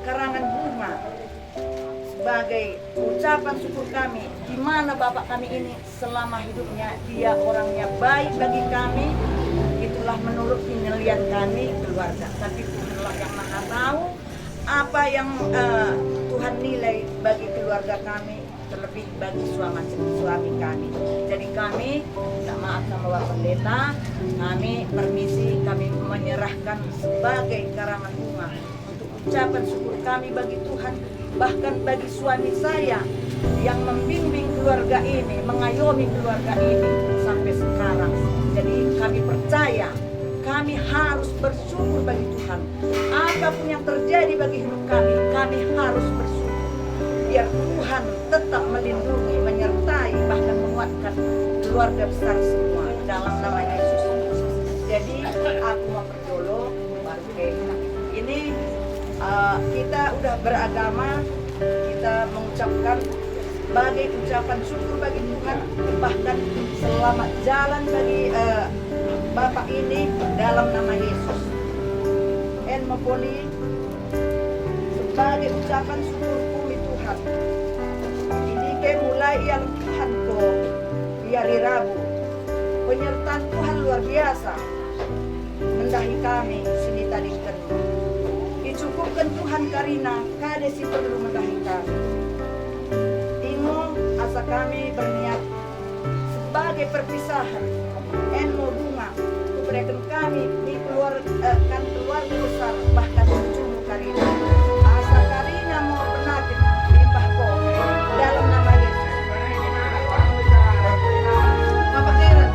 karangan bunga sebagai ucapan syukur kami di mana Bapak kami ini selama hidupnya dia orangnya baik bagi kami. Itulah menurut penilaian kami keluarga. Tapi Tuhanlah yang Maha tahu apa yang Tuhan nilai bagi keluarga kami, terlebih bagi suami kami. Jadi kami minta maaf sama Bapak Pendeta, kami permisi, kami menyerahkan sebagai karangan bunga untuk ucapan syukur kami bagi Tuhan, bahkan bagi suami saya yang membimbing keluarga ini, mengayomi keluarga ini sampai sekarang. Jadi kami percaya kami harus bersyukur bagi Tuhan. Apapun yang terjadi bagi hidup kami harus bersyukur. Biar Tuhan tetap melindungi, menyertai, bahkan menguatkan keluarga besar semua dalam nama Yesus. Jadi aku mau berdolo baru ini kita udah beragama, kita mengucapkan sebagai ucapan syukur bagi Tuhan, bahkan selamat jalan bagi Bapak ini dalam nama Yesus. En mempoli sebagai ucapan syukur kami Tuhan. Ini ke mulai yang Tuhan ko di hari Rabu. Penyertaan Tuhan luar biasa mendahi kami sini tadi kan. Dicukupkan Tuhan karina kade si perlu mendahi kami. Ingo asa kami berniat sebagai perpisahan en mau bunga kuberikan kami di keluarga besar bahkan ujung karina asa karina mau penakin limpah kau dalam nama Yesus. Bapak Karen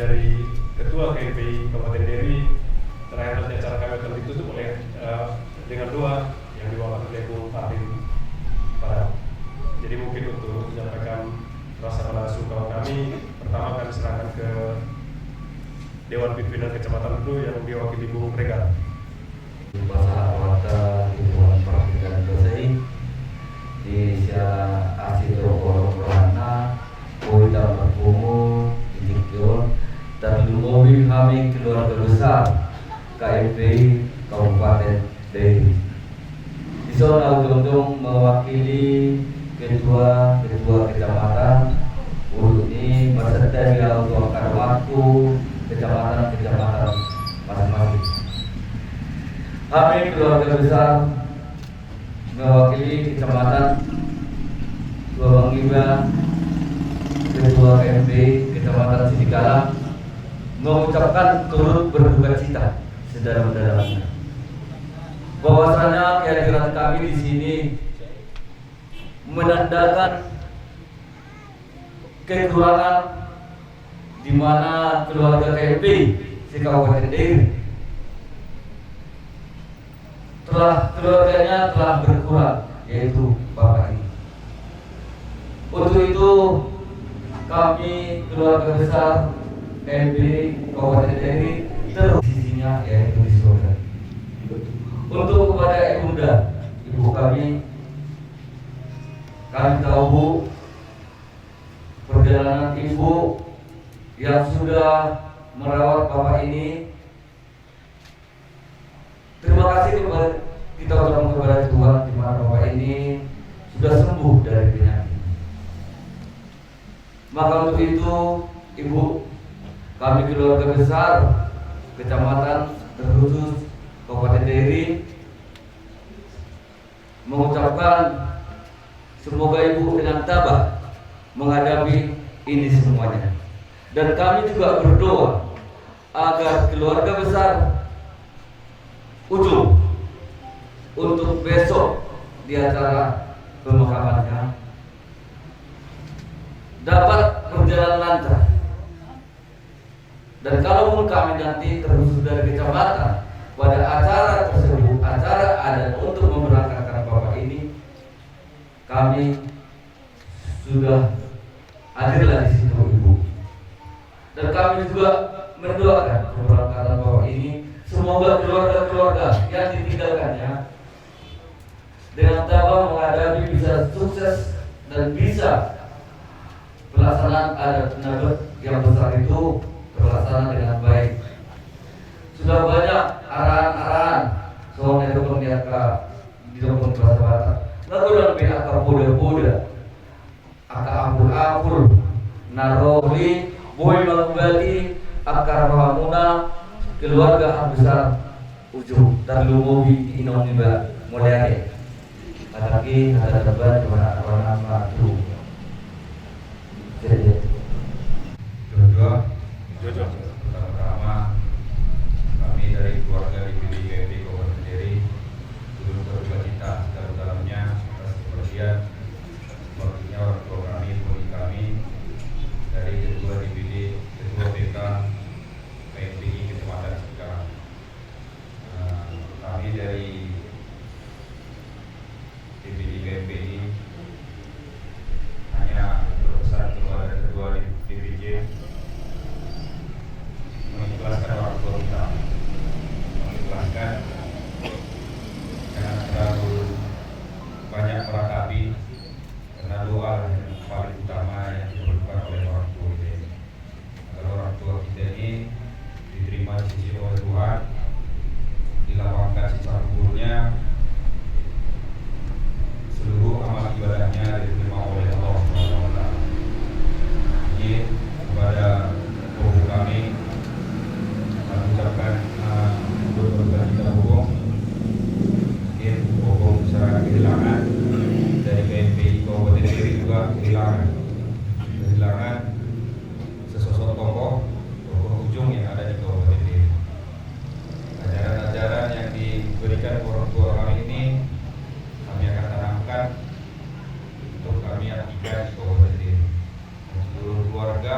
dari Ketua KPI Kabupaten Deri, terakhir nanti acara kami akan ditutup dengan doa yang diwakilkan oleh Bung Fahim Farah. Jadi mungkin untuk menyampaikan rasa belasungkawa kami, pertama kami serahkan ke Dewan Pimpinan Kecamatan dulu yang diwakili Bung Regar. Bahasa Tuhan Perhatikan Dosai di Sia Asyik Rokok Rohana Poita Berkumu Dikjol Terlumobin kami keluarga besar KMPI Kabupaten Deri. Di sana ujung-ujung mewakili ketua kecamatan ini berserta dia untuk akan waktu kecamatan masing-masing. Kami keluarga besar mewakili kecamatan Tua Bangiba, ketua KMP kecamatan Sidikala mengucapkan turut berduka cita sedalam-dalamnya bahwasanya kehadiran kami di sini menandakan kekurangan di mana keluarga KMP di Kabupaten Deri keluarganya telah berkurang, yaitu Bapak ini. Untuk itu kami keluarga besar KMP Kabupaten Deri terus sisinya yaitu di surga. Untuk kepada ibunda, ibu kami tahu perjalanan ibu yang sudah merawat Bapak ini. Terima kasih kita ucapkan kepada Tuhan di mana Bapak ini sudah sembuh dari penyakit. Maka untuk itu, Ibu, kami keluarga besar Kecamatan terkhusus Kabupaten Deri mengucapkan semoga Ibu dengan tabah menghadapi ini semuanya. Dan kami juga berdoa agar keluarga besar Ujung untuk besok di acara pemakamannya dapat berjalan lancar. Dan kalaupun kami nanti terus dari kecamatan pada acara tersebut, acara adat untuk memberangkatkan Bapak ini, kami sudah hadirlah di situ Ibu. Dan kami juga mendoakan keberangkatan Bapak ini. Semoga keluarga-keluarga yang ditinggalkannya dengan tabah menghadapi bisa sukses dan bisa pelaksanaan adat nabat yang besar itu terlaksana dengan baik. Sudah banyak arahan-arahan soalnya itu pendiaka di dalam bahasa Batak. Lalu dan pihak poda-poda, aka ampul-ampul, naroli, boy mengembali, akar pahamuna, keluarga besar Ujung terlumui inong niba mulai ataki ada debat warna matu jadi pertama kami dari keluarga di KPI Kabupaten Deri turut berduka cita dalam-dalamnya atas kepergian waktunya orang tua kami dari ketua DPD, ketua PK KPI Kecamatan Sidikala. Kami dari DPD KPI hanya berpesan kepada ketua DPJ mengikhlaskan orang tua kita, mengikhlaskan jangan terlalu banyak meratapi, karena doa yang paling utama yang diperlukan oleh orang tua kita ini. Agar orang tua kita ini diterima di sisi oleh Tuhan, dilapangkan sisa umurnya, seluruh amal ibadahnya diterima oleh Allah SWT. Jadi kepada guru kami mengucapkan berduka cita hukum. Mungkin hukum secara kehilangan dari KMPI Kabupaten Deri juga kehilangan sesosok tokoh Ujung yang ada di Kabupaten Deri. Ajaran-ajaran yang diberikan orang tua kami ini kami akan tanamkan untuk kami artikan di Kabupaten Deri. Seluruh keluarga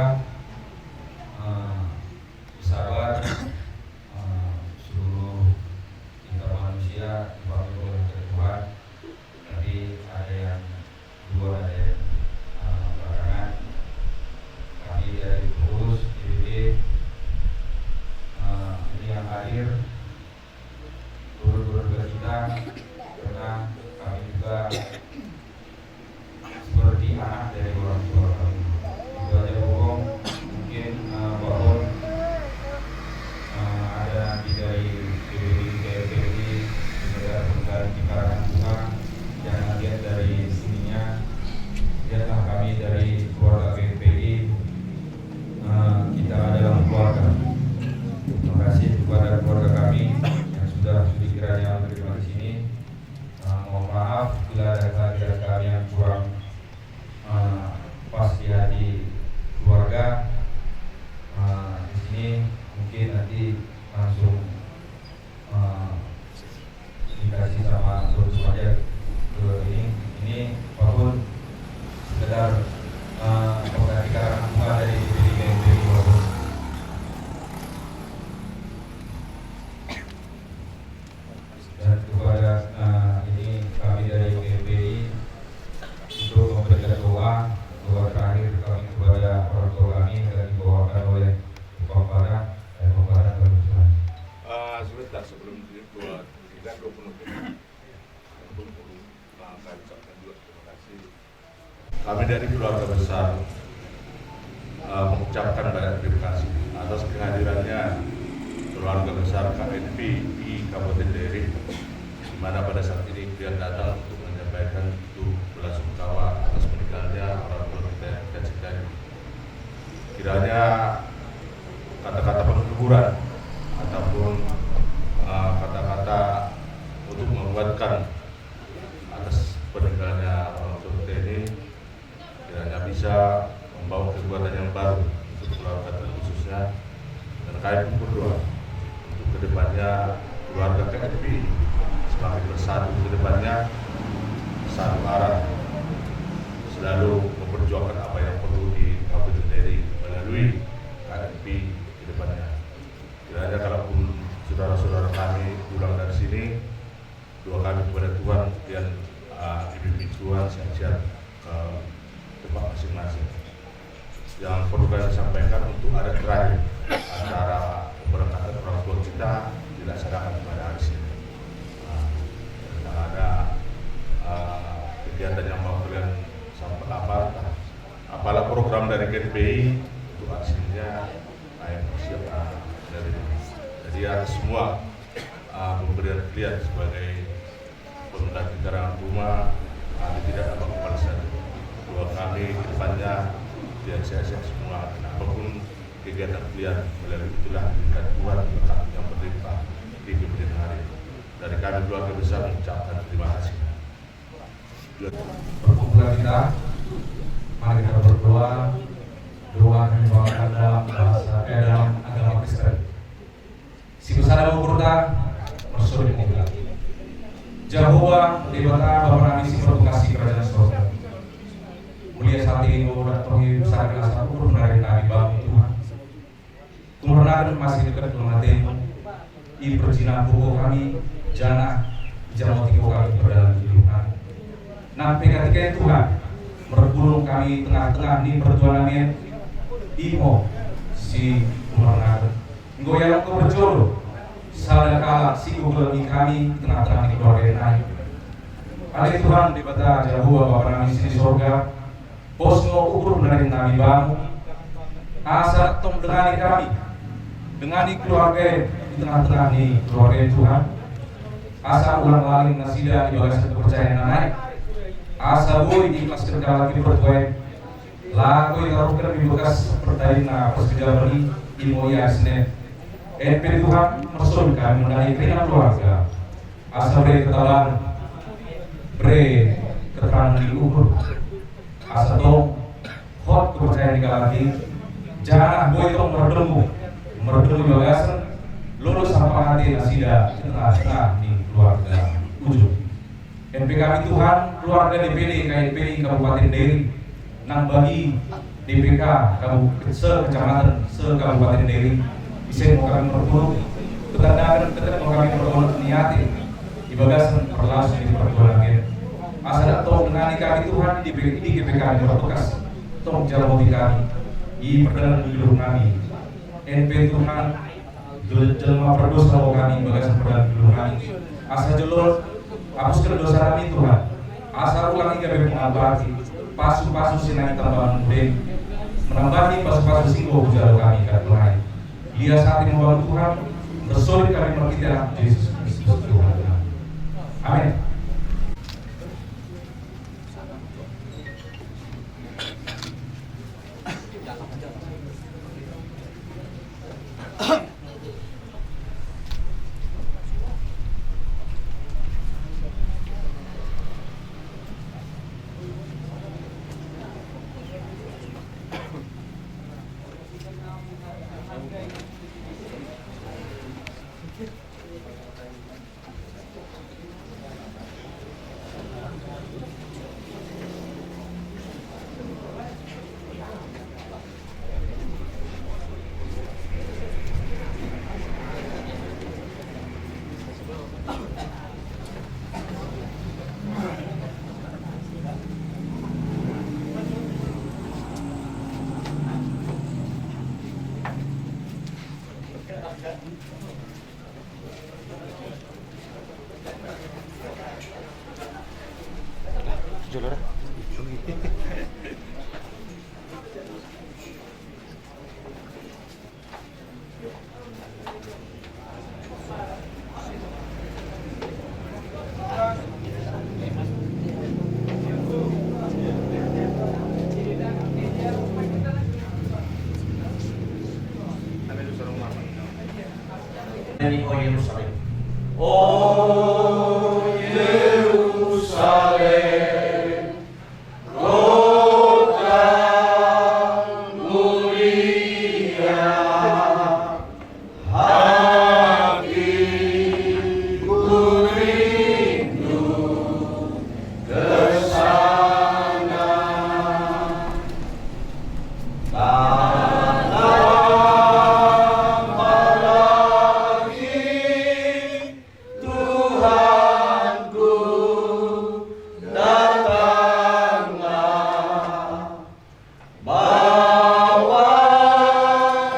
kami dari keluarga besar mengucapkan banyak terima kasih atas kehadirannya keluarga besar KNP di Kabupaten Deri, di mana pada saat ini kalian datang untuk menyampaikan belasungkawa atas meninggalnya orang tua kita yang kita cintai. Kiranya kata-kata penghiburan ataupun kata-kata untuk menguatkan atas meninggalnya orang tua kita ini kiranya bisa membawa kekuatan yang baru untuk keluarga khususnya, dan kami pun berdoa untuk kedepannya keluarga KNP semakin bersatu kedepannya, satu arah, selalu memperjuangkan apa yang perlu di Kabupaten Deri melalui KNP kedepannya. Kiranya kalaupun saudara-saudara kami pulang dari sini, doa kami kepada Tuhan dan dibimbing Tuhan sehat-sehat ke tempat masing-masing. Yang perlu kami sampaikan untuk adat terakhir antara pemberangkatan orang tua kita dilaksanakan pada hari ini. Ada kegiatan yang mau kalian sampaikan apalah program dari KNPI untuk aksinya kami persiapkan dari ini. Jadi ada semua pemberian kalian sebagai pengganti karangan rumah, tidak ada kepala satu. Doa kami ke depannya biar sehat-sehat semua, dan apapun kegiatan kalian melalui itulah berikan Tuhan berkat yang berlimpah di kemudian hari. Dari kami keluarga besar mengucapkan terima kasih. Perkumpulan kita, mari kita berdoa. Doa yang dibawakan dalam dalam agama Kristen. Si besar Murta bersulit bilang, Jehovah Debata Bapa Nami si berkasih kerajaan surga. Mulia saat ini dan tohi besar kelas ukur menarik kami bangun Tuhan. Kumurnakan masih dekat kematian. I perjina buku kami jana jamu tiku kami berdalam hidup kami. Nampi ketika Tuhan berbulung kami tengah-tengah ni perjuangan Imo si kumurnakan. Goyang kau berjolo. Salah kala si kubelani kami tengah-tengah di keluarga yang lain. Oleh Tuhan di bata Jehovah Bapa Nami di surga, posno ukur menarik kami bangun. Asa tong dengani kami, dengani keluarga di tengah-tengah ni keluarga Tuhan. Asa ulang laling nasida di bagasan kepercayaan naik. Asa boy di kelas kerja lagi bertuai. Lagu yang taruhkan di bekas pertandingan persedia beri ilmu yasne. NP Tuhan mersul kami mengenai keinginan keluarga. Asa beri ketahuan, beri keterangan di umur. Asa tong hot kepercayaan di lagi. Jangan boy tong meredemu bagasan. Lulus sampai hati nasida di tengah-tengah di keluarga ujung. NP kami Tuhan keluarga DPD KNPI Kabupaten Deri nang bagi DPK Kecamatan Kabupaten Deri. Bisa mau kami berpuluh, ketandakan mau kami berpuluh niati di bagasan berlangsung di perjuangan. Asal tong dengan kami Tuhan di GPK kami bertugas, tong jalan mobil kami, di perjalanan hidup kami. NP Tuhan, jelma berdosa kami bagasan perjalanan hidup kami. Asal jelur, hapuskan dosa kami Tuhan. Asal ulangi kami mengabdi, pasu-pasu sinai tambahan mudah, menambahi pasu-pasu singgo jalan kami kat lain. Dia saat ini membantu Tuhan, bersolid kami berkita Yesus Kristus Tuhan. Amin. Jolora. Ini oh Yerusalem. Oh Yerusalem, kota mulia, hatiku rindu ke sana. Tuhanku, datanglah, bawa saya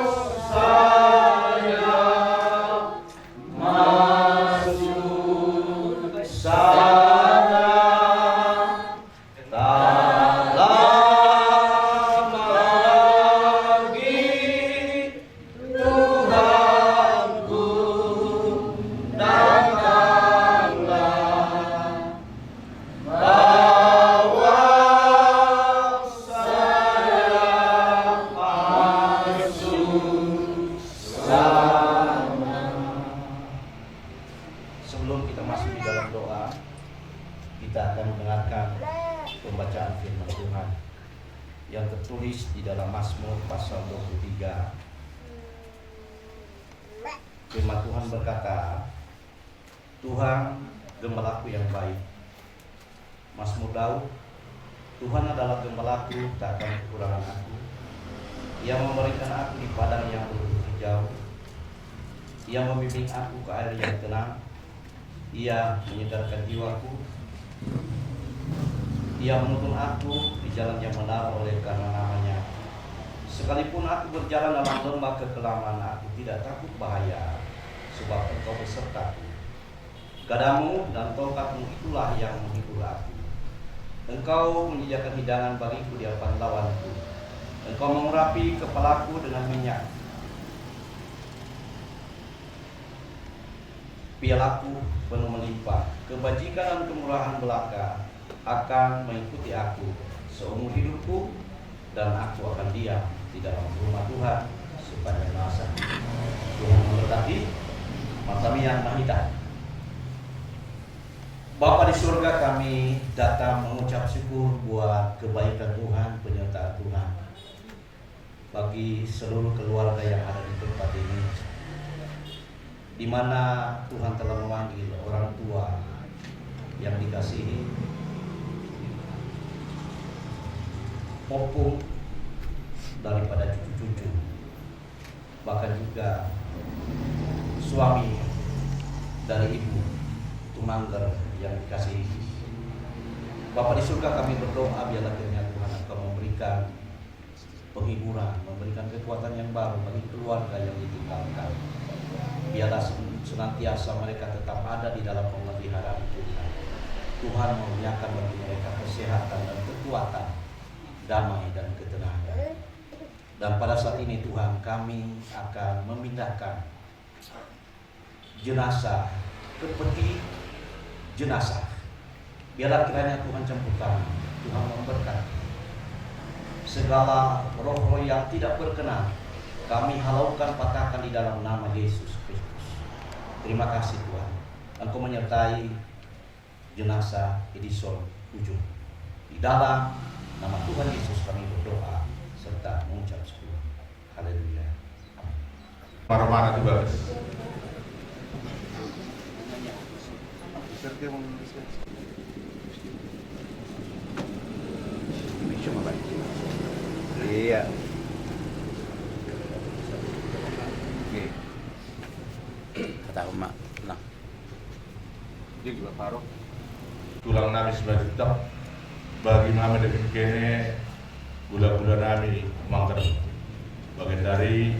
masuk sana. Tak lama lagi, Tuhanku, datanglah, bawa saya masuk sana. Sebelum kita masuk di dalam doa, kita akan mendengarkan pembacaan firman Tuhan yang tertulis di dalam Mazmur pasal 23. Firman Tuhan berkata, Tuhan gembalaku yang baik. Mazmur Daud, Tuhan adalah gembalaku, tak akan kekurangan aku. Ia memberikan aku di padang yang berbukit hijau. Ia membimbing aku ke air yang tenang. Ia menyegarkan jiwaku. Ia menuntun aku di jalan yang benar oleh karena namanya. Sekalipun aku berjalan dalam lembah kekelaman, aku tidak takut bahaya, sebab Engkau besertaku. Gadamu dan tongkatmu itulah yang menghibur aku. Engkau menyediakan hidangan bagiku di hadapan lawanku. Engkau mengurapi kepalaku dengan minyak. Pialaku penuh melimpah. Kebajikan dan kemurahan belaka akan mengikuti aku seumur hidupku, dan aku akan diam di dalam rumah Tuhan sepanjang masa. Tuhan memberkati Matami yang Mahita. Bapa di surga, kami datang mengucap syukur buat kebaikan Tuhan, penyertaan Tuhan bagi seluruh keluarga yang ada di tempat ini, di mana Tuhan telah memanggil orang tua yang dikasihi, opung daripada cucu-cucu, bahkan juga suami dari ibu Tumangger yang dikasihi. Bapa di surga, kami berdoa biarlah kiranya Tuhan Engkau memberikan penghiburan, memberikan kekuatan yang baru bagi keluarga yang ditinggalkan. Biarlah senantiasa mereka tetap ada di dalam pemeliharaan Tuhan. Tuhan menyiapkan bagi mereka kesehatan dan kekuatan, damai dan ketenangan. Dan pada saat ini Tuhan, kami akan memindahkan jenazah ke peti jenazah. Biarlah kiranya Tuhan campur tangan, Tuhan memberkati segala roh-roh yang tidak berkenan. Kami halaukan, patahkan di dalam nama Yesus Kristus. Terima kasih Tuhan, Engkau menyertai jenazah Edison Ujung. Di dalam nama Tuhan Yesus kami berdoa serta mengucap syukur. Haleluya. Marah-marah juga. Iya. Kata emak, nah. Dia juga paruh. Tulang nami sebagai tetap bagi nami dari kene gula-gula nami mangker. Bagian dari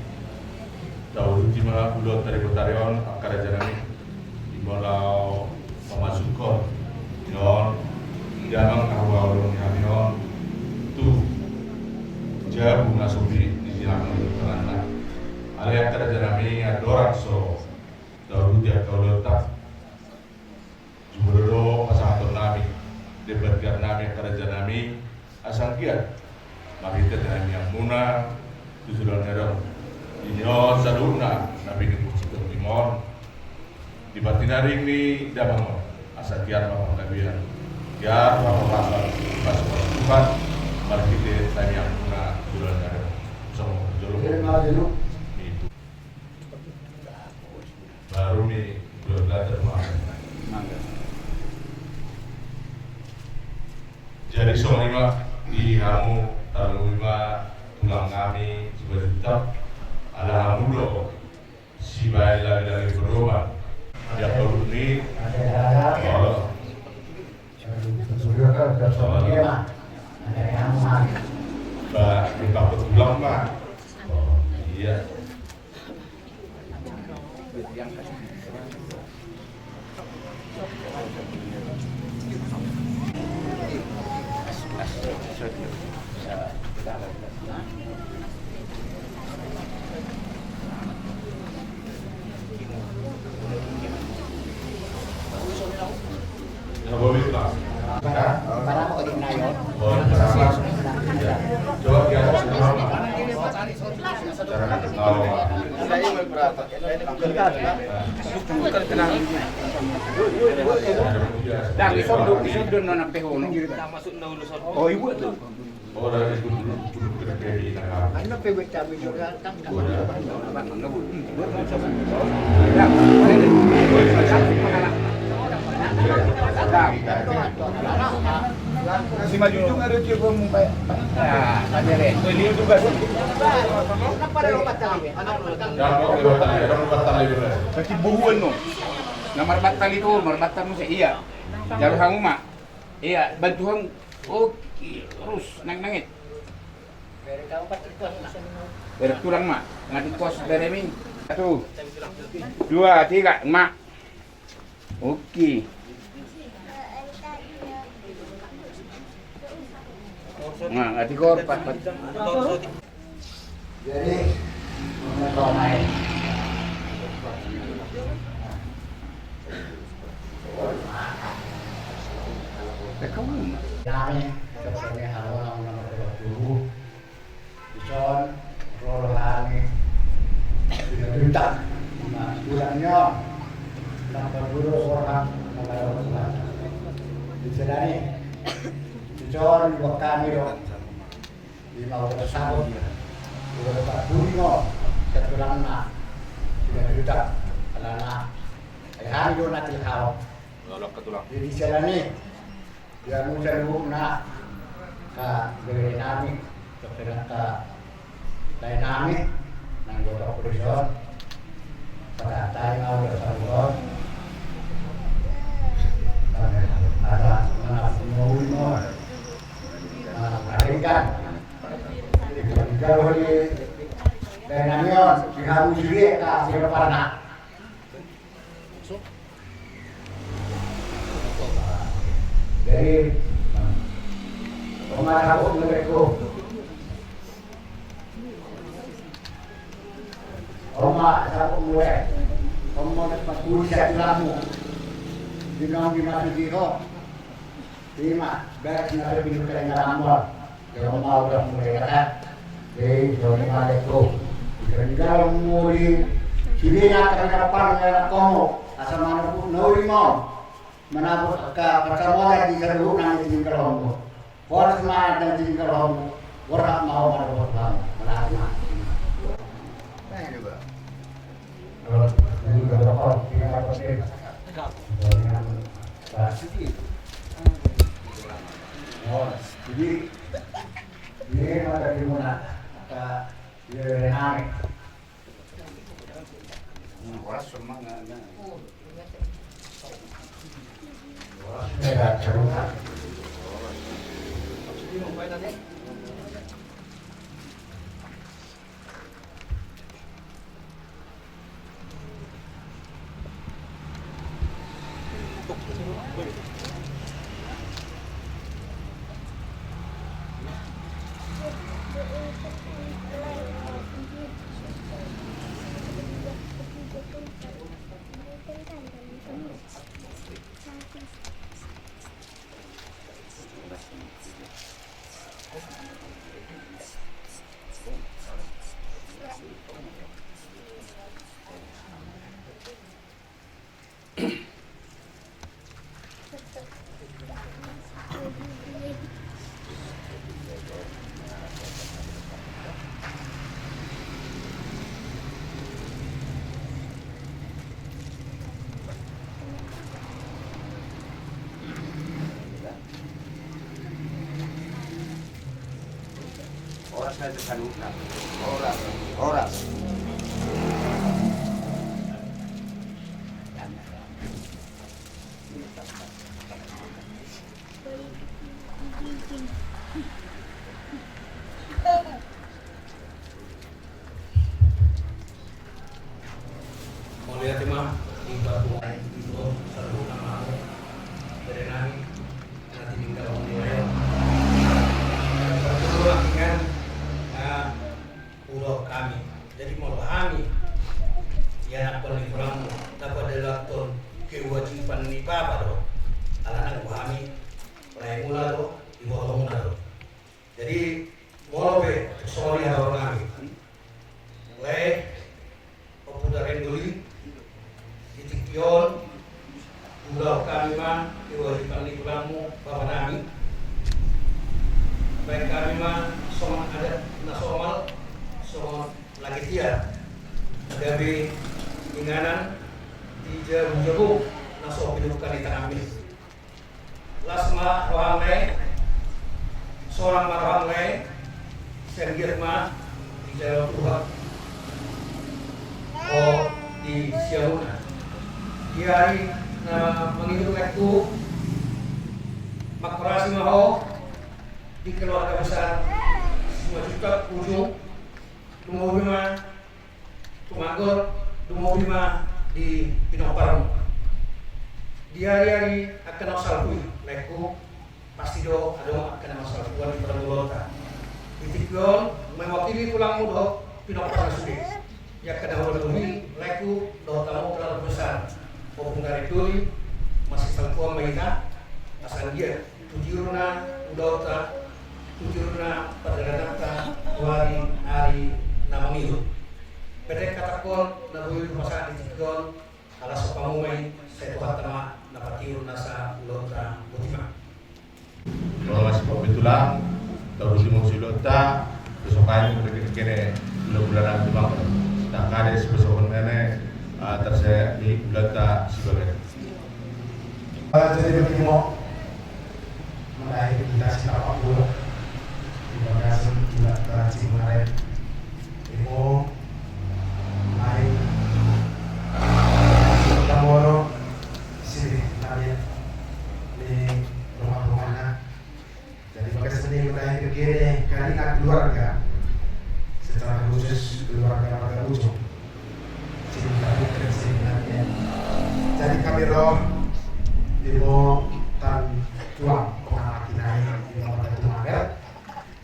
tahu cima ulot dari Botarion akar janami dimaulau pemasukon nyon jangan awal nyon tu jauh ngasubi di jalan menuju alias akar janami adoran so tahu dia kau letak jumuro pasangan nami debatkan nami akar janami asang kiat mari kita dengan yang muna tujuan nerong inyo saduna nabi di kursi timon di batinaring ni damang asa kian mamang kabian kian mamang rasa pas Tuhan mari kita tanya na bulan ada so jolo itu baru nih belum belajar mangga jadi soalnya di kamu tahu tulang kami sebagai tetap ada mulo si bayi lagi dari berobat ya baru ini kalau mbak dipakut tulang mbak iya Para mo kaging nayon. Coba dia Dang isod no ng pehono. Oh, ibu tuh. Oh, dari dulu dari tengah. Ano pewek kami juga tang. Si maju juga ada dia pun mumpai. Nah, tanya deh. Beliau juga. Kenapa ada lompat tali? Lompat tali dulu. Kasi buhuan no. Na marbat tali to, marbatan mo sa iya. Jaro hango ma. Iya, bantuhan okay, terus nangit. Pero tulang ma, ngatin kos beremin. 1, 2, 3, ma. Okay. Nah, ati ko pat. Jadi, mengenai naik. Kami sebenarnya halau nomor 20. Bison, rohani, sudah berita. Bulannya, nomor 20 orang nomor 20. Di sini, Bison kami dong. 5 sabun. Sudah bungo, setulang na. Sudah berita. Karena hari itu nanti kau. Jadi sini nih. Dia muda dulu nak dari dinamik ternyata dinamik nang jodoh production pada time awal tahun ada mana mau kan kalau di dinamik diharu juga tak siapa parna dari Omar Habib mereka Omar Habib mereka Omar Pasuri Syakulamu Dinam Dimatu Jiro Lima Beres Nada Binu Kelengah Amor Dari Omar udah mulai kata Dari Joni Maleko Dan juga Muri Sibina Kerengkapan Ngerak Komo Asal mana pun Nauri Mau menabur ke pertemuan di seluruh nanti di Kerombo. Orang semangat dan di Kerombo, orang mau pada pertemuan melarang. Saya juga. Kalau juga berapa kita pakai dengan pasti. Oh, jadi ini ada di mana? Di Renang. Orang semangatnya. Tidak terungkap. saya tersalukan. Orang. Mulia terima di batu itu selalu nama dari nami nanti tinggal mulai berdua dengan pulau kami. Jadi mau kami ya nak kurang dapat dilakukan kewajiban ni bapa do anak kami pernah mula do di bawah mula do. Jadi mau be sorry orang kami. Leh popularin dulu Yon, pulau kami mah kewajiban di pulamu bapak nami. Baik kami mah soal ada nasomal, soal lagi dia. Ada be inganan di jauh naso pendudukan di tanah ini. Lasma rohangai, seorang rohangai, senggir mah di jauh Tuhan. Oh di Siauna. Diari na menghidup aku makrasi maho di keluarga besar semua juta ujung Dungo Bima Tumagor Dungo Bima di Pinoparmo diari akan salpui leku pasti do ada akan salpuan di Perangulota Itikon mewakili pulang mudo Pinoparmo sudah ya kena walaupun leku do tamu terlalu besar Popung dari Tuli masih salpuan mainah asal dia tujurna udauta tujurna padaranata hari nama milu pedek katakon nabuy masa ditikon ala sopamumay sa tuhatama napatiur nasa ulota butima. Kalau masih pabitulang, terus di Monsilota, besok kali mereka kene bulan-bulanan di Bangka. Tak ada sebesar mana terse di Bulata Sibagat. Jadi begini mau menaik kita siapa pun di bagasi Bulata Sibagat. Imo naik Tamoro sini tadi di rumah-rumahnya. Jadi bagasi ini menaik begini karena keluarga secara khusus keluarga ujung. Jadi kami roh Ibu tan tuang pengamat kinai Ibu tan tuang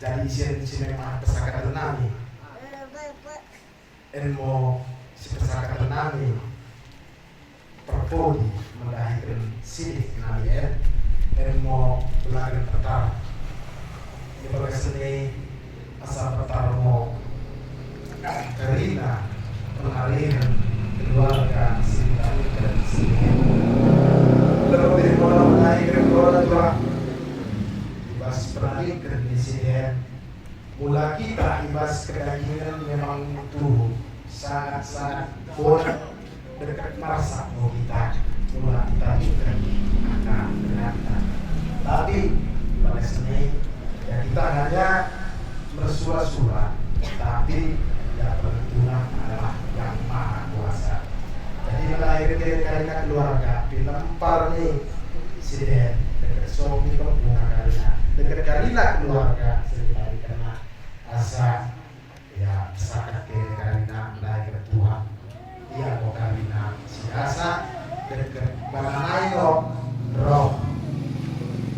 jadi isi memang pesakatan nami ilmu si pesakatan nami perpodi melahirkan sidik nami ilmu belajar petar di bagai seni asal petar mau karina pengalihan keluarga singkat dan singkat lebih orang naik ke orang tua ibas peranikan di sini mula kita ibas kedagingan memang tuh sangat-sangat bodoh dekat merasa mau kita mula kita juga akan ternyata tapi pada sini ya kita hanya bersua-sua tapi yang berguna adalah yang maha kuasa. Jadi melahirkan karena keluarga dilempar nih siden dekat suami bunga karina dekat karina keluarga sendiri karena asa ya sangat karina melahirkan Tuhan dia mau karina si asa dekat bananai roh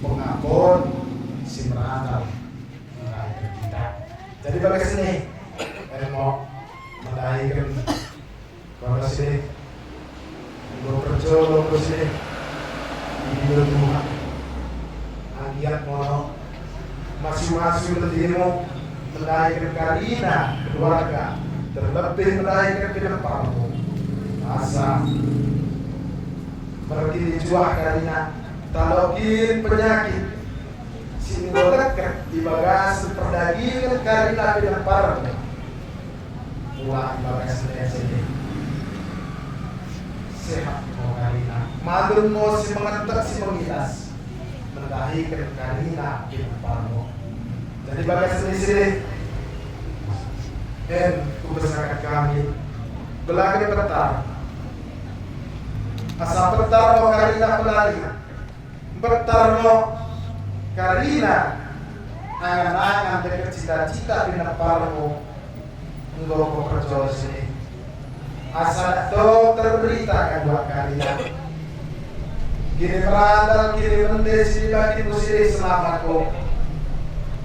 pengampun si merantau melahirkan kita. Jadi bagi sini mau melahirkan kalau sini lo sini di rumah agiat mau masing-masing dirimu melahirkan karina keluarga terlebih melahirkan ke depanmu asa pergi dijual karina talokin penyakit sini dekat di bagasi perdagingan karina ke depanmu mulai bagasi sini sehat mau karina madun mau si mengentak si mengilas melahirkan karina di depanmu jadi bagasi sini dan kubesarkan kami belakang petar asa petar mo karina pelari petar mo karina angan-angan dekat cita-cita pinapar mo untuk ko perjuangan sini asa to terberita kedua karina gini merandal gini mendes ini bagi musiri selamat ko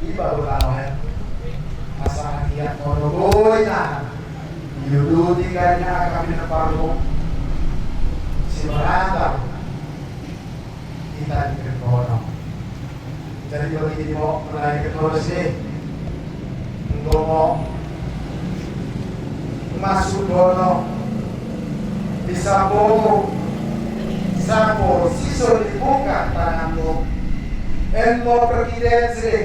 iba utama asa dia konoboy na yududi karina kami naparmo si merandal kita dikekono jadi bagi mo menaik ke sini untuk mo masuk bono bisa bono sapo siso dibuka tanganmu elmo presiden sih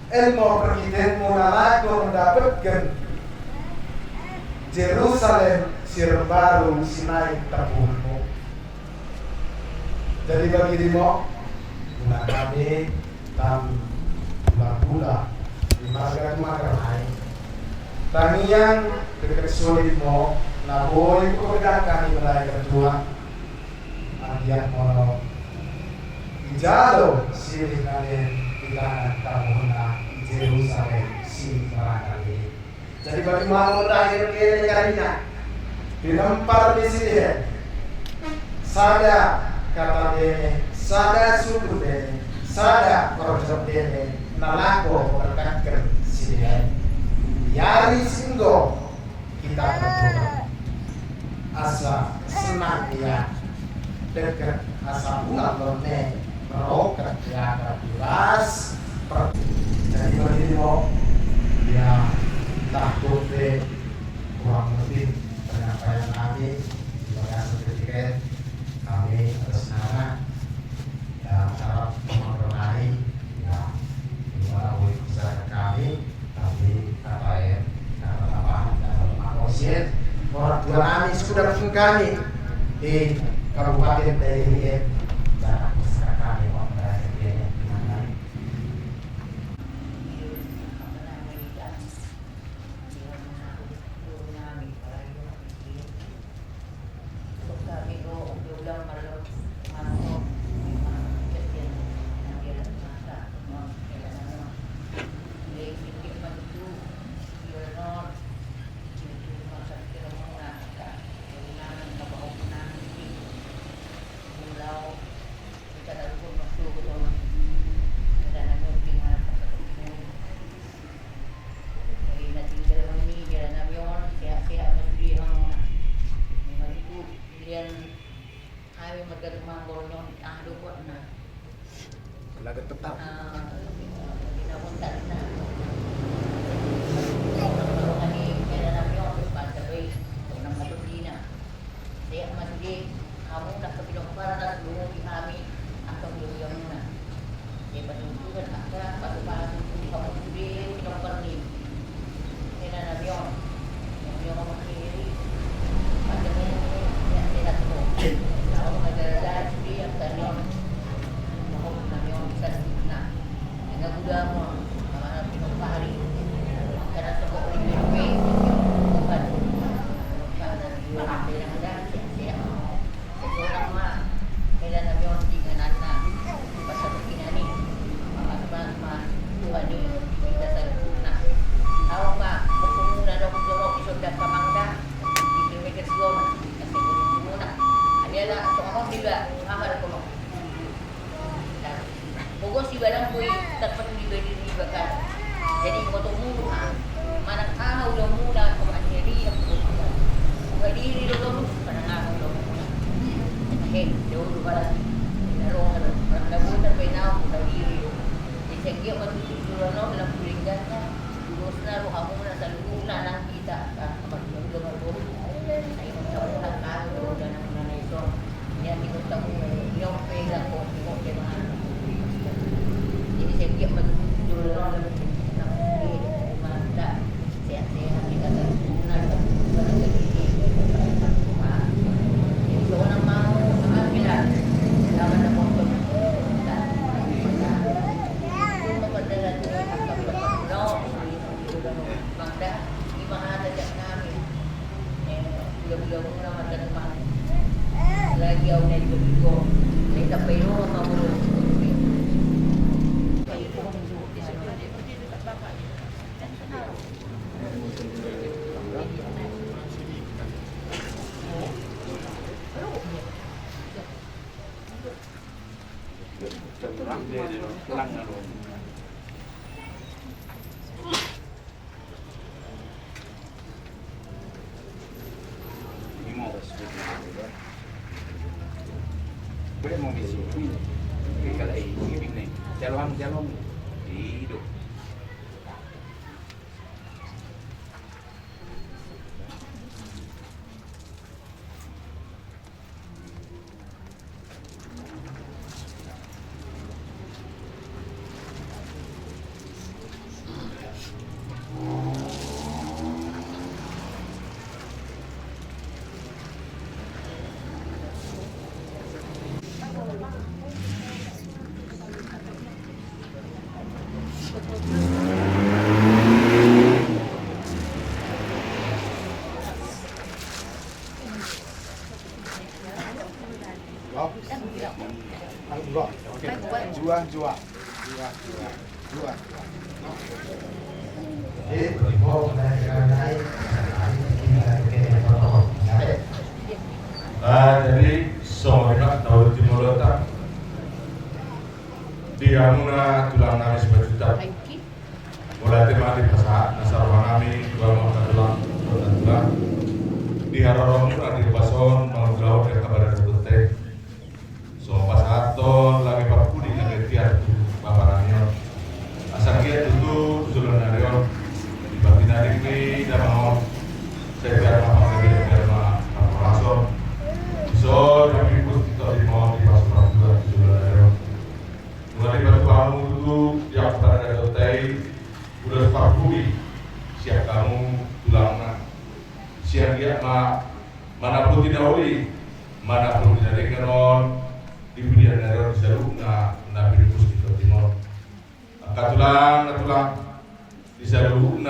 elmo presiden Monaco mendapatkan Jerusalem Sirbaru Sinai tabunmu jadi bagi dimo bulan kami tam bulan di magar tangian dekat sulit mo na boy ko kami mulai kedua Andian mono ijalo silih kalian kita tahun Jerusalem si barangkali jadi bagi mau terakhir kene kalinya dilempar di sini sada kata dene sada suku dene sada korjok dene nalako berkatkan sini yari singgo kita berdoa asa senang dia dekat asa pulang lone merokat ya keras jadi bagi mau dia takut deh kurang lebih penyampaian kami sebagai sertifikat kami atas nama ya harap mengenai ya gimana boleh bisa kami tapi apa ya tambahan dalam akosid orang tua kami sudah pun kami di Kabupaten Dairi dan masyarakat kami mau berakhirnya dengan Pulau juga muna matanaman. Lagi ako na ito. May tapayo ka mo. Pulang na ron. Boleh mau misi. Kalau ini ni, jalan hidup. Jual. Jadi semuanya tahu Timur Letak di Amuna tulang nami sebejuta mulai tema di pasar Nasarwa nami tulang tulang di Harorong di Bason mengulau ke kabar Duterte so pasaton lagi parkudi lagi tiar babarannya asal kia itu tujuan narion di batina ini dan mau saya biar langsung so kami pun kita mau di pasar juga tujuan narion mulai dari kamu itu yang pada Duterte udah parkudi siap kamu tulangna siap dia mana pun tidak boleh mana pun tidak dikenon di dunia negara di seluruh na bidus di Timor. Katulang di seluruh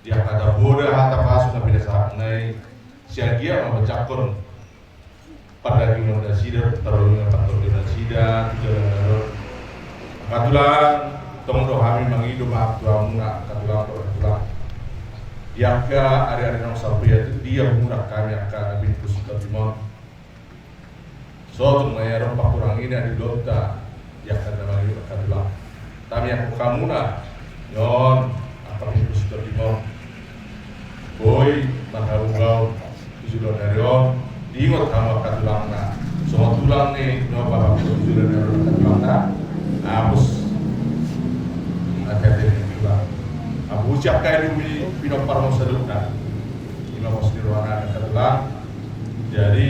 dia kata bodoh hata pasu na biasa nai siang dia membacakon pada gimana dan sidar terlalu faktor dan sidar jalan. Katulang tongdo kami menghidup aktual muna katulang Yaka hari-hari nang sampai itu dia murah kami akan bidus di Timor. So mayroon pa kurang ini di Lota yang akan naman akan bilang tapi yang kamu na yon apa itu sudah Timor boy manharungau tujuan narion diingat kamu akan bilang na semua tulang nih nyoba tujuan narion akan bilang na hapus akan jadi bilang aku ucap kayak dulu pinopar mau sedukna imam mesti ruangan akan bilang jadi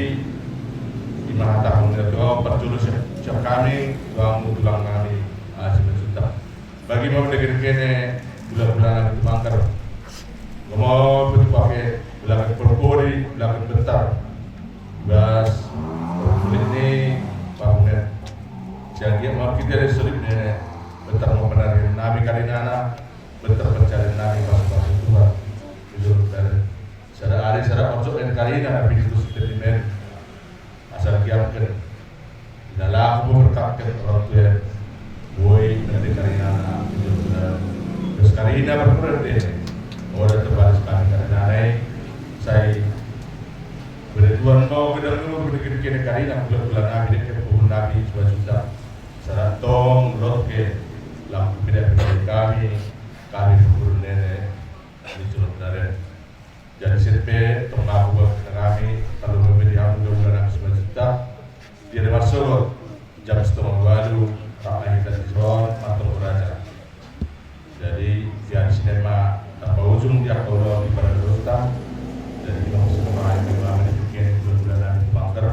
lima tahun itu perjulus siap kami kamu tulang kami sebentar bagi mau negeri kene bulan-bulan itu mangkar mau betul pakai belakang perpori belakang bentar bas kulit ini bangunan jadi mau kita dari sulit nenek bentar mau benarin nabi karinana bentar pencarian nabi pas tua jujur dari sada hari sada masuk dan karina nabi itu setimen asal kiamkan dalam berkatkan orang tua boy dari karina terus karina berkurang deh orang terbalas kami karena saya berituan mau kedua berdiri karina bulan nabi ke pohon nabi sudah saratong loke lampu beda kami berkurang nenek di curug dari jadi sepe tonggaku kami kalau membeli hamu bulan juta dia ada masuk jam 7:30 ramai kita diron atau beraja jadi dia sinema tanpa ujung dia kalau di pada Dota jadi kita mesti kemarin memang dibikin bulan-bulan di Bangker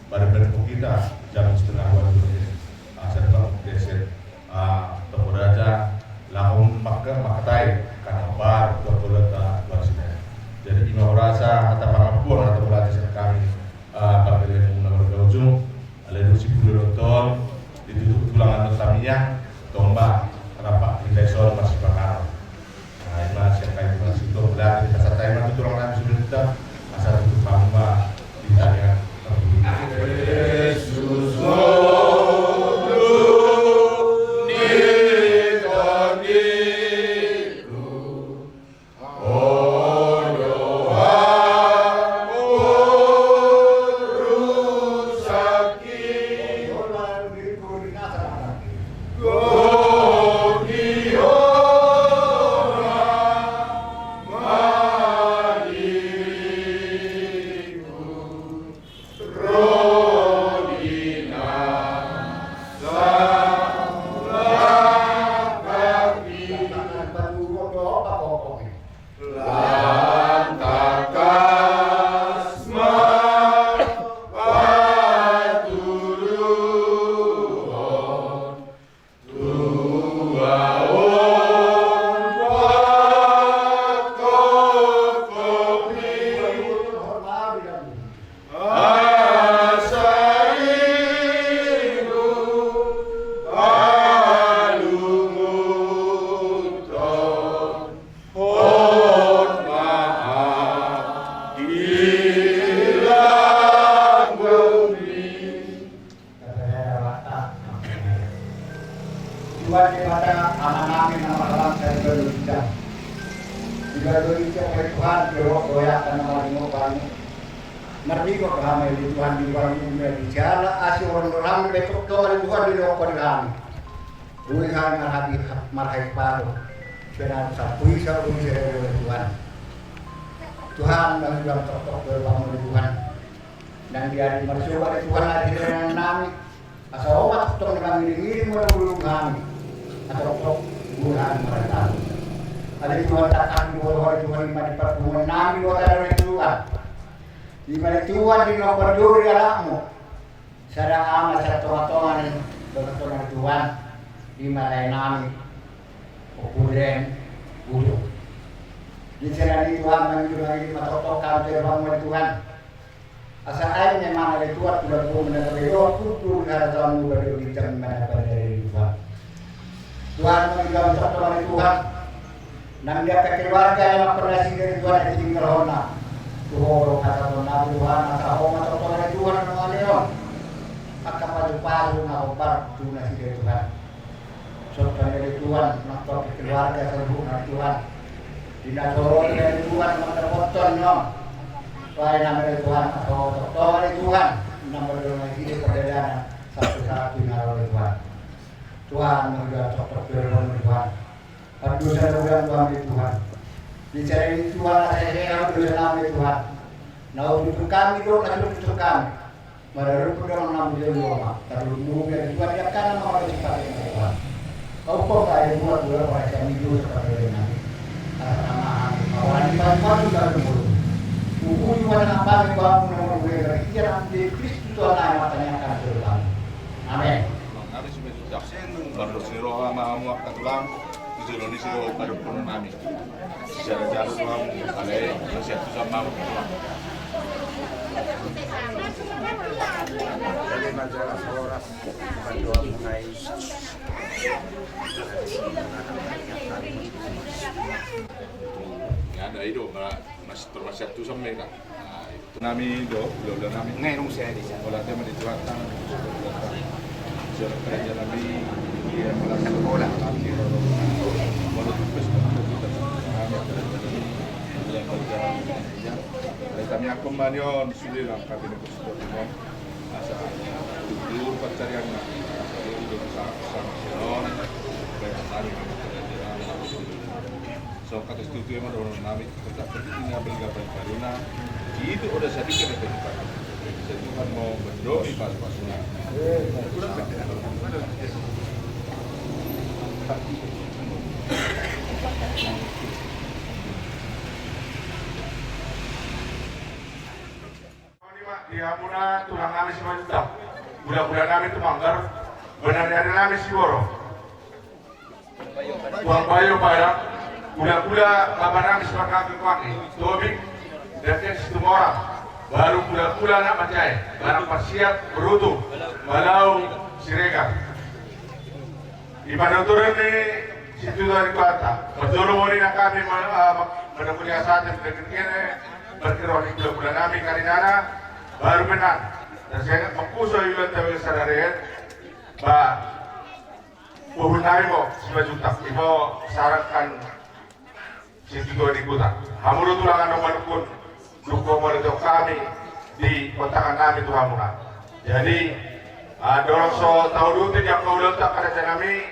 pada bentuk kita jam 7:30 asal bang deset atau beraja langsung makatai karena bar Dota bersih jadi imam rasa atau apapun atau belajar kami pada yang mengenai ujung ada si nonton ditutup tulangan utaminya tombak rapat di desor masih bakar nah ini masih yang kayak masih itu belajar di pasar taima itu tulangan sudah kita masa tutup pangma goyak karena malingo kami. Mardigo kami di Tuhan di luar bumi jala asih orang orang betul kau di Tuhan di luar kami. Bumi kami marhabi marhai paru. Benar sapui sapui Tuhan. Tuhan yang sudah tokoh berbangun Tuhan. Dan dia di marsuwa Tuhan lagi dengan kami. Asal omat tong kami ini menurut kami. Atau Tuhan mereka. Ada Tuhan datang di bawah Tuhan di pertemuan nami waktu dari Tuhan. Di mana Tuhan di nomor duri anakmu. Sadang amat satu atongan berketurunan Tuhan di mana nami ukuran budu. Di sana di Tuhan menjadi lagi matotok kau terbangun Tuhan. Asal airnya mana dari Tuhan sudah pun menerima kudu hartamu berbicara mana pada dari Tuhan. Tuhan menjadi satu Tuhan. Nang dia ke keluarga yang pernah singgah Tuhan yang tinggal hona. Tuhoro kata Tuhan asa homa totore Tuhan no leon. Aka padu na obar tuna singgah Tuhan. Sopan dari Tuhan nak keluarga serbu na Tuhan. Dina toro dari Tuhan maka foton no. Supaya nama dari Tuhan atau totore Tuhan nomor dua hidup perjalanan satu-satu oleh Tuhan. Tuhan menjadi sosok berbuat Tuhan. Aduh saya udah Tuhan di Tuhan. Bicara ini Tuhan saya udah nama Tuhan. Nah untuk kami itu lalu untuk kami. Baru pun nama dia Tuhan. Tapi dulu dari Tuhan dia kan nama kita Tuhan. Kau kok kayak buat orang yang itu seperti ini. Karena orang di mana juga dulu. Buku juga apa yang kau nomor gue kira di Kristus Tuhan yang matanya akan terbang. Amin. Kami sudah baru siroha mau katulang. Jadi siro pada pun kami. Secara jalan Tuhan ada masih satu sama. Dari majalah Soras berdoa mengenai Ya ada itu masih termasuk satu sama mereka. Itu nami do, udah nami. Ngayon saya di sana. Wala dia mendijuatan. Secara kerja nami dia melakukan bola. Kami akan banyon sudah dalam kabinet persetujuan asal dulu pencarian itu sanksiun baik tadi so kata setuju emang orang nami tetap pentingnya bergabung karena itu udah sedikit dari tempat jadi kan mau berdoa pas-pasnya di Hamuna tulang kami si Majuta, budak-budak kami itu manggar, benar dari kami si Boro. Tuang Bayo pada budak-budak kabar kami si kaki-kaki, Tobik, dan situ orang. Baru budak-budak nak percaya, barang pasiat berutuh, malau siregar. Di mana turun ni situ dari kota, betul moni nak kami menemukan saat yang berkini berkironi budak-budak kami karinana. Baru benar dan saya fokus ayulan tahu sadaret bah pohonai mo sebajuta ibo sarankan situ dua di kota hamuru tulangan nomor pun dukung merdeka kami di kota kami itu hamura jadi dorong so tahu dulu yang kau letak pada kami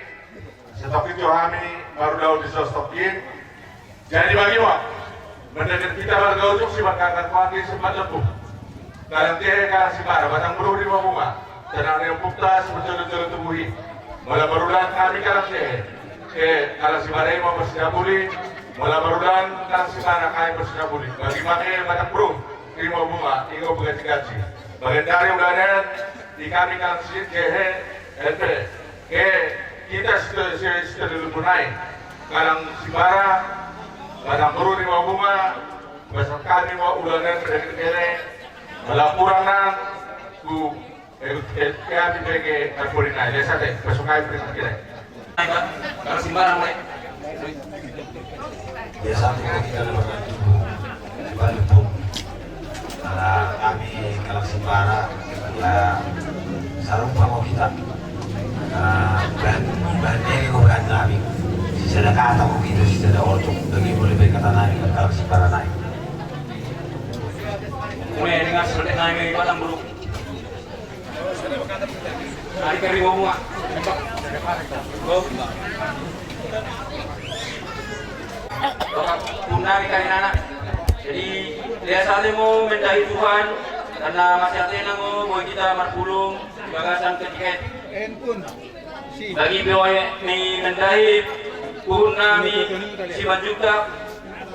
stok itu kami baru dah distokin jadi bagi mo mendengar kita warga ujuk si bakakan pagi sempat lepuh Kalang tiada kalang sibara, batang buru di bawah bunga. Tenang yang puptas, betul-betul tubuhi. Mula barudan kami kalang tiada. Kalang sibara yang mau bersedia pulih. Mula barudan kalang sibara kami bersedia pulih. Bagi makai batang buru, di bawah bunga, hingga bergaji-gaji. Bagian dari udahan, di kami kalang sit, LP. Kita sudah dilunai. Kalang sibara, batang buru di bawah bunga. Besar kami mau udahan berdekit-dekit. Melapuran nang ku kaya bibege alpurin na desa te pasukai prin kire kalau simbarang le biasa kita membantu bantu kami kalau sembara ya sarung pamo kita bahan ko kan kami sila kata ko kita sila orto lagi boleh berkata naik kalau sembara naik Mulai dengan seperti naik batang bulu. Hari kari mau muak. Punari kari anak. Jadi dia saat mau mendahi Tuhan karena masih hati mau kita marpulung bagasan ketiket. Bagi biaya ni mendahi puhun nami si Banjuta.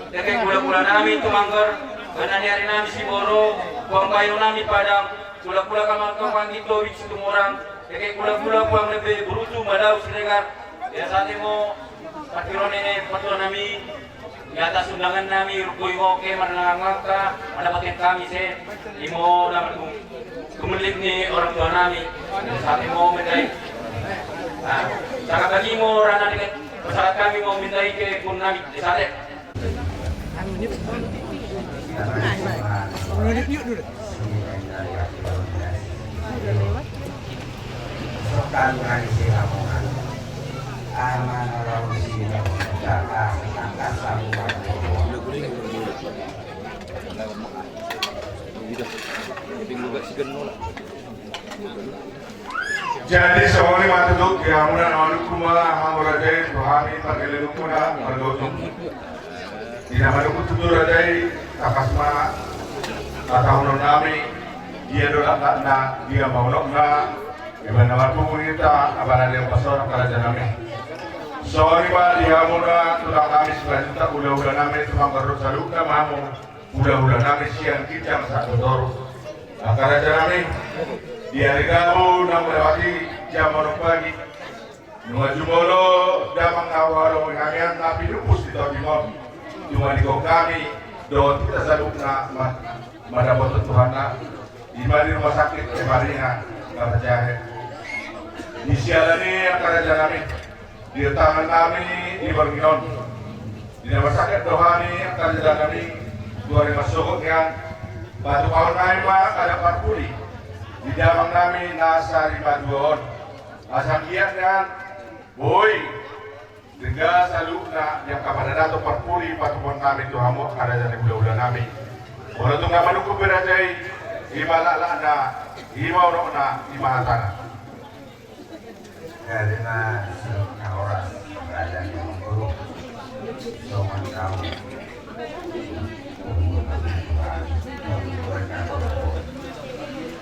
Dekat kula-kula nami tumanggar karena hari nami si Boro buang kayu nami padang kula-kula kamar kapan gitu wik situ orang dekat kula-kula buang lebih berutu madau siregar ya saat mau patiron ini paturan nami di atas undangan nami rukui ngoke marnangangka mendapatkan kami se imo dapat kemelik ni orang tua nami saat mau mendai nah sangat bagi mo rana dekat masyarakat kami mau mendai ke pun nami di saat Jadi semua ini matuduk ya muna nawanuk kumala hamurajai rohani pagelenu kuna margotum. Tidak menunggu tutur rajai takasma atau nami dia dola na dia mau na iban nama pemerintah abana dia pasal kerajaan nami. Sorry pak dia muna tulang kami selanjutnya udah nami tukang kerut salukna mamu udah nami siang kita masa kotor. Kerajaan nami dia regabu nam lewati jam pagi. Nua jumolo damang awalo ngamian tapi lupus di tahun dimon. Cuma di kami doa kita selalu mendapat Tuhan di rumah sakit kemarinnya nggak percaya di sialani yang kerajaan kami di tangan kami di Berginon di rumah sakit dohani yang kerajaan kami 2 masuk yang batu kawan kami ada 40 di damang kami nasa 5 duon asal kian dan boy Tiga salukna yang kepada dato perpuli patuan kami tu hamu ada jadi bulan nami. Orang tu ngamal ku berajai lima lana lima orang lima tanah. Karena orang berada di buruk, soman kau,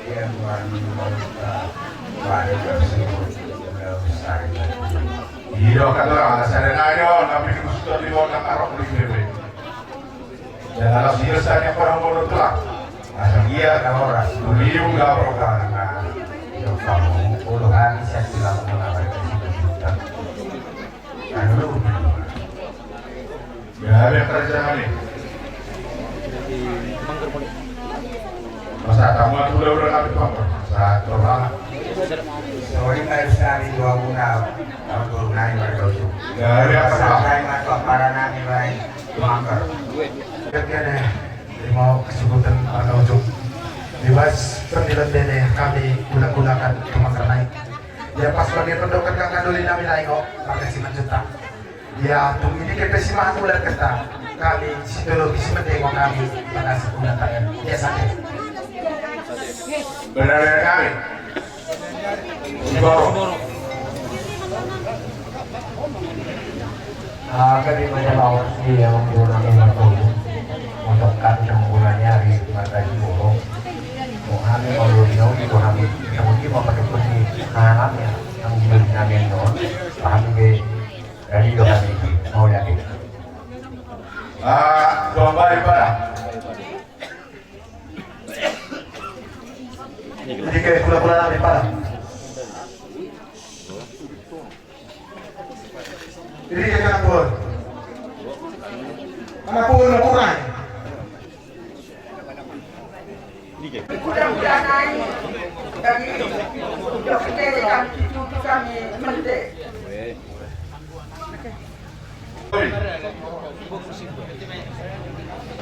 yang Iya kata saya nanya, tapi sudah di luar arok di bebe. Dan kalau biasanya orang bodoh telah, asal dia kalau ras, beliau nggak program. yang kamu puluhan saya bilang mengenai kita. Lalu, ya yang kerjaan ini. Masa tamu itu udah ngambil pamor, saat orang. Soalnya harus dari 2 bulan, tahun 2009 baru itu. Dari apa? Saya masuk para nami lain, mangker. Kayaknya mau kesukutan atau ujung. Bebas pendilat dene kami gunakan kemangker naik. Ya pas bagi pendokan kang kanduli nami lain kok, pakai siman juta. Ya tuh ini kepesimaan ular kita. Kami psikologis menengok kami mengasih gunakan. Ya sakit. Benar kami. Boro. Kami menyebabkan dia menggunakan waktu untuk kantong bulannya hari mata Boro. Kami melalui itu kami kemudian memperkuat di kanannya yang diberi nama itu. Kami dari doa ini mau yakin. Domba ibadah. Jika pula-pula nabi pada. Ini jangan pun. Anak pun kurang. Mudah-mudahan dari dokter kami cucu kami mentek.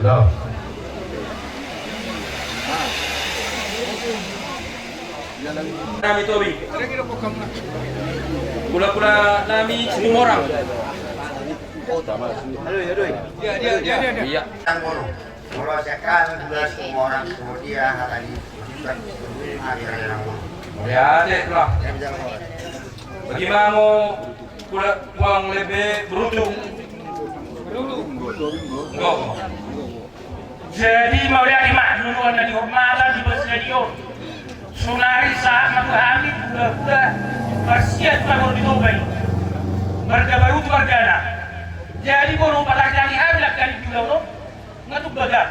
Halo. Nami Tobi. Pula-pula nami semua orang. Iya. Yang buruk. Kalau sekarang sudah semua orang kemudian hari bukan akhirnya yang Ya, deh lah. Bagaimana mau uang lebih beruntung? Enggak. Jadi mau lihat di mana dulu ada di Hormala di stadion. Sunari saat memahami kuda-kuda bersiap baru di Dubai. Mereka baru tu bergana. Jadi bono pada kali habis kali juga bono ngatuk baga.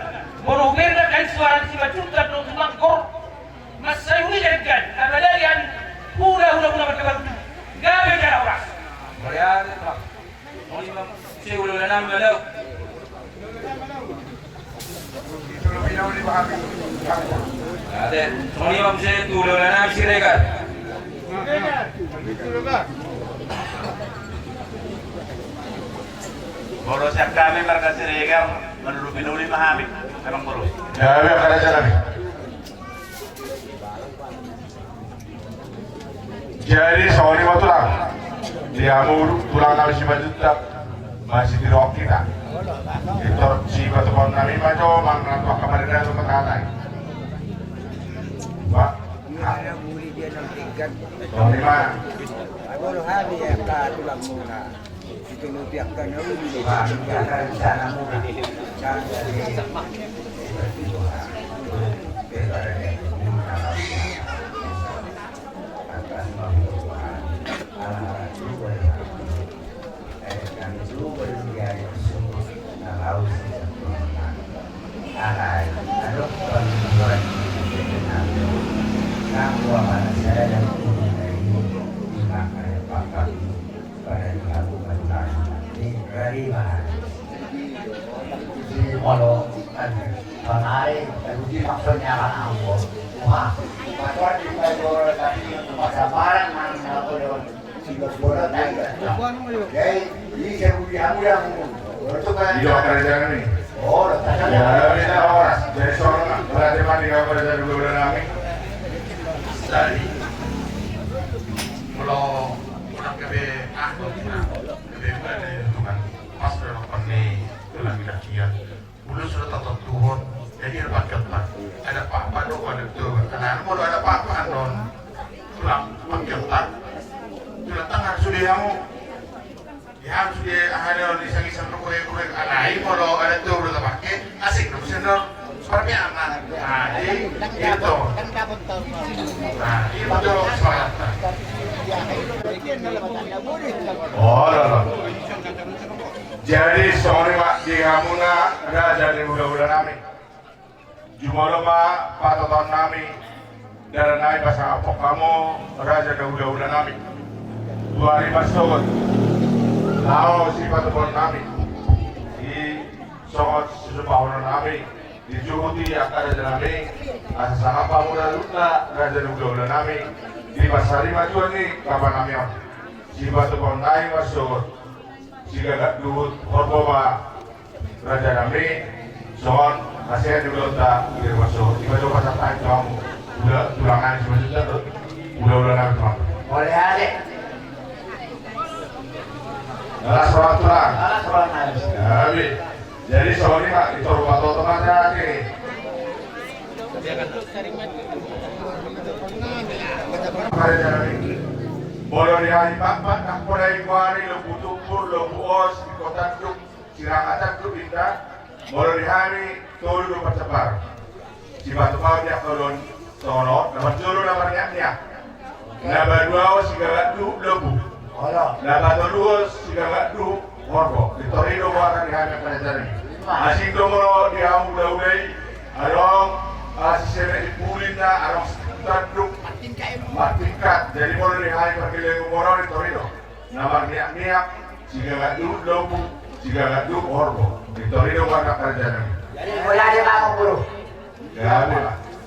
Bono mereka kali suara si bacun tak bono mangkor. Mas saya ini jadi kan. Apa dari an udah mereka baru. Gabe cara orang. Melihat lah. Mau lima saya udah enam ada. Ada. Mau lima saya tu udah enam sih mereka. Kalau siap kami mereka seragam menurut minuli memahami memang perlu. Ya, kada jalan. Jadi sorry waktu lah. Dia mau tulang kami si baju tak masih di rock kita. Itu si batu pohon kami macam mangkrak kamar dia tu kata. Pak. Sorry mah. Kalau hari ya tulang mula. Itu lupiak kan lalu di sana mula. Kalau kemarin uji maksudnya kan aku wah pasal di pasal tadi pasal barang mana kalau sibuk bola tadi jadi ini saya uji aku yang itu kan Iya kerja nih. oh Ya bisa orang. Jadi soalnya berarti mandi kau kerja dulu udah nami. Dari kalau orang kebe kebe ada hitungan pas berlakukan nih dalam ilakian bulu sudah tato tuhun jadi ada paketan ada apa dong ada tuh karena mau ada apa non tulang paketan tulang tangan sudah yang ya sudah ada di sangisan korek alai kalau ada tuh udah pakai asik dong sendok seperti anak nah itu nah itu semangat Oh, loh. Jadi sore mak di Hamuna raja di udah nami. Jumlah mak patoton nami. Darah naik pasang apok kamu raja di udah nami. 2 masuk. Lalu si patoton nami. Di songot susupahun nami. Di Juhuti akan raja nami. Asal apa muda luka raja di udah nami. Di pasar 5 tuan nih kapan nami on. Si patoton naik masuk. Jika gak duit horboba raja nami soal hasilnya juga tak kira masuk tiba coba sampai kamu udah tulangan sebenarnya tuh udah nami tuh boleh adik alas orang tulang nabi jadi soal ini mak itu rumah teman-temannya lagi raja nami boleh dihari pak nak mulai kuari lebu tumpur lebu os di kota duk sirang atak duk indah boleh dihari tolu lupa cepat si batu kau dia kolon tono nama julu nama niatnya nama dua os si gagak duk lebu nama tolu si gagak duk orbo di torido akan dihari pada jari asing domoro dihamu daudai arong asisnya dipulin na arong tanduk tingkat jadi mulai dihari pergi ngomong di Torino nama niak jika nggak dulu lobu jika nggak dulu orbo di Torino warna kerjaan jadi boleh aja kamu bro ya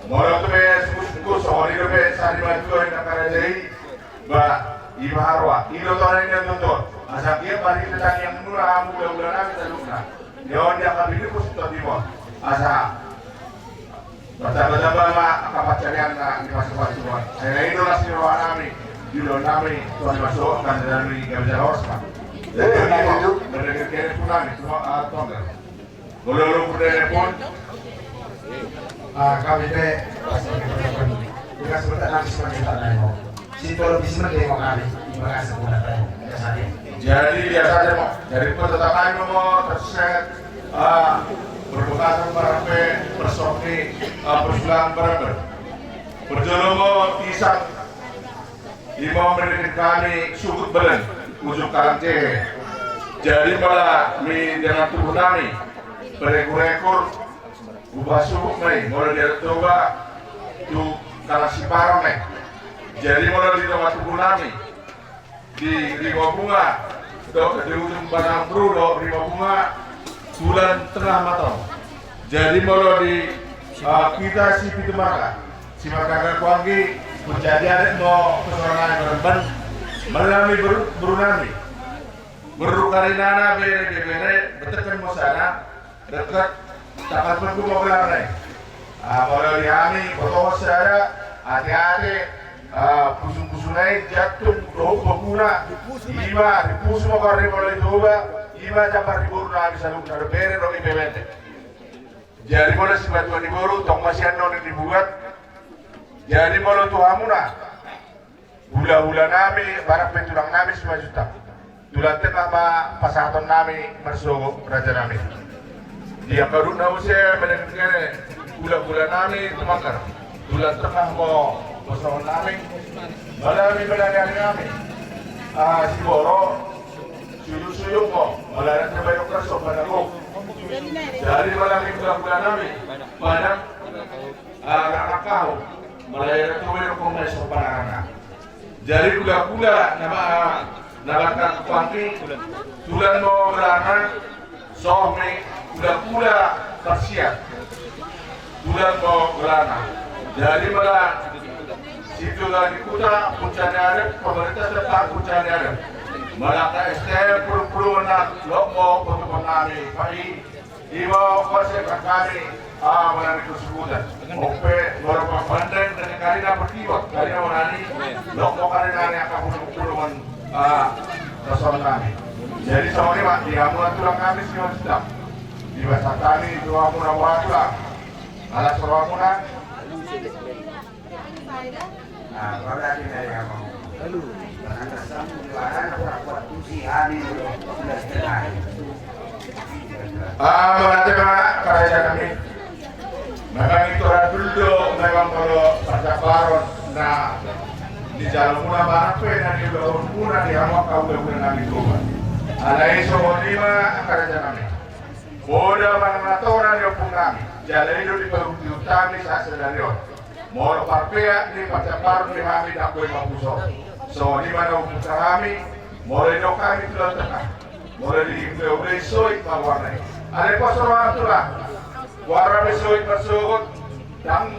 boleh mulai tuh suku soal itu sari baju yang kerjaan ba ibu harwa itu tahun ini nonton asal dia balik tentang yang murah mudah-mudahan kita lupa dia dia akan ini pun sudah timur asal Baca-baca mak kapat carian di masuk semua. Saya itu nasi ruang nami, di luar nami tuan masuk kan dari kerja los pak. Jadi itu dari kerja pun nami semua tonggal. Kalau lu pun Kami deh pasti kita bukan sebentar nanti semuanya kita nanya. Psikologis menengok kami. Terima kasih buat saya. Jadi biasanya mau dari peserta kami mau terset berbekatan barape bersoki bersulang barape berjolomo pisang 5 menit kami sukut belen ujung kalang cehe. Jadi malah mi dengan tubuh kami berekor-ekor ubah suku mai mulai dari coba tu kalah si parang mai. Jadi mulai di tempat tubuh kami di lima bunga di ujung Padang Brudo lima bunga bulan tengah matang. Jadi mulai di kita si Pitu Maka si Maka Kuanggi menjadi ada mau kesorangan beremban melami berunami berukarinana bere betekan mau sana dekat takkan pergi mau kelar mulai di kami foto saya hati-hati pusung-pusungnya jatuh doh pokuna lima dipusung mau kari mulai coba lima jambar di buru nabi selalu ada bere roh ibebete. Jadi mulai si batuan di buru tong masih non dibuat. Jadi mulai tuh hamuna hula-hula nami barang pentulang nami 5 juta. Tulang tengah ma pasaton nami mersogo raja nami. Dia baru nau saya mendengar hula-hula nami temakar. Tulang tengah mau pasaton nami. Malami belanja nami. Si Boro suyung mo malaya terbayok kerso pada ko. Jadi malami hula-hula nami pada anak kau malaya terbayok kongres pada. Jadi gula-gula nama kuangki tulan mau melarang sohme gula-gula bersiap tulan mau melarang. Jadi malah situ lagi kuda puncanya ada pemerintah tetap puncanya ada malah STM perlu nak lomo untuk kami pai ibu konsep kami melalui kesubutan oke beberapa bandeng dengan karina berkibat karina menani lomo karina yang akan puluhan restoran kami. Jadi sama ini pak diamulan tulang kami semua sedap di bahasa kami dua murah tulang alat surabaya. Nah, kalau lagi dari kamu, lalu karena sambutan buat kursi hari sudah setengah. Mengatakan kerajaan kami, memang itu dulu memang kalau pada baron, nah di jalan mula barape dan di bawah mula di amak kau berulang kami coba. Alai semua 5 kerajaan kami. Bodoh mana orang yang pun kami, jalan itu di bawah utami saat sedario. Mau parpea di pacaparon di kami tak boleh mampusok. So di mana umpuk kami, mulai dok kami tulang tengah, mulai di beli soy warna. Ada pasar tulah, warna besoy bersukut, dan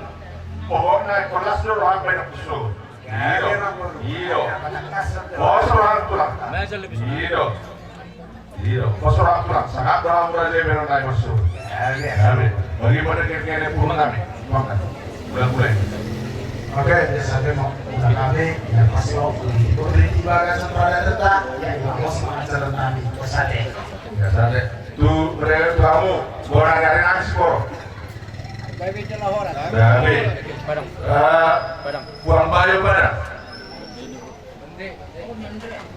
pohonnya kelas dulu orang banyak bersukut. Iyo, pasar tulah, iyo, pasar tulah, sangat berhamburan dia berenai bersukut. Bagaimana kira-kira pulang kami, makan. Mulai. Oke, sampai mau kami yang masih mau beri tiba setelah datang yang mau semangat kami kesade. Ya sade. Tu mereka kamu orang dari nasi kor. Baik jelah orang. Baik. Kurang bayu pada.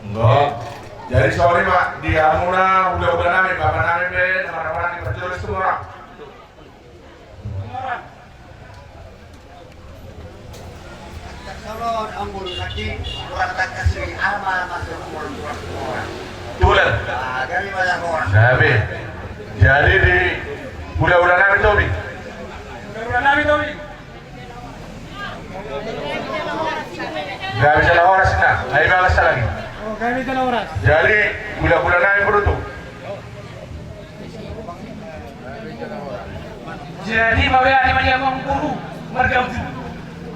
Enggak. Jadi sorry pak, di Amuna udah nami, bapak nami be, teman-teman di perjulis semua. Kalau anggur lagi orang kasih amal masuk orang. Tulen. Dari banyak orang. Nabi. Jadi di bulan nami Tobi. Bulan nami Tobi. Gak bisa lawaras na. Ayo balas lagi. Oh, gak bisa lawaras. Jadi bulan nami berutu. Jadi bawa di mana yang guru mereka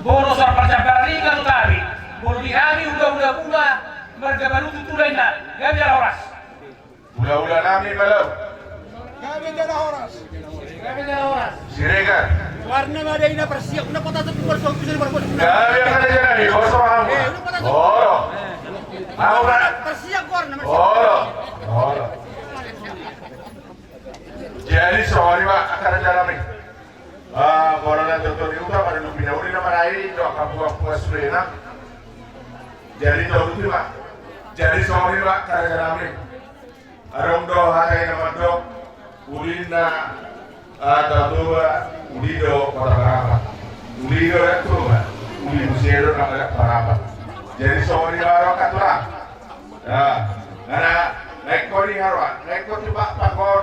boros orang percakapan ini kan kami. Boros di kami udah pula mereka baru tutulin nak. Gak bisa lawaras. Bulan nami malam. Kami jelah orang. Gak bisa lawaras. Sirekan. Warna ada ini persiap, udah patah tapi bersong bisa berbuat. Gak ada jadi kosong. Oh. Mau kan? Persiap warna. Oh. Jadi sorry pak akan jalan nih. orang yang tertulis juga pada lupa uri nama lain itu akan buat sudah. Jadi tahu itu pak. Jadi soalnya pak karena kami arong do hari nama do ulina atau dua ulido kota berapa? Ulido itu pak. Uli musero nama berapa? Jadi soalnya arong katulah. Nah, karena naik kori harwa, naik kori pak pakor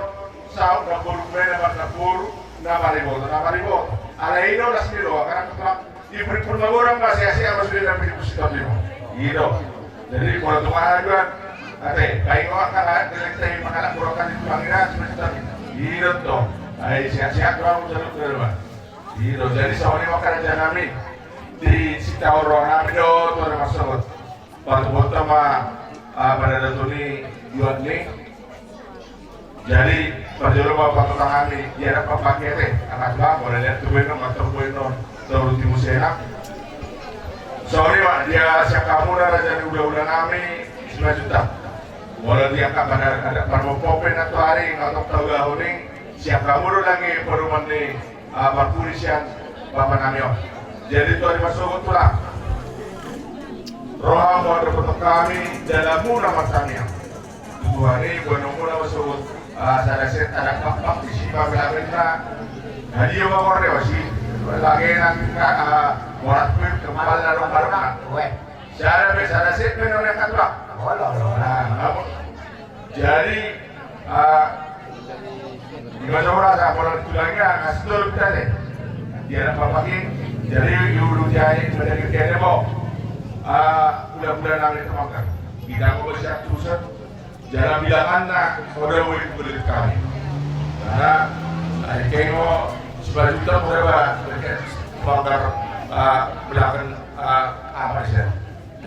sau dapur kena dapur nama ribu. Ada ini udah sendiri karena ketua di permaburan masih asing harus sudah dapat dipusikan lima. Gitu. Jadi kalau tuh juga, ate, kayak orang kan direktur makanan burokan di Pangeran seperti itu. Gitu tuh. Ayo siap-siap kamu jalur ke rumah. Gitu. Jadi soalnya makanan janami di sita orang kami do tuh ada masalah. Waktu sama pada datu ni buat ni. Jadi perjalanan bapak kami dia dapat pakai teh. Anak bang boleh lihat tuh atau terus di museum. Sorry pak, dia siap kamu dah raja udah kami 9 juta. Walau dia tak ada permopopen atau hari atau tahu gahuning siap kamu lagi perumahan ni perpolisian bapak Namio. Jadi tu ada masuk tulah. Roham ada foto kami dalam murah macamnya. Tuhan ini bukan murah masuk. Saya set ada pak di sini bapak benda. Jadi yang bawa rewasi. Lagi nanti muat pun kembali dalam barang. Saya biasa set menolak kata. Jadi gimana orang saya kalau tulangnya ngasih dulu kita deh. Dia dapat pakai. Jadi ibu jaya dari kita mau. Bulan-bulan nanti termakan. Kita mau bersiap terus. Jangan bilang anak orang boleh beli kami. Karena kita mau 9 juta berapa? Banggar belakang apa sih?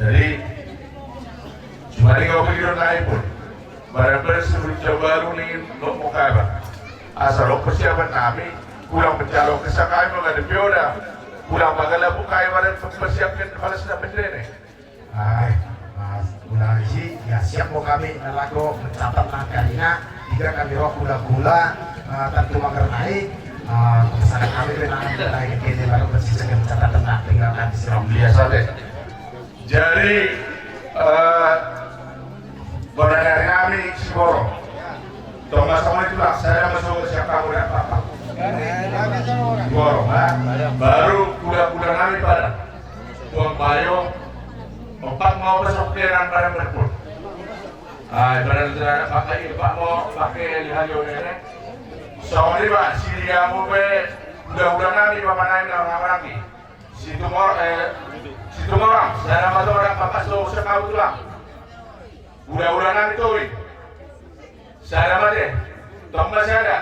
Jadi cuma ini kau pikir naik pun. Barang-barang sebelum baru nih lo mau kaya. Asal lo persiapan kami, pulang pencalon kesak kami menghadapi bioda, pulang bagalah bukai barang persiapkan kepala sudah berdiri. Mas Gula Haji, ya siap mau kami nelaku mencatat angkanya. Jika kami roh gula-gula tentu mager naik. Pesanan kami benang naik ini baru bersih mencatat tenang tinggalkan di sini. Biasa deh. Jadi dari kami Sigoro. Tunggu sama itulah saya masuk ke siap kamu dan apa? Sigoro, baru kuda-kuda kami pada buang bayo. Empat mau besok keran barang berpul. Barang tidak pakai pak mau pakai lihayo ini. Soalnya pak Syria mau udah nanti bapak naik nama lagi. Situ orang. Saya nama tu orang bapak so sekau tu lah. Udah nanti tu. Saya nama deh. Tambah saya ada.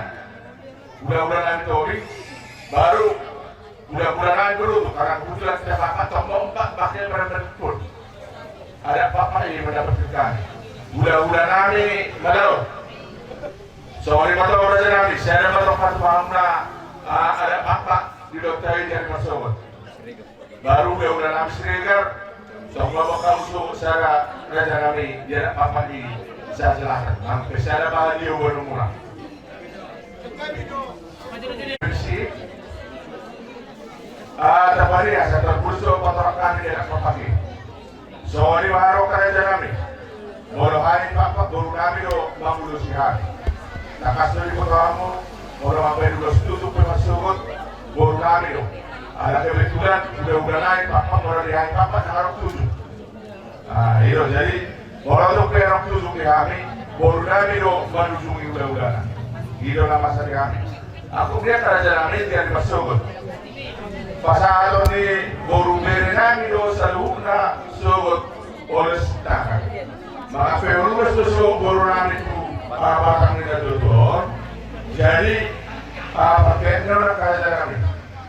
Udah nanti tu. Baru udah nanti dulu karena kebetulan kita bapak tombol 4 pakai barang berpul. Ada apa yang mendapatkan? Udah nami, malu. Soalnya mata orang nami, saya ada mata paham lah. Ada apa di dokter ini yang masuk. Baru udah nami serigar. Soalnya bakal masuk saya raja nami, dia ada apa di saya jelaskan. Sampai saya ada bahagia buat murah. Bersih. Tapi ya saya terpusuk kotoran kami dia apa pagi. Soalnya baru kerja kami, bodoh hari bapak baru kami do bangun sihat. Tak kasih di kota kamu, bodoh apa dulu tutup masuk, baru kami do. Ada kebetulan udah naik bapak baru di hari bapak sekarang 7. Itu jadi bodoh tu kerang 7 ke kami, baru kami do menunjungi udah. Itu nama saya kami. Aku dia kerja kami dia masuk. Pasal ni baru berenang do saluna sugut oleh tangan. Maka perumus tu sugut baru nami tu batang ni tutur. Jadi pakai nama kerja kami.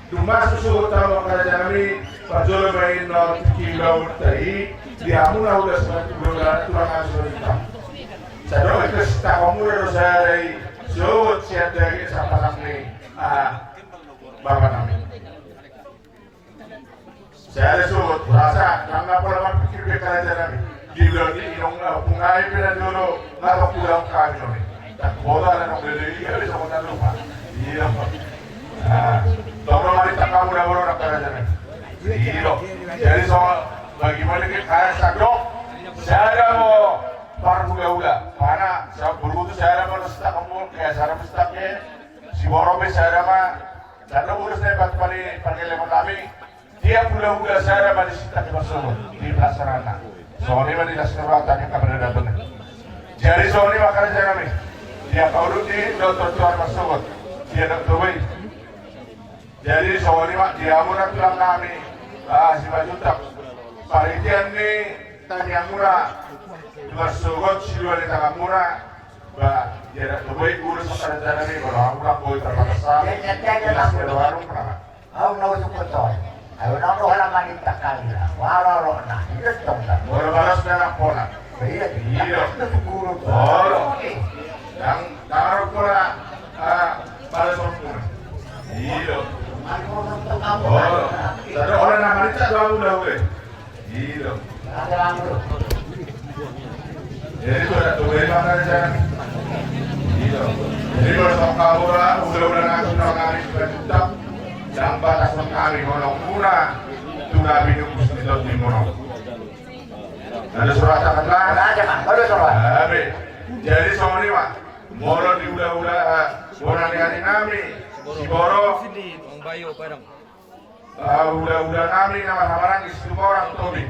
Cuma sugut tahu kerja kami pasal main not kilo tadi dia mula udah 90 bulan tulang asuhan. Saya itu tak kamu harus dari sugut siap dari siapa ni bapak kami. Saya suruh rasa karena pola pikir kerja kami di bulan ini pungai pernah dulu nggak pulang kami ini tak bola dan beli dia bisa makan lupa iya tolong hari Iya. Jadi soal bagaimana kayak sadok, saya mau parhula-hula. Karena saya berbutuh saya mau stak kamu kayak saya staknya si Borobe saya mah dan urus dapat pakai lemon kami. Dia hula-hula saya mah di stak masuk di Prasarana. Soalnya mah di Laskarwata yang kabar benar. Jadi soalnya makanya saya kami. Dia kau di dokter masuk. Dia dokter wei. Jadi soalnya mak dia murah tulang kami. Si Bajutak. Paritian ni tanya murah. Masuk si luar di tengah murah. Dia dokter wei urus sekarang ni kalau murah kau terpaksa. Jelas berwarung pernah. Aku nak suka toy. Aku nak orang mandi tak kali lah. Walau nak itu tongkat. Baru-baru sudah pola. Iya. Itu guru. Oh. Yang taruh pola pada sempurna. Iya. Oh. Ada orang nama itu dah boleh. Iya. Ada lampu. Jadi itu ada tuh makan jangan. Iya. Jadi kalau kau udah ngaku kami sudah tetap. Dan batas kami mono pura tuna binu kusnidot di mono. Ada surat apa? Ada mah, ada surat. Jadi soalnya mak, mono di udah orang lihat kami, si Boro, udah kami nama hamaran di situ orang Tobi,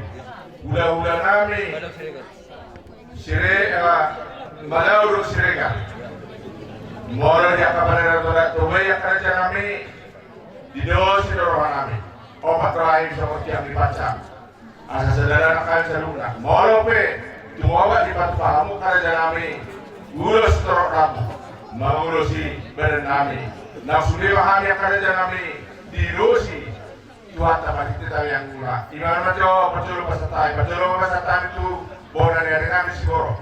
udah kami, sire, balau urus sireka, mono dia kabar dari Tobi yang kerja kami. Di dosi rohan kami, obat terakhir seperti yang dibaca. Asa saudara kalian seluna. Molope, cuma obat dibantu kamu kerja kami. Urus terok kamu, mengurusi badan kami. Nafsu dewa kami kerja kami. Di dosi, Tuhan tempat kita yang gula. Iman macam percolo pasatai itu bonan dari kami sigoro.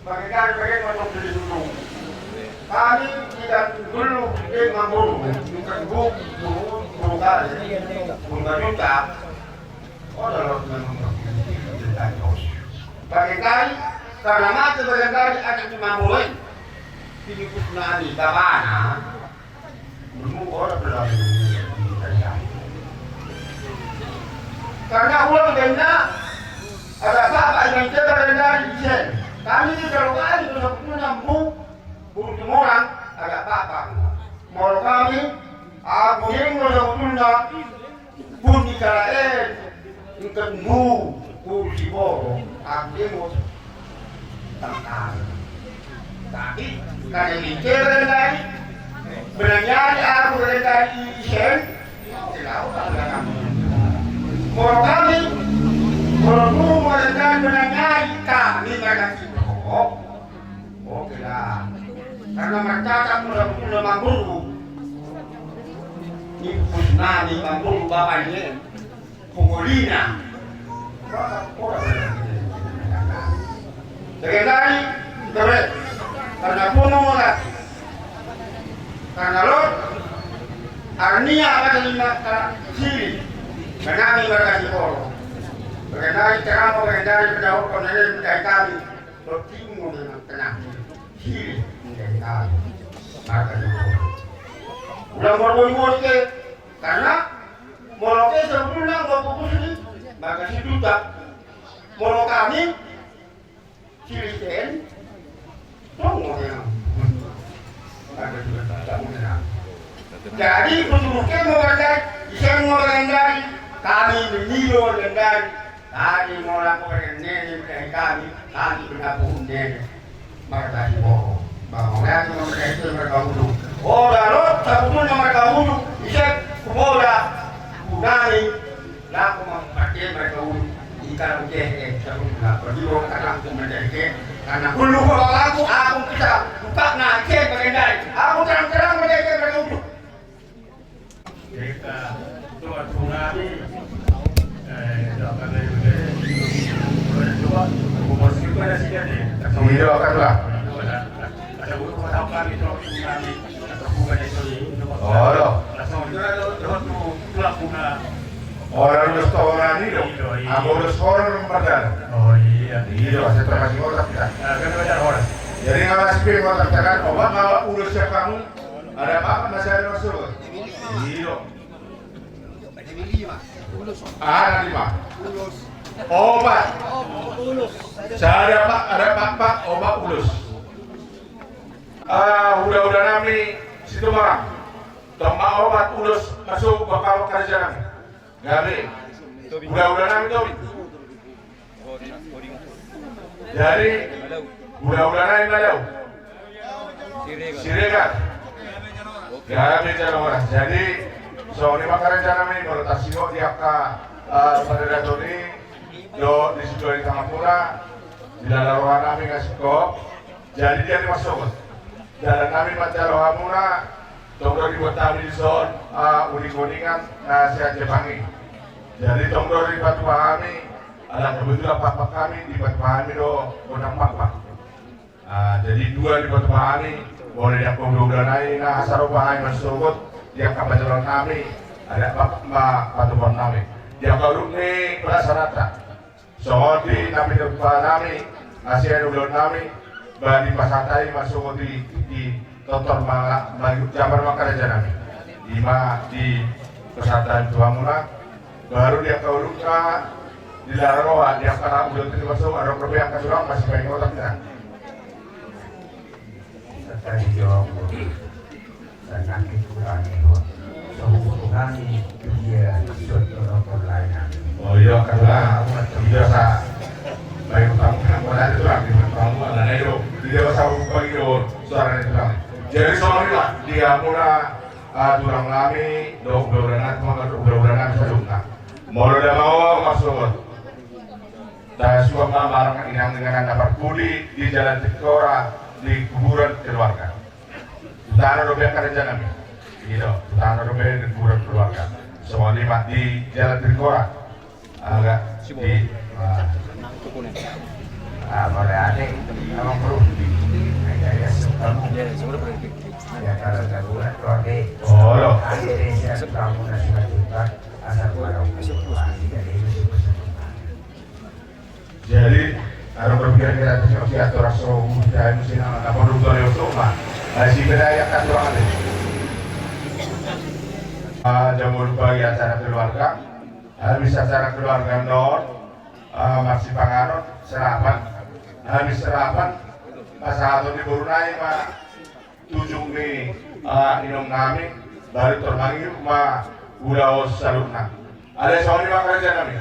Bagaimana macam jadi dulu. Kami tidak dulu dengan guru, bukan guru kali, bukan juta. Oh, dalam bagi kali, karena mati bagi kali ada 50. Ini kusnaan di mana? Belum orang berlalu di sana. Karena ulang benda ada apa yang kita dari sini. Kami kalau kali sudah punya Bukti orang agak apa? Mau kami, aku yang mau punya pun di kalaen untuk kursi boro, aku yang mau tangkal. Tapi karena bicara dari bernyari aku dari isen, tidak ada kami. Mau kami, mau mereka bernyari kami kasih oke lah. Karena mereka mula manguru, ini pusnani manguru bapaknya, pengolina. Sekali, terus karena puno lah, karena lo, arnia ada lima sini, menami berkasih polo. Bagaimana cara mengendali pendapat konelen menjadi kami, lo tinggal dengan tenang, sini. Ulang berbuat ke karena moloke sebulan berbuat ini maka si duta molok kami silisen tunggu yang ada juga tak mengenal. Jadi penduduknya mengendali, bisa mengendali kami menilo mengendali tadi molak mengendali dari kami bergabung dengan maka si bohong. Bangunnya cuma mereka wudhu. Oh, lalu sebetulnya mereka wudhu. Bisa kemudian kunani, laku memakai mereka wudhu. Ikan ujian sebetulnya berdiri langsung menjadi karena dulu kalau aku bisa buka ngaji mengendali. Aku terang-terang menjadi mereka wudhu. Kita tuan tsunami, dapat dari berdua, umur pada sini. Iya kan lah. Orang restoran itu, aku restoran memperdan. Oh iya. Iya, saya termasuk orang kita. Kan banyak orang. Jadi nggak masih pilih orang tekan, obat kalau urus siapa kamu, Ada apa masih ada masuk? Iya. Ada 5. Obat. Saya ada pak obat ulus. Udah nami situ marah. Tempat obat ulus masuk bakal kerja nami. Gabi. Udah nami tuh. Jadi udah nami malau. Siregar. Gabi cara orang. Jadi soalnya makanan cara nami kalau tak singok dia pada datoni do di situ di Tamapura di dalam ruangan kami ngasih kok. Jadi dia masuk. Jalan kami macam rohamuna, tonggo dibuat kami di zon uning-uningan nasihat Jepangi. Jadi tonggo di batu kami, ada kebetulan papa kami di batu kami do undang papa. Jadi 2 di batu kami, boleh yang udah naik, asal kami masuk yang kapal jalan kami, ada batu kami. Dia kalau ni prasarata, so di nabi depan kami, nasihat udah kami. Bagi pasatai masuk di tonton bagi jabar makan aja nami di pasatai tuamuna baru dia kau luka di larawa dia karena udah itu masuk ada yang kesurang masih pengen otaknya tadi jawab dan nanti kurang itu sehubungan dia contoh lain. Oh iya karena biasa baik utama mana itu lagi kamu ada itu dia pasal bagi itu suara itu lagi. Jadi soalnya dia mula turang lami do beberapa maka sedungna. Mau dah mau masuk. Dan suam barang inang dengan dapat kuli di jalan Tikora di kuburan keluarga. Tanah robek kerja nami. Gitu. Tanah robek di kuburan keluarga. Semua lima di jalan Tikora. Agak di boleh ada abang perlu ya kalau gabungan keluarga akhirnya kamu nasi majukan asal barang jadi ada berpikir kita terus atur rasul dan mesin apa rukun yang sama masih berdaya kan orang ada jamur bagi acara keluarga habis acara keluarga non masih panganon serapan habis serapan masa atau di Borunai tujung nih minum kami baru termanggil udah salutna ada soalnya kerja kami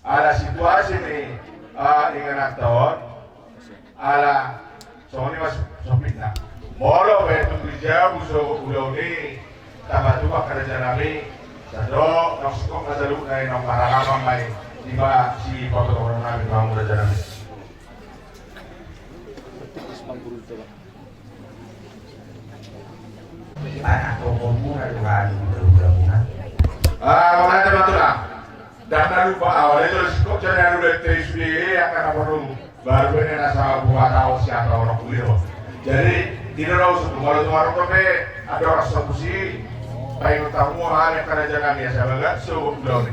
ada situasi nih ingat tahun ada soalnya mas sopitna molo betul kerja buso udah nih tambah tuh kerja kami sado nongskong salutna nong paralamang mai tiba si foto orang kami kamu kerja kami anak kokomu ada bergabungan. Mana teman lah. Dan lupa awal itu kok jangan dulu TSB akan apa dulu. Baru ini nasa buat tahu siapa orang kuliah. Jadi tidak tahu kalau tuh orang kopi ada orang solusi. Baik utamu hanya karena jangan biasa banget so belum.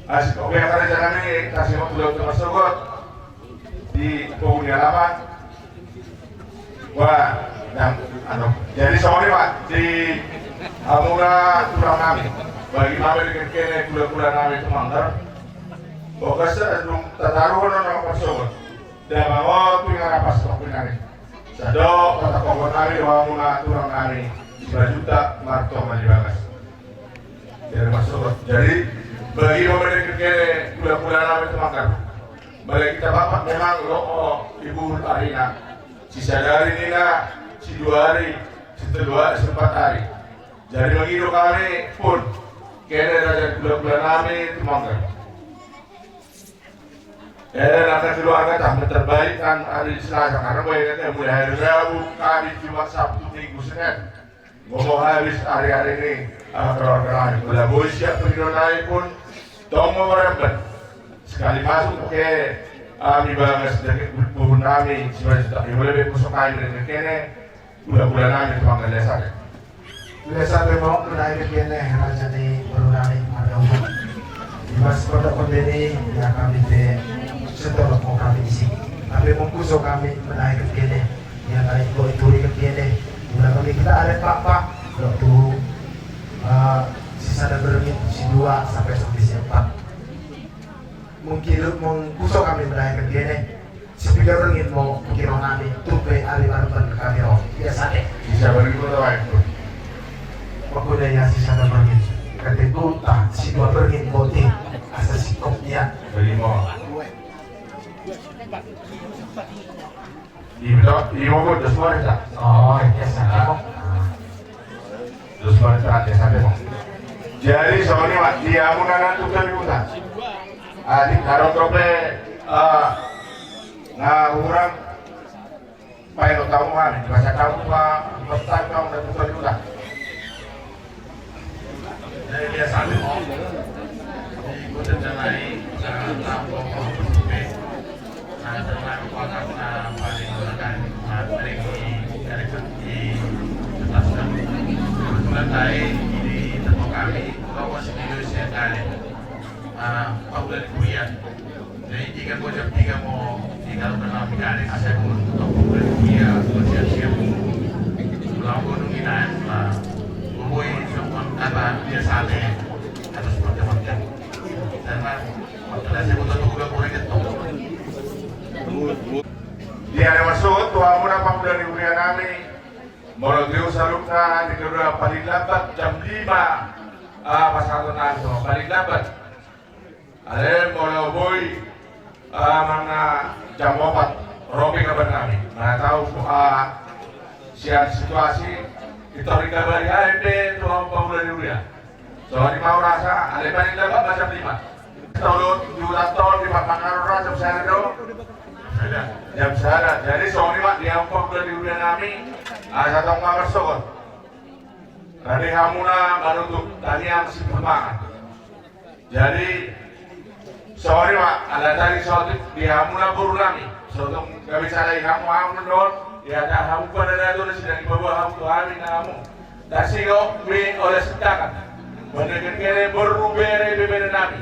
Asik kopi karena jangan ini kasih waktu belum termasuk di penghuni halaman. Wah, dan jadi soalnya pak di Amura turang kami bagi kami dengan kene kula kami itu manggar. Pokoknya sebelum tertaruh orang pasok dan mau pinggir apa stok pinggir. Sado kata kongkong kami Amura turang kami 9 juta marto malibagas. Dari masuk jadi bagi kami dengan kene kula kami itu manggar. Bagi kita bapak memang lo ibu Arina. Si sadari nina, si 2 hari, si 3 hari. Jadi begitu kami pun, kena raja bulan kami itu mangga. Akan keluarga tak terbaik kan hari Selasa karena bayarnya mulai hari Rabu, kami cuma Sabtu, Minggu, Senin. Ngomong habis hari-hari ini keluarga kami. Bila boleh siap penjualan naik pun, tolong merempat. Sekali masuk ke kami bagas dari bulan kami sebenarnya tak boleh berkusuk kami dengan kene bulan kami tuang kelesat. Kelesat memang menaik kene raja ni berulani ada umum. Mas produk pembeli yang kami te setelah mau kami isi. Tapi mengkusuk kami menaik kene yang naik itu kene. Bulan kami kita ada rengin mo kiro namin tupe aliman kami ro biasa deh Bisa beribu tuh itu. pagkudaya si sana rengin ketika si dua rengin boti asa sikopnya Beribu. Ibu kok Joshua itu? oh biasa mo Joshua itu ada sampai mau. Jadi soalnya mak dia munanan tuh kan ibu tak. Adik karong trope orang pakai lo tahu kan? Bahasa kamu pak, pesan kamu dan tuh ibu tak. Jadi dia sampai mau. Ibu tercengai sangat tampil mau nah terlalu kotak na paling gunakan paling di ataskan kebetulan tadi di tempat kami bahwa Indonesia kali paulan kuliah jadi jika kau jam 3 mau tinggal bernama kali asal untuk paulan kuliah siap-siap pulang gunung inan umui semua kata dia sate harus macam-macam karena masalah saya butuh juga kurang ketemu di hari masuk Tuhan muna pamula ni Urian namin Morogyo sa lukna di kedua paling lambat jam 5 pasado na ito paling lambat alam Moroboy mga jam 4 romping na ba namin tahu siya situasi ito rin kabari AMP Tuhan pamula ni Urian so di mau rasa alam paling lambat na jam 5 tahun jutaan tahun di Papangaron rasa besar itu jam sana. Jadi soalnya mak diampok dari dunia kami, satu kamar sokot. Tadi kamu na menutup tadi yang si permangan. Jadi soalnya mak ada tadi soalnya diamu na buru kami. Soalnya kami cari kamu menol, ya ada kamu pada itu sedang dibawa kamu tuh kami kamu. Dan sehingga oleh setakat, mendengar kere berubah bebeda kami.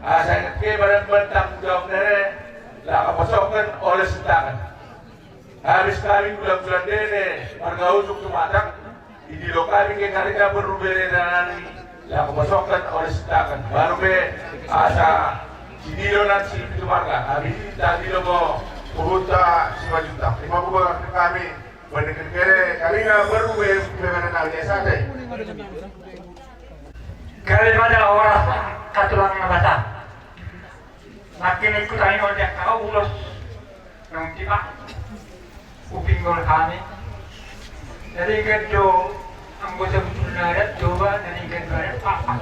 Saya kira barang bentang jauh dari lah kapasokan oleh setakan. Habis kami bulan-bulan dene, warga usuk tumatang, di lokasi ke karika berubah dan lah kapasokan oleh setakan. Baru be asa sidilo nan si itu marga. Habis tadi lo mau puhuta 5 juta. 50 kami mendengar kere karika berubah dengan nabi sate. Kali pada orang katulang nabata. Makin ikut ayo dia kau ulos nang tiba uping gol kami. Jadi kerjo anggota benar coba dari kerja apa?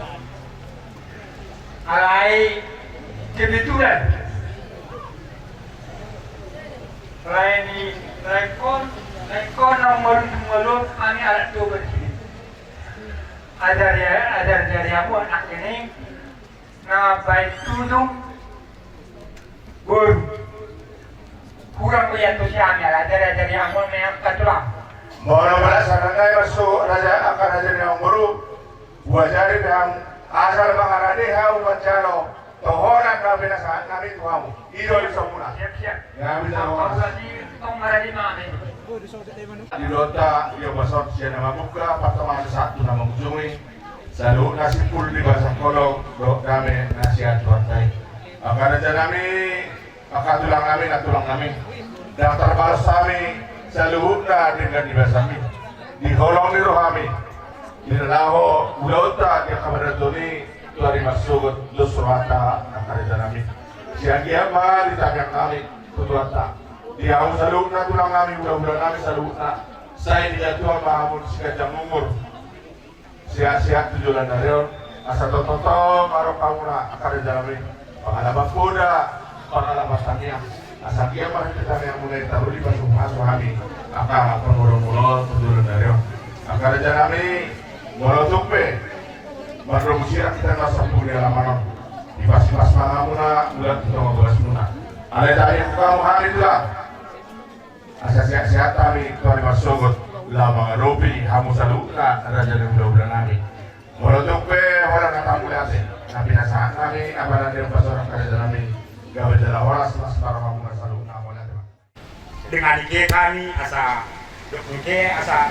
Alai kebetulan. Lain rekon nomor kami alat coba sini. Ada dari aku anak ini baik tudung kurang kuyanto siya niya, dari amon may katulang. Mula mula sa nangay masuk raja akan raja ni ang guru, wajari bang asal mengarani hau mencalo tohonan kami nasahan kami tuamu. Idol semula. Siap. Kami tahu. Jadi tong marani mami. Di Dota dia masuk siya nama buka pertemuan satu nama ujungi. Selalu nasi pul di bahasa kolong dok kami nasihat partai. Akan aja kami akan tulang kami dan terbalas kami selalu dengan di bahasa kami di holong di roh kami di laho ulauta dia kabar doni tuari masuk lusrata akan aja kami siang kiamat di tangan kami tutuata dia selalu tulang kami udah kami selalu saya tidak tuan mahamun sekejam umur siap-siap tujuan dari asa toto karo kamu nak akan aja kami pengalaman kuda, pengalaman tanya, asal dia mah kita yang mulai taruh di masuk kami, akan pengurung-urung turun dari, akan aja kami molotupe, baru musira kita nggak sempurna lama di pas malam bulan 15 muna. Ada tadi kamu hari itu lah, asal sehat kami tuan masuk lama robi, kamu selalu lah ada jadi bulan kami, molotupe orang kata mulai asing. Nabi nasihat kami, apa nanti orang kerja kami, gawe jalan orang sekarang kamu nggak selalu namanya. Dengan ide kami asa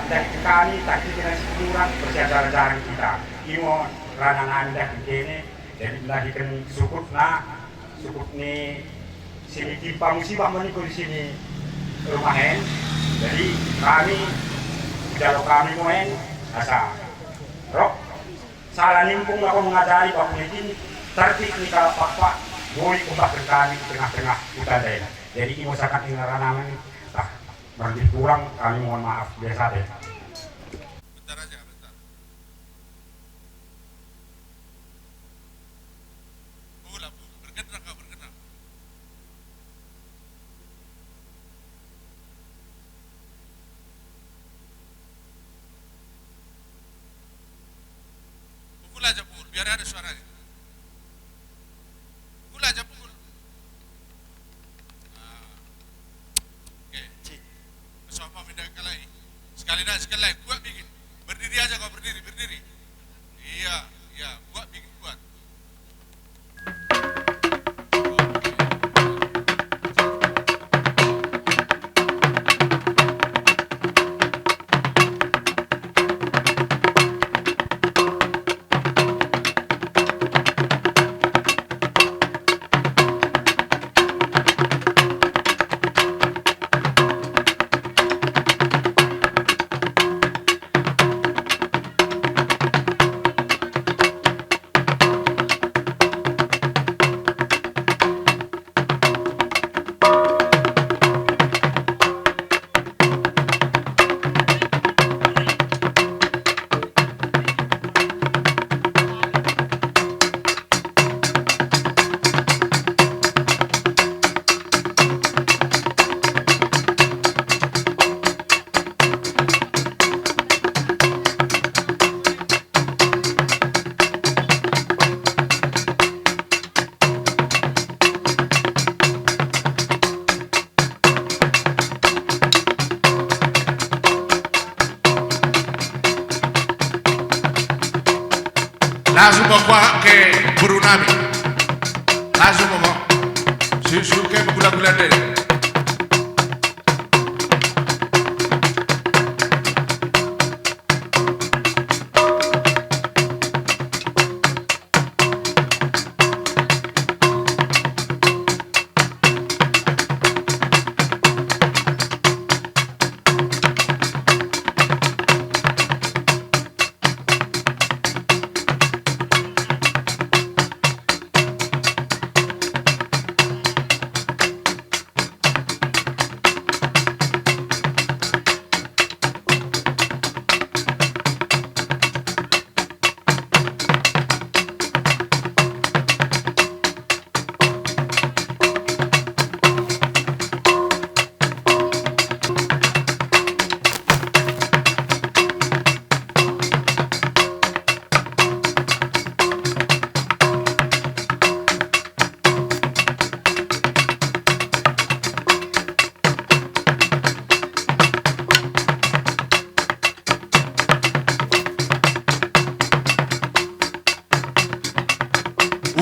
dan kami tadi dengan seluruh persiapan kita. Imo ranangan dah ini, jadi lagi kan sukut ni sini timpa musibah menikah di sini rumahen. Jadi kami kalau kami moen asa rok salah nimpung aku mengajari Pak Politin tertib ni kalau pak boleh kembang kami di tengah-tengah hutan daerah. Jadi ibu sangat ingaranan berarti kurang kami mohon maaf biasa deh. Bentar aja, bentar. Bergerak kau, bergerak. Pukul aja pukul, biar ada suaranya. Pukul aja pukul. Oke, bersama pindah ke lain. Sekali lagi, buat bikin. Berdiri aja kau, berdiri. Iya, buat bikin, buat. Langsung bawa ke Brunei. Langsung bawa. Susu ke gula-gula deh.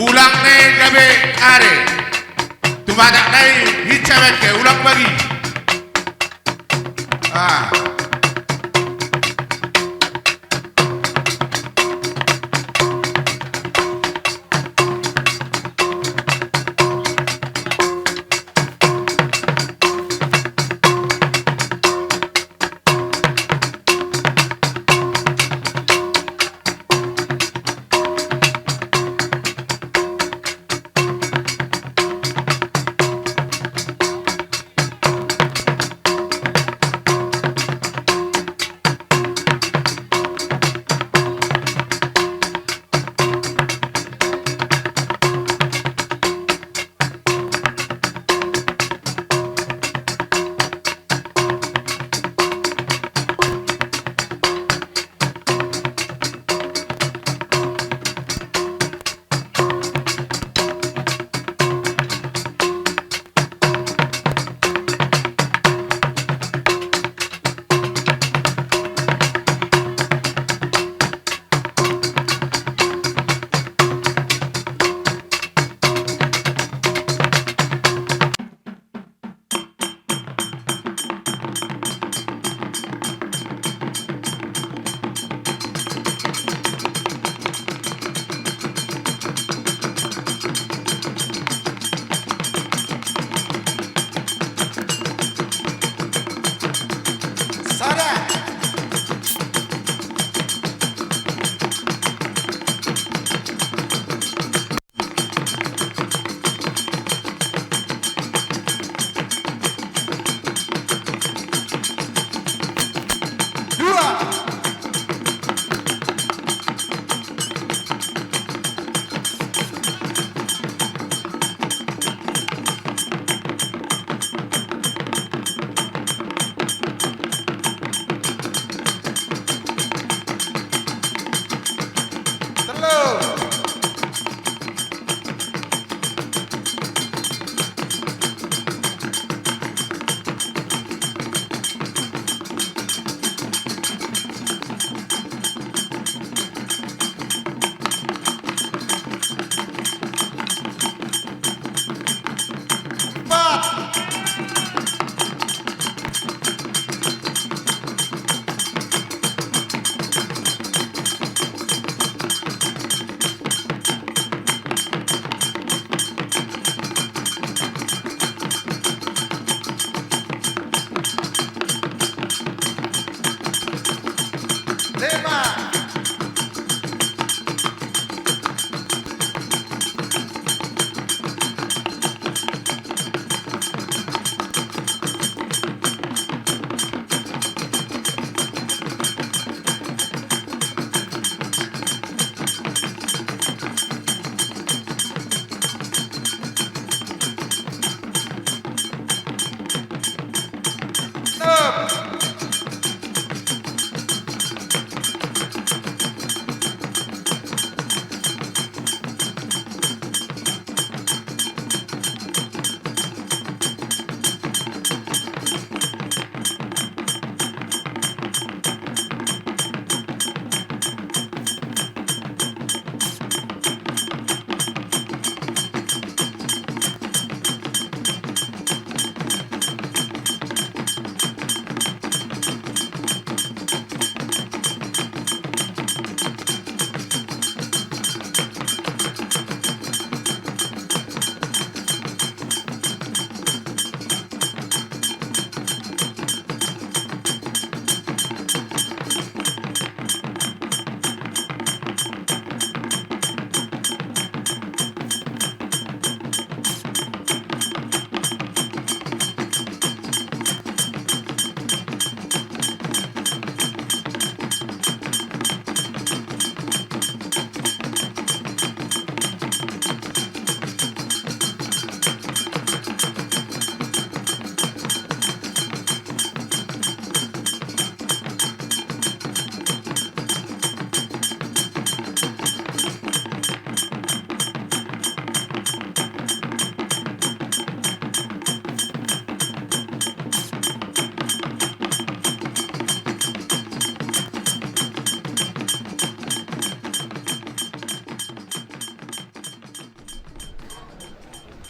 Ulang nih gabe are. Tumadak nai hicawet ke ulang bagi.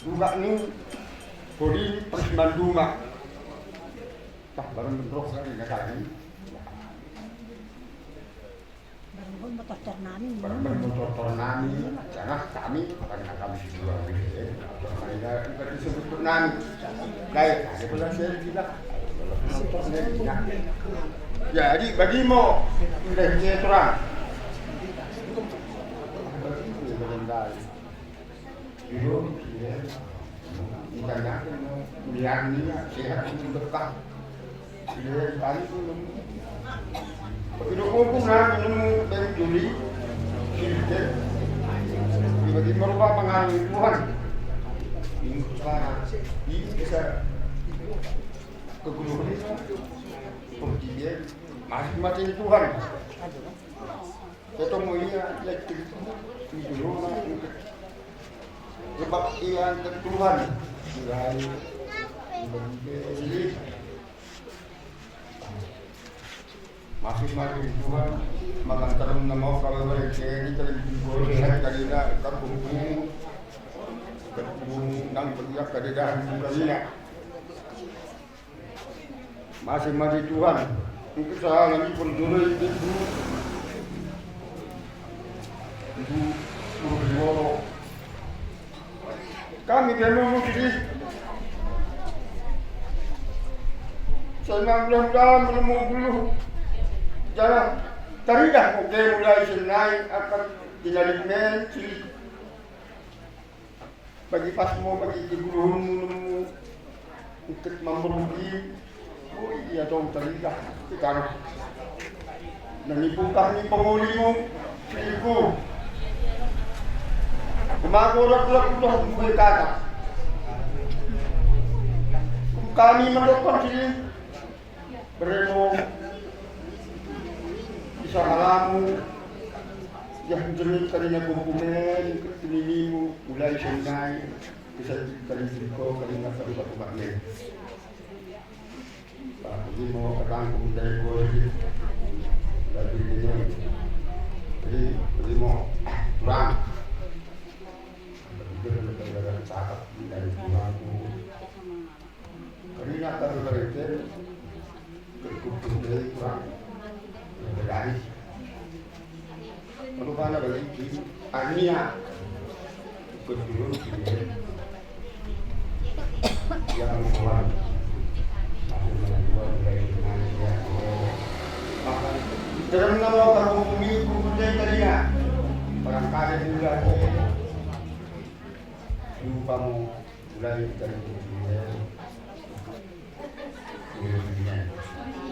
Duga ni bodi Persmandunga. Tah barang bentrok sekali kali. Barang motor tornami. Barang motor tornami. Jangan kami karena kami dua ini. Mereka disebut tornami. Baik, ada pula saya tidak. Jadi bagimu sudah terang. Ikannya biar ini sehat berkah. Dia tadi tu hidup hukum nak minum dari juli, sihir. Tiba-tiba merubah pengaruh Tuhan. Ini sekarang ini bisa keguluhan itu. Dia masing-masing Tuhan. Ketemu ia elektrik di rumah. Sebab ia Tuhan. Jadi masing-masing Tuhan mengantar nama kalau mereka ini boleh kadida kampung dan bergerak kadida Ukraina. Masing-masing Tuhan. Mungkin saya lagi berdua itu kami memang mesti senang mudah-mudahan belum jangan teridah oke mulai senai akan dinalimen cilik bagi pasmo bagi guru ikut memerugi iya dong teridah sekarang menipu kami pengulimu cilikku Kumagulat-gulat berkata kami mendokter sini beremo bisa halamu yang jenis kalinya kumpumen ketinimu mulai senai bisa kali siko kali nak kali batu bakne pak ini mau ketanggung dari gori dari ini jadi mau kurang dengan cakap dari tuanku karena terberita berkumpul dari kurang berani lalu mana bagi Ania kedua yang Tuhan masih menjual dari Indonesia makan dalam nama kamu mengikut budaya kalinya barangkali juga lupamu mulai dari dunia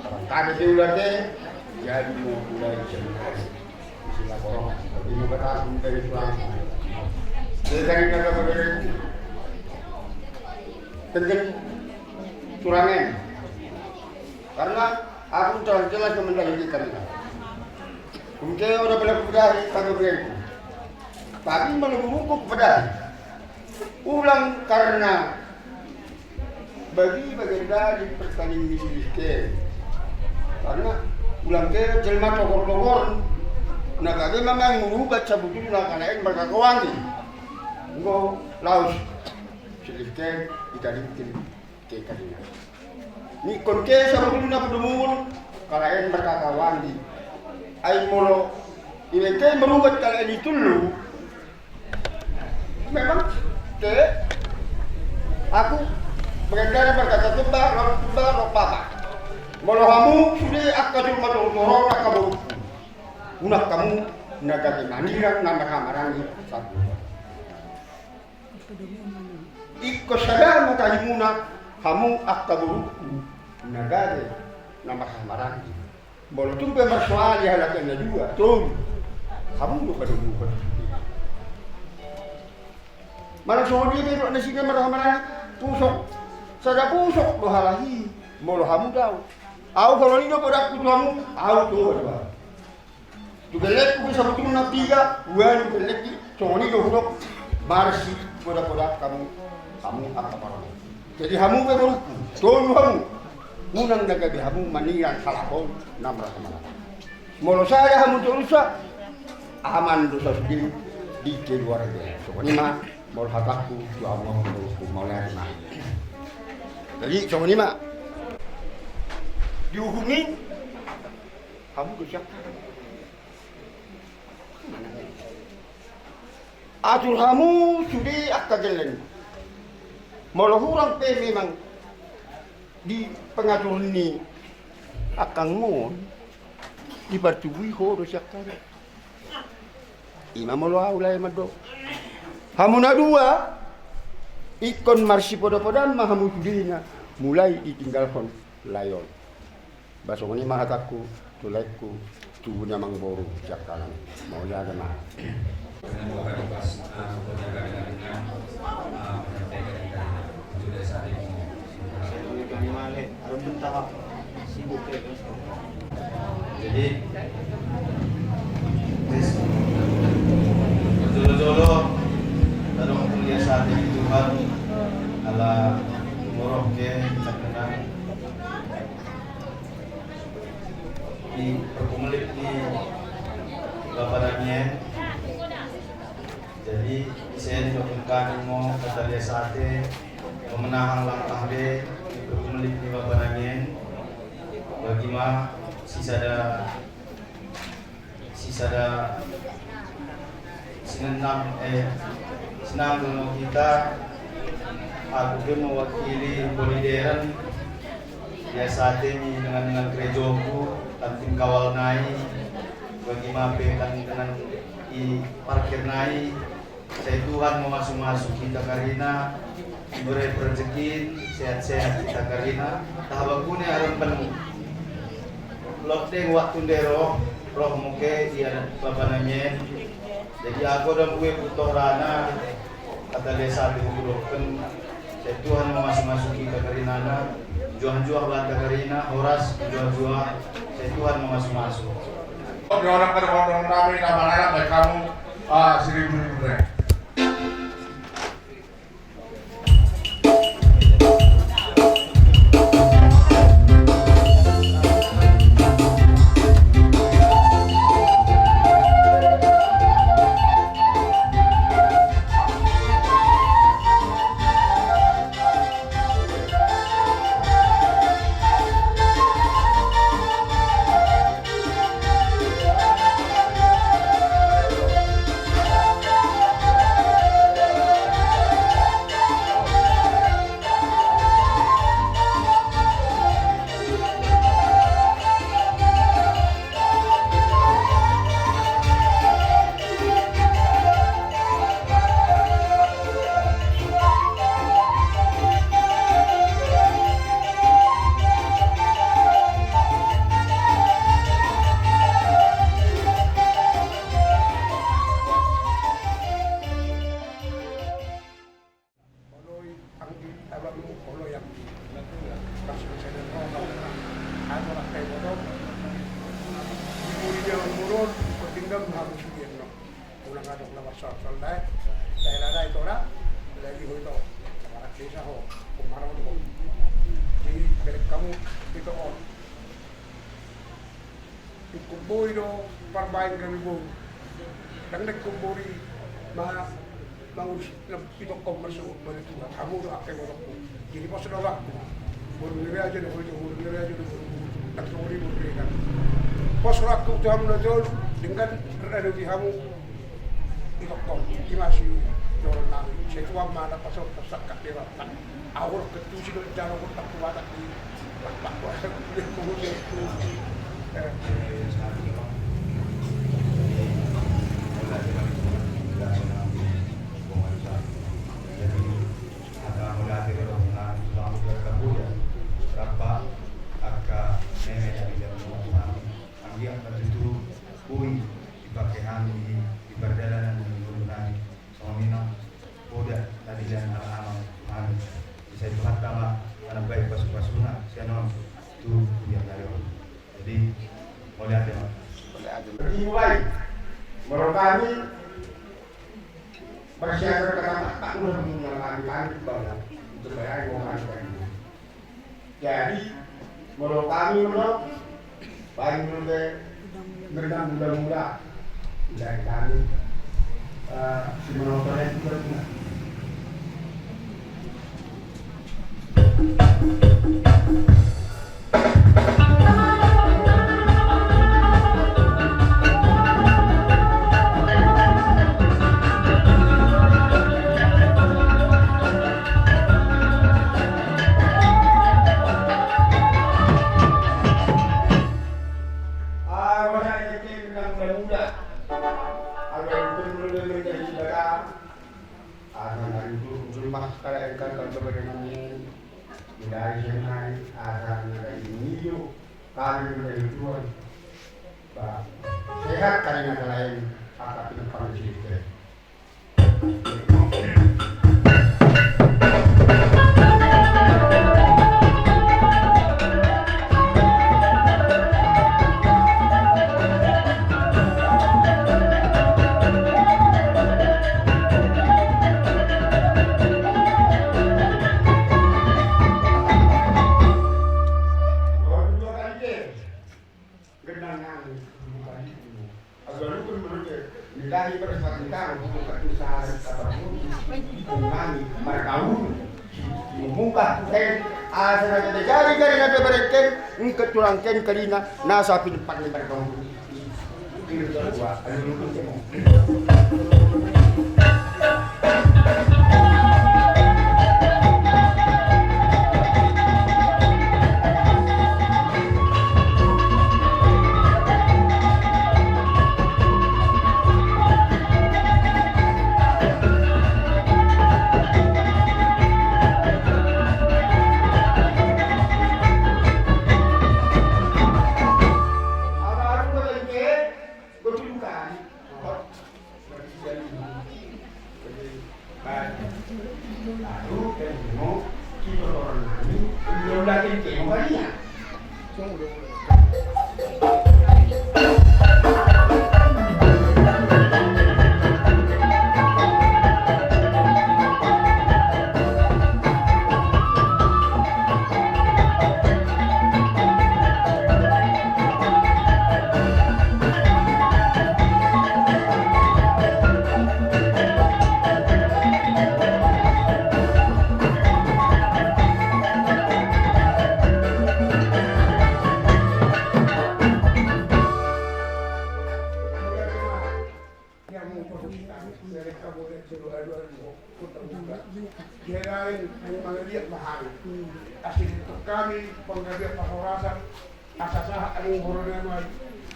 barangkali juga jadi mulai dari istilah korong tapi juga takut dari pulang dari negara berdiri tentang Surangen karena aku jelas mendahulukan mungkin orang berlaku dari kami beriku tapi menunggu kepada ulang karena bagi bagian dari pertandingan miskin karena ulang ke jelma tokor-tokor nah kami memang mengubah cabutin kalain berkakawangi enggak laus sedikit dikalikin ke kalinya ni konke sabutun na pedumul kalain berkakawangi ay molo ilengke merubat kalain itu lu memang ke aku mengendari berkata tebak lo papa molo kamu sudah akadul matoro akabu unak kamu nagati mandirang nama kamarangi satu ikko sadar matahimuna kamu akabu nagati nama kamarangi bolo tumpe marsuali halaknya juga tuh kamu lupa dulu malah soal dia itu nasinya marah-marah pusok sada pusok lo halahi molo kamu tahu aku kalau ini pada aku kamu aku tuh ada juga lek bisa betul nak tiga bulan lek soal ini lo marsi pada kamu apa parah jadi kamu baru tuh kamu munang naga kamu maniran salahon namra kemana molo saya kamu terus aman dosa sendiri di keluarga soal ini mah mau hataku tu Allah mau lihat mah jadi soal ini mah dihubungi kamu siap atur kamu sudah akad jalan mau hurang pe memang di pengatur ini akan mon dipercubui ho siap kali imam Allah ulai mado hamuna dua ikon marsi podo-podan mahamu sudina mulai ditinggalkan layon basong ini mahataku tulaiku tubuhnya mangboru cakalan mau jaga mah dengan beberapa pas penjagaan dengan sudah saat ini jadi betul-betul dalam kuliah saat ini Tuhan ala umroh ke kita kenal di perkumelik di Baparannya jadi saya dilakukan mau kata dia sate memenang langkah de di perkumelik di Baparannya bagaimana sisa senang dengan kita aku mewakili Polideran biasa ini dengan gerejoku tantim kawal nai bagi mapekan dengan i parkir nai saya Tuhan mau masuk kita karina diberi rezeki sehat-sehat kita karina tahabakune aran penuh lokteng waktu dero roh muke dia babananya jadi aku dan gue butuh rana kata desa dihukuroken saya Tuhan mau masuk kita karinana juah-juah banta karina horas juah-juah saya Tuhan mau masuk orang ramai nama anak baik kamu 1.000 ribu. turun bertinggal harus sudian no. Ulang adok na masal dahil ada itu dah lagi itu para desa ho kumarau tu. Jadi balik kamu itu on. Ikuboy do parbain kami bu. Dang kumbori ma bangun itu kau masuk balik tu. Kamu tu akan berlaku. Jadi pas sudah waktu. Baru aja dah baru aja dah. Tak sorry baru kan. Pas waktu tu kamu nak jual dengan ada di kamu itu kau masih jual nang. Saya tu mana pasal pasal kat dia tak. Awal ketujuh tu jalan pun tak kuat tak di. Tak kuat dia kemudian tu. Jadi boleh ada. Dimulai merokani masyarakat kata tak perlu mengalami banget untuk bayar uang. Jadi merokani menurut paling mulai berenang muda-muda dari kami si menontonnya juga. Sehat karena ada lain kata pintar cerita. Keturangkan kalina nasa pinipag ni Bartong. Kami penggabian pahorasan asasah ang horonan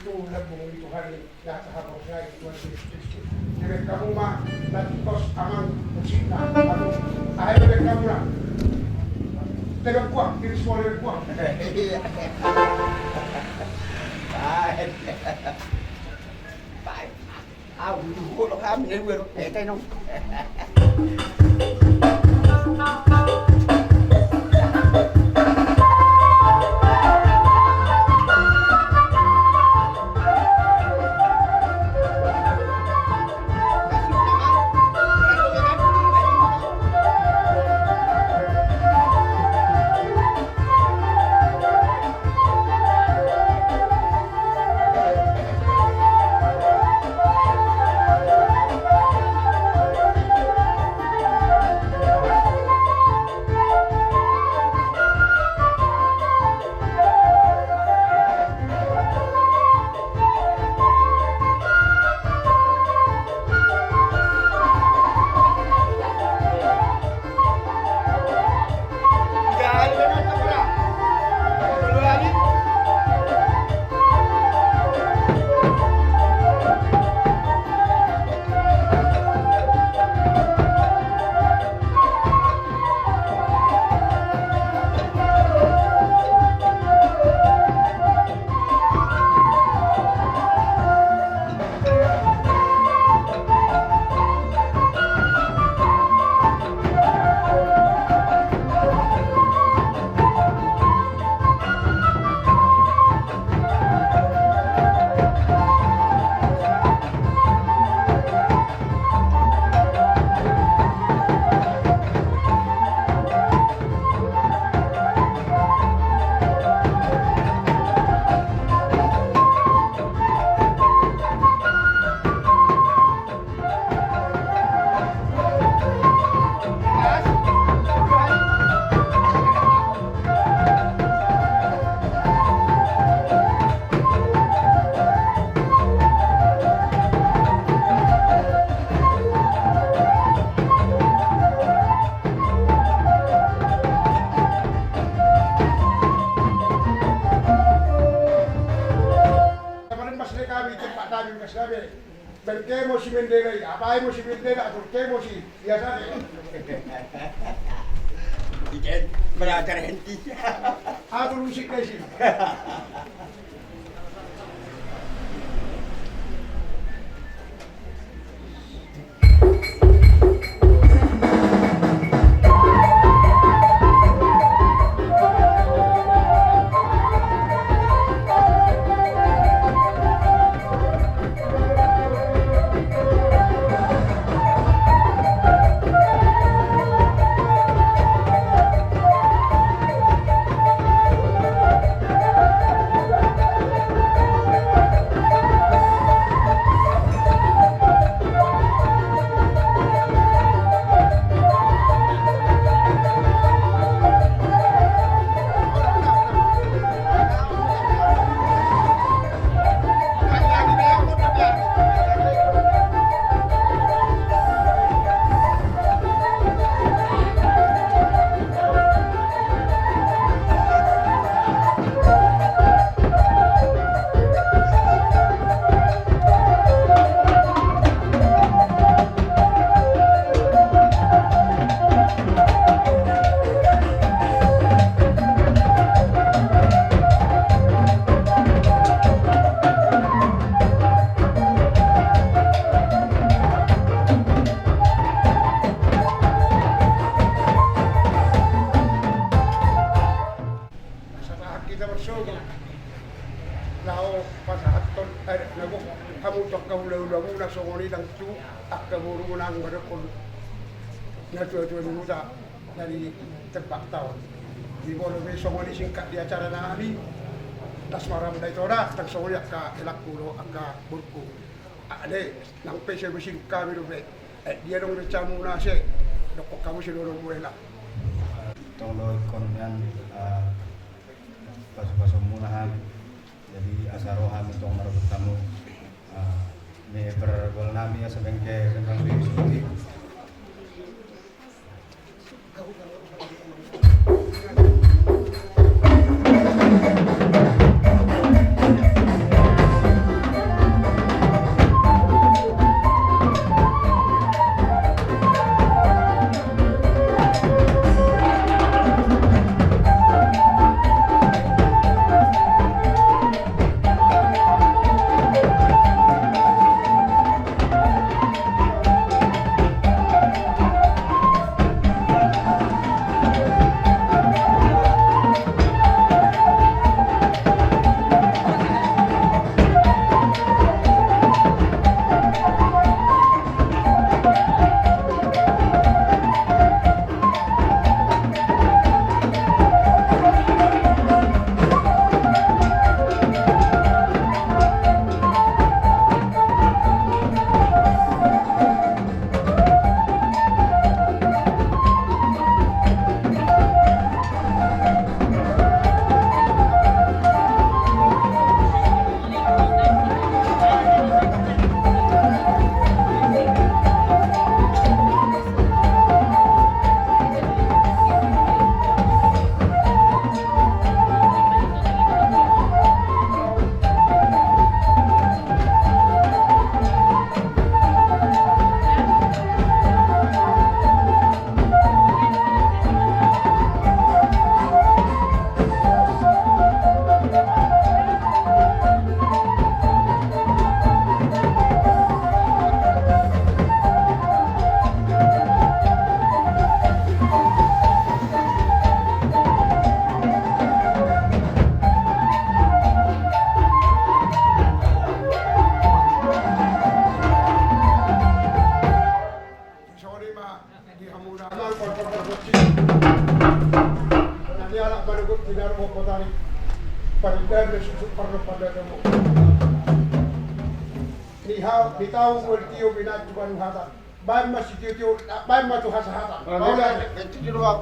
tulad mong Tuhan nasa habang saya Tuhan Kristus. Jadi kamu mah nanti kos amang musika kamu ayo dek kamu lah. Tegang kuat, diri semua kuat. Baik. Aku dulu lo kami yang gue kayak nong. Pak Tami Mas Nabi. Berkemo si Mendera, apa mo si Mendera, atau kemo si biasa ni. Ikan belajar henti. Aku musik ni sih. Lao pasahaton nago hamutok ka ulau-ulau na songoni dang tu akka buru nang barakon na tuwa-tuwa minuta dari tempat tahun di bolo be songoni singkat di acara nami tas maram dai tora tang songoni akka elak kulo akka burku ade nang pese mesin kami do be dia dong recamu na se dok kamu se do buela tolo kon yang pasu-pasu munahan jadi asarohan untuk merebut tamu ini bergol nami ya sebengke tentang di Bitaw ultiyo binat tuan hata. Baik masih tiyo baik matu hasa hata. Baula itu di luar.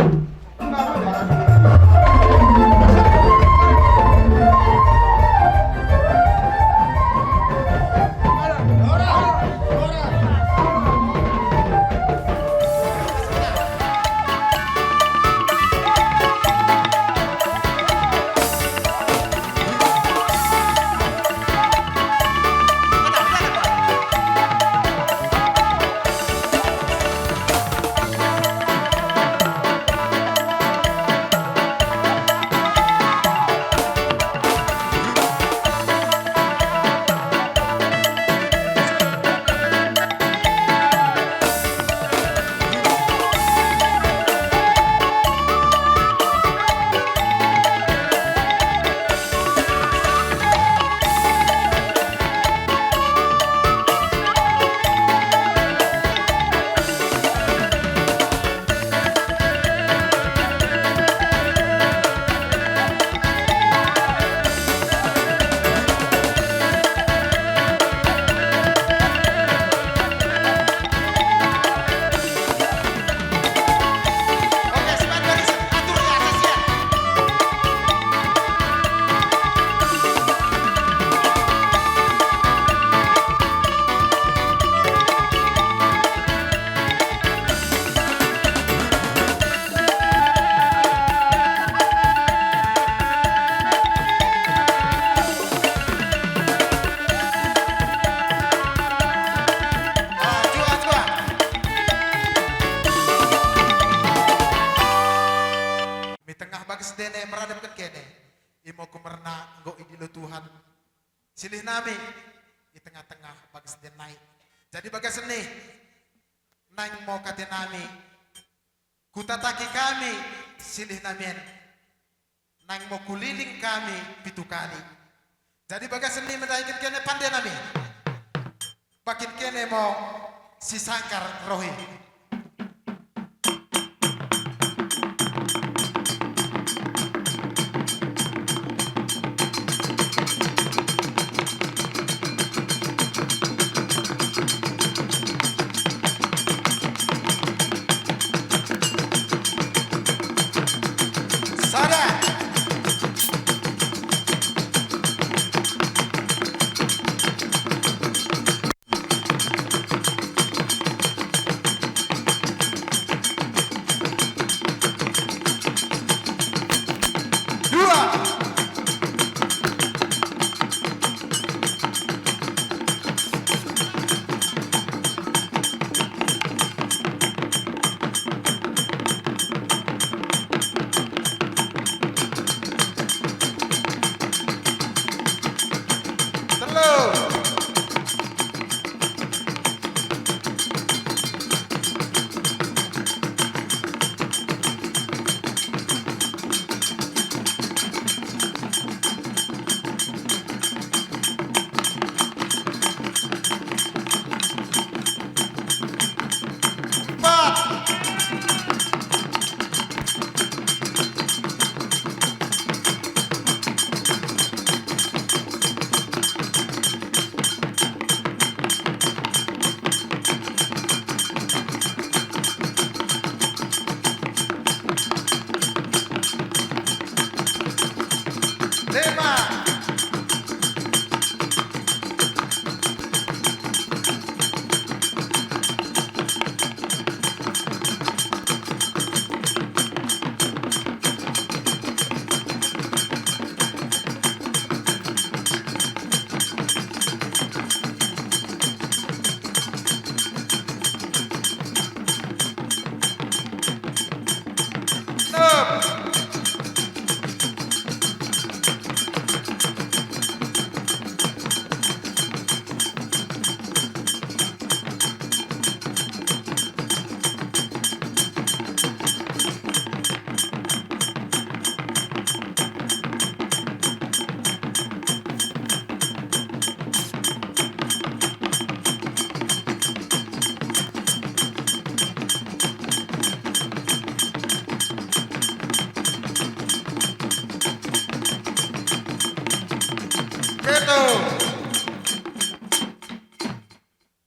silih nami di tengah-tengah bagas den naik. Jadi bagas seni nang mau kate nami kutataki kami silih namen nang mau kuliling kami pitu kali. Jadi bagas seni mendaikan kene pandai nami bakin kene mau si sangkar rohi.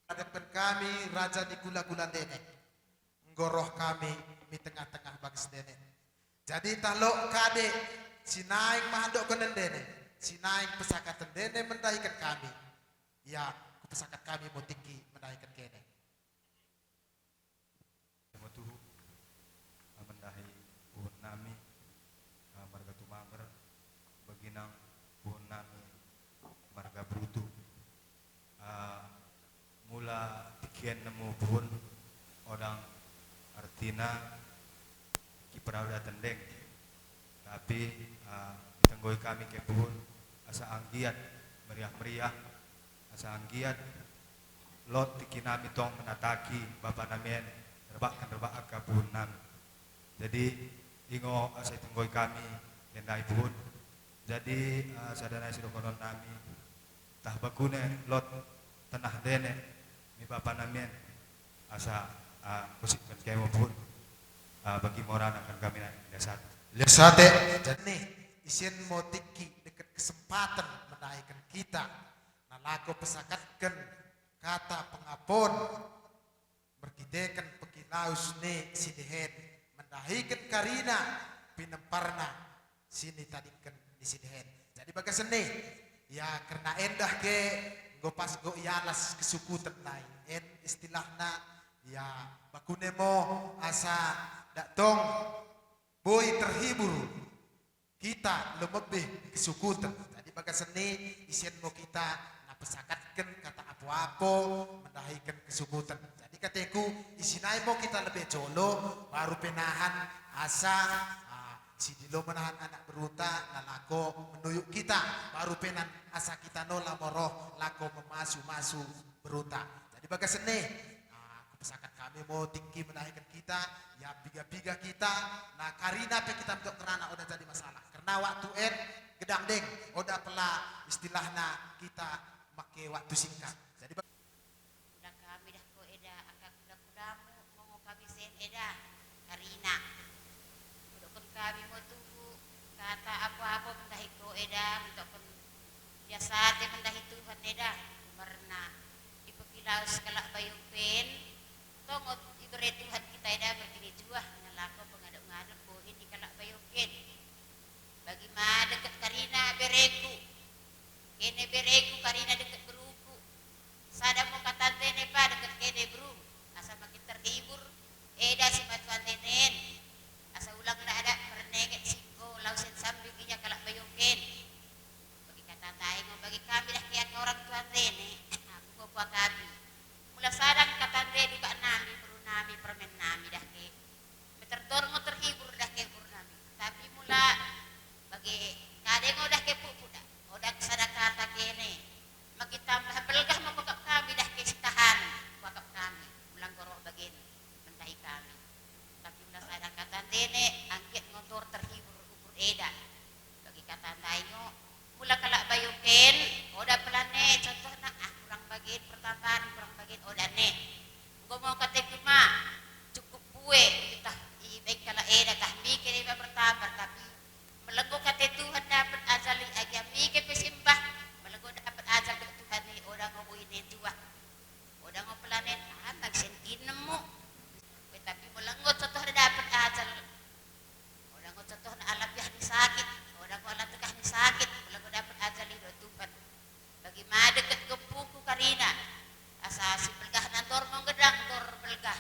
Hadapkan kami raja di gula-gula dene. Ngoroh kami di tengah-tengah bagas dene. Jadi talok kade sinaing mahadok konen dene. Sinaing pesakatan dene mendahikan kami. Ya, pesakat kami mau tinggi mendahikan kene. Metuhu mendahi buhun nami marga tumamer baginang buhun nami marga brutu mula tikian nemu buhun odang artina kiprauda tendeng tapi tenggoi kami ke buhun asa anggiat meriah-meriah asa anggiat lot tikinami tong menataki bapak namen rebak akabuhun nami. Jadi ingo asa tenggoi kami kendai buhun. Jadi sadana sidokonon nami tah bakune lot tanah dene mi bapak namen asa kusik kemo buhun bagi moran akan kami lesat. Lesate jadi isin motiki dekat kesempatan menaikkan kita nalako pesakatkan kata pengapun berkidekan pekilaus ne sidihen mendahikan karina pinemparna sini tadikan di sidihen. Jadi bagas seni ya karena endah ke gopas go ialas kesukutan lain en istilahna ya bakunemo asa datong boy terhibur kita lebih kesukutan. Jadi bagas seni isin mo kita pesakatkan kata apa-apa mendahikan kesukutan. Jadi kataku isinai mau kita lebih jolo baru penahan asa si dilo menahan anak beruta lalako menuyuk kita baru penan asa kita no lamoroh lako memasu-masu beruta. Jadi bagas seni kepesakan kami mau tinggi menaikkan kita ya biga-biga kita nah karina pe kita untuk kerana udah jadi masalah karena waktu gedang deng udah pela istilahnya kita make waktu singkat. Jadi udah kami dah ko eda akak kuda-kudamu mau kami sen eda karina udah pun kami mau tunggu kata apa-apa mendahi ko eda untuk pun biasa te mendahi Tuhan eda karena ipakilaus kalak bayupen tongot ibere Tuhan kita eda berkini juah ngalako pengaduk-ngaduk ko ini kalak bayupen bagi ma deket karina bereku kene bereku karina deket beruku sada mo katante ne pa deket kene bru asa makin terhibur eda si batuan tenen asa ulang na ada mereneket singko lausen sambiginya kalak bayupen bagi kata taing bagi kami dah kiat orang tuan tene aku ko kami mula sadang katante di bak nami bru nami permen nami dah ke betertor mo terhibur dah ke bru nami tapi mula bagi kadang udah kepupu dah udah kesada kata kene makin tambah belgah mengkap kami dah kesitahan wakap kami ulang gorok bagian mentahi kami tapi udah sadar kata tene angkit ngotor terhibur ukur eda bagi kata tayo mula kalak bayuken udah pelane contoh nak kurang bagian pertambahan kurang bagian udah ne gua mau kata cuma cukup kue kita baik kalak eda tah mikir iba bertambah tapi melenggo kata Tuhan dapat azali aja mikir pesimbah melenggo dapat azal ke Tuhan ni orang ngobuin itu wah orang ngopelanen magsentin nemu tapi melenggo contoh dapat azal orang contoh alam yang sakit orang alam tekah ni sakit melenggo dapat azal itu Tuhan bagi ma deket kepuku karina asa si belgah nantor menggedang tor belgah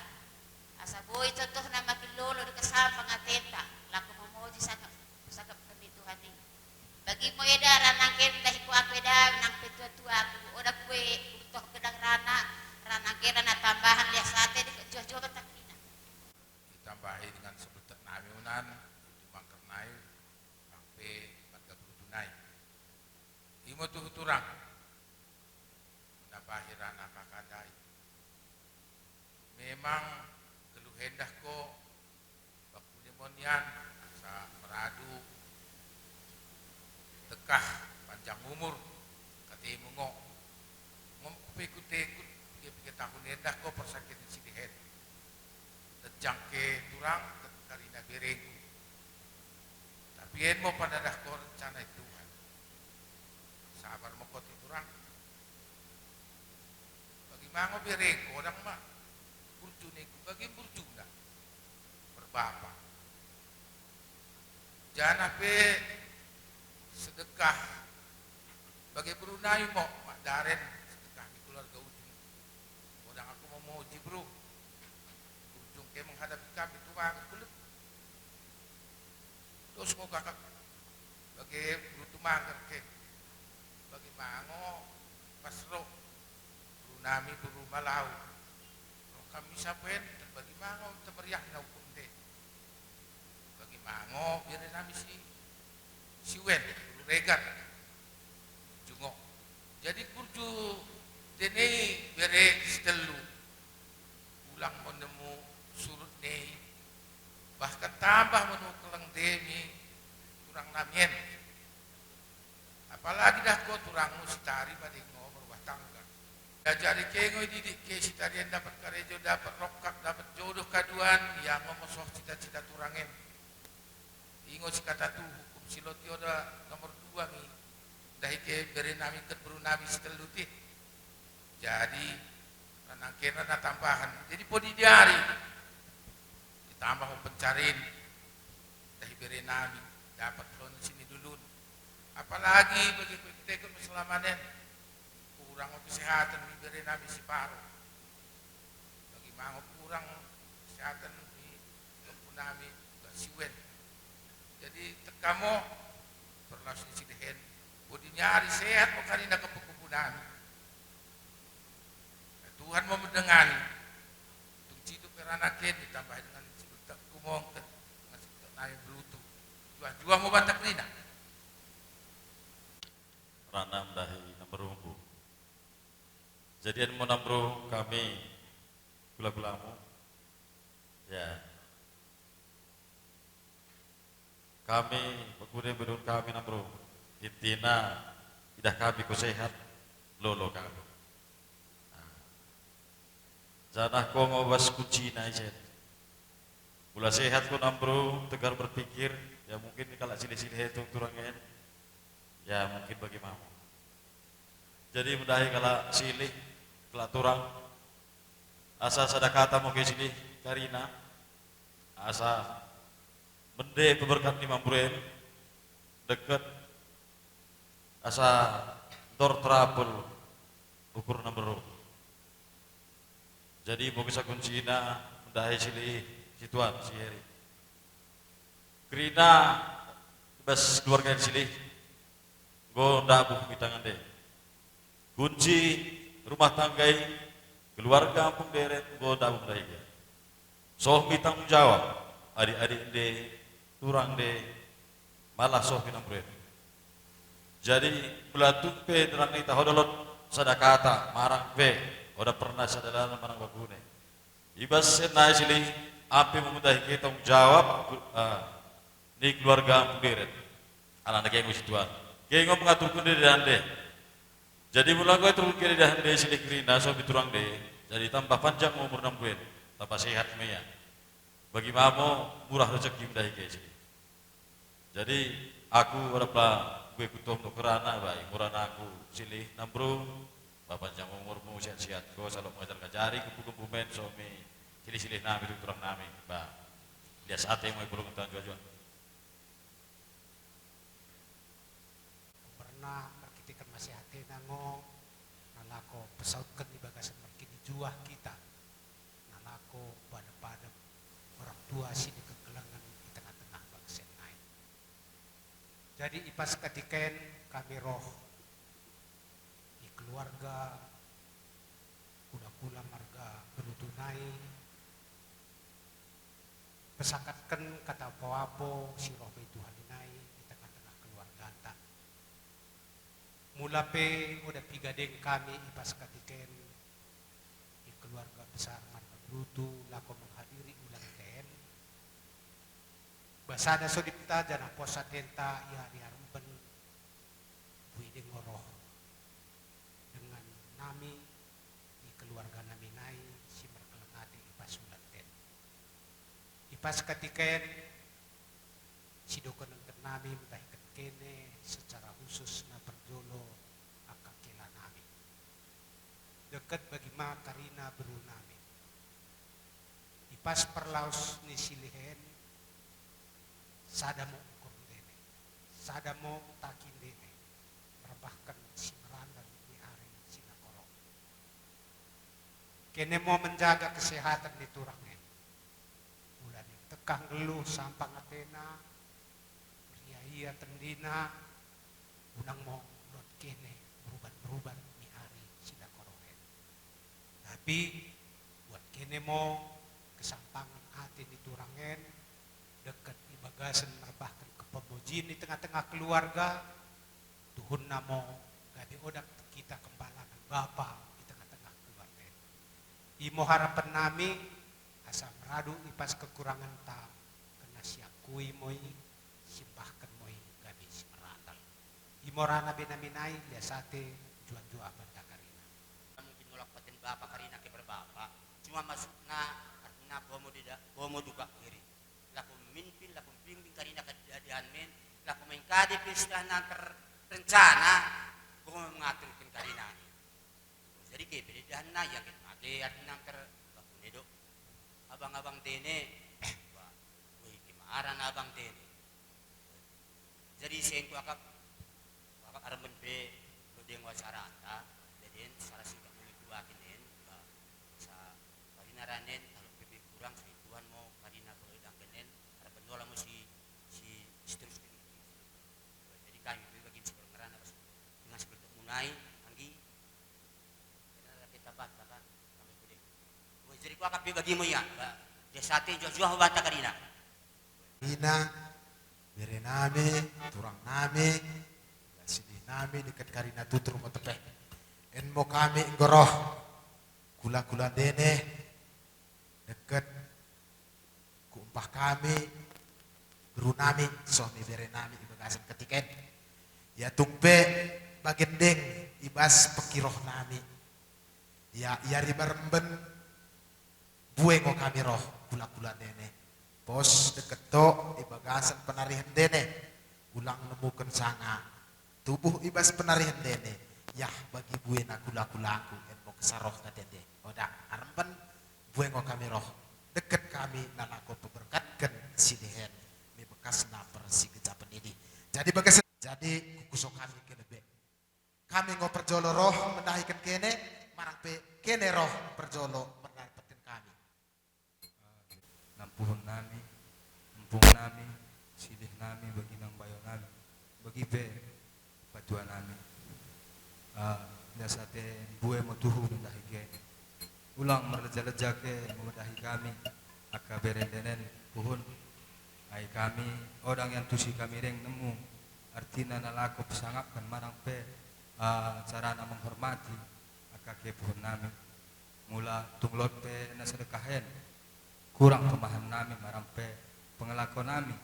asa boy contoh nama kilolo dekat sampang atenta laku memoji sangat sakap kami Tuhan ini bagi mo eda ranang ken dahi ko aku eda nang petua-tua aku oda kue utoh kedang ranang ken rana tambahan lihat sate di jual-jual betak dina ditambahi dengan sebutan namiunan dimangkernai sampai warga bertunai imo tuh turang menambahi rana kakadai memang geluh hendah ko baku demonian asa meradu tekah panjang umur kati mungo ngompe-kut-ekut pikir tahun hendah ko persakitan sidihen terjangke turang karina berengku tapi en mo pada dah ko rencana Tuhan sabar mo ko turang bagi mango berengku orang mah burjuneku bagi burjuna berbapa jangan pe sedekah bagi Brunei mo mak daren sedekah di keluarga ujung orang aku mau moji bro ujung ke menghadapi kami tuang kulit terus mau kakak bagi brutu mangger ke bagi mango pasro Brunei buru malau kami sapen bagi mango temeriah na hukum deh bagi mango biar nami si wen regan jungo jadi kurju dene bere stelu ulang menemu surut nei bahkan tambah menu keleng demi kurang namien apalagi dah ko turang mustari pada ngomor rumah tangga jadi kengo didik ke sitarian dapat karejo dapat rokak dapat jodoh kaduan yang ngomosoh cita-cita turangen ingo si kata tuh hukum siloti oda nomor 2 nih dahi ke beri nami ket beru nami seteluti jadi ranangkena na tambahan jadi podi diari ditambah pencariin dahi beri nami dapat lon sini dulu apalagi bagi kita keselamanan kurang kesehatan di beri nami si paru bagi mango kurang kesehatan di nami siwen jadi tekamo berlangsung si dehen bodi nyari sehat mau karina kepekumpunan Tuhan mau mendengani untuk hidup peranaken ditambah dengan sudut kumong dengan sudut naik berutu Jadian mau nambro kami gula-gulamu. Ya. Kami pagkunin bedun kami nambro. Intina idah kami ko sehat lolo kami. Janah ko ngobas kunci na iset. Mula sehat ko nambro, tegar berpikir, ya mungkin kalau silih-silih itu turangin, ya mungkin bagi mamu. Jadi mudahi kalau silih, kalau turang, asa sadakata mau ke silih karina, asa mende keberkat di mampuren, deket, asa door trouble ukur nomor. Jadi mau kisah kuncina mudahi silih situan si Heri. Krina bas keluarga silih, go ndabuh bitangan deh. Kunci rumah tanggai keluarga ampung deret go ndabuh dahi. Soh tanggung jawab adik-adik deh, turang deh, malah soh pinampuren. Jadi belatung pe terang ni tahodolot sadakata marang pe, oda pernah sadadaran marang bagune. Ibas senai silih api memudahi kita tanggung jawab ni keluarga ampun anak yang ngusi tuan kayak ngomong mengaturkan diri ande jadi mula gue turun kiri dah ande silih kerina so biturang deh jadi tambah panjang umur 60 tambah sehat meya bagi mamu murah rezeki mudahi kayak sini jadi aku berapa gue kutuh untuk kerana baik murana aku silih nambru panjang umurmu sehat-sehat kau selalu mengajar kajari kupu-kupu men suami silih-silih nami itu turang nami bah dia saat yang mau burung tuan jual pernah perkitikan masih hati nango nalako pesautkan di bagasan markini juah kita nalako pada orang tua sini kegelangan di tengah-tengah bangsa naik jadi ipas ketiken kami roh di keluarga kuda-kuda marga berutunai pesakatkan kata apa-apa si roh Tuhan inai di tengah-tengah keluarga tak. Mula pe udah pigadeng kami ipas katiken di keluarga besar marga Brutu lako menghadiri ulang ten. Basada sodipta janah posa tenta ya riarumpen buideng roh dengan nami di keluarga nami nai si merkelengati ipas ulang ten. Pas katiken si dokon ng nami mutahikan kene secara khusus na perjolo akakila nami dekat bagi ma karina beru nami ipas perlaus ni silihen sadamo ukur dene sadamo takin dene merebahkan si merandan di hari sinakoro kene mau menjaga kesehatan di turangnya tekang geluh sampang atena riaya tendina unang mo lot kene beruban di hari sida korohen tapi buat kene mo kesampangan hati di turangen dekat di bagasan merebahkan kepemujin di tengah-tengah keluarga tuhun namo gabi odak kita kembalangan bapa di tengah-tengah keluarga imo harapan nami asa meradu ipas kekurangan ta kena siakui moi simbahkan moi gabi semeratal imorana benaminai biasate juan-juan banda karina mungkin nolak paten bapak karina ke berbapa cuma masukna artinya bomo duga kiri laku memimpin laku bimbing karina kejadian men laku mengkade pesta nanti rencana bomo mengaturkan karina jadi ke bedahan na yang mati artinya nanti nedo abang-abang tene, wih kimaran abang tene. Jadi saya itu akak armen be lodeng wasarata, jadi salah sih kamu itu akinen, sa karina-ranen kalau lebih kurang serituan mau karina beredang kenen, armen dola mau si terus ini. Jadi kami itu bagi sebenarnya dengan seperti munai, anggi, kita baca kan. Jadi ku akak bagi mo ya, desate jojo bata karina. Karina, bere nami, turang nami, sini nami dekat karina tutur mo tepe. En mo kami ngoroh gula-gula dene deket kumpah kami guru nami sohmi bere nami ibagasan ketiken ya tumpe bagendeng ibas pekiroh nami ya ribaremben buengo kami roh gula-gula dene pos deket to ibagasan penarihan dene ulang nemukan sanga tubuh ibas penarihan dene yah bagi buena gula-gulaku en mo kesaroh kadede oda aremben buengo kami roh deket kami nalako peberkatkan sidihen mi bekas naper si kejapan ini jadi bagas jadi kukusok kami kelebe kami ngo perjolo roh mendahikan kene marang pe kene roh perjolo mendahikan kami nampuhun nami sidih nami bagi nang bayo nami bagi be patua nami dasate bue motuhu mendahi kene ulang merleja-leja ke memedahi kami aka berendenen puhun ai kami orang yang tusi kami reng nemu artina nalako pesangapkan marang pe carana menghormati aka ke puhun nami mula tunglot pe nasedekahen kurang pemahan nami marang pe pengelako nami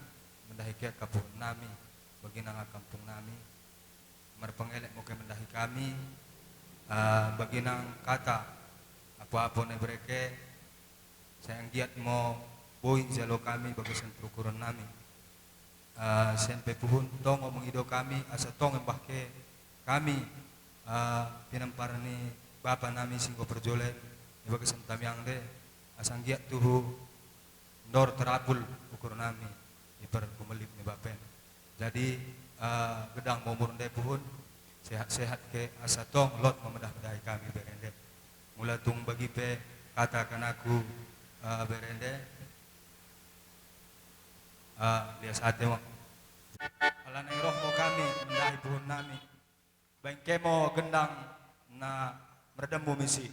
mendahi ke kapuhun nami bagi nang kampung nami merpengelek moga mendahi kami bagi nang kata apa-apa ne bereke sayang giat mo boy jalo kami bagi sentukuran nami sen pepuhun tong ngomong ido kami asa tong embahke kami pinamparani bapa nami singgo perjole bagi sentami yang de asang giat tuhu ndor terapul ukur nami iper kumelip ni bapen jadi gedang momur de puhun sehat-sehat ke asa tong lot memedah-medahi kami berende mula tung bagi pe katakan aku berende lias ate mo alanay roh mo kami mendahi puhun nami bangke mo gendang na meredam misi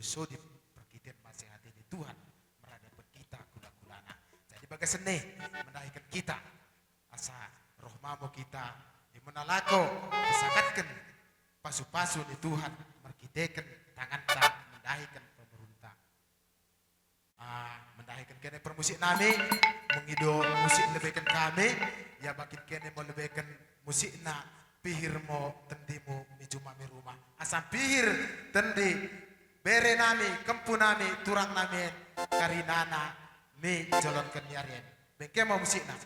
sudi perkitian masehat ini Tuhan meradakan kita gula-gulana. Jadi bagai seni menaikkan kita asa rohmamu kita di menalako kesakatkan pasu-pasu di Tuhan merkitekan tangan tak mendahikan pemerintah. Mendahikan kene permusik nami mengido musik lebihkan kami ya bakin kene mau lebihkan musik na pihir mo tendimu mijuma mi rumah asam pihir tendi bere nami kempu nami turang nami karinana mi jolonkan nyarien bengke mau musik na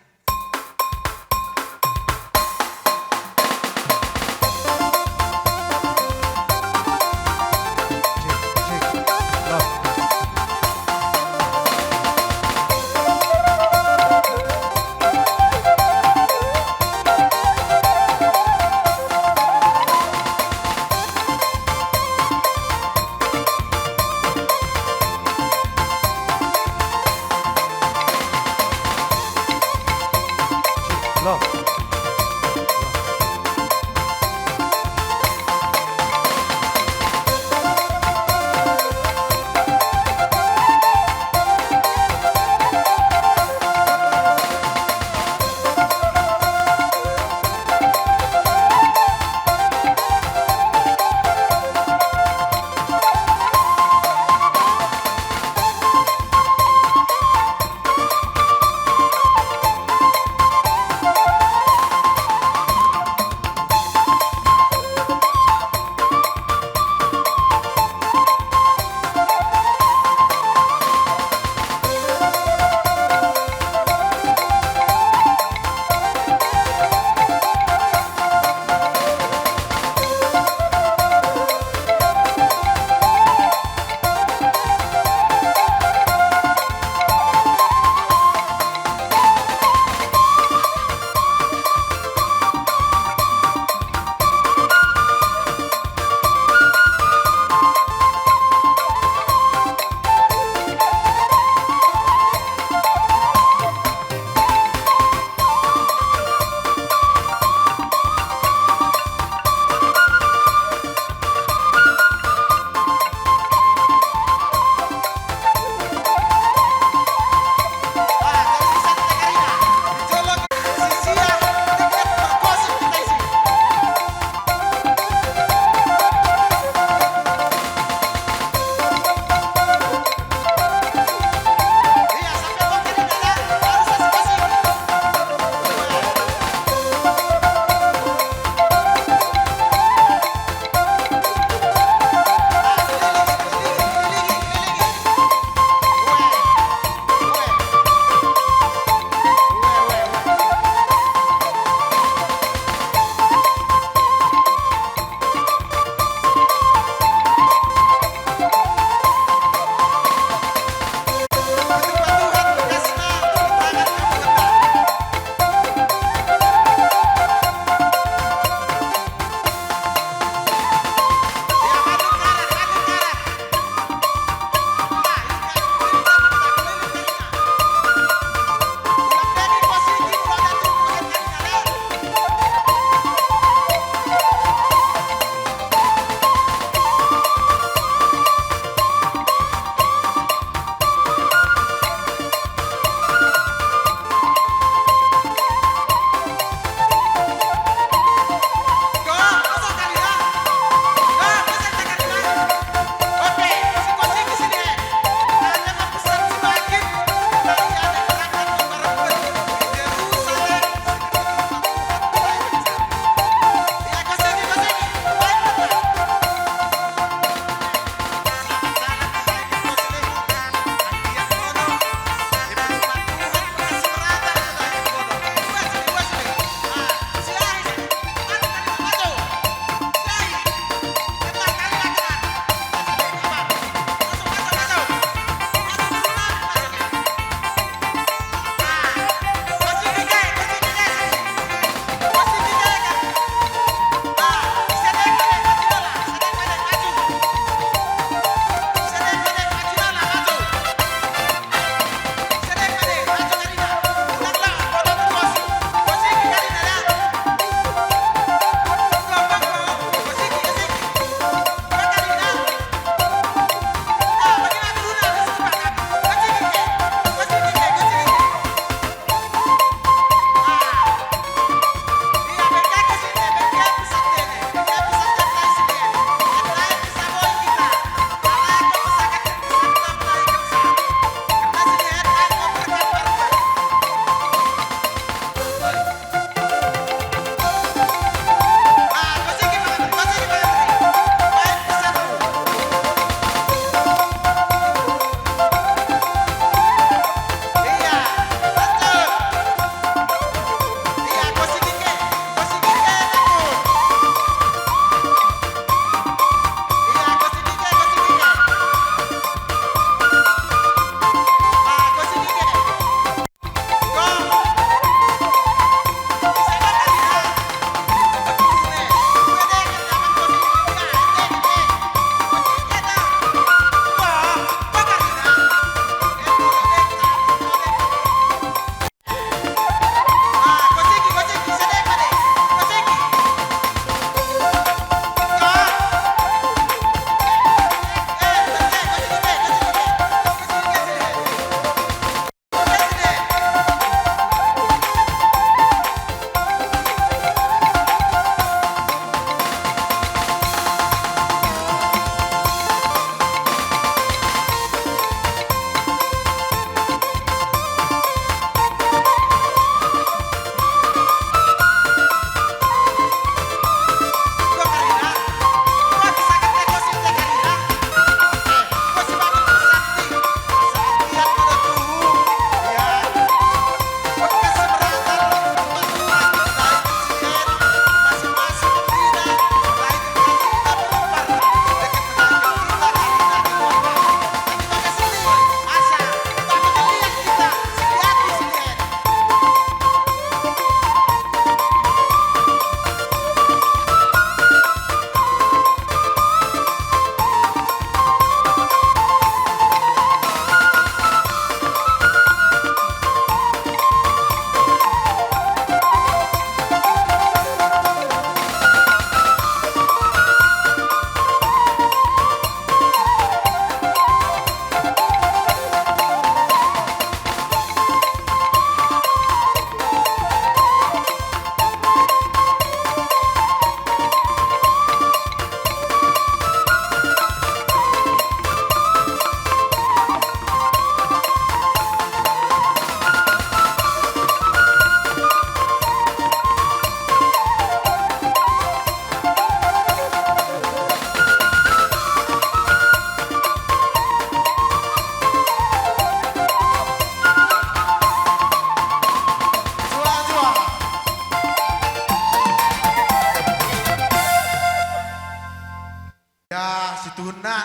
na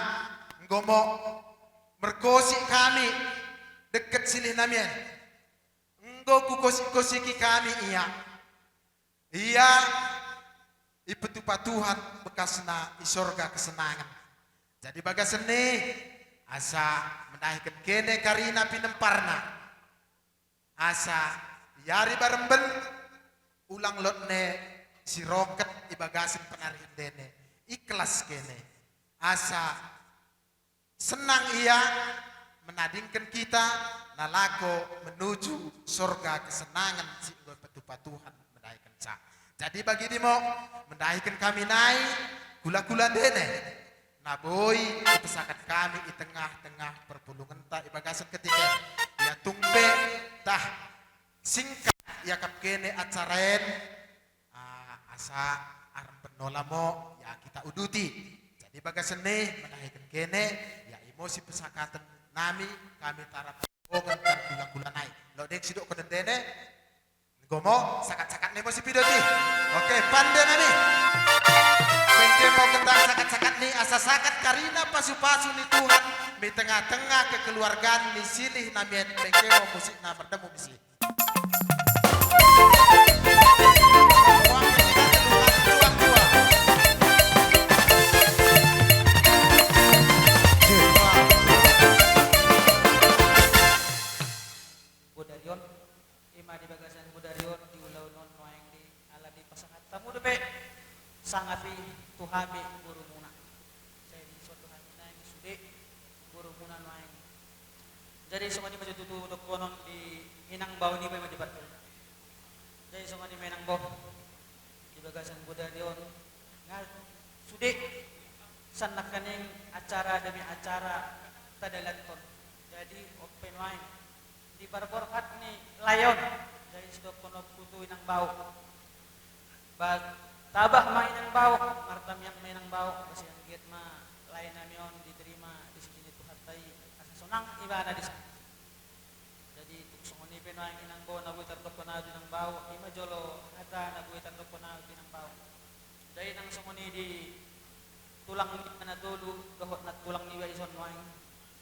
ngomo merkosi kami dekat silih namien ngo kukosi ki kami iya ipetupa Tuhan bekasna di sorga kesenangan. Jadi bagasene asa menaikkan kene karina pinemparna asa yari baremben ulang lotne si roket ibagasin penarian dene ikhlas kene asa senang ia menadingkan kita nalako menuju surga kesenangan si petupa Tuhan menaikkan sa. Jadi bagi dimo menaikkan kami naik gula-gula dene naboi pesakat kami di tengah-tengah perpulungan tak ibagasan ketika ya tumbe tah singkat ya kap kene acaren asa aram penolamo ya kita uduti. Jadi bagasan nih menaikkan kene ya emosi pesakatan nami kami tarap bongan kan gula-gula naik lo dek sidok koden dene gomo sakat-sakat emosi pidoti. Oke pandai nami Bente mau kendang sakat-sakat nih asa sakat karina pasu-pasu nih Tuhan di tengah-tengah kekeluargaan nih silih namien bengke mau musik na berdemu misi. Budarion ima di bagasan budarion di ulau non noeng di ala di pasangat tamu depe sangapi tuhami guru muna saya di suatu hari naik sude guru muna noeng jadi semua di maju tutu dok konon di inang bau ni maju batul jadi semua di menang bau di bagasan budarion ngal sude sanakaning acara demi acara tadalanton jadi open wine di barborkat ni layon jadi sudah kono kutu inang bau bag tabah main yang bau martam yang main yang bau kasi ang giat ma lain namion diterima di sini Tuhan tai asa sonang ibadah di sana jadi tuksongoni penoang inang bau nabuy tartok panado ng bau ima jolo ata nabuy tartok panado ng bau jadi nang songoni di tulang ni na dulu gahot na tulang ni wa ison waing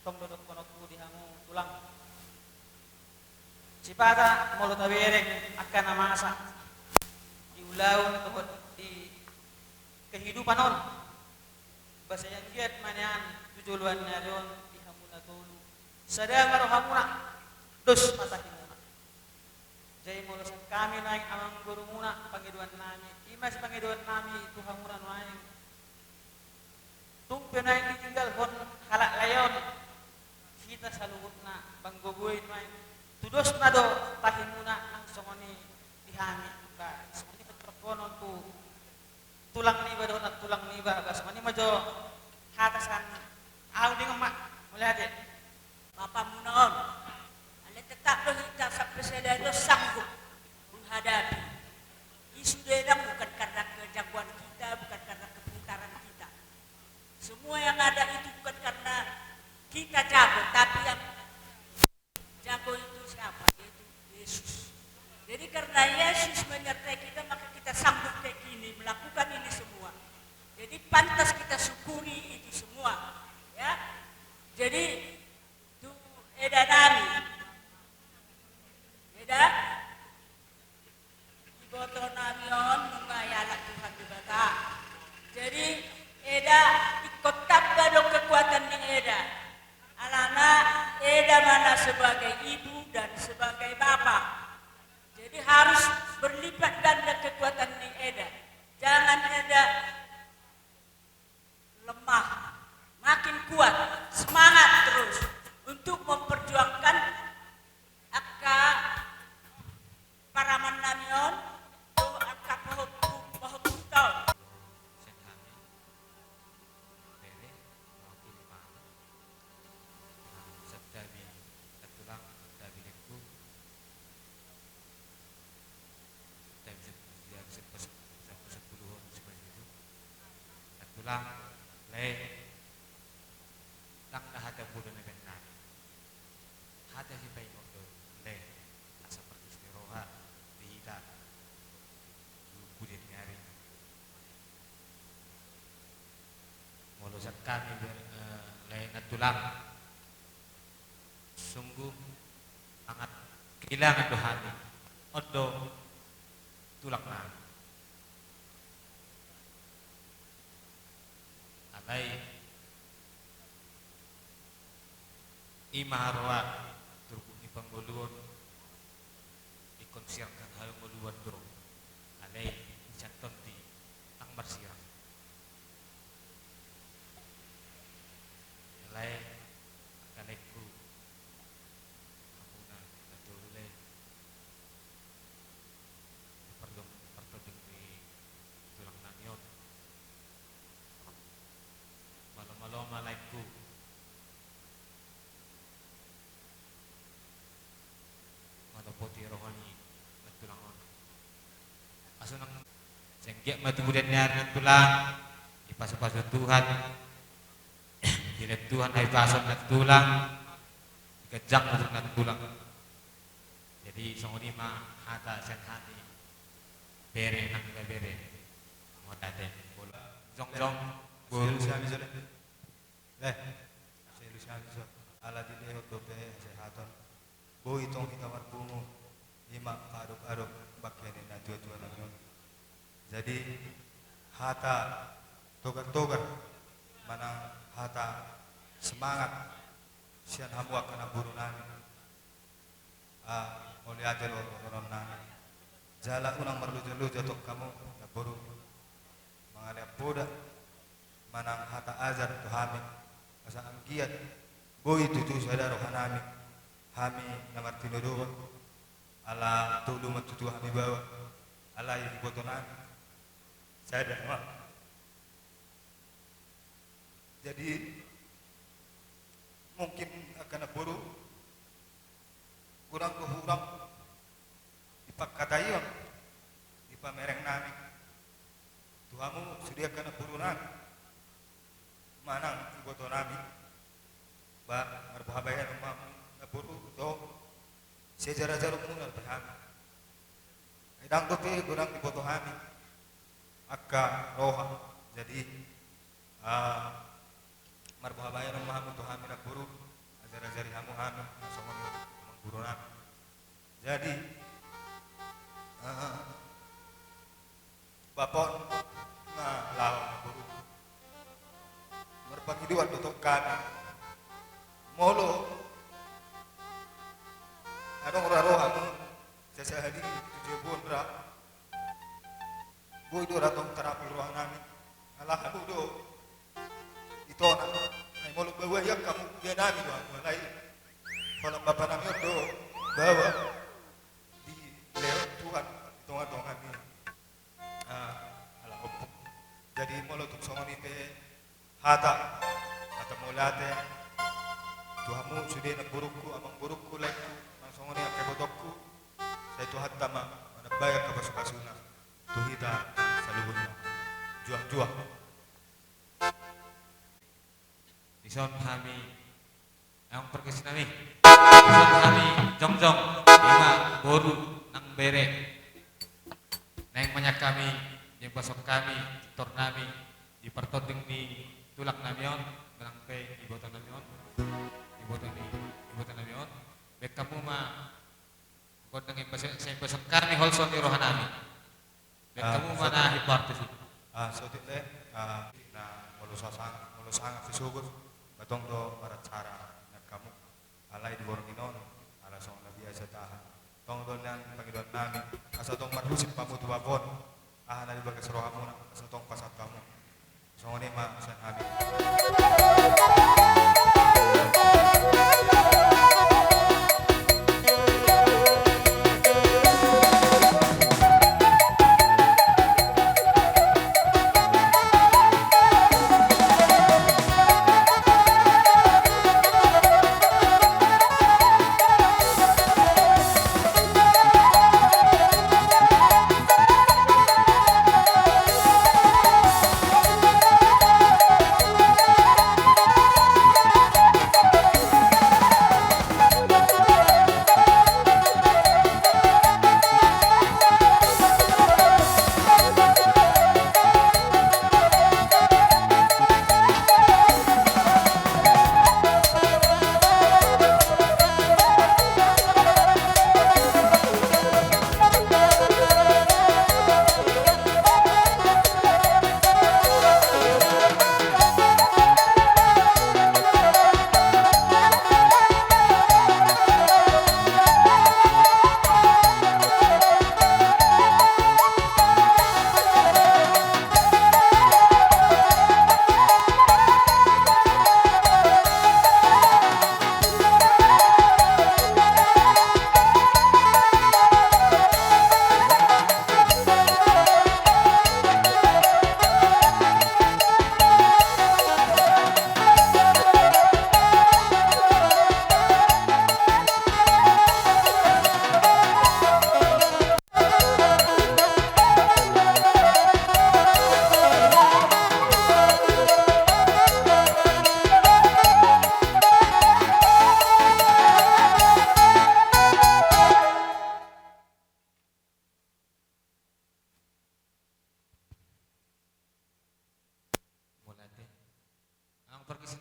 tong dodok kono ku di hangu tulang sipata molo tawerek akan namasa diulaun tuhot di kehidupan on bahasa yang giat manyan tujuluan naron di hamuna tulu sadaya marohamuna dos matahimuna jadi molo sa kami naik amang guru muna pangiduan nami imas pangiduan nami itu hamuran waing tung penai ditinggal hon halak layon kita saluhut na banggogoy waing tudos na do tahimuna ang songoni dihami ba songoni terkonon tu tulang niba do at tulang niba ba songoni majo hatasan aw di mak mulai ade Bapak Munaon ale tetap do kita sampai sedaya sanggup menghadapi isu dedang bukan karena kejagoan kita bukan karena kepintaran kita semua yang ada itu bukan karena kita jago tapi yang jago itu siapa? Yaitu Yesus. Jadi karena Yesus menyertai kita maka kita sanggup kayak gini melakukan ini semua. Jadi pantas kita syukuri itu semua, ya. Jadi tu eda nami, eda iboto namion mengayalah Tuhan dibata. Jadi eda ikut tambah dong kekuatan di eda. Alana eda mana sebagai ibu dan sebagai bapak. Jadi harus berlipat ganda kekuatan di eda. Jangan eda lemah, makin kuat, semangat terus untuk memperjuangkan akka para manamion to akka pohon tulang le lang na hada bulo na benar hada si bayi waktu le seperti istiroha dihila budin nyari molosak kami lain tulang sungguh sangat kehilangan dohani odo tulang na alay imaharwa turbo ni pangguluan ikonsirkan hayong muluan dro alay isanton di ang marsirang alay akanekku amuna natulay pertodong di tulang nanyon malam-malam malaikku poti rohani natulangon aso nang senggiak matubudan niya natulang ipasok-pasok Tuhan dilet Tuhan ay pasok natulang ikajak masuk natulang jadi songoni ma hata sen hati bere nang bere mo daten bola jong bolu Luciano Zole. Saya Luciano Zole. Ala di leo dope sehaton. Bo itong ikamar bungo. Ima arok-arok bakyan na tua-tua na yun. Jadi hata togar-togar mana hata semangat sian hamuak kana buru namin. Oleh aja lo orang namin. Jala unang marlujo tok kamu na buru. Mengalih poda manang hata azar tu hami asa angkiat boy tutu sadaro hanami hami namar tinuduh ala tulu matutu hami bawa ala ibu botonan sadar mah jadi mungkin akan buru kurang ipakatayon ipamereng nami tuhamu sudia kana buru nami manang iboto nami ba marbahabayan umam naburu to sejarah-jarah muna berhami idang dope kurang iboto hami akka roha jadi marbahabayan umam to hami naburu ajar-ajari hamu hami nasongon mengguru nami jadi bapon na law buru berpanggiduan untuk kami molo adong rarohamu sesahadi tujebon ra boy do ratong tarapul ruang nami alah abu do ito na ay molo bawa yak kamu dia nami do walai kalau bapak nami do bawa di lewat Tuhan hitung-hitung kami alah opuk jadi molo tuk songoni pe hata mulate tuhamu sudah nagburukku amang burukku laikku langsung ni akay bodokku sa ito hatta manabaya kabasubasuna tuhita sa luhod mo juah ison kami ang perkes nami ison kami jongjong ima boru nang bere nang banyak kami yang pasok kami tor nami di pertodeng ni tulak namion menangpe ibotan namion ibotan namion bek kamu ma kodang saya pasok kami holson di rohanami bek kamu mana hipartis so tite na molusang fisugur batong do para cara na kamu alay di borginon ala song nabiasa tahan tong do nang pangidot namin asa tong marhusit pamutubapon na di bagas rohamu na asa tong pasat kamu so ni ma san abi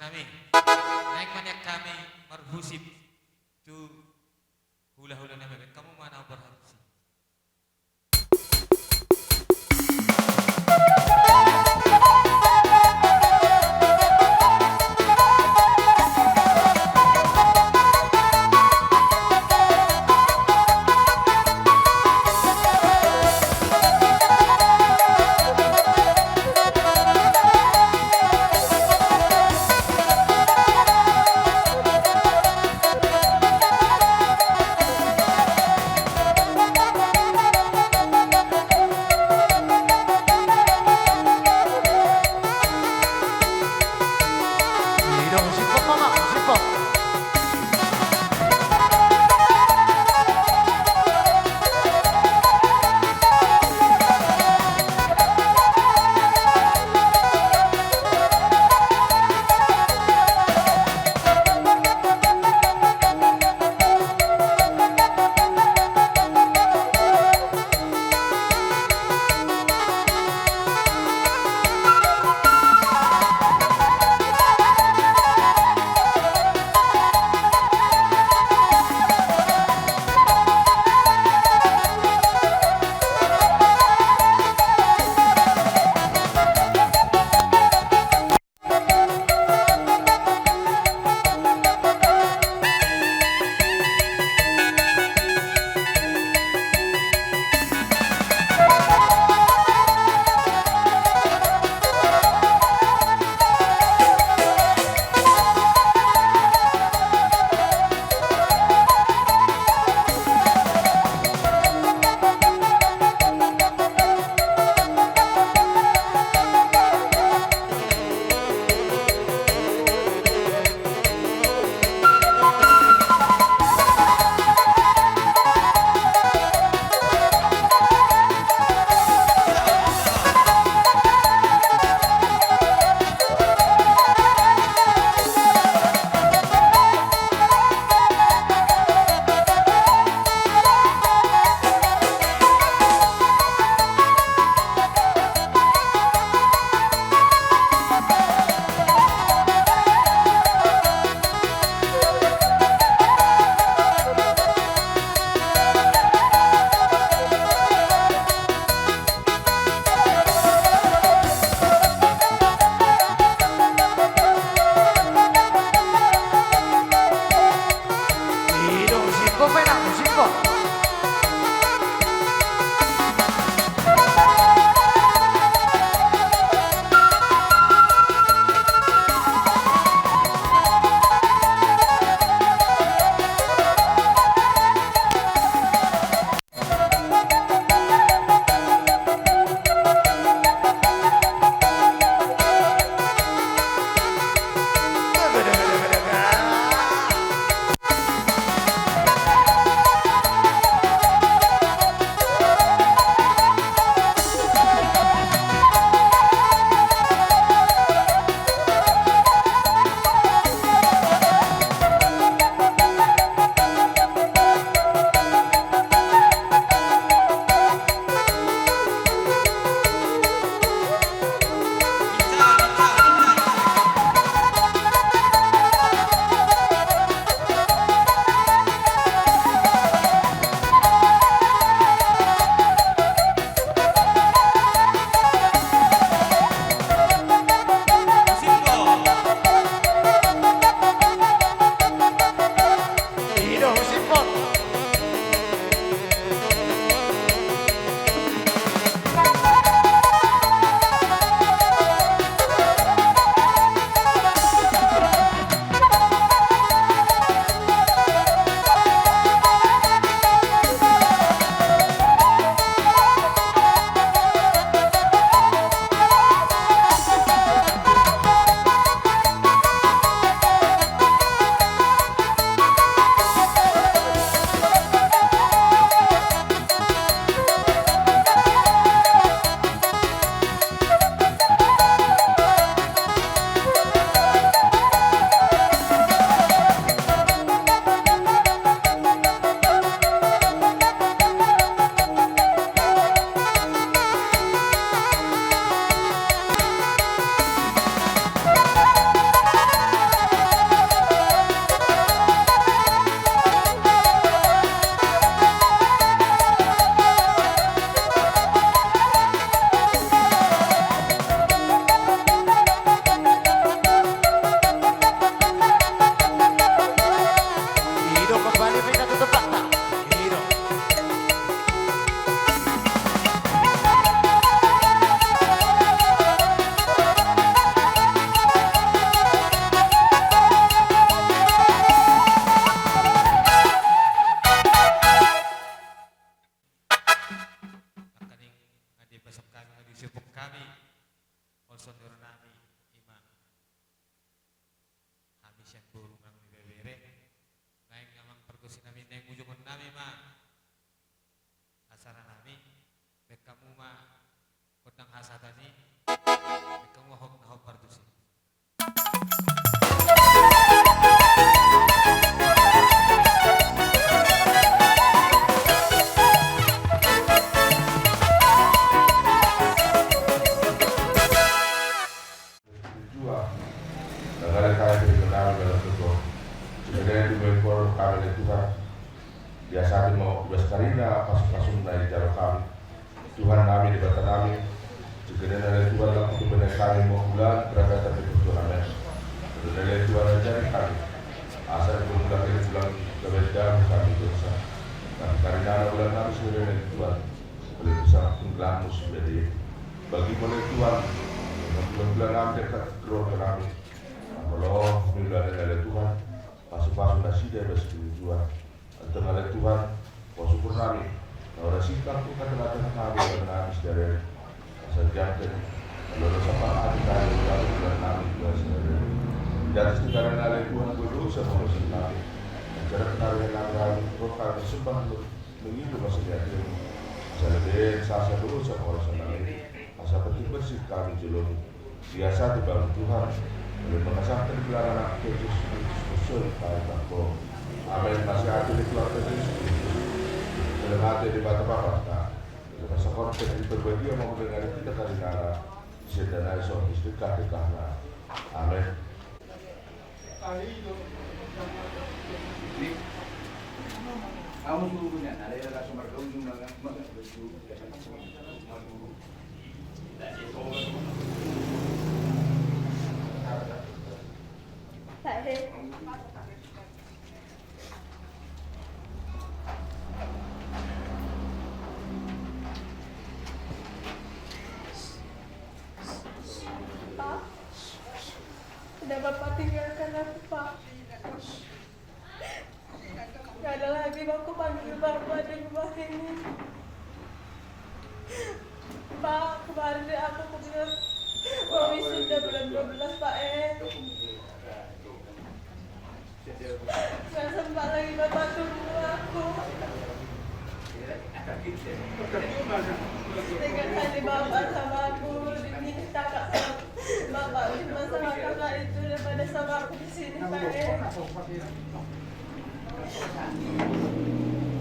nami naik maniak kami marhusib tu hula-hula nami kamu mana berharus sipuk kami konsonyor nami iman kami siang burung kami bebere ngayon ngamang pergusin namin na yung ujungan nami ma asara nami bek kamu ma kutang hasatani bek kamu hok na hok pardusin biasa mau beskarina pas-pasun dari jaro kami Tuhan kami di bata kami segera dari Tuhan laku tu benar kami mau bulan berada tapi Tuhan amin dari Tuhan ajar kami asal pun lagi bulan kebedam kami dosa tapi karena bulan kami segera dari Tuhan boleh bisa penglamus jadi bagi boleh Tuhan bulan-bulan kami dekat keluarga kami kalau bulan dari Tuhan pasu-pasu nasi dia bersih Tuhan tengah Tuhan kau syukur kami kau rasakan tu kata kami dan kami saudara sejak lalu sampai hari kami lalu bulan kami juga saudara dari sekarang dari Tuhan berdosa manusia kami cara kami kami kami sembah mengilu masalah itu selebih sasa dosa manusia kami asal betul bersih kami jelur biasa dibangun Tuhan oleh mengesahkan gelar anak Yesus Kristus kami kau amin masih hati di keluarga Yesus dalam hati di bata bapak nah kita sekolah kita berbagi mau mendengar kita kali nara sedana esok istiqah di kahna amin kamu suruhnya ada yang langsung berkunjung dengan Pak, sudah Bapak tinggalkan aku, Pak. Gak ada lagi aku panggil Bapak di rumah ini. Pak, kemarin aku kebenar mau wisuda bulan 12, Pak. Gak sempat lagi Bapak tunggu aku. Dengan tadi Bapak sama aku diminta Kak Bapak cuma sama kakak itu daripada sama aku di sini, Pak.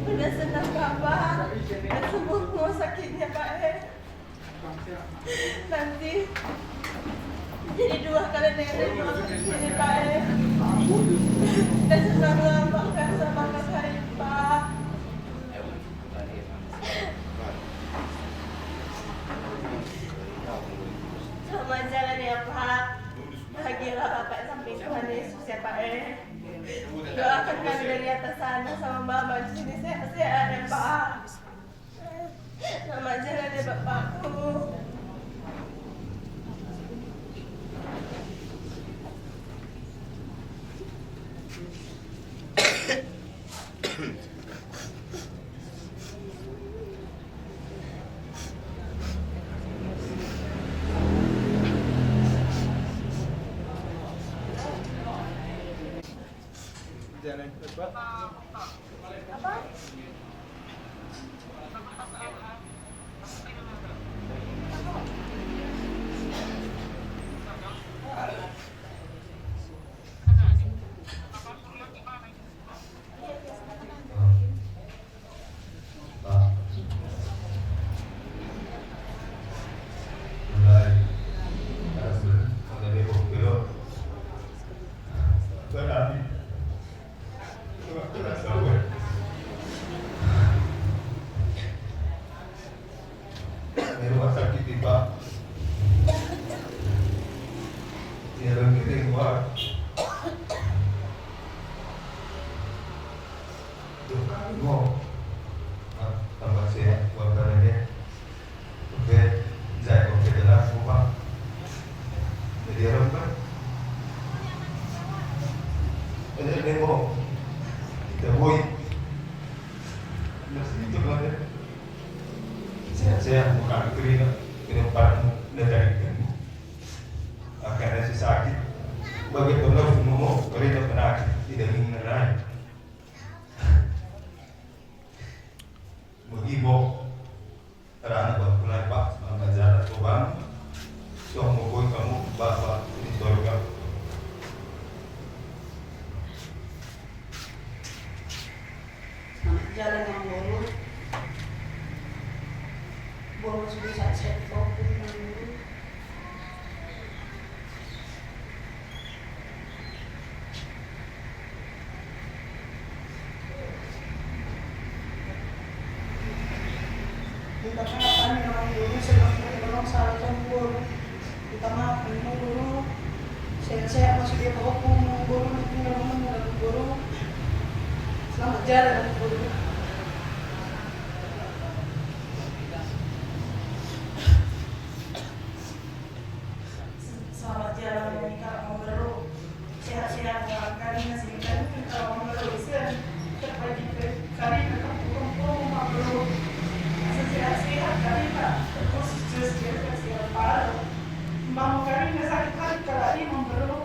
Udah senang Bapak, dan sembuh sakitnya, Pak. Nanti jadi 2 kali dengan aku di sini, Pak. Dan senang Bapak kan sama kakak itu, Pak. Selamat jalan ya Pak. Bahagialah Bapak samping Tuhan Yesus ya Pak. Doakan kami dari atas sana sama Mama di sini sehat-sehat ya Pak. Selamat jalan ya Bapakku. Jalan cepat. Apa? tempatmu negara akan si sakit bagi benar semua kereta penyakit tidak ingin lain begibo terang berkulai pak mengajar Tuhan yang mau kamu bapak di surga. Jalan yang buruk, buruk sudah saya fokus dulu. Kita maafkan orang dulu sebelum menolong salah tempur. Kita maafkan dulu. Saya masih dia hukum guru, tinggal menunggu guru. Selamat jalan guru. Selamat jalan menikah mau beru. Sehat-sehat kali nasi ikan kalau mau beru isian terpadi kali kampung mau beru. Sehat-sehat kali pak. Terus sehat paru. Mau kali sakit kali kalau ini mau beru.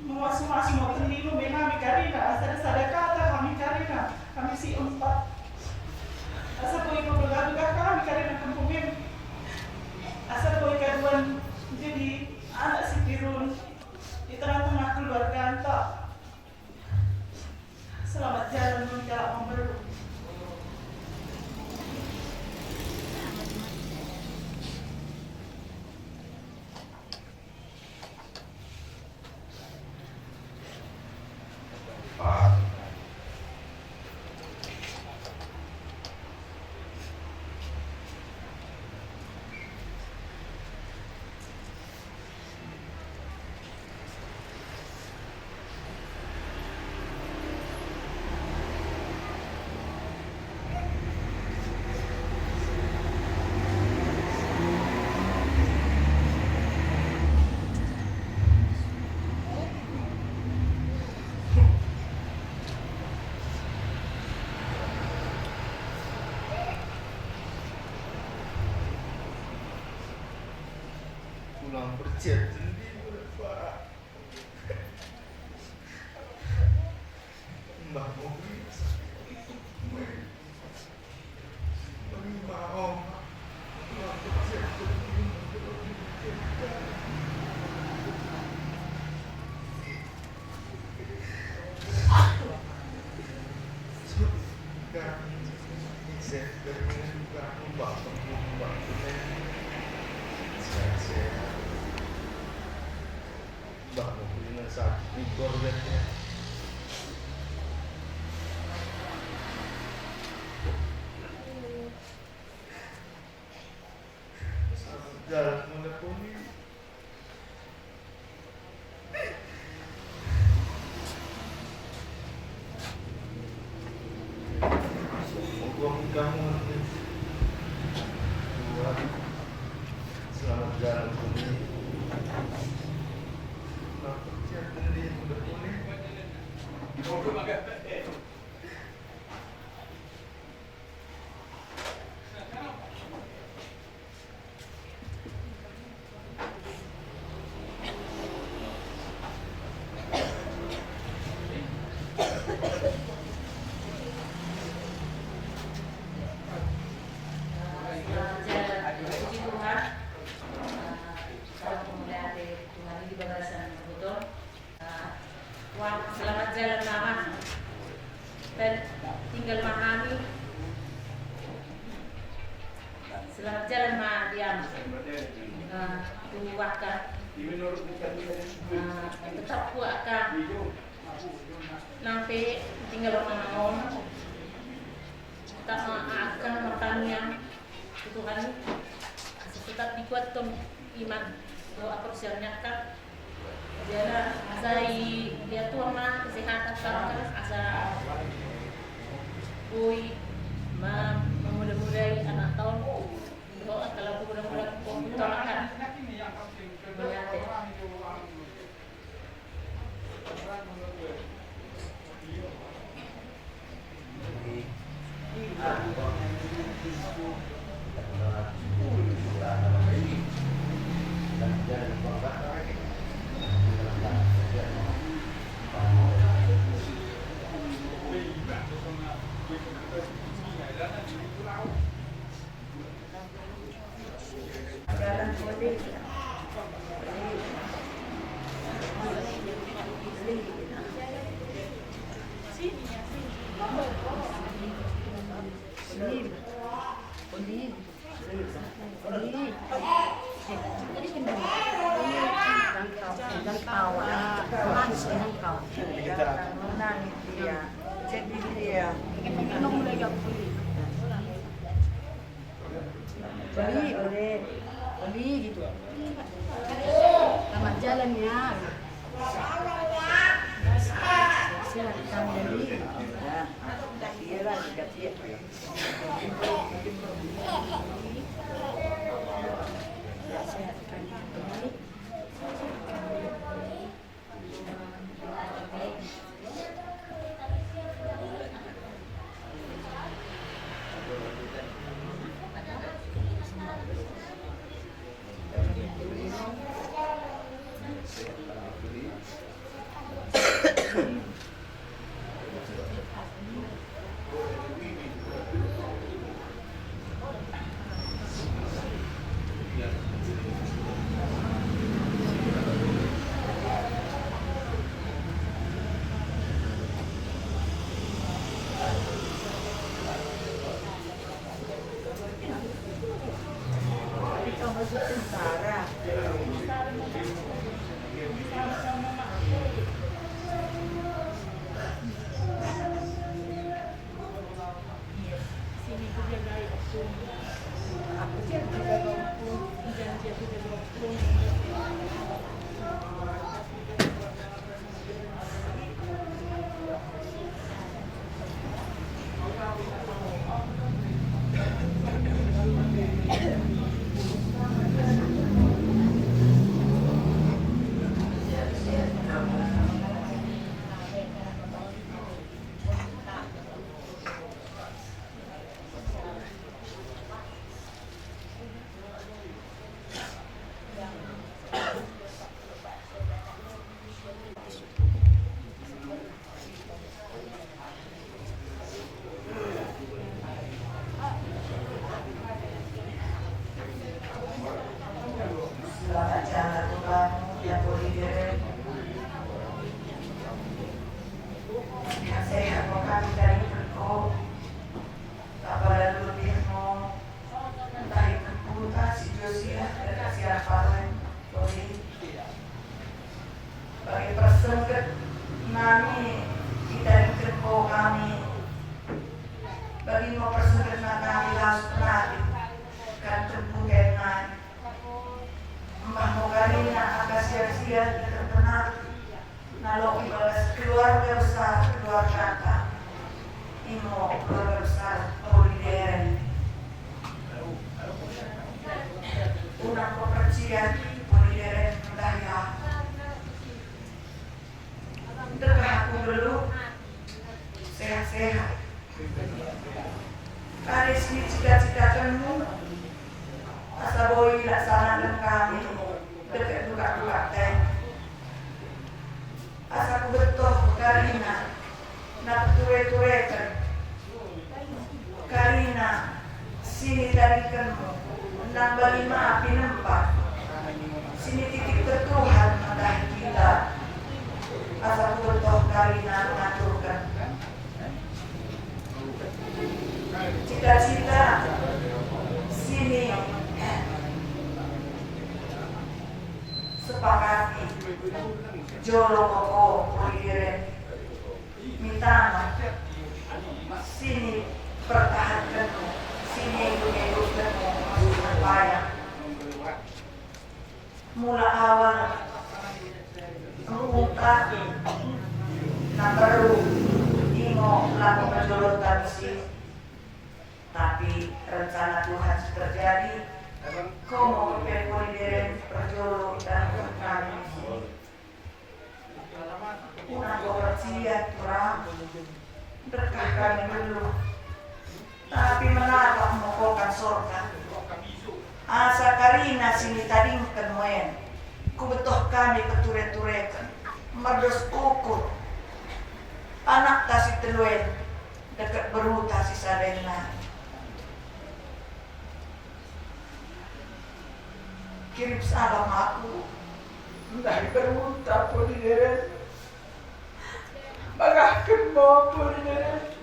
Masing-masing mau tendilu menami karina asal kata kami karina kami si 4 asal boleh bergaduh kami karina kampungin asal boleh kaduan jadi anak si Pirun di tengah-tengah keluarga antak. Selamat jalan menikah memberu. Pulang bercet sendiri Pak. Mbak mau mau pulang bercet sendiri. Saya dengan juga mbak Mbak mau beli sakit di korbannya. Jalan menekuni. Moga kamu selamat jalan kembali. Selamat jalan mama dan tinggal mahami. Selamat jalan ma diam. Tuwaka. Tetap kuaka. Nanti tinggal orang tak akan makannya Tuhan tetap dikuatkan iman doa persiapnya kan. Jana asai dia tuh mah kesehatan sekarang asa boy memudah-mudahi anak tahun doa kalau mudah-mudahan tolakan Beli gitu. Selamat jalan ya. Silakan beli. Nah, iya lah, dia. Kirim salam aku dari bermuta Polideren, bagahkan mo Polideren.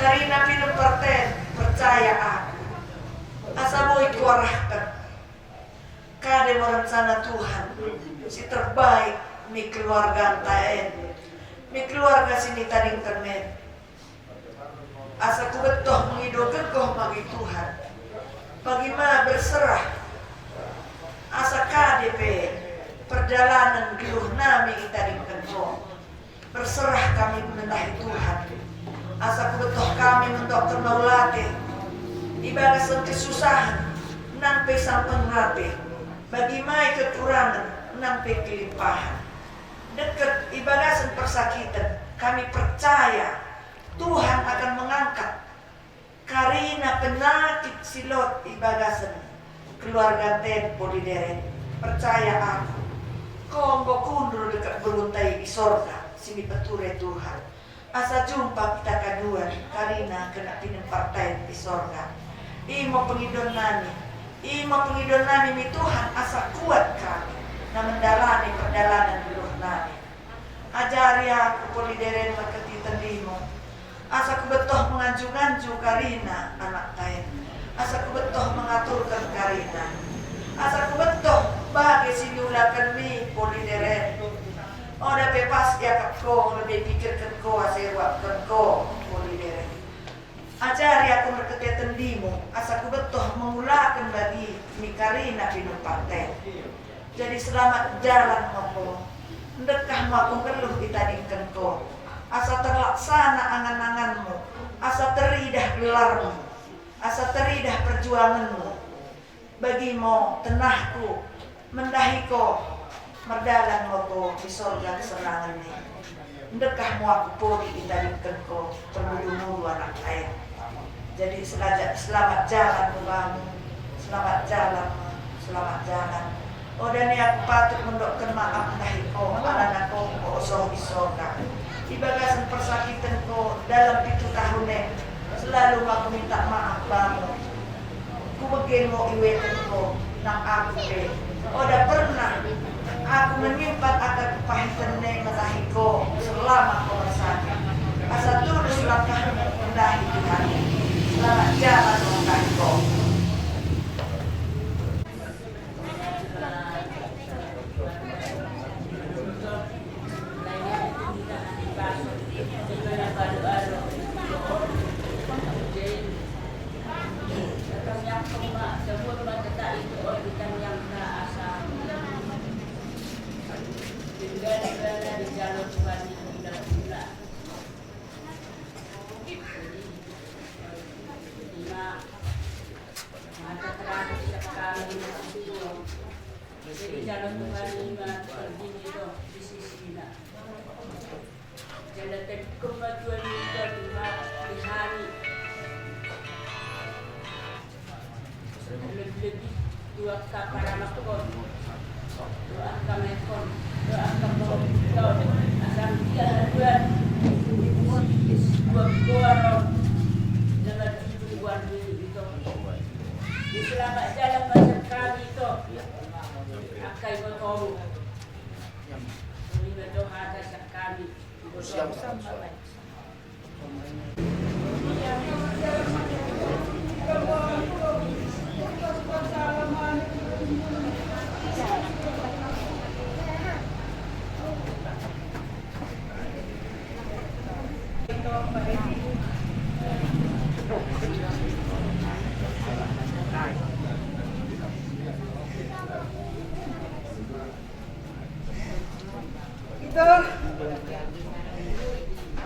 Karina pinuperten percaya aku. Asa boy kuarahkan. Kade merencana Tuhan si terbaik mi keluarga antaen. Mi keluarga sini tadi internet. Asa ku betoh mengidokan koh bagi Tuhan. Bagaimana berserah. Asa KDP perjalanan geluh nami kita di kenco. Berserah kami menahi Tuhan. Asa ku betoh kami mendokter maulate. Ibadah kesusahan nampai sampeng rapi. Bagaimana kekurangan nampai kelimpahan. Dekat ibadah persakitan kami percaya Tuhan akan mengangkat karena penyakit silot ibagasan keluarga tempo di deret. Percaya aku konggo kundur dekat beruntai di sorga sini peture Tuhan. Asa jumpa kita kedua karena kena pinang partai di sorga. Imo pengidon nami mi Tuhan asa kuat kami na menjalani perjalanan hidup nami. Ajari aku polideren maketi tendimo. Asa ku betoh menganju-nganju karina anak tain. Asa ku betoh mengaturkan karina. Asa ku betoh bagi sinulakan mi polideren. Oda bebas ya kapko lebih pikirkan ko asewakan ko polideren. Ajari aku merkete tendimo. Asa ku betoh mengulakan bagi mi karina pinung partai. Jadi selamat jalan ngopo. Ndekah mau aku keluh ditadingkan ko. Asa terlaksana angan-anganmu. Asa teridah gelarmu. Asa teridah perjuanganmu. Bagimu tenahku mendahi ko merdalan ngopo di sorga kesenangan ini. Ndekah mau aku podi ditadingkan ko permudu-mudu anak air. Jadi selamat jalan kamu. Selamat jalan. Selamat jalan. Oh dan aku patut mendokter maaf ndahiko alana ko osong isoga. Ibagasan persakitan ko dalam 7 tahun selalu aku minta maaf kamu. Ku begen mo iwetan ko nang aku ke. Oh dah pernah aku menyimpan akan kepahitan ndahiko selama ko bersama. Asa tulus langkahmu mendahi Tuhan. Selamat jalan ndahiko. Jadi jalan Tuhan lima terdiri di sisi nak. Jalan kemajuan kita di hari. Lebih dua kapal makon, dua kamekon, dua kapal asam dia dua kuaron dengan tujuan itu. Di selamat jalan macam kami itu. Akai betul. Ini betul ada sekali.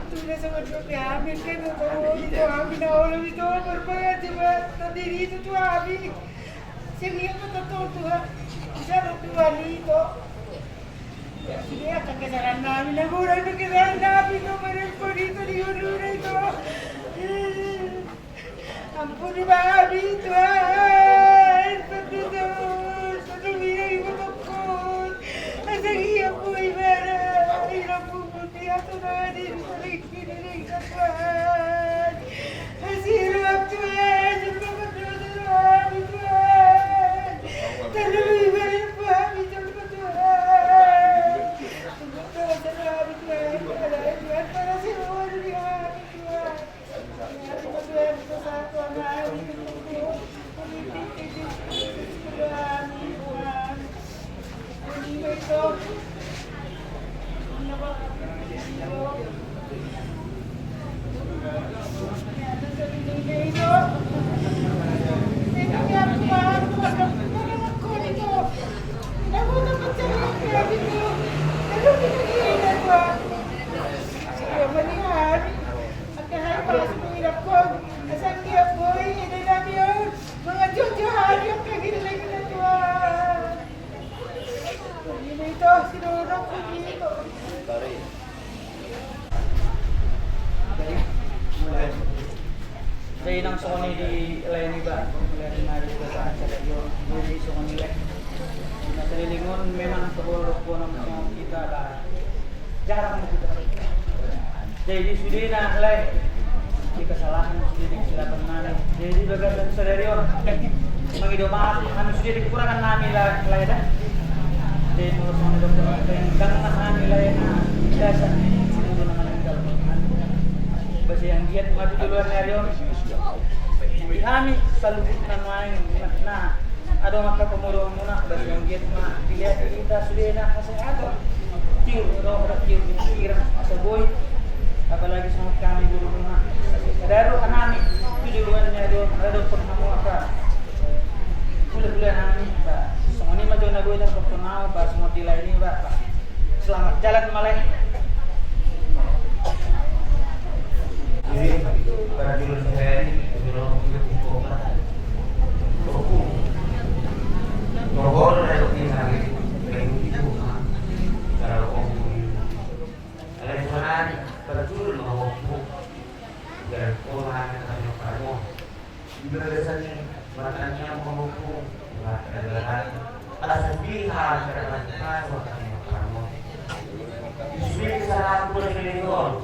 Tulis sama dia ambil kan itu ambil awal itu berbagai coba terdiri itu tuh ambil sini apa tuh tuh cara tuh itu dia akan kesaran nabi nagura itu kesaran nabi itu mereka itu di ulu itu ampun babi Tuhan satu bilang ibu takut asal iya aku ibarat ilaku putih atau nadi saling kiri Tuhan asirap Tuhan jumpa Tuhan Tuhan terlebih banyak babi jumpa Tuhan jumpa Tuhan Tuhan para semua dunia Tuhan apa seminggu ko. Asal dia boy ini nabi on. Mga jojo hari ang kagiling na tuan. Ini itu sinurang ko dito. Jadi nang sokoni di lain iba, lain mari juga sa acara yo, di sokoni le. Nah, selilingon memang sebuah konon kita lah jarang kita. Jadi sudah nak le di kesalahan sudah di kesilapan mana. Jadi bagaimana saudari orang mengidomaat, anu sudah dikurangan nami lah dah. Jadi menurut saya dokter jangan nami lainnya biasa. Basi yang giat maju duluan Arion. Kami selalu main nah ada maka pemuda muna basi yang giat mah dilihat kita sudah nak kesehatan. Tiu orang tiu pikiran asa boy apalagi sama kami guru muna. Daru anami itu duluan Arion ada penemu apa. Kuliah nami Pak. Semua maju na boy dan perkenal pas mau dilai ini Pak. Selamat jalan maleh. Jadi pada jurusan saya ini jurusan hukum. Nomor dari tinggi kayu itu kalau hukum. Ada jurusan berjurus hukum dan olahan yang kamu. Di belasan matanya menghukum, adalah alasan pilihan karena kamu. Di sini salah aku dari gol.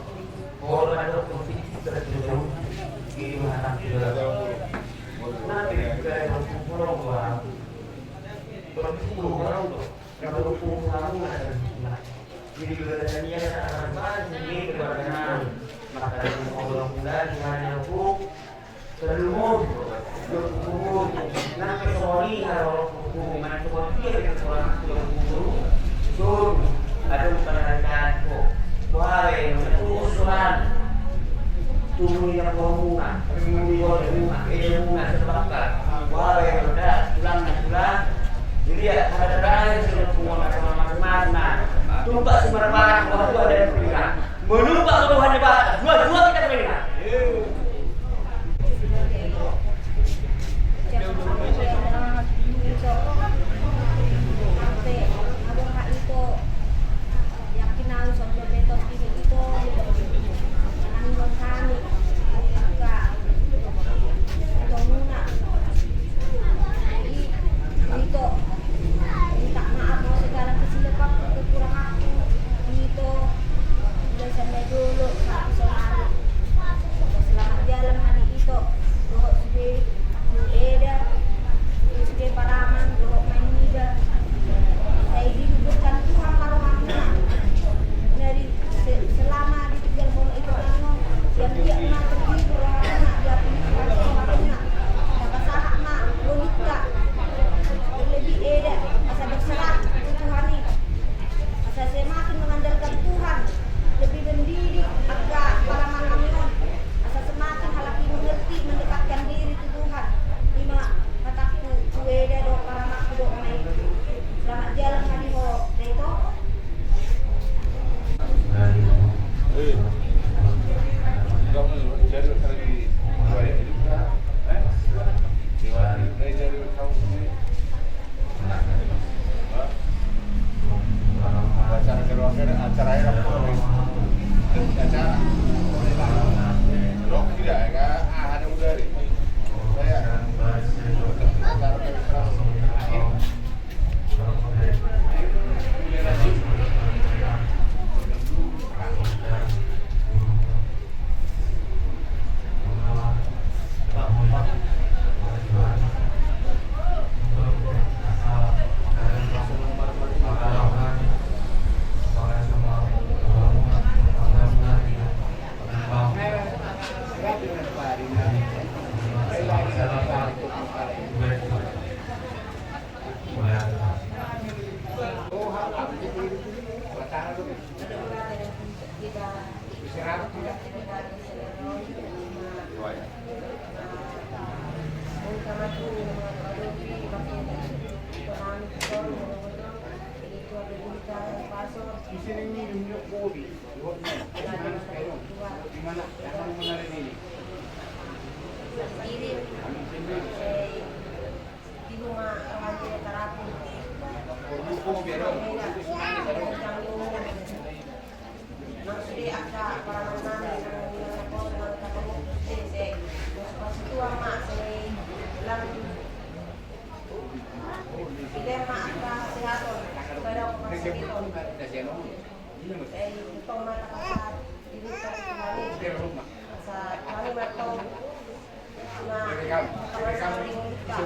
Kalau ada konflik terjauh di mana nanti juga berkumpul orang kalau kamu ada jadi kebetulannya apa sih kebetulan maka ngobrol bulan hanya hukum terus hukum nanti sorry kalau hukum mana seperti yang orang hukum ada penerangan kok wahai usulan tubuh yang berhubungan ilmu sebabkan wahai rendah tulang jadi ada sudah semua macam-macam tumpah semerah waktu ada yang berikan menumpah keluhan debat dua kita berikan Di sini minumnya kopi. di rumah remaja Tarapu. Maksudnya ada para nabi yang aku dengan ketemu saya pas itu mak saya bilang bila mak ada sehat pada aku masih itu saya itu mata kasar ini kembali saat kami matang nah kalau saya diungkap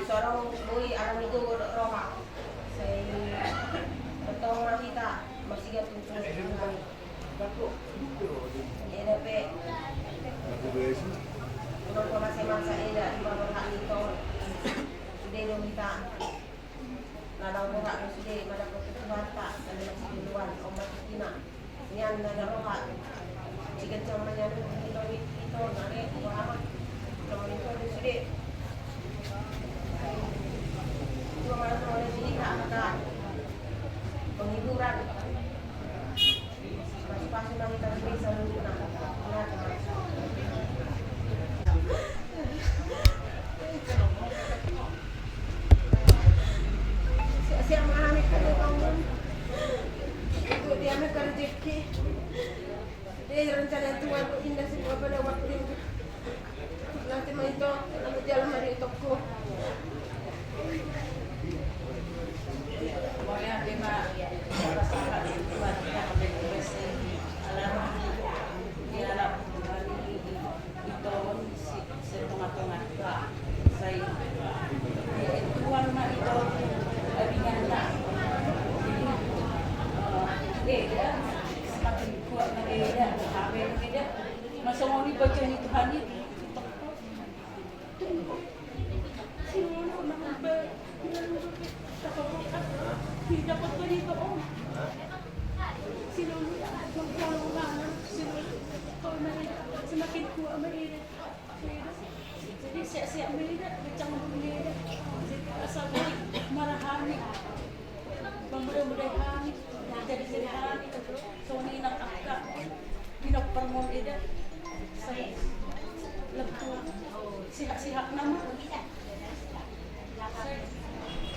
seorang boy alam itu roha saya betul kita masih gak tuntun ya dapat kalau masih masa eda di bawah hak itu sudah dong kita lalau rohak sudah pada proses bata dan masih di luar obat kita ini anda rohak jika zamannya itu nane orang zaman itu sudah dua malam oleh sini tak ada penghiburan masih nanti kita bisa lupa siap memahami kerja kamu itu dia mereka rezeki dia rencana Tuhan ku indah semua pada waktu itu nanti main itu nanti jalan hari itu ku boleh dia mah rasakan Tuhan kita berbesi alam dia alam itu setengah-tengah saya Tuhan mah itu lebihnya tak dia semakin kuat dia habis dia masa mau dibaca ni Tuhan ni tunggu sini nak tidak dapat itu om selalu mengkolongan selalu semakin kuat mereka jadi siap-siap mereka macam mereka asal marahani memberi-beri jadi hari so ni nak akak minok permon ida saya lebih sihat-sihat nama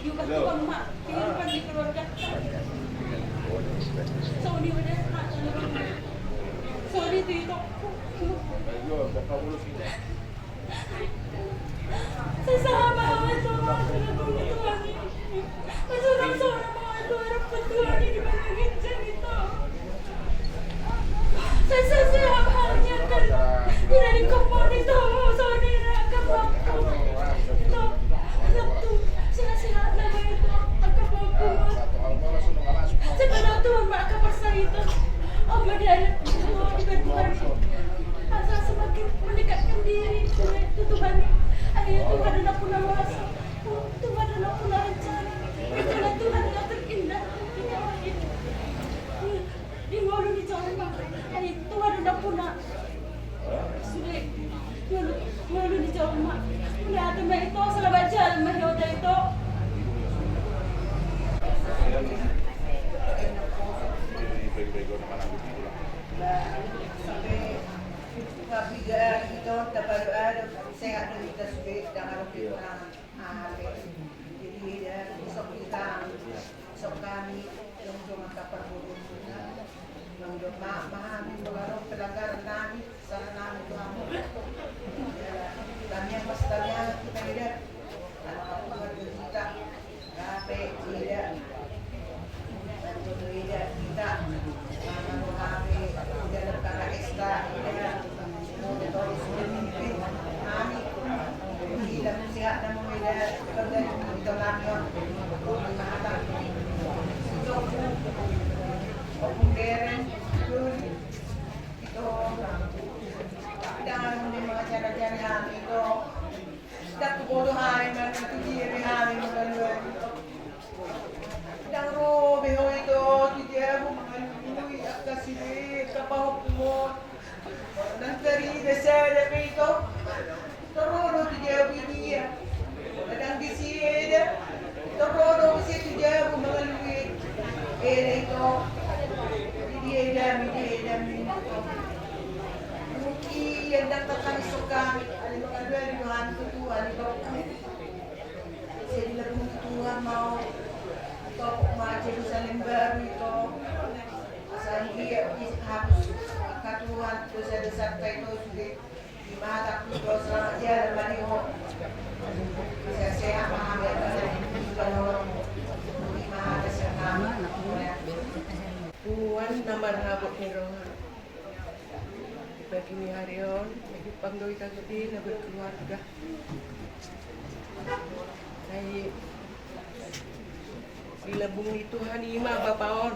juga tuan mak kehidupan di keluarga so ni udah so ni tu itu saya sahabat awak semua sudah tunggu Tuhan seorang mga ito harap po Tuhan di managin dyan ito saya sahabat niya kan dinaling ko po dito so nila kapapko ito anak to sinasihat na ba ito ang kapapko sa panatuan makakapasa ito ang madalat Tuhan asa semakin meningkatkan diri Tuhan ayo Tuhan dan aku nawasa Tuhan dan aku rencana itulah Tuhan yang terindah di ngolu di jalan ayo Tuhan dan aku nak sudah ngolu di jalan mak lihat teman itu selamat jalan mahyoda itu Kabiga ito tapaluan saya ada kita sudah dengan orang jadi besok kita besok kami yang cuma kapal burung yang cuma memahami pengaruh pelanggaran kami sana kami kamu dan yang pastinya kita lihat anak-anak kita kape tidak dan tidak kita memahami dalam kata ekstra kami tidak sihat dan memilih kerja itu lagi mengatakan untuk pemberian itu jangan menerima cara-cara itu tak kebodohan dan itu diri hari mengalami dan roh beho itu dia mengalami atas ini kapal umur dan dari desa ada itu terus dia begini dan di sini ada terus dia mengalami itu Sekian datang kami suka ada di Tuhan Tuhan saya dilakukan Tuhan mau atau mau Yerusalem baru itu asal dia harus Tuhan dosa-dosa itu sudah dimaafkan dosa dia mari mau saya mengambil kalau dimaafkan sekali Tuhan nama habuk hero bagi ni harion bagi pangdoi kagedi na berkeluarga saya bila bumi Tuhan ima bapaon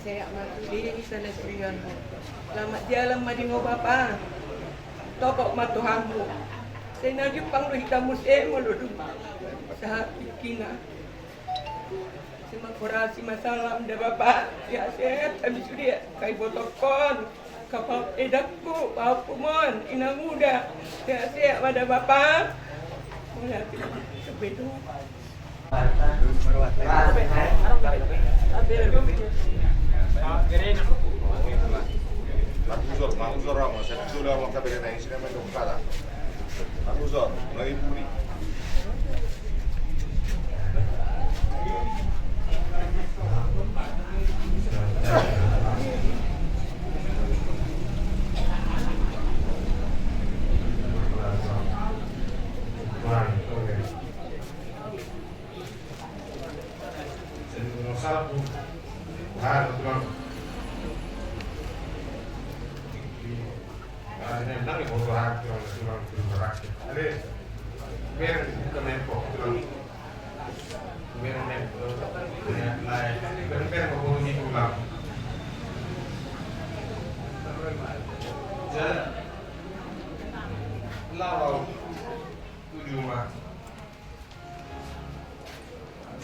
saya mati di sana serian selamat jalan madingo bapa tokok matuhanmu saya nagi pangdoi tamu saya muludu sahat pikina Sima korasi masalah da bapak ya saya kami sudah kai botokon kapal edakku bapak mon ina muda ya saya pada bapak mengerti sebedu Mangusor orang, saya sudah mau kabarin yang sini mendung kala. Mangusor, lagi puri.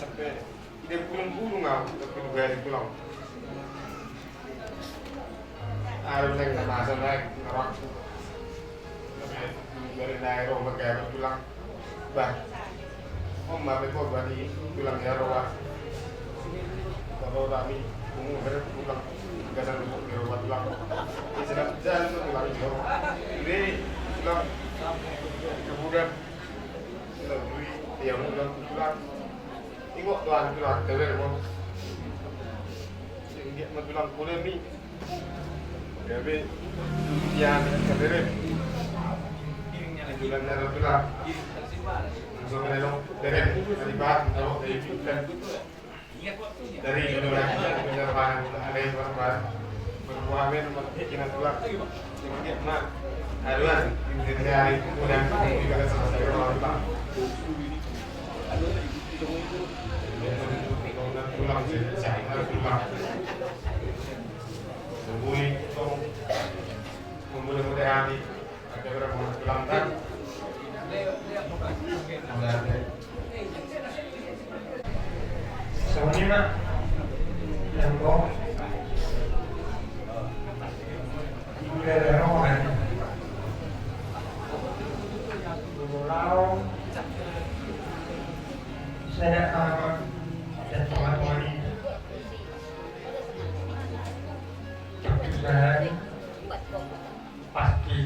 Sampai dia pulang-pulang tapi juga pulang. Harus yang kemasan naik orang. Tapi dari daerah mereka pulang. Bah, om bapak kau berani pulang ya roh. Kalau kami umur pulang, gasan untuk di rumah pulang. Ini sedang jalan untuk pulang di rumah. Ini pulang kemudian pulang beli yang pulang. Tengok tuan pulang terus pun. Dia pulang pulang ni. Jadi yang terus. Pulang dari pulang. Langsung melong dari bahan atau dari dari penerbangan ada yang berbuahan berkinan pulang. Dia nak aduan dari kemudian juga selesai pulang. Pulang saya pulang sembunyi tong mudah-mudahan ada berapa pulang kan Soalnya yang kau udah ada orang pulau saya dan teman-teman saya pasti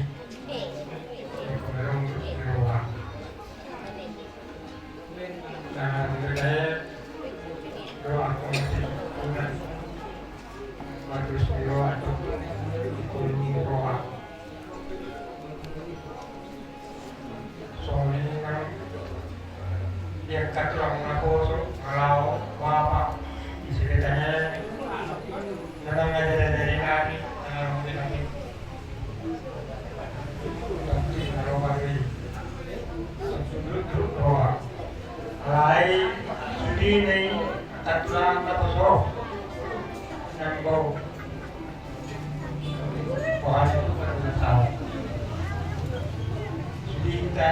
cenderung berubah. Dan saya doa masih dengan bagus doa untuk doa. Soalnya dia kata orang aku kalau bapak ceritanya memang ada dari kami lagi tapi kalau bagi sudut doa lain sudi ni taklah atau so nambau pohon tahu sudi kita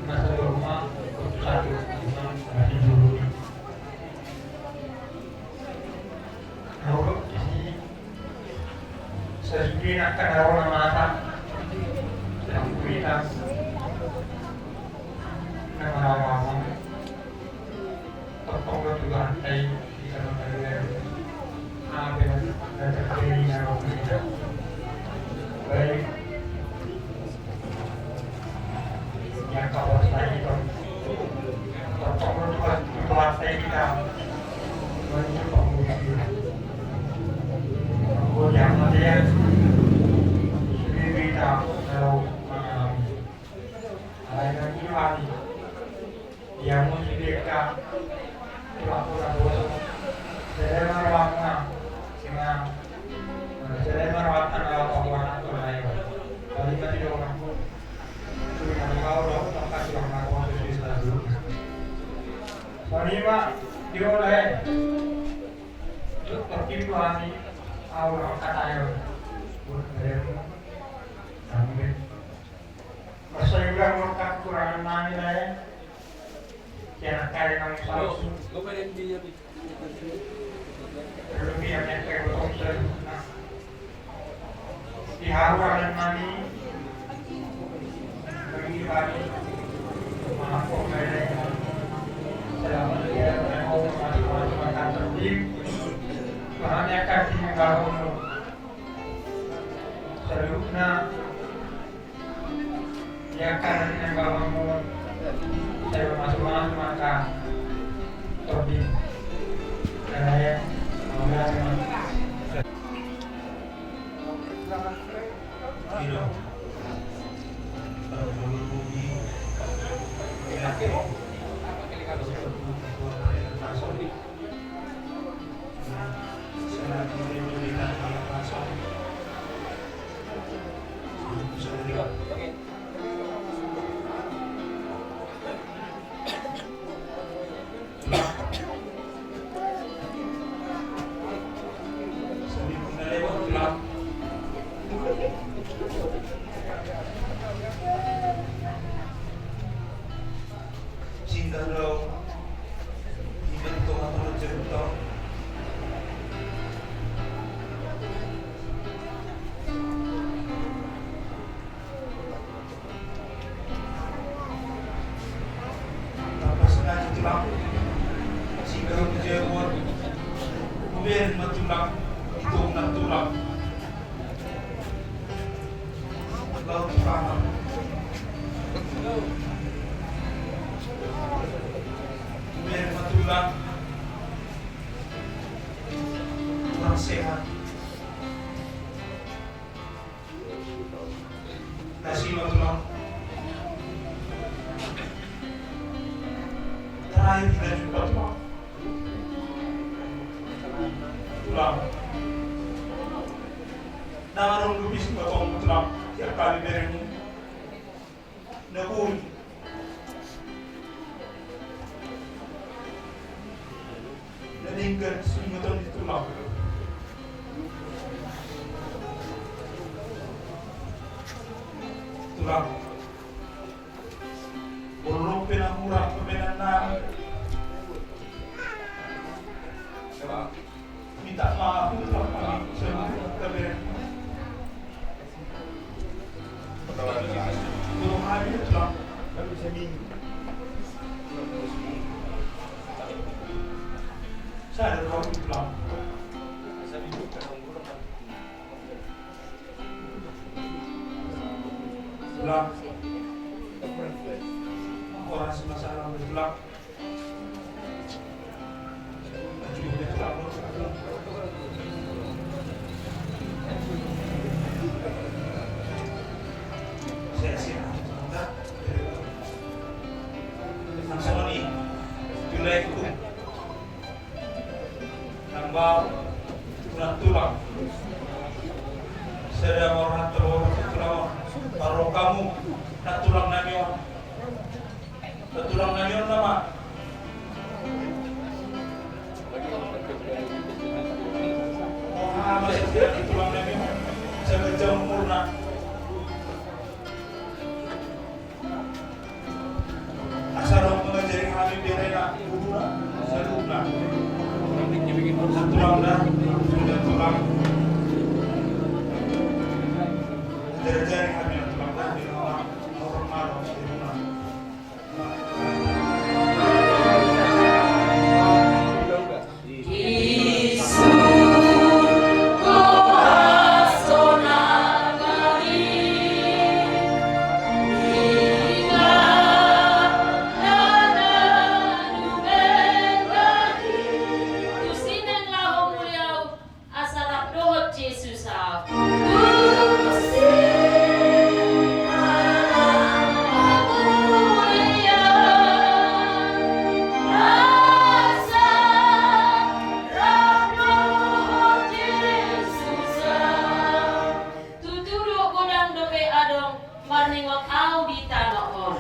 masuk rumah satu masih dulu. Lalu di sini sesuai nak kenal nama dan kita nama awam tertolong juga antai di dalam daerah apa yang ada terjadi dalam kita baik yang kawan saya itu terkomunikasi di partai kita menuju pengurusi kemudian saya sendiri kita tahu mengalami adanya iman yang menyediakan pelaku-pelaku saya merawatnya dengan saya merawatkan penguatan lain kali tadi orang dengan kau dong tempat yang melakukan sesuatu dulu Panima dioleh pertimbangan awal kata yang sambil masa juga melakukan kekurangan nani lain yang kaya kamu salah lebih yang kayak betul diharukan nani bagi kami maaf kok selama dia mau makan tertib bahannya kasih kalau seluruhnya dia akan yang kalau saya masuk maka tertib saya hidup terlalu bumi sehat nasi matulang terakhir kita jumpa tulang narong lubis batong tulang tiap kali dereng nabun naningkan sumutan di tulang tulang burung pinamurah pemenanang minta maaf untuk kami seluruh kalian belum habis tulang baru seminggu saya ada kau tulang tulang orang semasalah bertulang juga tulang saya siap langsung ini tulaiku nambah tulang sedang orang telur tulang baru kamu nak tulang namion nama Muhammad itu tulang namion sebejam murna asal mengajari kami birena buduna seruna tulang dah sudah tulang jari kami tulang dah di rumah normal di rumah Isu, oh, asona, dong marningok au di tanokon.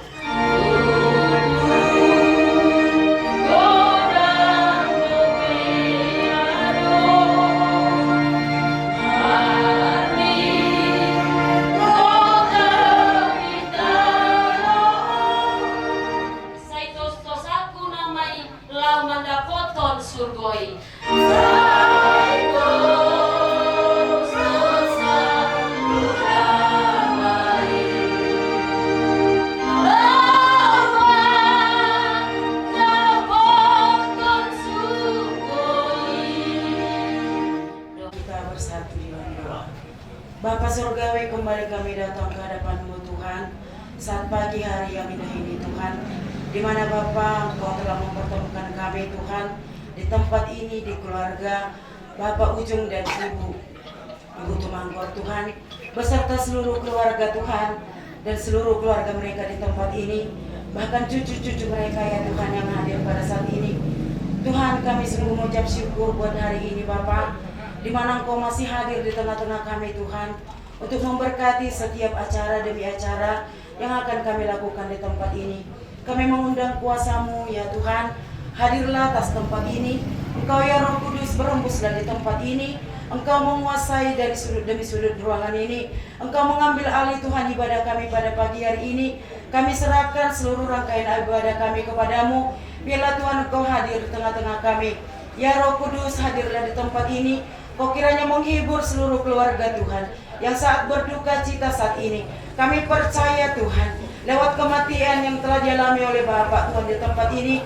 Surgoi. Kita bersatu di dalam doa. Bapa Surgawi, kembali kami datang ke hadapan-Mu Tuhan saat pagi hari yang indah ini Tuhan, di mana Bapa Engkau telah mempertemukan kami Tuhan di tempat ini, di keluarga Bapak Ujung dan Ibu Tumanggor Tuhan, beserta seluruh keluarga Tuhan dan seluruh keluarga mereka di tempat ini, bahkan cucu-cucu mereka ya Tuhan yang hadir pada saat ini. Tuhan, kami sungguh mengucap syukur buat hari ini Bapak, di mana Engkau masih hadir di tengah-tengah kami Tuhan, untuk memberkati setiap acara demi acara yang akan kami lakukan di tempat ini. Kami mengundang kuasa-Mu ya Tuhan, hadirlah atas tempat ini. Engkau ya Roh Kudus berembuslah di tempat ini. Engkau menguasai dari sudut demi sudut ruangan ini. Engkau mengambil alih Tuhan ibadah kami pada pagi hari ini. Kami serahkan seluruh rangkaian ibadah kami kepadamu. Biarlah Tuhan Engkau hadir di tengah-tengah kami. Ya Roh Kudus, hadirlah di tempat ini. Kau kiranya menghibur seluruh keluarga Tuhan yang saat berduka cita saat ini. Kami percaya Tuhan, lewat kematian yang telah dialami oleh Bapak Tuhan di tempat ini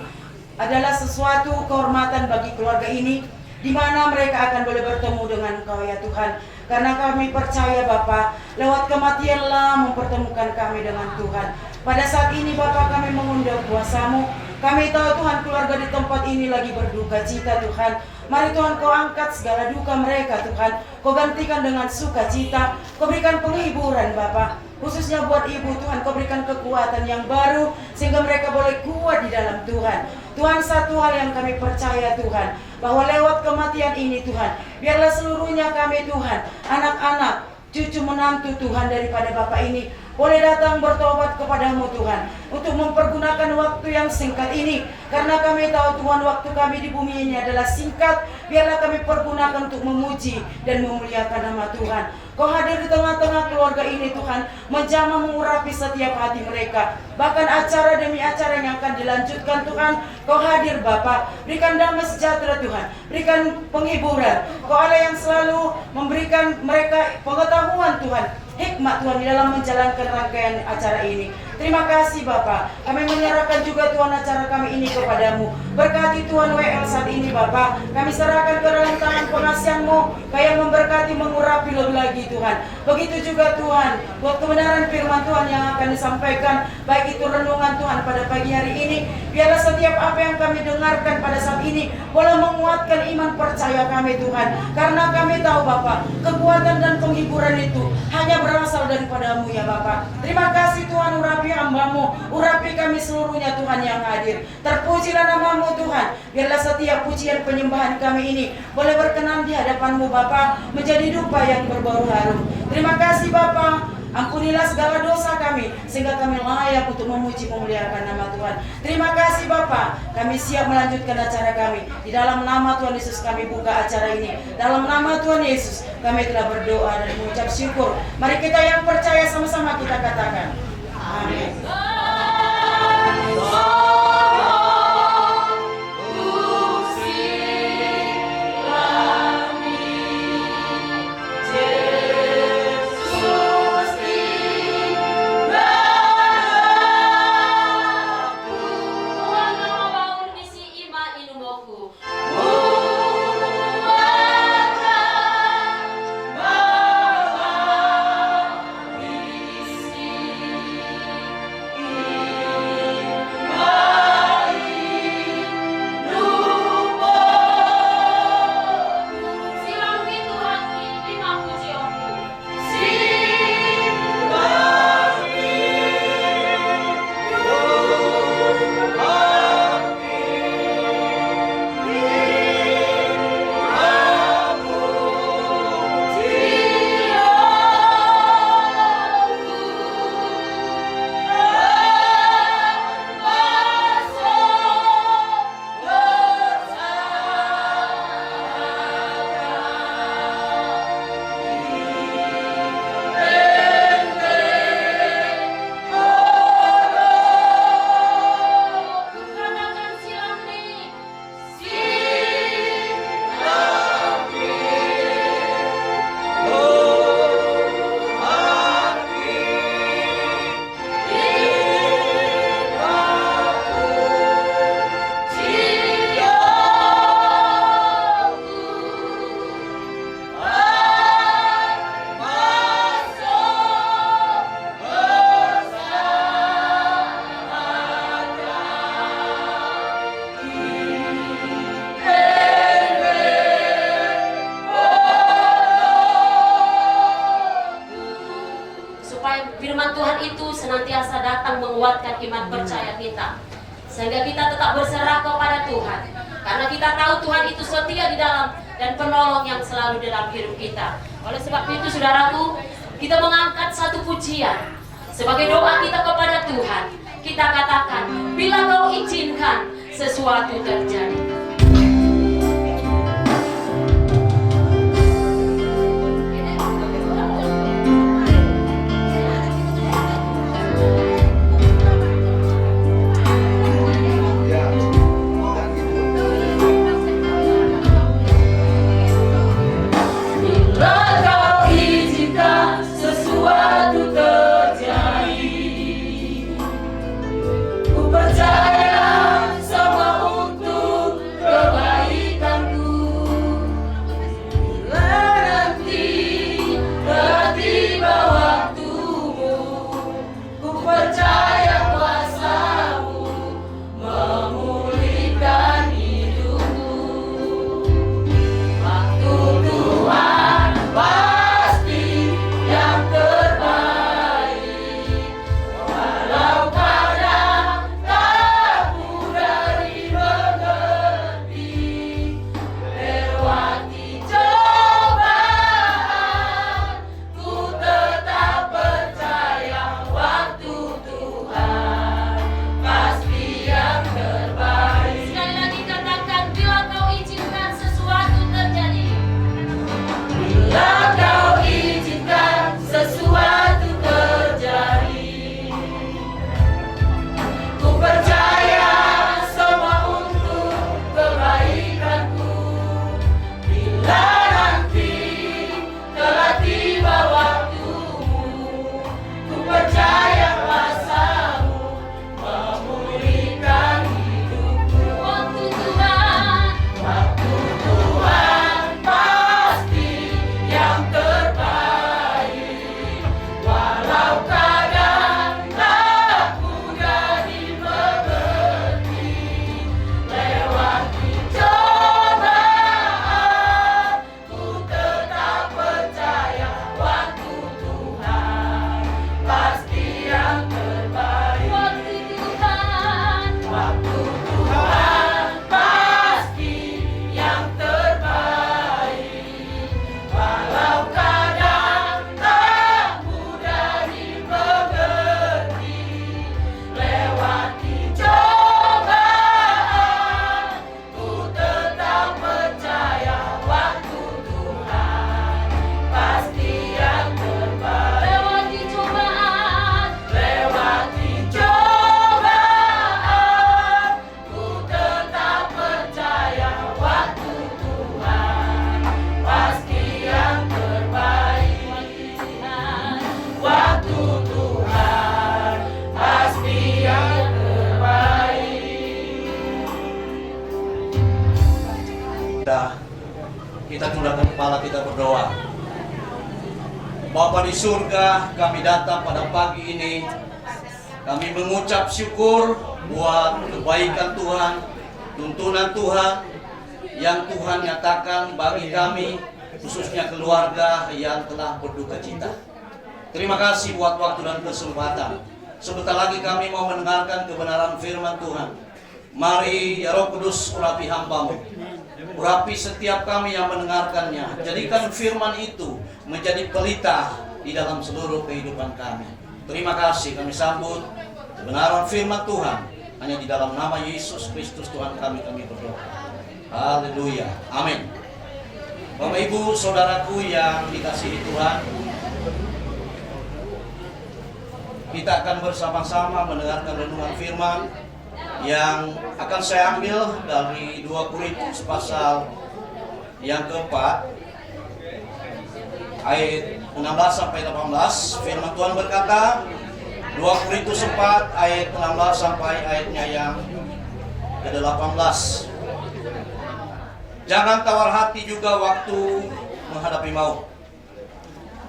adalah sesuatu kehormatan bagi keluarga ini, di mana mereka akan boleh bertemu dengan Engkau ya Tuhan. Karena kami percaya Bapa, lewat kematianlah mempertemukan kami dengan Tuhan. Pada saat ini Bapa, kami mengundang kuasa-Mu. Kami tahu Tuhan keluarga di tempat ini lagi berduka cita Tuhan. Mari Tuhan Kau angkat segala duka mereka Tuhan. Kau gantikan dengan sukacita. Kau berikan penghiburan Bapa. Khususnya buat ibu Tuhan, Kau berikan kekuatan yang baru sehingga mereka boleh kuat di dalam Tuhan. Tuhan, satu hal yang kami percaya Tuhan, bahwa lewat kematian ini Tuhan, biarlah seluruhnya kami Tuhan, anak-anak, cucu menantu Tuhan daripada Bapak ini boleh datang bertobat kepadamu Tuhan, untuk mempergunakan waktu yang singkat ini. Karena kami tahu Tuhan, waktu kami di bumi ini adalah singkat. Biarlah kami pergunakan untuk memuji dan memuliakan nama Tuhan. Kau hadir di tengah-tengah keluarga ini Tuhan, menjamah mengurapi setiap hati mereka. Bahkan acara demi acara yang akan dilanjutkan Tuhan, Kau hadir Bapa. Berikan damai sejahtera Tuhan, berikan penghiburan. Kau Allah yang selalu memberikan mereka pengetahuan Tuhan, hikmat Tuhan di dalam menjalankan rangkaian acara ini. Terima kasih Bapa. Kami menyerahkan juga Tuhan acara kami ini kepadamu. Berkati Tuhan WL saat ini Bapa. Kami serahkan ke dalam tangan pengasihan-Mu, Kau memberkati, mengurapi lebih lagi Tuhan. Begitu juga Tuhan, buat kebenaran firman Tuhan yang akan disampaikan, baik itu renungan Tuhan pada pagi hari ini. Biarlah setiap apa yang kami dengarkan pada saat ini boleh menguatkan iman percaya kami Tuhan. Karena kami tahu Bapa, kekuatan dan penghiburan itu hanya berasal daripada-Mu ya Bapa. Terima kasih Tuhan, urapi hamba-Mu, urapi kami seluruhnya Tuhan yang hadir. Terpujilah nama-Mu Tuhan. Biarlah setiap pujian penyembahan kami ini boleh berkenan di hadapan-Mu Bapa, menjadi dupa yang berbau harum. Terima kasih Bapa. Ampunilah segala dosa kami, sehingga kami layak untuk memuji memuliakan nama Tuhan. Terima kasih Bapa. Kami siap melanjutkan acara kami. Di dalam nama Tuhan Yesus kami buka acara ini. Dalam nama Tuhan Yesus kami telah berdoa dan mengucap syukur. Mari kita yang percaya sama-sama kita katakan amin. Oh supaya firman Tuhan itu senantiasa datang menguatkan iman percaya kita, sehingga kita tetap berserah kepada Tuhan, karena kita tahu Tuhan itu setia di dalam dan penolong yang selalu dalam hidup kita. Oleh sebab itu saudaraku, kita mengangkat satu pujian sebagai doa kita kepada Tuhan. Kita katakan, bila Kau izinkan sesuatu terjadi. Kita tundukkan kepala, kita berdoa. Bapa di surga, kami datang pada pagi ini. Kami mengucap syukur buat kebaikan Tuhan, tuntunan Tuhan yang Tuhan nyatakan bagi kami, khususnya keluarga yang telah berduka cita. Terima kasih buat waktu dan kesempatan. Sebentar lagi kami mau mendengarkan kebenaran firman Tuhan. Mari ya Roh Kudus urapi hamba-Mu. Urapi setiap kami yang mendengarkannya. Jadikan firman itu menjadi pelita di dalam seluruh kehidupan kami. Terima kasih, kami sambut kebenaran firman Tuhan hanya di dalam nama Yesus Kristus Tuhan kami berdoa. Haleluya. Amin. Bapak Ibu Saudaraku yang dikasihi Tuhan, kita akan bersama-sama mendengarkan renungan firman yang akan saya ambil dari 2 Korintus pasal yang keempat ayat 16 sampai 18. Firman Tuhan berkata, 2 Korintus 4 ayat 16 sampai ayatnya yang ke-18. Jangan tawar hati juga waktu menghadapi maut.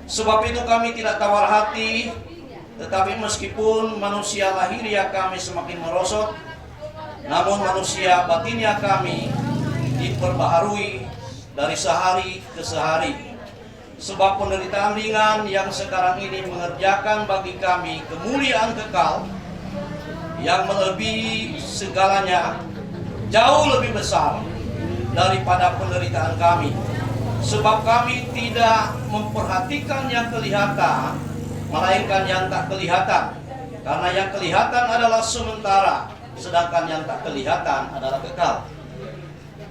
Sebab itu kami tidak tawar hati, tetapi meskipun manusia lahiriah kami semakin merosot, namun manusia batinnya kami diperbaharui dari sehari ke sehari. Sebab penderitaan ringan yang sekarang ini mengerjakan bagi kami kemuliaan kekal yang melebihi segalanya, jauh lebih besar daripada penderitaan kami. Sebab kami tidak memperhatikan yang kelihatan, melainkan yang tak kelihatan. Karena yang kelihatan adalah sementara, sedangkan yang tak kelihatan adalah kekal.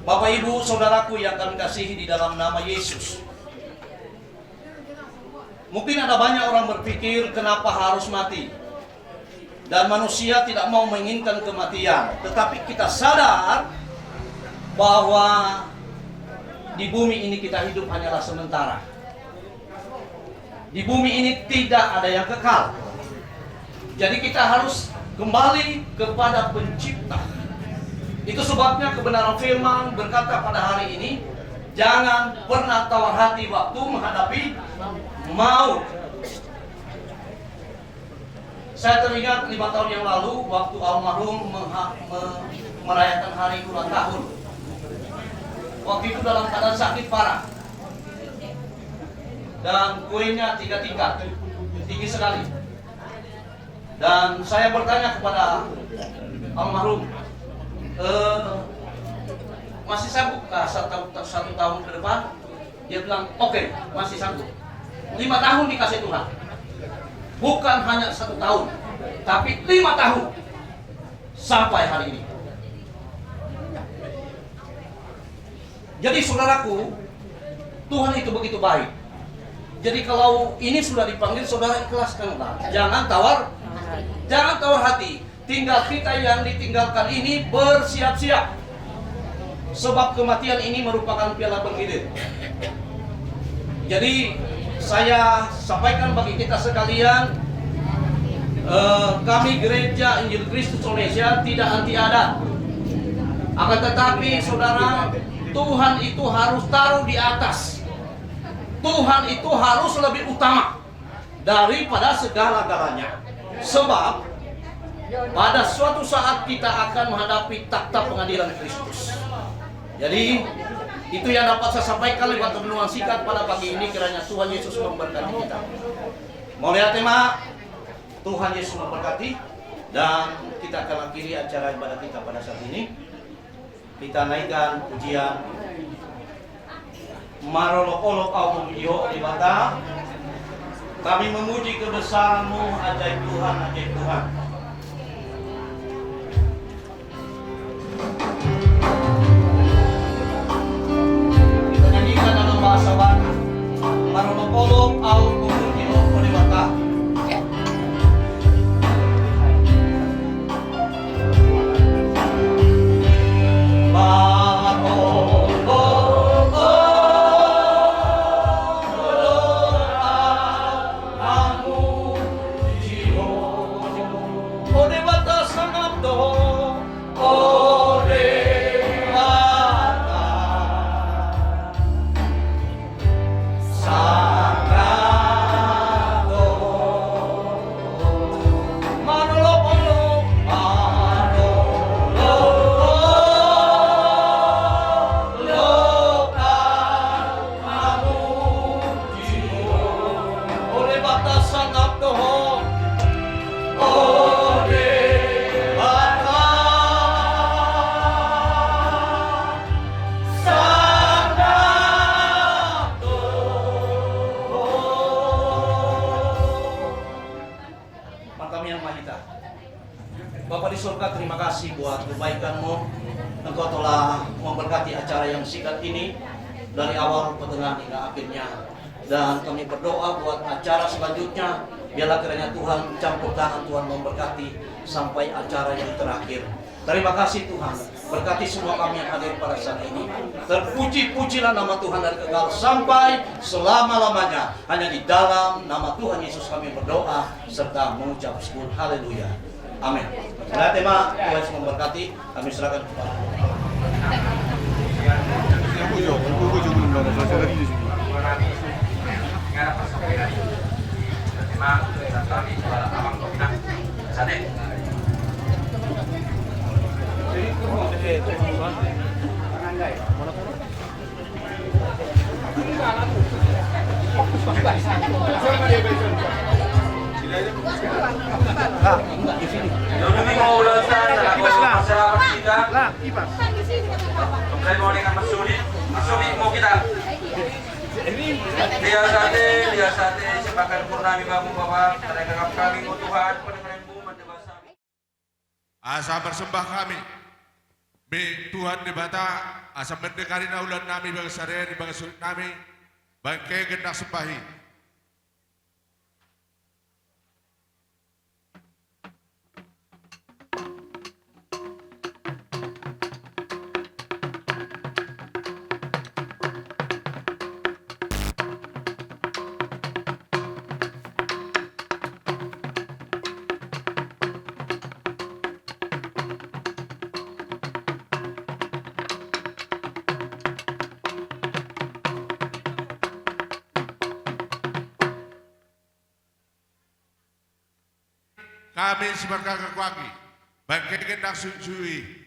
Bapak, Ibu, Saudaraku yang kami kasihi di dalam nama Yesus, mungkin ada banyak orang berpikir kenapa harus mati. Dan manusia tidak mau menginginkan kematian. Tetapi kita sadar bahwa di bumi ini kita hidup hanyalah sementara. Di bumi ini tidak ada yang kekal. Jadi kita harus kembali kepada Pencipta. Itu sebabnya kebenaran firman berkata pada hari ini, jangan pernah tawar hati waktu menghadapi maut. Saya teringat 5 tahun yang lalu waktu almarhum merayakan hari ulang tahun. Waktu itu dalam keadaan sakit parah. Dan kuenya 3 tingkat, tinggi sekali. Dan saya bertanya kepada almarhum, masih sanggup kah 1 tahun ke depan? Dia bilang, oke, masih sanggup. 5 tahun dikasih Tuhan. Bukan hanya 1 tahun, tapi 5 tahun sampai hari ini. Jadi saudaraku, Tuhan itu begitu baik. Jadi kalau ini sudah dipanggil, saudara ikhlaskanlah. Jangan tawar hati. Tinggal kita yang ditinggalkan ini bersiap-siap. Sebab kematian ini merupakan piala bergilir. Jadi saya sampaikan bagi kita sekalian, kami Gereja Injil Kristus Indonesia tidak anti adat. Akan tetapi saudara, Tuhan itu harus taruh di atas. Tuhan itu harus lebih utama daripada segala-galanya. Sebab pada suatu saat kita akan menghadapi takhta pengadilan Kristus. Jadi itu yang dapat saya sampaikan lewat renungan singkat pada pagi ini. Kiranya Tuhan Yesus memberkati kita. Mau lihat tema? Tuhan Yesus memberkati. Dan kita akan akhiri acara ibadah kita pada saat ini. Kita naikkan pujian Marolok-olok au memujiho di bata. Kami memuji kebesaran-Mu, ajaib Tuhan, ajaib Tuhan. Kita nyanyikan dalam bahasa Bata. Marolok-olok au memujiho di bata. Bapa di surga, terima kasih buat kebaikan-Mu. Engkau telah memberkati acara yang singkat ini dari awal, pertengahan hingga akhirnya. Dan kami berdoa buat acara selanjutnya, biarlah kiranya Tuhan campur tangan, Tuhan memberkati sampai acara yang terakhir. Terima kasih Tuhan, berkati semua kami yang hadir pada saat ini. Terpuji-pujilah nama Tuhan dari kekal sampai selama-lamanya. Hanya di dalam nama Tuhan Yesus kami berdoa serta mengucap syukur. Haleluya. Amin. Nah, tema Tuhan Yesus memberkati, kami serahkan kepada Mana Dulu mau ulang tahun masyarakat kita. Kembali mau dengan Mas Sudi mau kita. Lihat sate, sepakan purnami babu bapak, terhadap kami Tuhan, asa bersembah kami be Tuhan di bata asa mendekari naulan nami bang sare bang sulit nami bangke gendak sembahi kami sebagai kekuaki bangke gendak sujui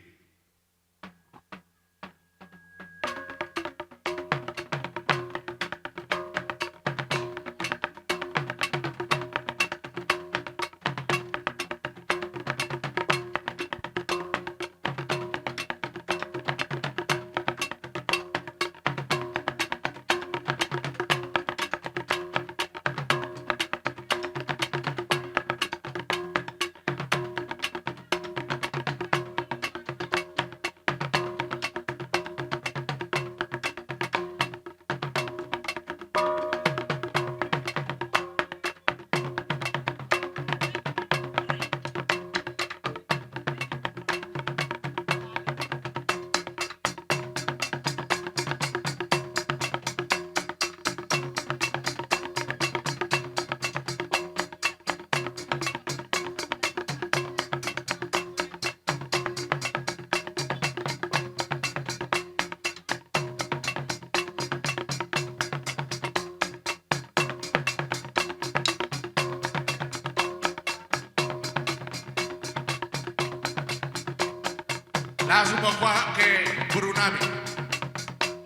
langsung bawa ke Burunami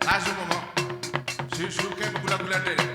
langsung bawa susu ke gula-gula deh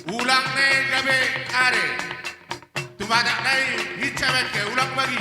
ulang ne gabe are tumadak nai hicaweke ulang bagi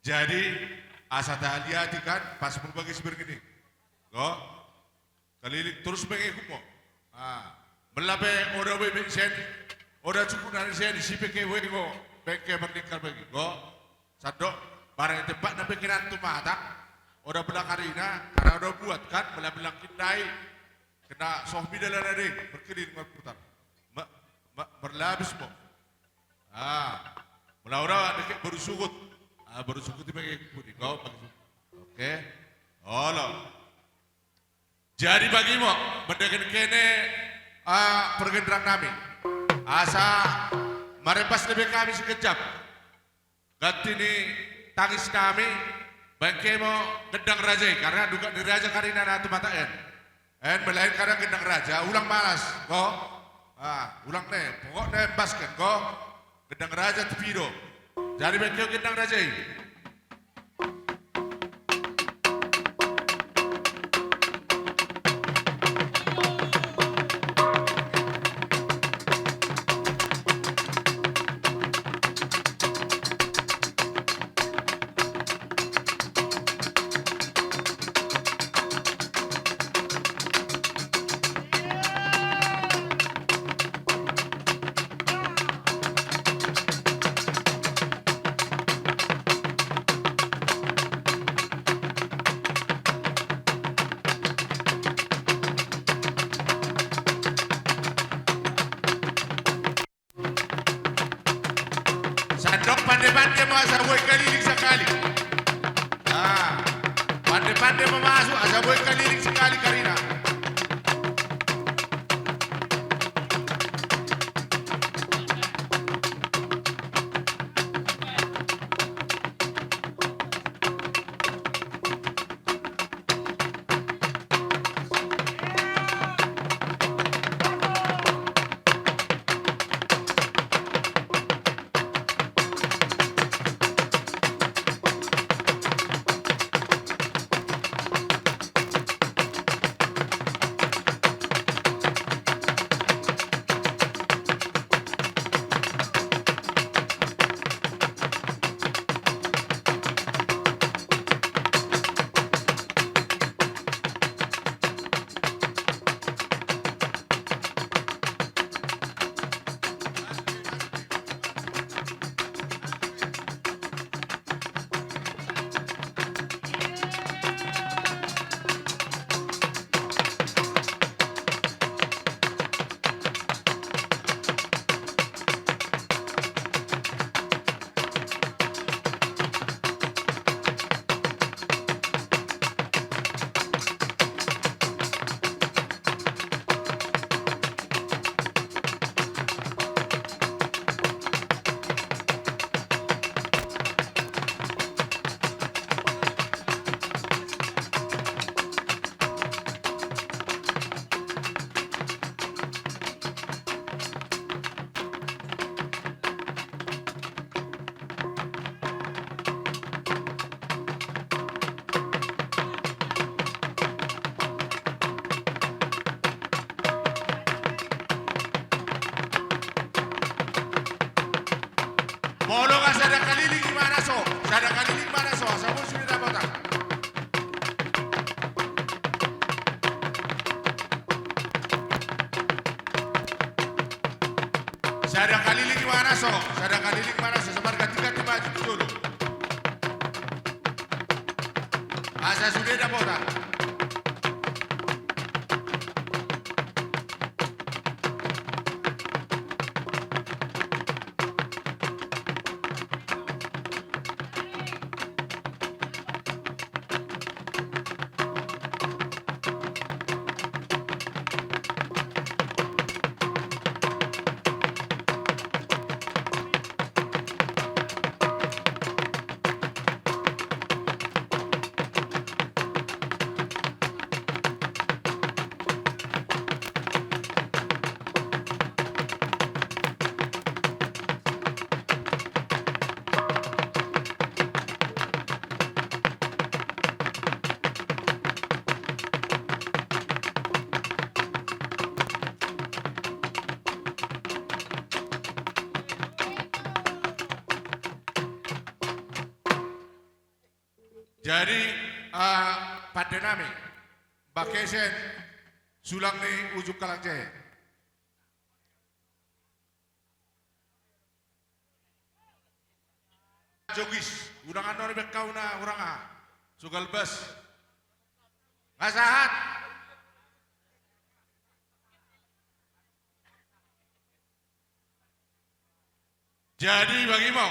Jadi asa hati-hati kan pas mau bagi seperti ini. Go, keliling terus mengikut mo. Melape oda bebek sen, oda cukup dari sen si peke wego, peke berdikar bagi. Go, sadok barang tempat na pikiran tu mata. Oda belakarina karena oda buat kan belah-belah kindai kena sohbi dalam nade berkeliling berputar. Berlabis mo. Mula-ura dekat baru sugut. Baru sugut dipakai putih. Kau pakai sugut. Oke. Halo. Jadi bagimu mendekat kene pergenderang kami. Asa marepas lebih kami sekejap. Ganti ni tangis kami. Bangke mo gendang raja karena duga di raja karina natu mata en melain karena gendang raja ulang malas ko ulang ne pokok ne basket ko gendang raja tepido jadi bangke gendang raja Sandok pandai-pandai mau asa boy keliling sekali. Pandai-pandai mau masuk asa boy keliling sekali Karina. Molo ka sada kaliling gimana so? Sada kaliling mana so? Sabun sudah dapat tak? Sada kaliling gimana so? Sada kaliling mana so? Sebar ganti-ganti maju dulu. Asa sudah dapat tak? Jadi pada nami bakesen sulang ni ujuk kalang jaya. Jogis, udangan nori bekau na uranga, sugal bas, ngasahat. Jadi bagi mau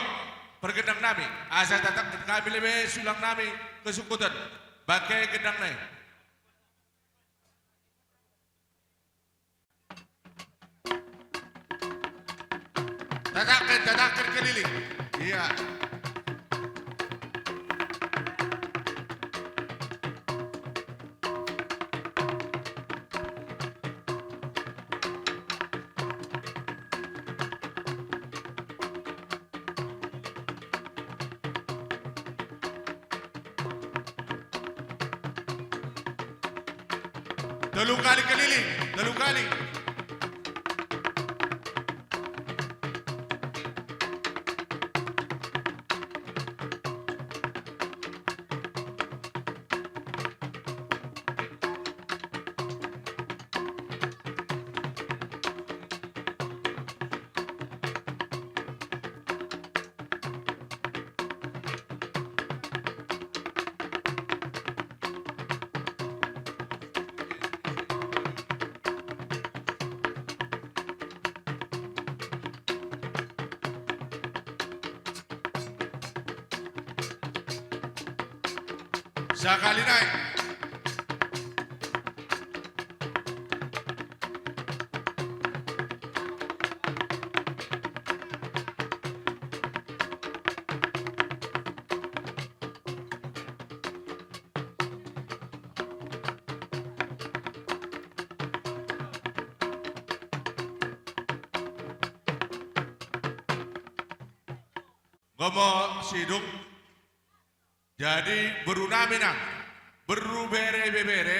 pergendang nami, asal datang kami lebih sulang nami kesukutan, pakai gendang nai. Tatakan keliling, iya. Telung kali keliling, telung kali. Sekali naik. Ngomong siduk. Jadi beruna minang, berubere bebere,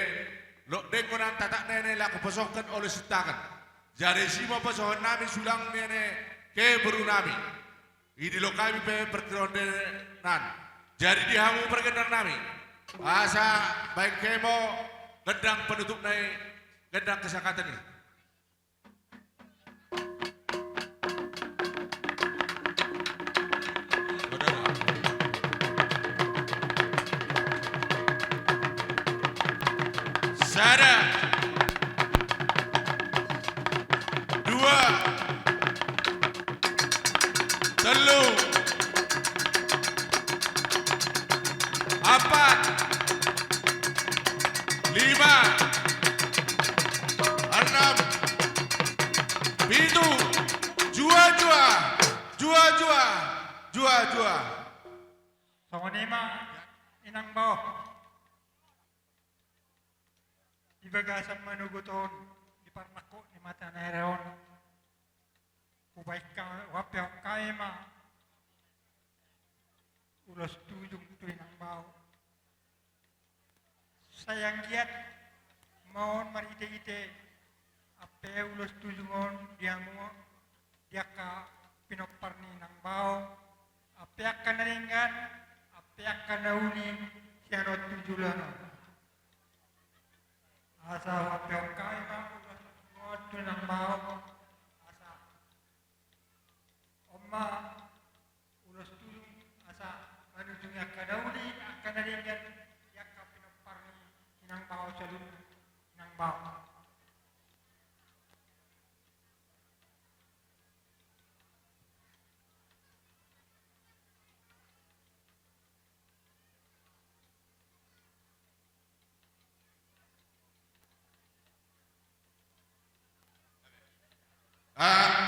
lo dengonan tatak nene laku pesokkan oleh setakan. Jadi sima pesohon nami sulang nene ke berunami. Ini lo kami perkerondenan. Jadi dihamu pergendang nami. Asa baik kemo gendang penutup nai gendang kesakatan ini. Sada, dua, telu, empat, lima, enam, pitu, jua. Songonima inang bawah. Di bagasan manuguton di parnako di mata nereon kubaikkan wapel kaima ulos tujung tuinang bau sayang giat mohon marite-ite ape ulos tujungon diamu diaka pinoparni nang bau ape akan naringgan ape akan nauning sianot tujulana asa wapel kaima ulos tunang bau asa omma ulos tulung asa manujungnya kadauli akan naringgan diaka pinoparni inang bau salun inang bau.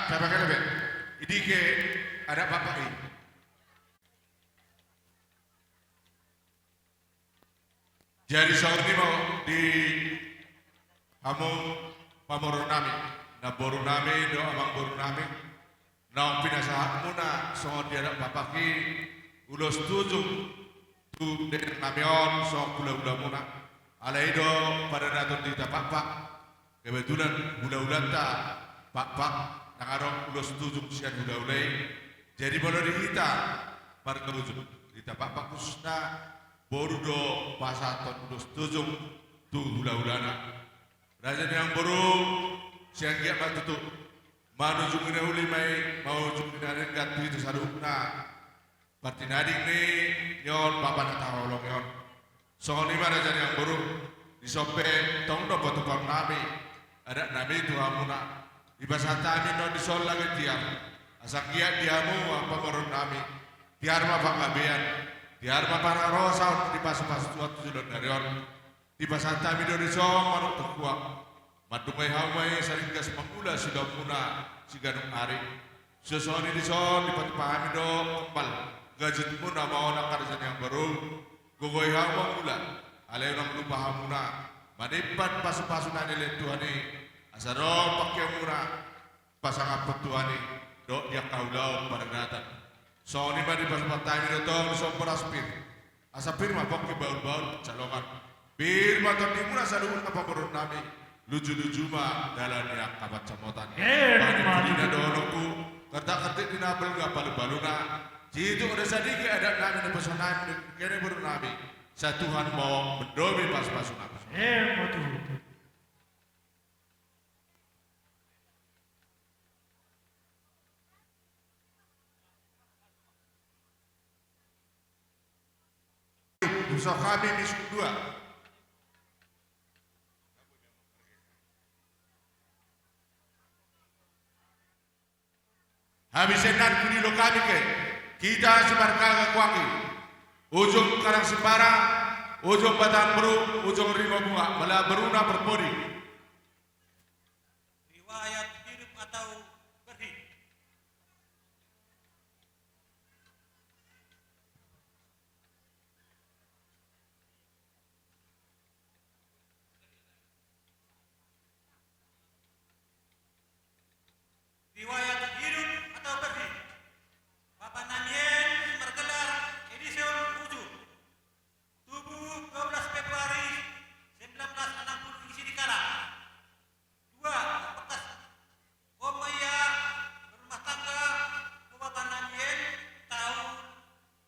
Berapa kali bet? Ini ke ada bapak ini. Jadi saat ini mau di kamu pamorunami, na borunami do amang borunami, na pinasahat muna so dia ada bapak ki ulos tujuh tu dengan namion so gula muna. Alaido pada datang di tapak kebetulan gula ta pak nangarong ulos tujuh sian gula jadi boleh dihita bar kerujuk di tapak khususnya boru do pasaton dos tujung tu hula-hulana. Raja yang boru siang giat batutu manu jungina uli mai mau jungina rengat itu sarukna partinadik ni nyon papa na taholong nyon soni mana raja yang boru disope tong do batu pam nami ada nami tu hamuna ibasata mi no disol lagi tiam asak giat diamu apa morun nami tiar ma pangabean tiar ma pararosa di pas-pas suatu sudut darion di basata mi do disol manuk terkuak madumai hawai saringgas mangula sudah muna siganung ari sesoni dison di pahami do kembal gajit muna mau nakarjan yang baru gogoi hawa mula alai orang lupa hamuna manipat pasu-pasuna nilai tuhani asaro pakai muna pasang apa tuhani do dia kaulau pada natan soni madi pas-patami do tong sompor aspir asapir mah pakai baul-baul calongan bir maton di muna sadun apa berun nami lucu-lucu mah dalam yang kabat camotan bani pulina donoku kerta-kertik dinabel gak balu-baluna jitu udah sadiki ada nami di pesonan kene baru nabi satuhan mau mendomi pas-pasun apa betul. Musa kami misuk dua habis enak kuni lo kami ke kita sebarkaga kuangi ujung karang sembara ujung batang beru ujung rimba bunga malah beruna berpodi riwayat hidup atau berhidup. Riwayat hidup atau berhidup. Bapak Namien bergelar edisi ujung tubuh 12 Februari 1960 isi di Kalang. 2. Bekas Komaya berumah tangga Bapak Namien tahun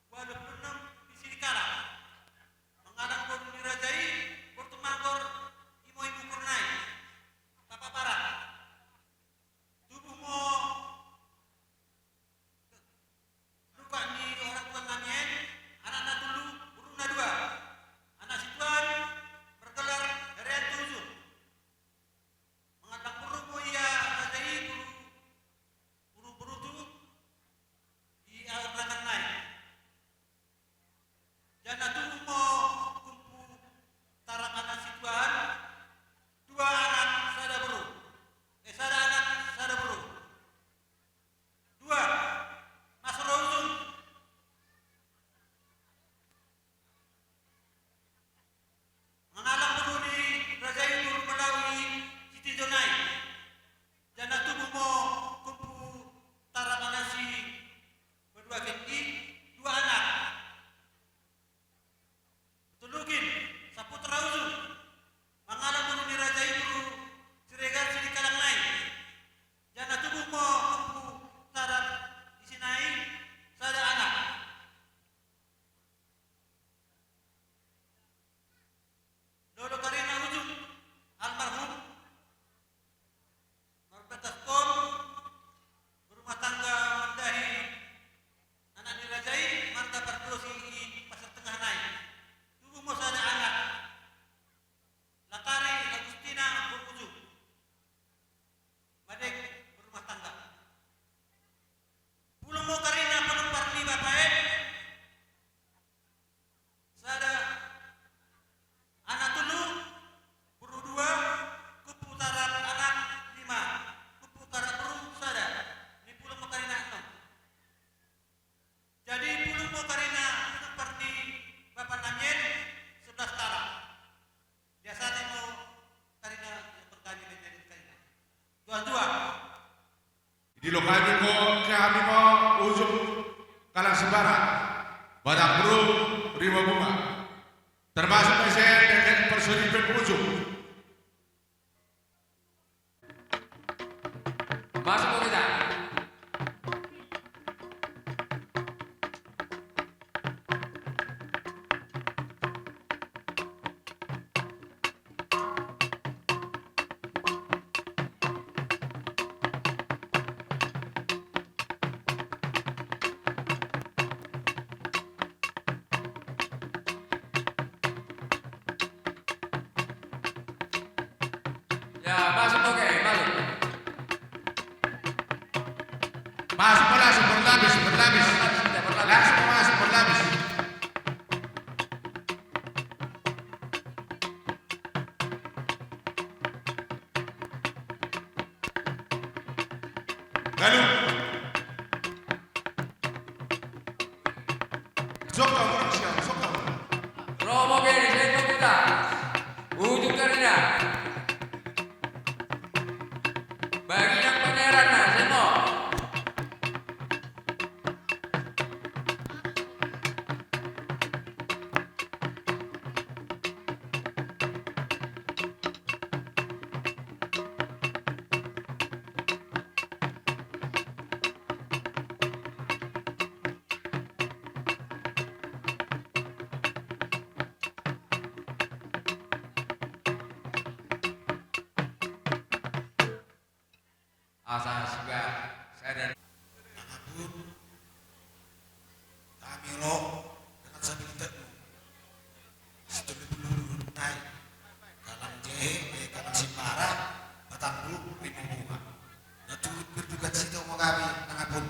26 isi di Kalang. Mengadang Bom Dirajai Bertumangkor Imo-Imo Kurnai Tapa Barat. Tubuhmu luka di orang tua Namien, anak-anak dulu burungna 2. Anak situan bergelar Herian 7. Mengadang burungmu ia rajai buru tu di belakang naik. Jana tubuhmu kumpu tarak anak situan 2 anak sada buru. Sada anak sada buru. 2. Mas Rozun. Mengalang buru di Rajai Buru Melawi Siti Jonai. Jana tubuhmu kumpu tarak nasi berdua kendi 2 anak. Tulugin Saputra Uzun. Mengalang buru di Rajai Buru Siregar Sidi Kalang naik. Jana tubuhmu kumpu tarak isinai sada anak. Dodo Karina Ujung almarhum Norbertas Kom berumah tangga mendahi anak dirajai mantap berdosi pasar tengah naik. Tubuhmu sada anak. Latari Agustina berujung Madek berumah tangga. Pulau mau Karina penumpar ni bapak sada anak tulu buru 2 kuputaran anak 5 kuputaran buru sada di Pulau mau Karina 6. Jadi Pulau mau Karina penumpar ni bapak Namien 11 talang. Biasanya mau Karina yang berkali menjadi Karina. Dua-dua. di lokasi kami mau ujung kalang sembara badak beru rimba bunga termasuk saya dengan persediaan ujung Masuk kita. Ya, masuk oke, masuk. Masuk langsung berlapis. Langsung masuk berlapis. Lalu Sokong manusia, sokong. Romo kene, saya kita. Ujung karena. Bagi yang pangeran nah, seno. Asal juga saya dari Kami roh dengan sabintetmu. Setuju dulu naik. Kalang jehe, kalang simpara, batang bulu, lima bunga. Natut berduka cita mau kami nangapun.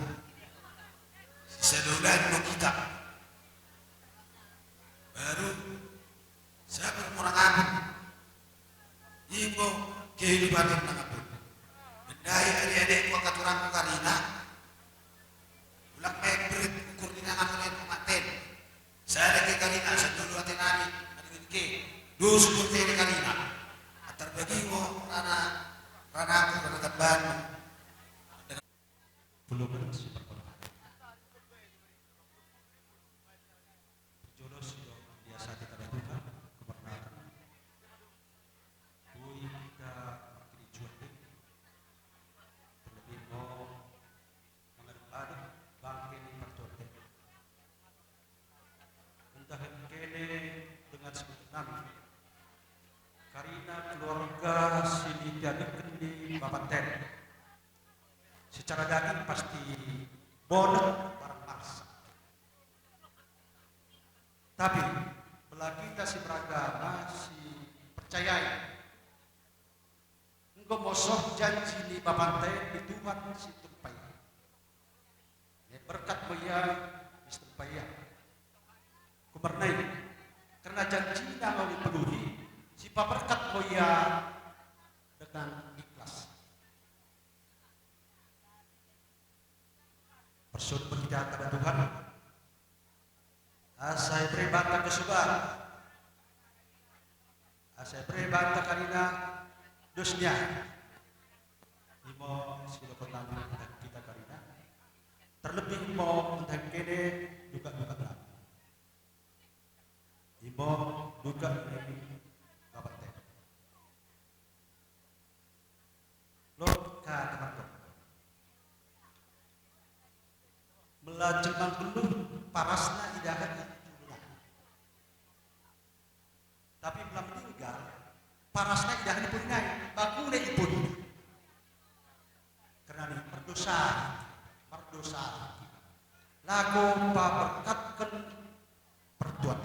Sisa dolan mau kita. Baru siapa mau nangapun. Ibu kehidupan yang nangapun. Bendai adik-adik gua katurangku karina. Ulang membrit ukur dina ngamunin pematen. Saya lagi karina sedulu atenani adik ke. Dua syukur teh karina. Atar bagi gua rana aku rana tambahan. Belum super jodoh sudah biasa kita lakukan kebernakan. Bui kita makin cuek. Terlebih mau mengedepan bangke di percote. Entah kene dengan sebutan karena keluarga sini diadakan di Bapaten. Secara daging pasti bodoh barang mars. Tapi belah kita si beragama si percayai. Engkau mosoh janji di Bapaten di Tuhan si tumpai. Berkat boya si tumpai. Kumernai karena janji mau dipenuhi si berkat boya dengan ikhlas. Bersyukur kita kepada Tuhan. Asai berbantah kesukaan. Asai berbantah karina dosnya. Imo sudah pertama kita karina. Terlebih mau entah kene duka lagi. Imo duka ini bapak teh. Lo teman-teman. Melajengkan dulu parasna idahan itu. Tapi belum meninggal, parasna idahan pun naik, baku deh pun. Karena ini berdosa. Lagu berkatkan pertuan.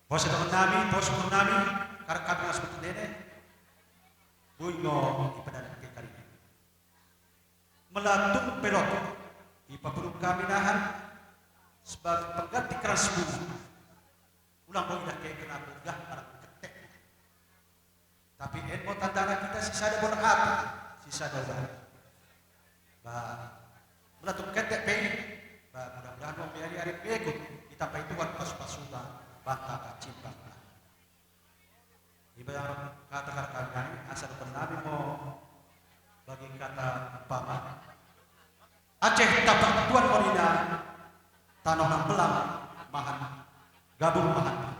Bos nami, karena kami harus bertene. Bunyo ibadah ke kali. Melatung pelot ipaburung kami nahan sebagai pengganti keras bunga. Ulang mau dah kayak kena bunga para ketek. Tapi enmo tandana kita sisa ada berkat, sisa ada. Melatung ketek pe. Mudah-mudahan mau biari hari berikut kita pai Tuhan pas-pasukan bantah cimbang. Ibarat kata-kata asal penabi mau bagi kata umpama Aceh tapak tuan Morina tanah nang belang mahan gabung mahan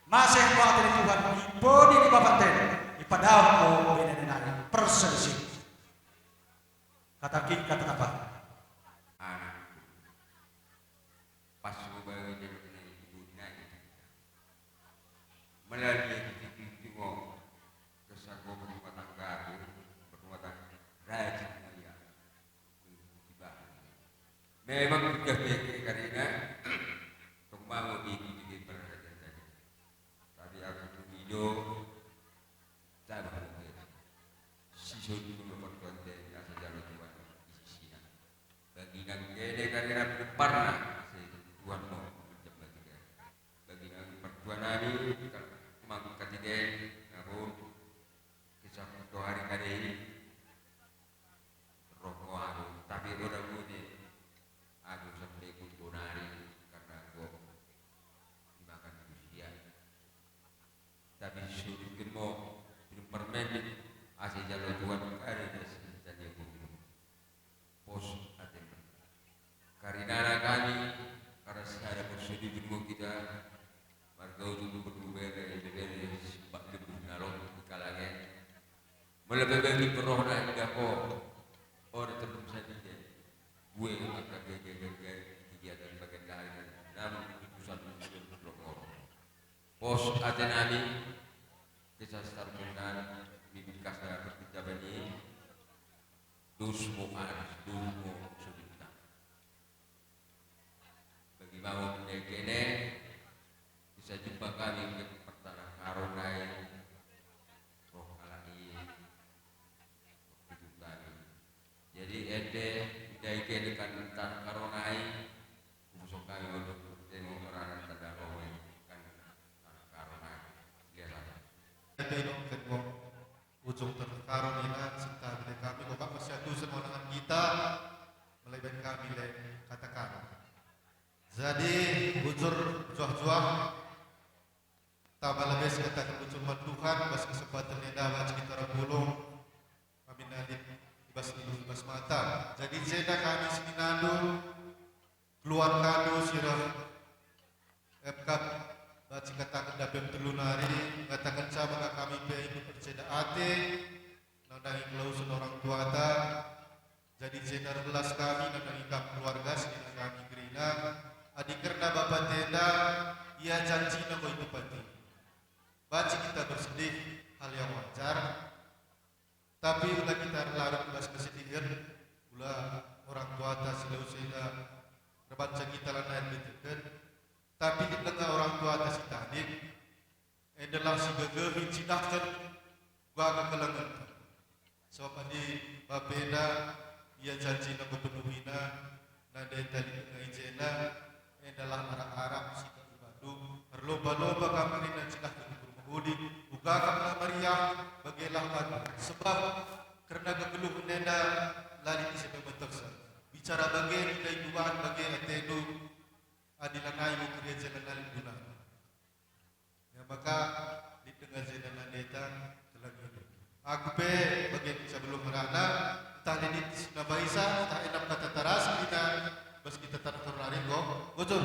masih kuat dari Tuhan ibodi di Bapaten ipadau ko binenenani perselisi kata apa pas bagi jadi ibunya melalui titik-titik kesago berumah tangga rajin mulia tiba. Memang juga karena pembangun ini perhatian tadi aku hidup parna Tuhan mo bagi pertuan nami kumang katigen ngapun kisah to hari kali roh ko aku tapi orang mudi aku sampai kuntunari karena aku dimakan manusia tapi syukur mo minum permen asal jalan Tuhan kari dan dia pos aten karena kami karena saya bersudi ilmu kita warga untuk berdua dari sebab lebih nalong di kalangan melebih perohna tidak kok orang terus saja gue maka kegiatan bagian lain namun keputusan berlokor pos atenami kisah startunan bibit kasar kita bani dusmu aris dusmu sudita bagi mau kene bisa jumpa kami ke pertanah karonai roh alai hidup kami jadi ede dari kene kan tanah karonai musuh kami untuk tengok orang tanda roh kan tanah karonai lihatlah Tenong kedua ujung terkaron ina cinta bila kami bapak masyadu semua dengan kita melebihan kami le katakan jadi bujur juah-juah tambah lebih sekatakan bujur Tuhan bas kesempatan neda wajib kita rapulung kami nadib ibas ilu ibas mata jadi zeda kami seminando keluar kado sirah FKP baca katakan dapat telunari katakan sama kami ikut percaya ate nandangi klausul orang tua ta jadi jenar belas kami nandangi keluarga sekitar kami gerina adik kerna bapak tenda ia janji nama itu pati baca kita bersedih hal yang wajar tapi ulah kita larang bas kesedihan ulah orang tua ta selalu seda rebaca kita lain ditekan tapi di tengah orang tua atas tadik adalah si gegehin cintakan gua kekelangan sebab di bapeda ia janji nak penuhina nada tadi ngajena adalah arah-arah si ibadu berlomba-lomba kami dan cintakan bermudi buka kami Maria bagilah adu sebab karena kegeluh nenda lari di sebelah bentuksa bicara bagian dari duaan bagian atedu adilanai mo kriya jalan guna ya maka di tengah jalan deta telagi aku pe bagian sebelum merana tah di nabaisa tah enam kata taras kita bas kita tar terlari kok bocor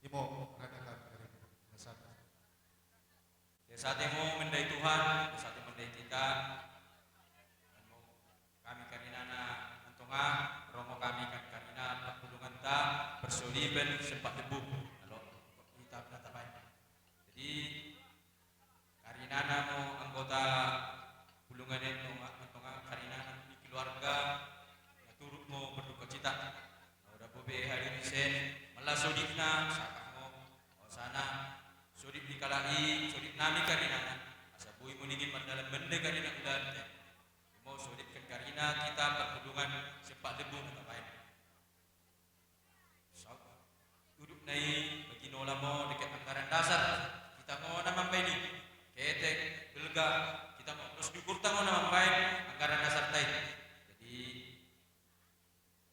imo radakan nasab ya saat imo mendai Tuhan saat imo mendai kita kami karinana antonga romo kami kan karina perpulungan ta bersuliban sempat debu kalau kita berkata baik jadi karinana mo anggota pulungan itu antonga karinana di keluarga ya turut mo berduka cita udah bobe hari ini sen malah sudikna sakak mo sana sudik dikalai sudik nami karinana asa bui muningin mendalam benda karina udah mau sudikkan karina kita perpulungan sempat debu kata baik duduk naik bagi nolamo dekat anggaran dasar kita mau nama ini ketek belga kita mau terus diukur tangan nama anggaran dasar tadi jadi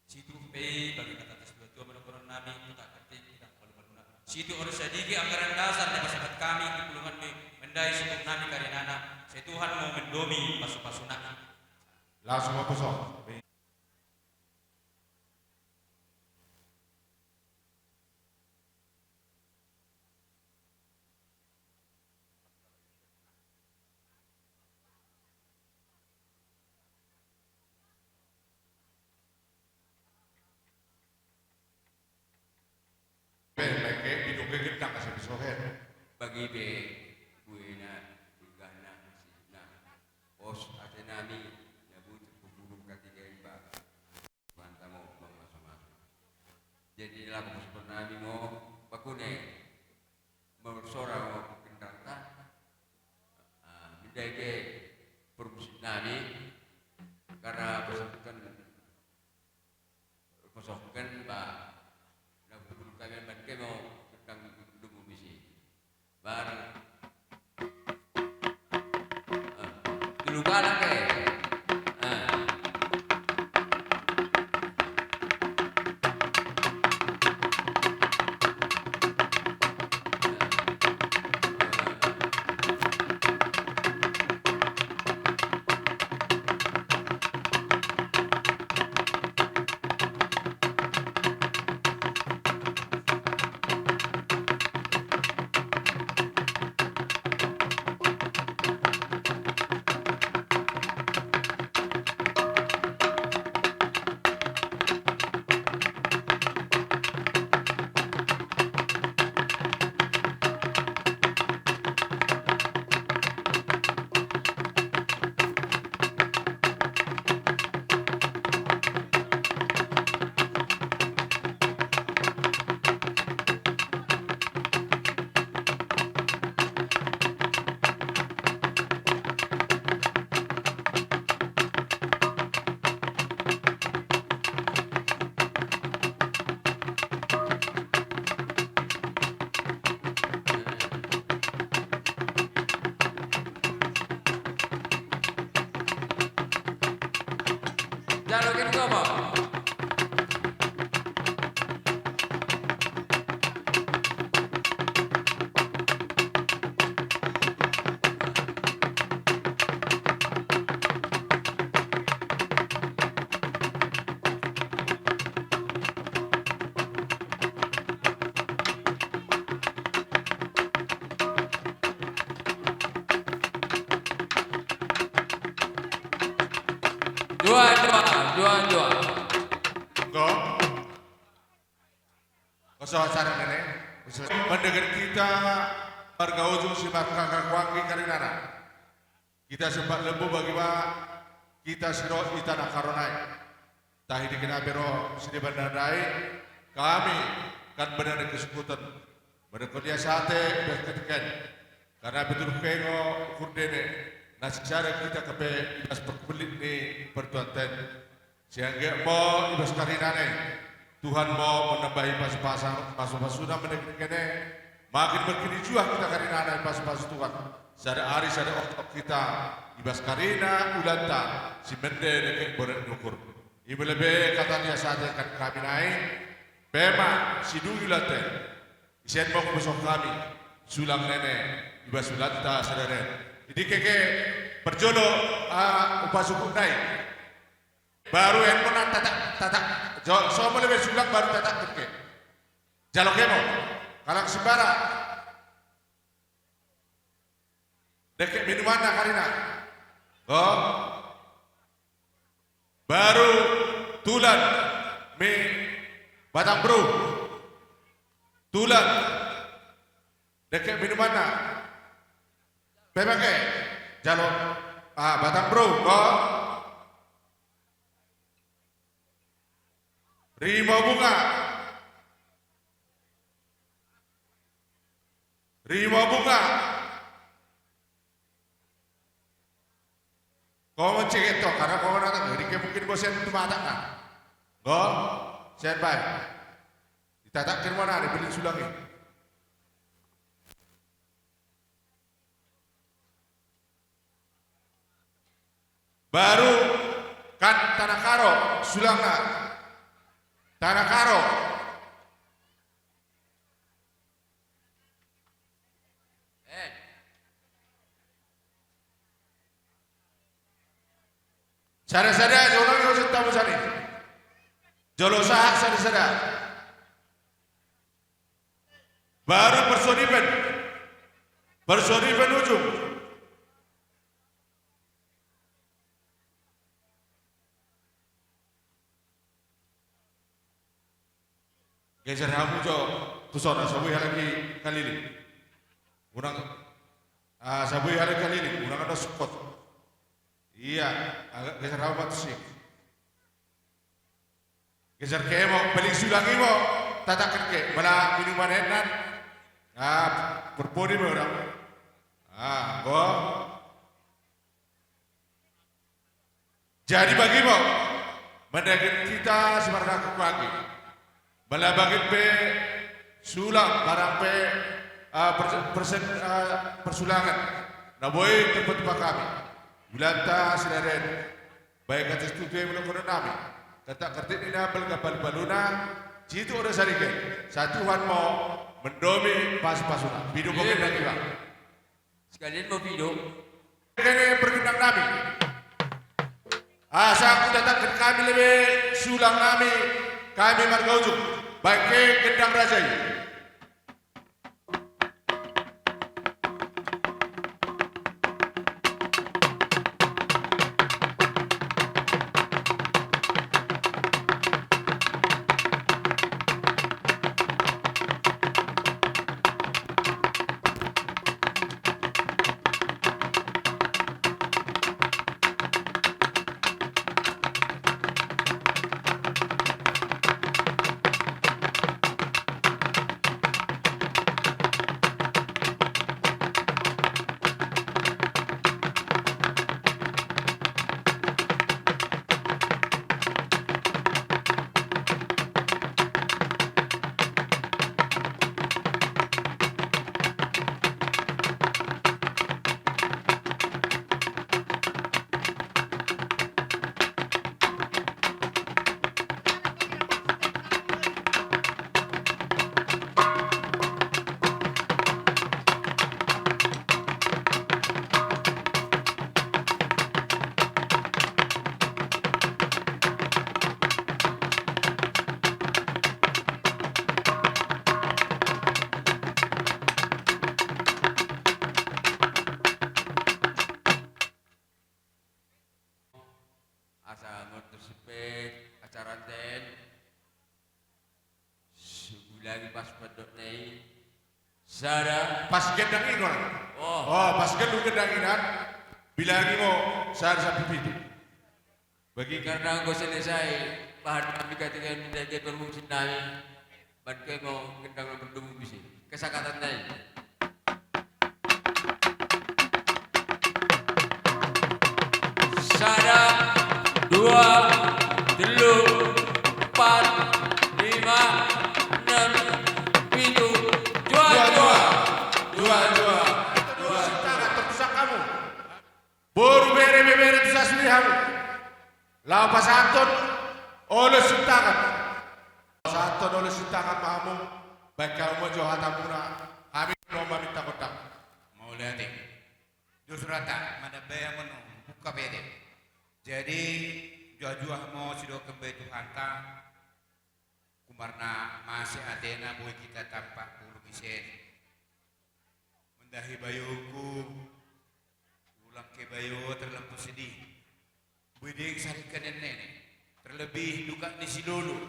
situ pay bagi kata tersebut dua menurut nami kita kerti kita perlu berguna situ harus sedikit anggaran dasar dari masyarakat kami di pulungan mendai suku nami karinana saya Tuhan mau mendomi pasu-pasu nami langsung apa sok bagi be buena bugana sina pos atenami nyabut pupulung katiga imba mantamo masuk-masuk jadi lagu sebenarnya mo bakune mersora mo kendanta bidai perusahaan nami karena pesantren ba lagi. Jalokin apa? Dua. Enggak. Acara nenek. Mendengar kita warga ujung simak kakak wangi karinana. Kita sempat lembu bagaimana kita siro di tanah karonai. Tahi dikena bero sini bandai. Kami kan benar kesekutan. Berkuliah sate berketikan. Karena betul kengo kurdene. Nasi cara kita kepe ibas perkulit ni pertuanten. Sehingga mau ibas karinane. Tuhan mau menambahi pasu-pasu sudah mendengarkan makin berkini juga kita karinana pasu-pasu Tuhan. Sada hari sada waktu kita ibas karina ulanta si mende dekat borat nukur. Ibu lebih kata dia saja kan kami naik. Bema si dungi ulanta. Isen mau besok kami sulang nenek ibas ulanta saudara. Jadi keke berjodoh upasukuk naik. Baru yang menang tatak. Semua lebih sulang baru tatak keke. Jalok kemo. Kalang sembara. Deket minuman nak karina. Oh. Baru tulan mi batang bro. Tulan. Deket minuman nak. Bebake. Jalok batang bro. Oh. Rimau bunga. Rimau bunga. Kau mencegah itu karena kau nak jadi mungkin bosan itu mata kan. Kau sen baik. Ditatak ke mana ada beli sulangi. Baru kan tanah karo sulangna. Tanah karo. Sada-sada jolong yang usah tahu sani. Jolo sahak sada-sada. Baru bersoniban ujung. Geser hamu jo tu sona sabu lagi kalili. Urang sabu lagi kalili, urang ada support. Iya, agak geser hamu batu sih. Geser kemo, balik sulangi mo, tatak ke, malah minuman enak. Berbodi orang. Go. Jadi bagi mo, mendekat kita sebarang pagi. Balabagin pe sulang barang pe persulangan. Nah boy tempat kami. Bulanta sinaren baik atas tutu yang melakukan kami kata kertit ini nabel kapal baluna jitu ada sarikan satu Tuhan mau mendomi pas-pasuna hidup mungkin lagi bang sekalian mau hidup ini bergendang kami asa aku datang ke kami lebih sulang kami marga ujung baik gendang raja ini. asa motorsipet acara ten sebulan pas pedot nei sada pas gendang ini pas gendang ini bilangi mau sada sampai itu bagi karena gue selesai bahan kami katakan tidak jadwal mungkin nami bangkai mau gendang berdua bisa kesakatan nei sada 2, 3, 4, 5, 6, 7, 2 sentakan tertusak kamu baru bere tusak sendiri kamu lapa santun oleh sentakan kamu baik kamu mau jauh hatamuna kami nomor minta kotak mau lihat justru rata mana bayang menu buka bede. Jadi jua-jua mau sido kembali Tuhan ta kumarna masih adena boy kita tampak bulu isen mendahi bayuku ulang ke bayu terlampau sedih buding sarikan nenek terlebih duka di sidolo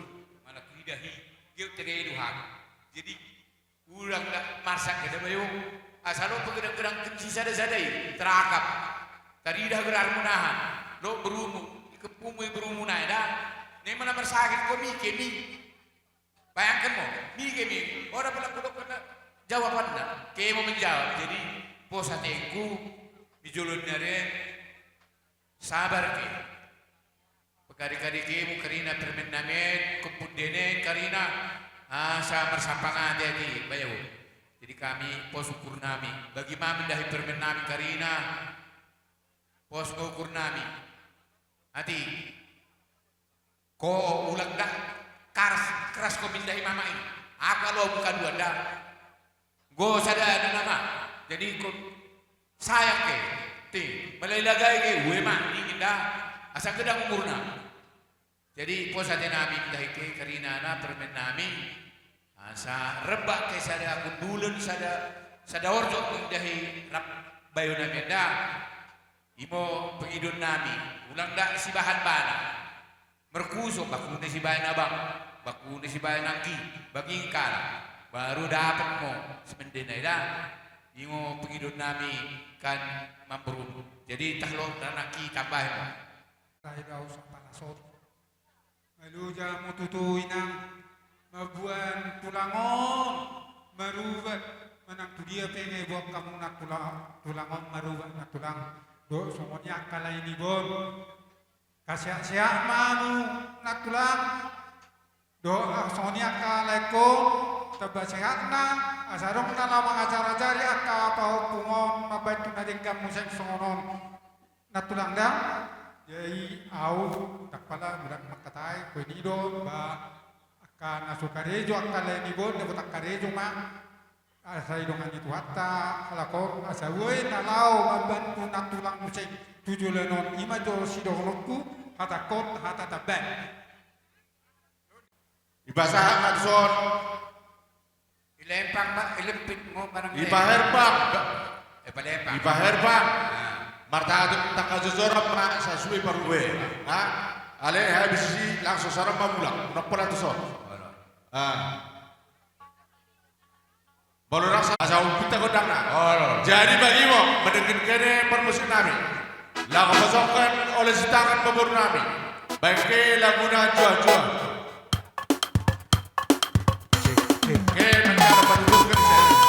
malah kuidahi gil tereduhan jadi ulang dak masak ke bayu asalo pegedang-gedang kenci sada-sadai terakap tadi dah gerar munahan lo berumu kepumui berumu naida ne mana bersakit ko mi bayangkan mo mi ora pala kudo kana jawaban na ke mo menjawab jadi posateku dijulun nare sabar ke pekari-kari ke mo karina permen namen kupundene karina sa bersampangan di bayo jadi kami pos ukur nami bagi mami dahi permen nami karina pos ukur nami hati ko ulang dah keras ko mindahi mama ini aku lo bukan dua dah go sada nama jadi ko sayang ke ti malailagai ke wema ingin dah asa gedang umurna jadi posate nami mindahi ke karina na permen nami asa rebak ke sada kundulen sada orjo mindahi rap bayo nami dah imo pengidun nami ulang dak si bahan bana merkuso baku si bahan abang baku si bahan angki bagingkal baru dapat mo semendena ida imo pengidun nami kan mamperum jadi tahlo ranaki tambah mo tahidaw sa palasot maluja mo tutuinang mabuan tulangon marubat manang tudia penge buat kamu nak tulangon marubat nak tulang do semuanya kala ini bon kasih-kasih mamu nak tulang do semuanya kala ko taba sehat na asarong na lamang acara jari akka apa hukumon mabantu na din kamu sa songonon natulang dang jadi au takpala budak makatai ko nido ba akan asukarejo akala ni bod dapat akarejo ma asai dongan itu hatta halako asawoi nalau membantu natulang musik 7 lenon ima jo sidolokku hata kot hata taban Ibasa Adson Ilempang ba? Ilempit mo parang Ibaherbang Ipalempang Ibaherbang Marta takazuzorap ma sa suwi paruwe ha ale habis si langsung sarap mamulang napala to son baru rasa asal kita kodang na jadi bagimu mendengar kene permusik nami lagu pasokkan oleh sitakan babur nami baik laguna jua-jua ke mencara penduduk saya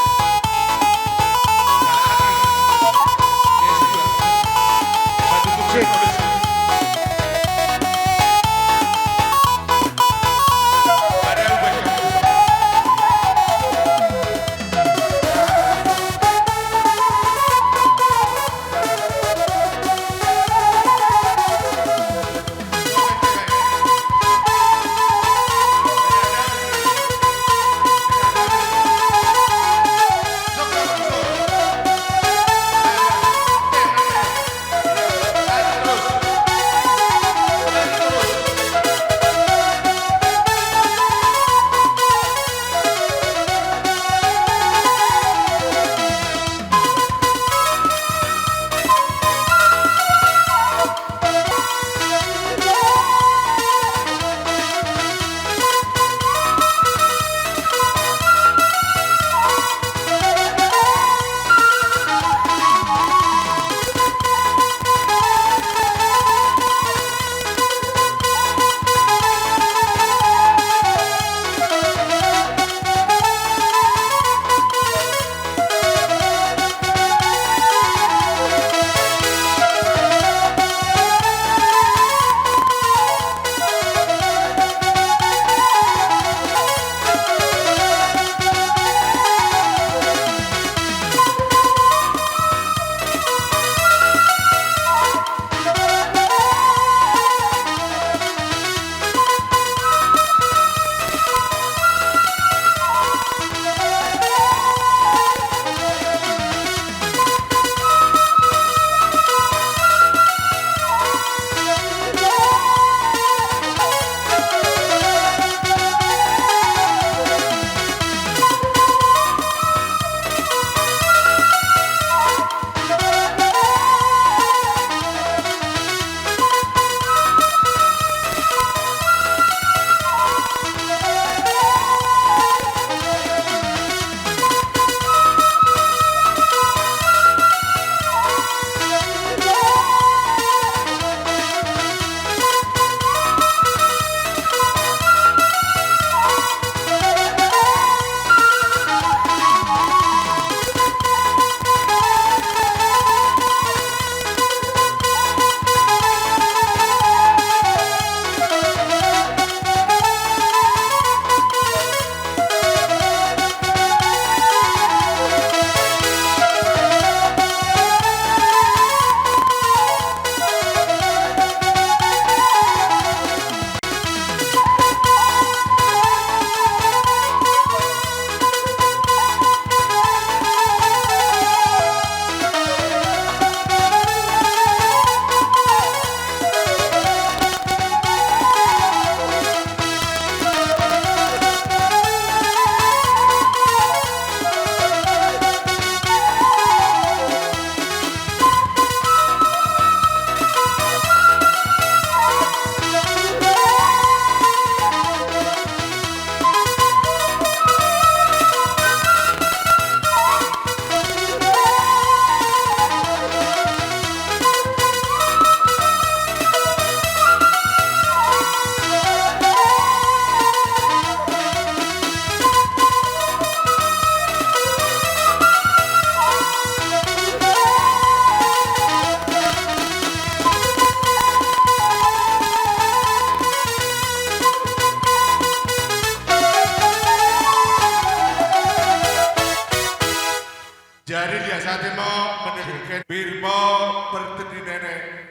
Jadi dia saat mau mendengarkan firman pertedi nenek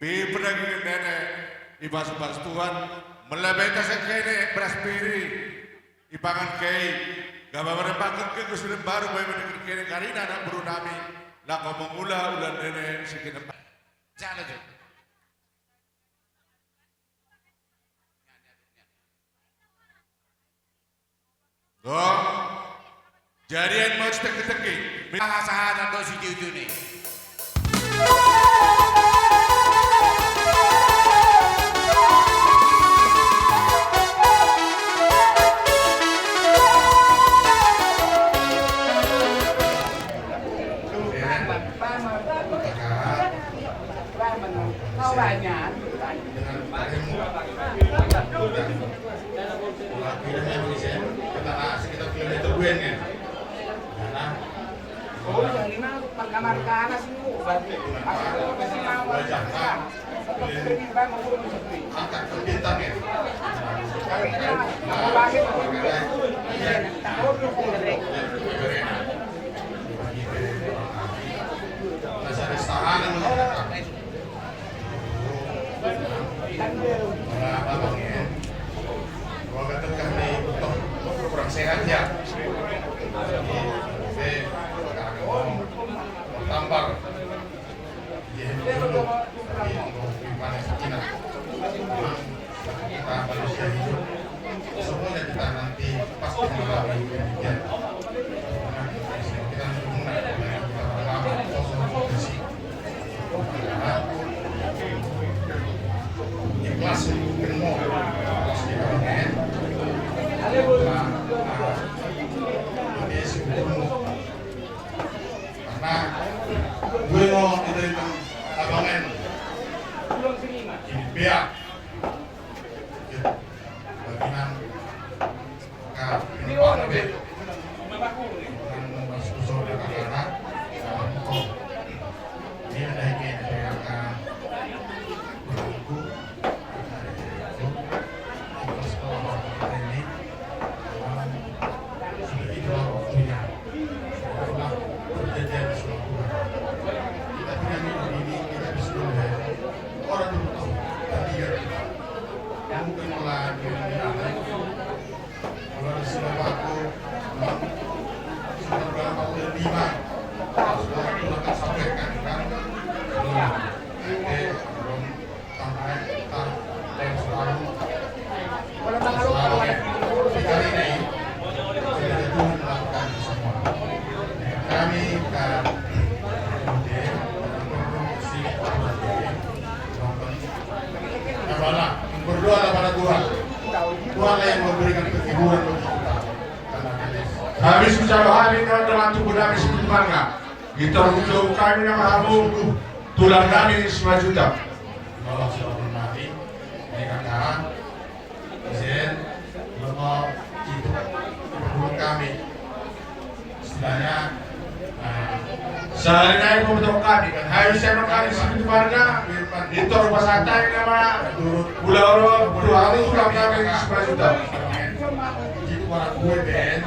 Bipedang nenek ibas-ibas Tuhan melebih tasek kene beras piri ibangan kei gaba merembakan ke gusurin baru bayi mendengar kene karina anak buru nami lako mengula ulan nenek sikit jangan aja. Dong, jadian mau teki-teki bahasa atau si itu nih. Kau banyak. Oh, yang ini kamar kanas ini. Angkat ke bintang ya. Kurang sehat ya. Tambah. Kita manusia hidup semuanya kita nanti pasti melalui demikian. Kita mengalami kondisi ikhlas penuh ikhlas di kalangan karena gue mau diterima abangan ini biar bagian maka ini orang lebih masuk sore karena ini ada yang akan berlaku berdoa kepada Tuhan. Tuhanlah yang memberikan kehiburan bagi kita. Habis ucap hari dan teman tubuh kami sebut mana? Kita ucap kami nama kamu tulang kami 5 juta. Allah sudah mati. Ini kata izin bapak itu kehiburan kami. Istilahnya sehari naik membentuk kami kan harus saya kali sebut warga itu rumah santai nama pulau hari tulang kami 5 juta. Itu orang gue ben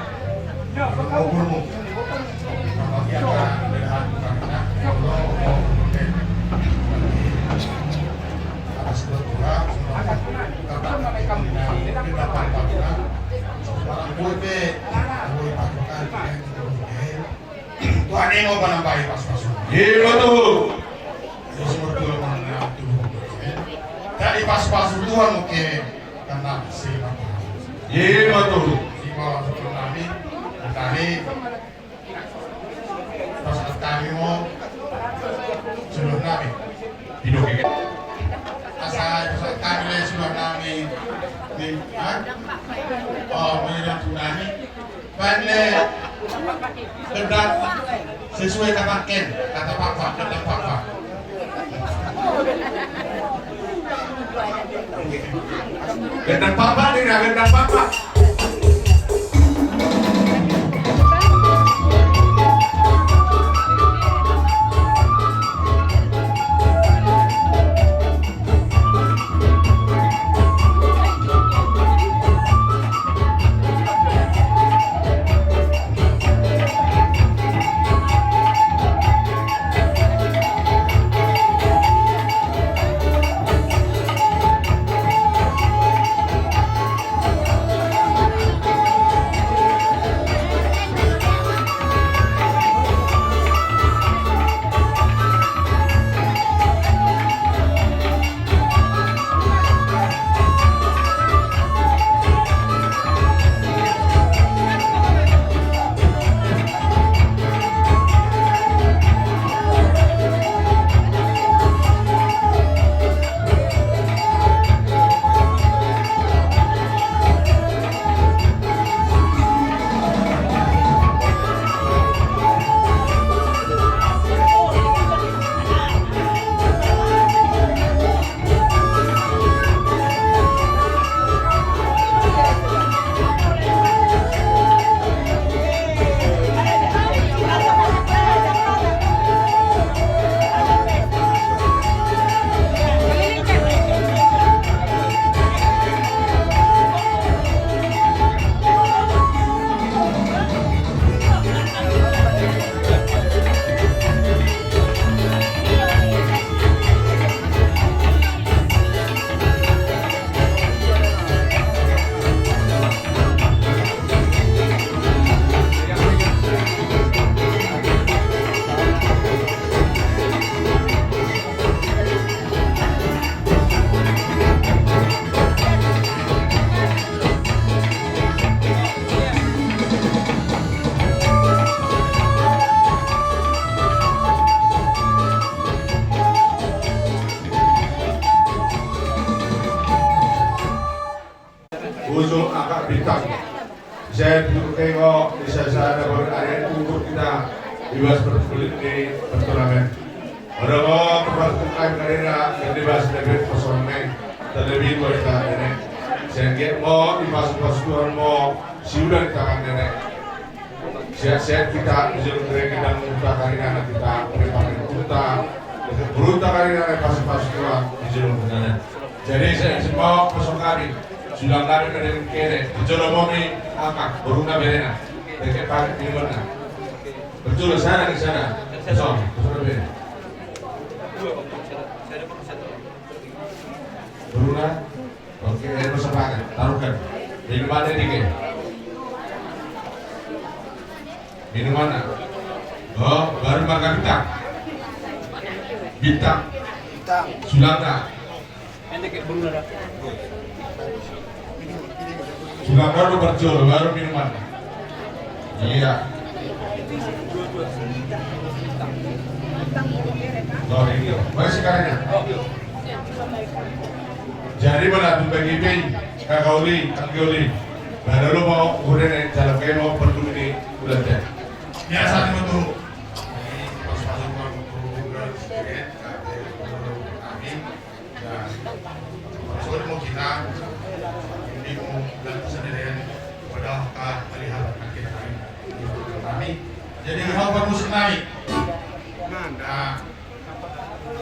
ngobrol Tuhan ini mau menambahi pas-pas. Iya betul. Jadi pas-pas Tuhan mungkin karena siapa? Iya betul. Siapa kami pas kami mau sebelum kami hidup kita. Asal kami sebelum kami menjadi tsunami. Pandai berat sesuai kata Ken, kata Papa, kata Papa. Gendang Papa nih, gendang Papa. Kak Bintang. Saya duduk tengok di sana berada ukur kita bebas berkulit di berturnamen. Berapa pertandingan karena bebas dari personel terlebih kita ini. Sehingga mau di pas Tuhan mau siulan tangan nenek. Sehat-sehat kita dijemput dan unta karina kita berpakai unta. Berunta karina pas Tuhan dijemput nenek. Jadi saya semua kosong kami. Sulang kami dari kene, berjodoh momi angkat, beruna berena, dekat pakai di mana? Betul sana di sana, kosong berena. Beruna, oke, ada sepakat, taruhkan. Minuman ini minuman oh, baru makan bintang, sulangna. Sudah baru berjual, baru minuman. Iya. Oh ini, masih sekarangnya. Jadi mana tuh bagi pay, kakauli, kakiuli. Baru lo mau udah jalan kayak mau bertemu ini udah deh. Biasa nih tuh. Soalnya mau kita dan kesadaran pada melihat kami. Jadi apa musik kami? Nah,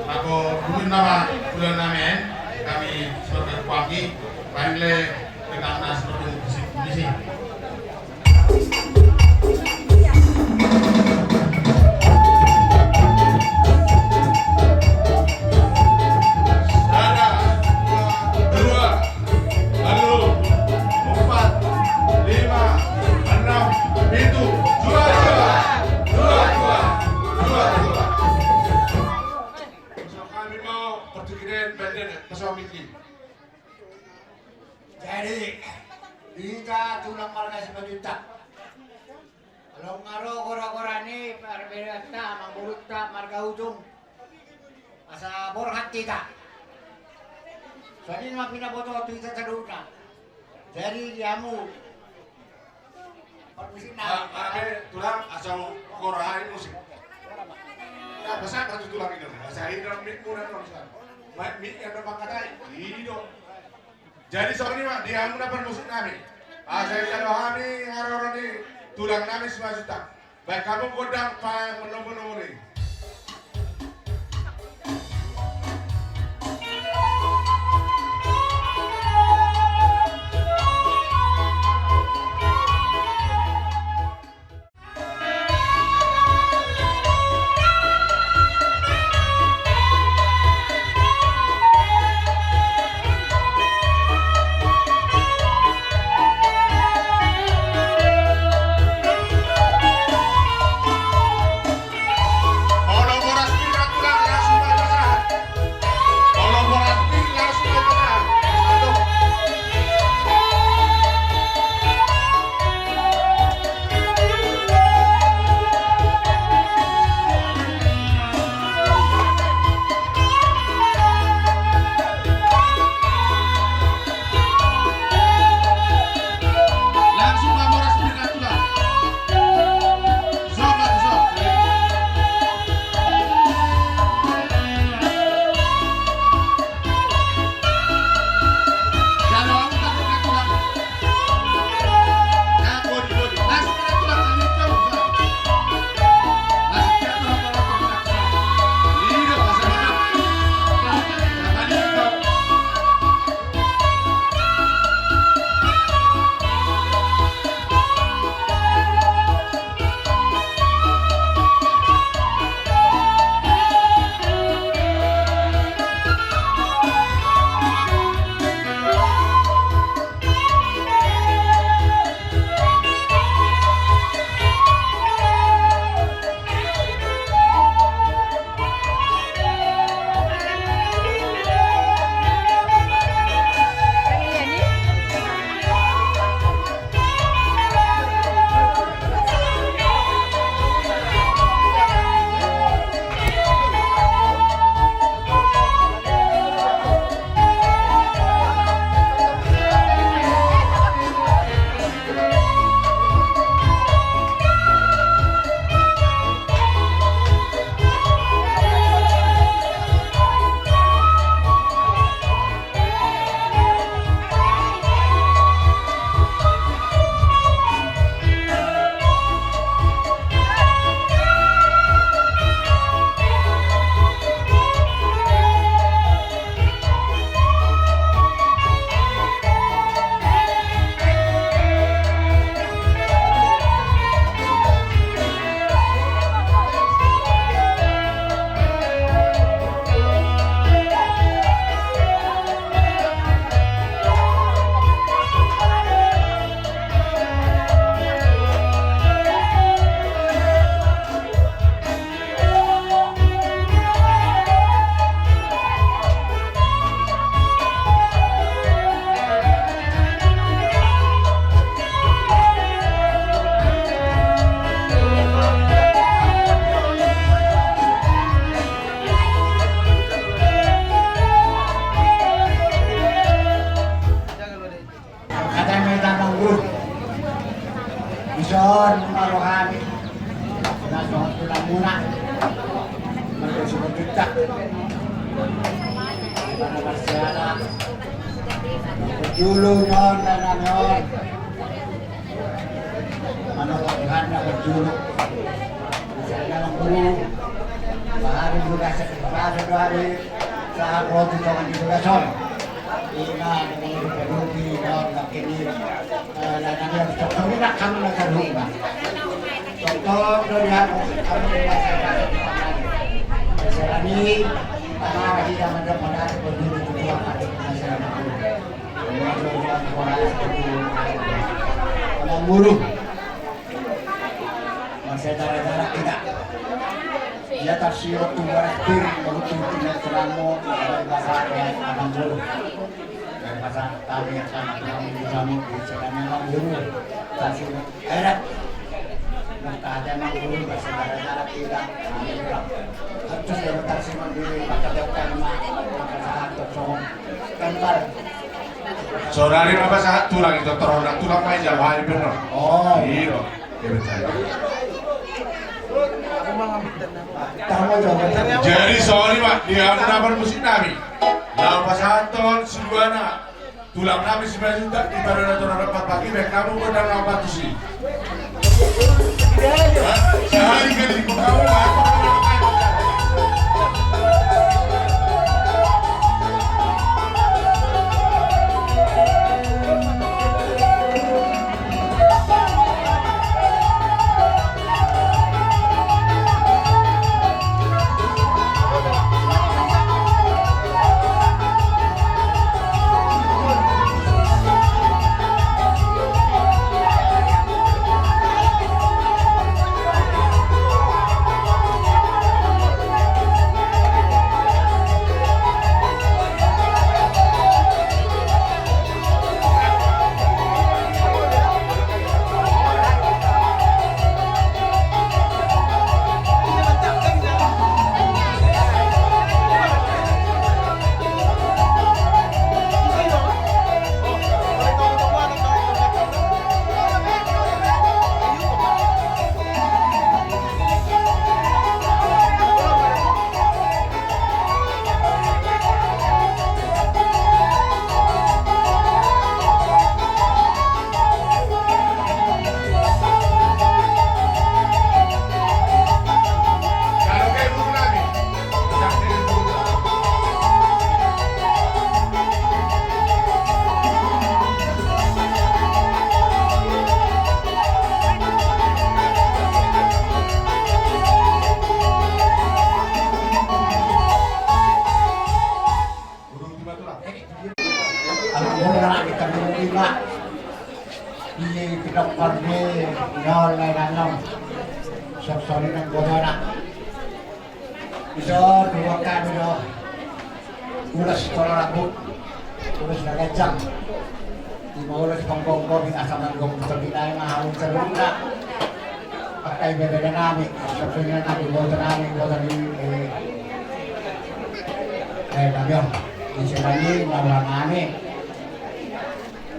aku dulu nama bulan namen kami sebagai pagi panggil dengan nas seperti musik. Jadi, kita tulang marga 1 juta. Kalau ngaruh kora-kora ini, perbedaan mangburut tak marga ujung. Asa borhat kita. Soalnya nama pinaboto kita teruna. Jadi diamu. Permisi na. Tulang asal kora musik. Nah, besar kan tulang ini. Saya hidup mit murah kan. Mit yang berpangkat ini dong. Jadi soal ini Pak, dia mendapat musik kami. Saya kalau kami orang-orang ini tulang kami 9 juta. Baik kamu godang pak menunggu ini. Ison marohani. Nasuhat ko lang muna. Magkasunod kita. Para masyana. Pagjulo nun na namin. Manapaghan na pagjulo. Sana lang guru. Bahari juga sa hari sa abroad ito ang dibulason. Ina dengan perugi non nakini nananya contohnya nak kamu nak rumah. Contoh dari aku kamu masyarakat. Masyarakat ini tanah kita mendapat berdiri kedua pada masyarakat. Orang buruh masih darah kita. Ya tarsio tu beraktir begitu tidak selama dari bahasa yang akan dulu dari bahasa kami akan kami sekarang orang dulu tarsio erat maka ada orang dulu bahasa darah tidak harus dari tarsio mandiri maka dokter maka saat kosong gambar saudari apa saat tulang itu teronak tulang main jauh hari benar. Oh iya percaya. Jadi soalnya Pak, dia menabar musik Nabi. Lalu pasanton seduana tulang Nabi 9 juta di pada natural 4 pagi, baik kamu modal 4 sih. Sehari kali di kamu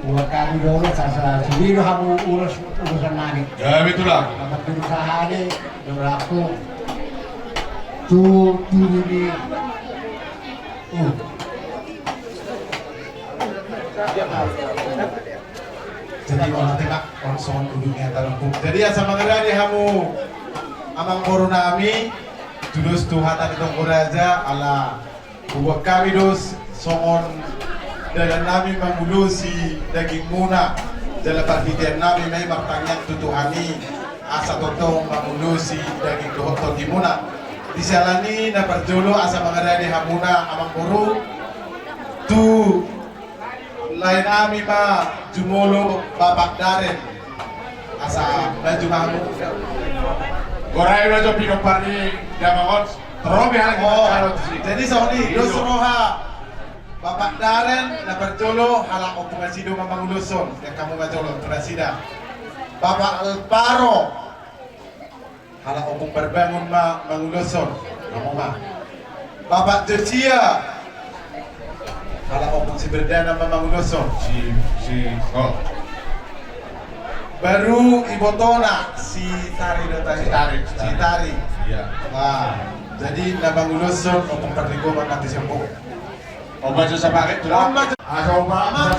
buat kami dulu sasa sendiri kamu urusan nani. Ya itulah. Kamu berusaha ini berlaku tuh di jadi orang tengah konson dunia dalam jadi asal mengenai kamu amang koronami terus Tuhan tadi tunggu raja ala buat kami dos songon dalam nami mengulusi daging muna dalam perhatian nami may bertanya tutuhani asa totong mengulusi daging tuhoto di muna di salani na perjolo asa mengenai hamuna amang kuru tu lain nami ma jumolo babak daren asa baju mamu gorai lo jo pinopani damangot terobi hal jadi soni dos roha Bapak Daren na berjolo halak opungasido mamanguluson yang kamu bajolo presida. Bapak Alparo halak opung berbangun manguluson kamu mah. Bapak Jocia halak opung si berdana mamanguluson si Baru Ibu Tona si Tari datang. Si Tari. Iya. Wah, jadi nabang ulusun untuk terligo nanti sembuh. Obat susah pakai tulang. Coba.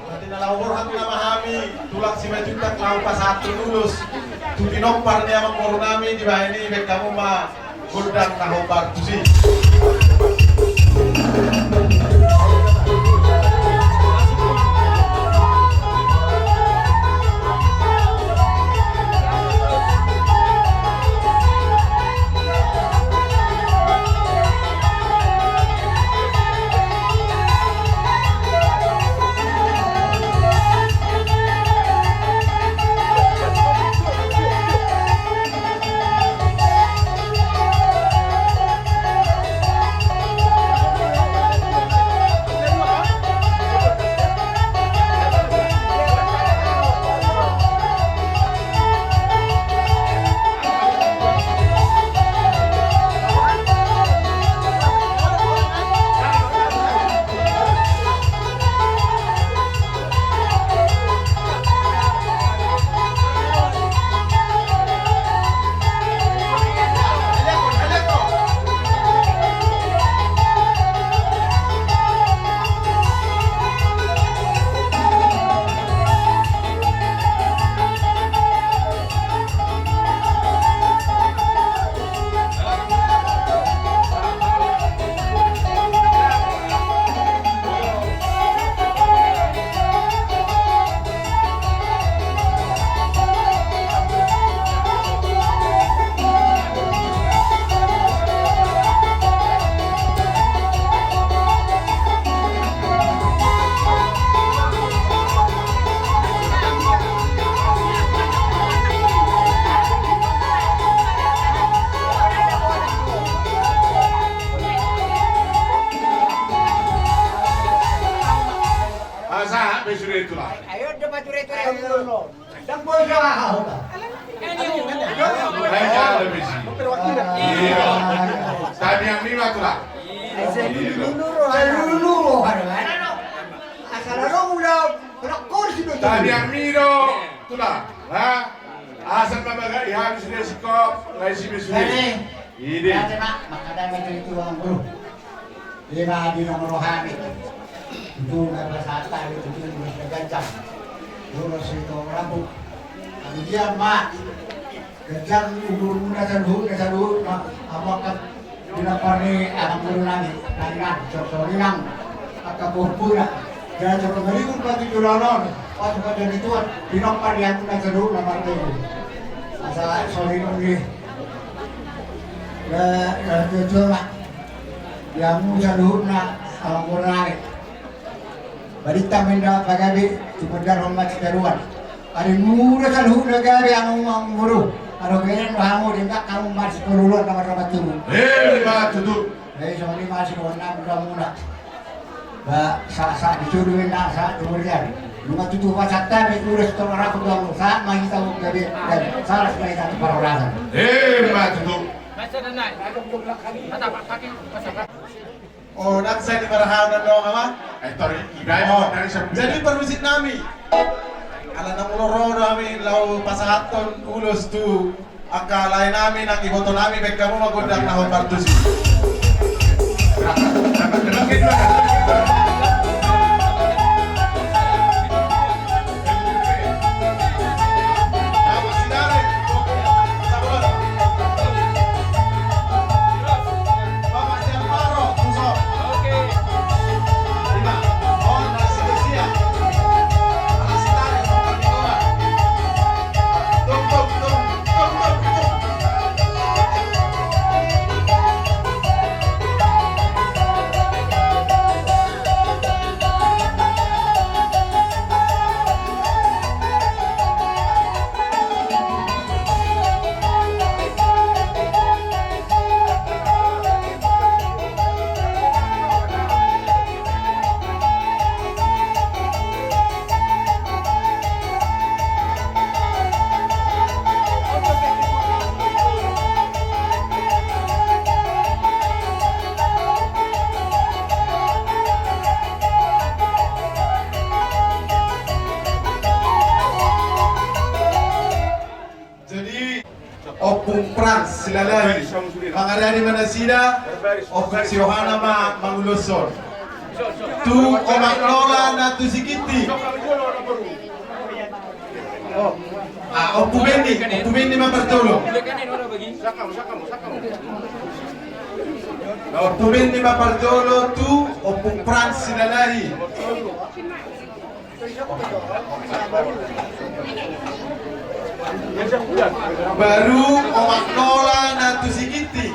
Tadi nalau borhan memahami tulang si majutak lau pas satu lulus. Tuti nompar ni amang moro nami di bawah ini bek kamu mah gudang nahobar tu sih. Ayo dapat ture-ture dulu. Dan boleh kau. Tadi yang lima tu lah. Dulu. Asal orang udah kursi tu. Tadi yang miro tu lah. Asal babaga habis dia sikop, ngai si besuri. Ini. Makanya macam itu orang bro. Lima di nomor rohani. Itu nggak sata itu bisa gancang. Lurus itu rambut. Kemudian mak gancang ulur muda saluh apakah dilapani anak guru nani nang sorinang akak buhpura. Jangan coba merimun pati julanon. Waktu pada itu dinopar yang muda saluh nomor itu. Asal sorinang ni. Jujur mak. Yang muda saluh nak anak guru nani. Balita menda pagabi tumandar hormat karuan. Ari mura saluh nagabi ang muru. Aro kaya ramu dinda kamu masih keluluan nama turu. Lima tutu. Soni masih warna muda. Ba sa disuruhin na sa tumurian. Lima tutu pasakta be urus to raku dong sa mahita mo gabi dan saras na ita para orasan. Lima tutu. Oh, nanti saya dibarahanan dong apa? Jadi permisit nami. Ala nang uloro nami lau pasahaton ulus tu akalain nami nang iboto nami bek kamu magundang na hopartus. Opung Frans Silalahi Mangarani Manasida Opung Siohana Manguloson Tu Omak Lola Natu Sikiti Opung Bendi Mapartolo Opung Bendi Mapartolo Tu Opung Frans Silalahi baru Omak Lola Natu Sikiti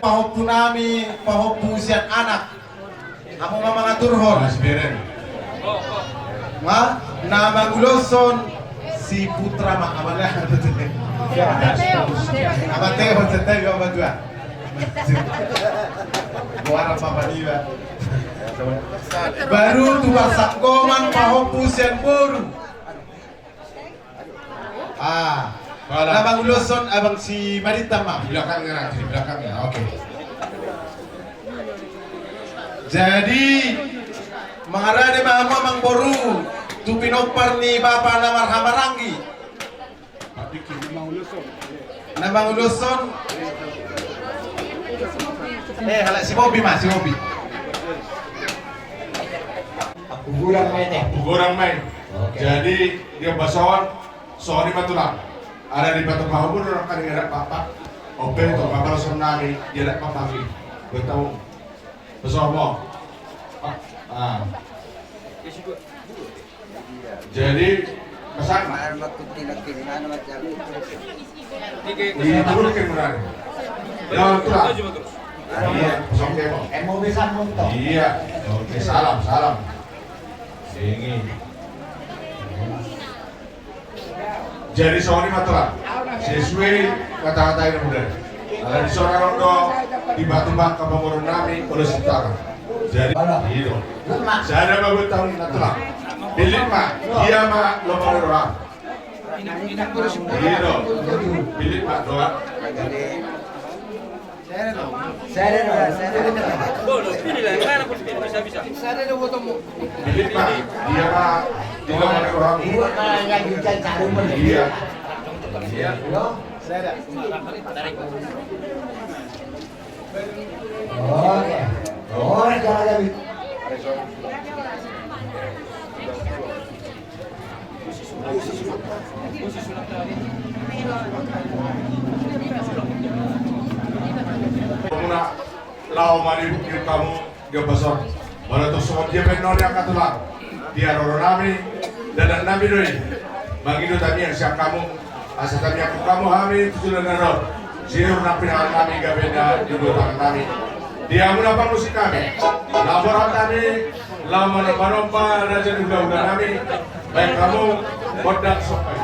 Pahopu nami, pahopu usian anak. Kamu mama ngaturhon. Mas Beren. Nama Guloson si putra mak amalnya. Amateo, setega batua. Buara papa dia. Baru tua sakgoman pahopu usian boru. Nama Guloson abang si Marita mak. Di belakangnya nanti, di belakangnya. Oke. Jadi mengarade mama mang boru tu pinopar ni bapa namar hamarangi. Nama Uluson. Halak si Bobby mas, si Bobby. Gurang main ya. Gurang main. Jadi dia basawan soal di Batulang. Ada di Batu Bahubur orang kan ngerak papa. Open itu papa langsung nari dia nak papa lagi. Bertahu. Bersama. Jadi pesan diturunkan berani. Jangan tulang. Iya, pesan kemo. Mau bisa muntok. Iya. Oke, salam. Singi. Jadi soalnya matulah. Sesuai kata-kata yang mudah. Ada di seorang rondo di Batu-Bak Kabangun Nami oleh Sentara. Jadi itu. Saya ada bagus tahun natural. Bilik mak, dia mak lomba doa. Itu. Bilik mak doa. Bilik mak, dia mak di lomba doa. Iya. Iya. Oke. Oh, jangan. Muna lau mari bukir kamu dia besar. Walau tu semua dia benar yang katulah. Dia roro nami dan nami doi. Bagi itu tadi yang siap kamu. Asal tadi aku kamu hamil itu sudah neror. Siur napi hal kami gak beda judul tangan kami. Dia menapa musik kami. Laporan kami, lama nompa raja udah kami. Baik kamu bodak sopai.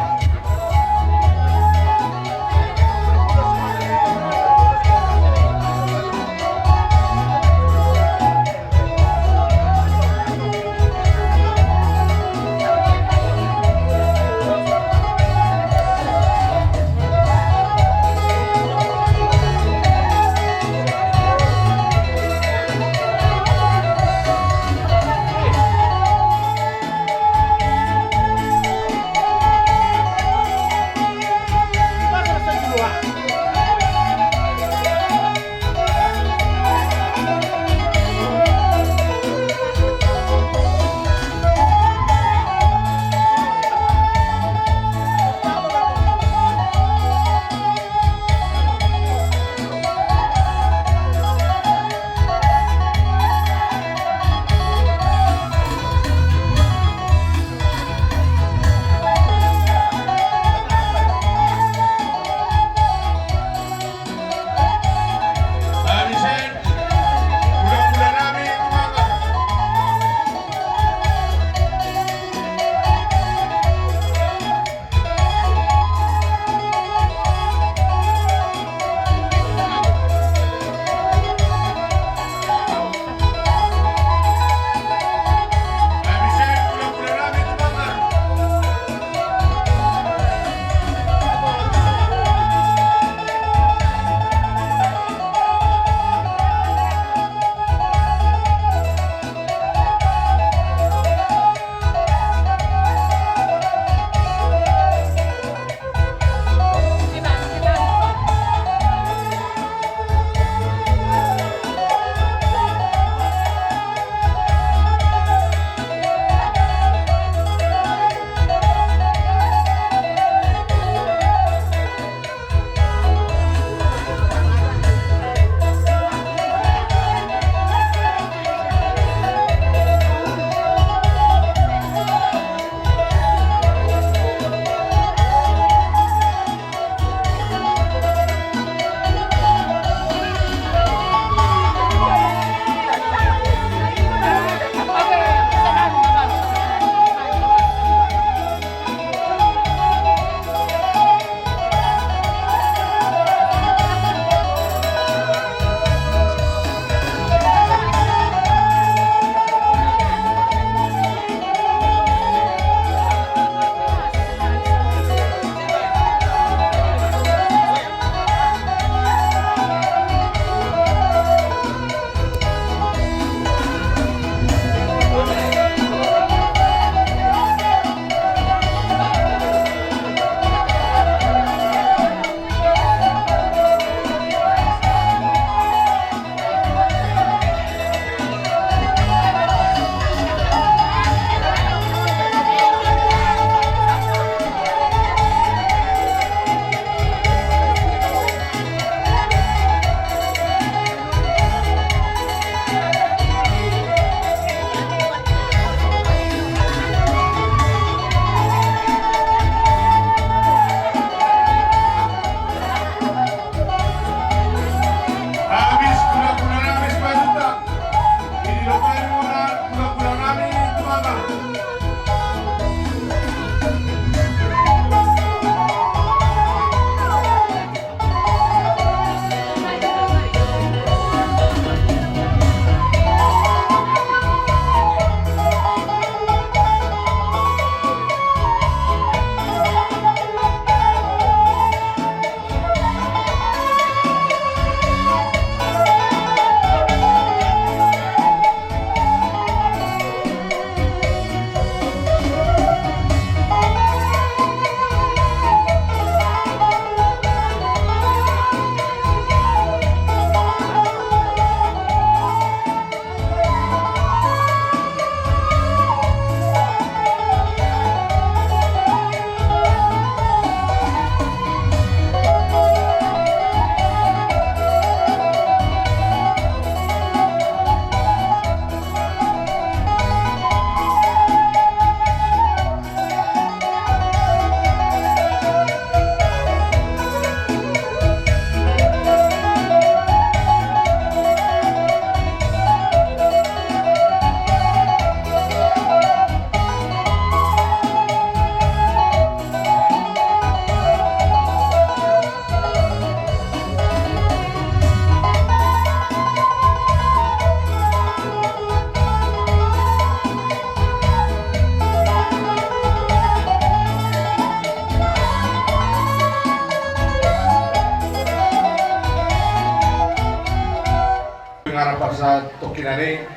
dapat sa tokinani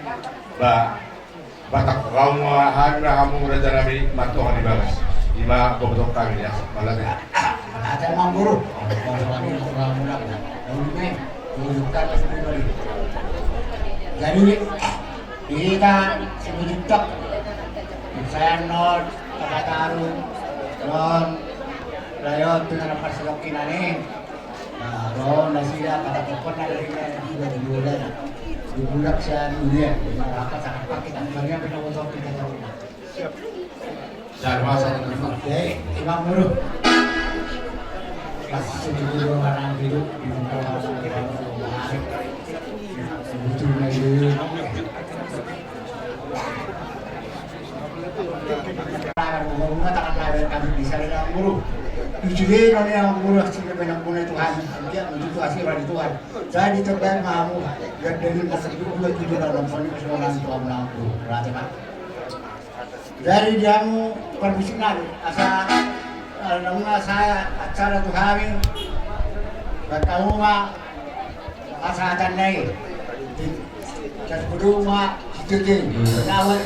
ba batak kau hamna hamu raja nabi mantuhan di bagas ima bobotok kami ya malaki Ada emang guru. Jadi kita sebentar saya not tahu non rayon dengan perselokin aneh. Nah, ron nasiya pada pokok dari di bulan di bulan saya dunia maka sangat pakai dan banyak penonton kita tahu. Jangan masalah Oke, imam guru. Masih dulu orang hidup di muka orang menarik. Sebetulnya itu. Bunga takkan lahir kami bisa dengan guru. Tujuh orang yang guru hasilnya banyak guna Tuhan. Dia menuju hasil dari Tuhan. Jadi terbaik mahamu. Dan dari masa itu dua tujuh dalam phone keseluruhan Tuhan menangku. Berarti pak. Dari jamu permisinan asal nama saya acara Tuhan bertahu mak asal naik dan berdua sedikit awal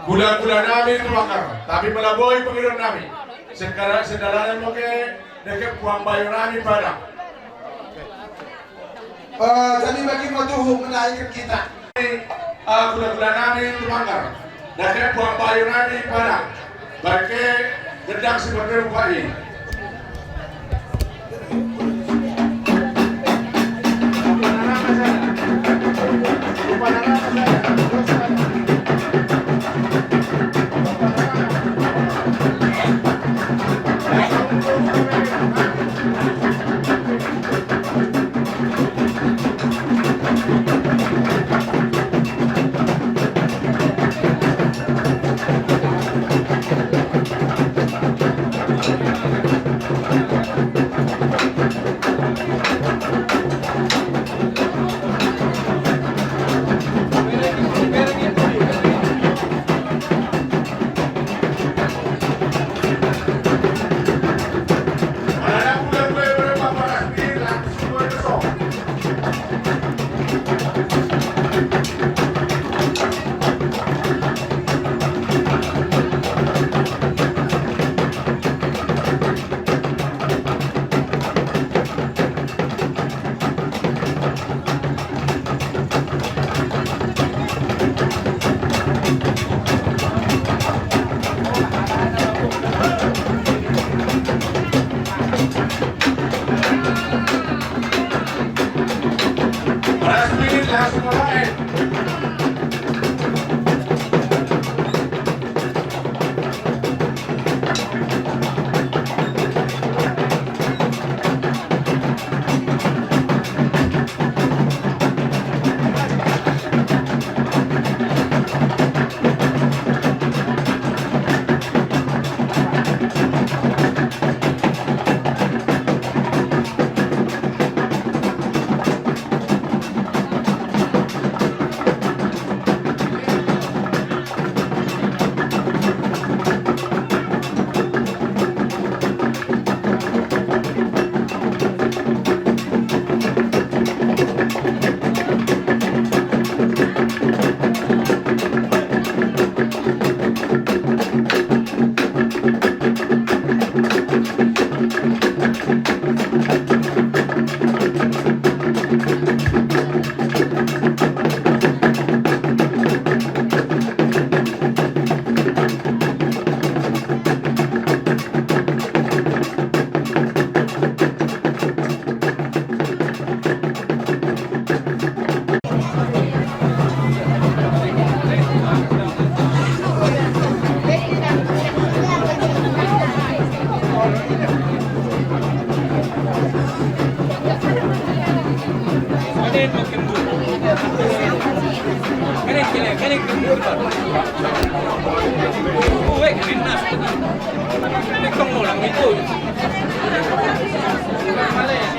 Gula-gula namin tumakar, tapi malaboy Panginoon namin. Sekarang sedalanan mo ke dekat buang bayo namin padang. Jadi bagi matuh menaikkan kita. Gula-gula namin tumakar, dekat buang bayo namin padang. Bagi gedang seperti rupa ini.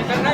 Karena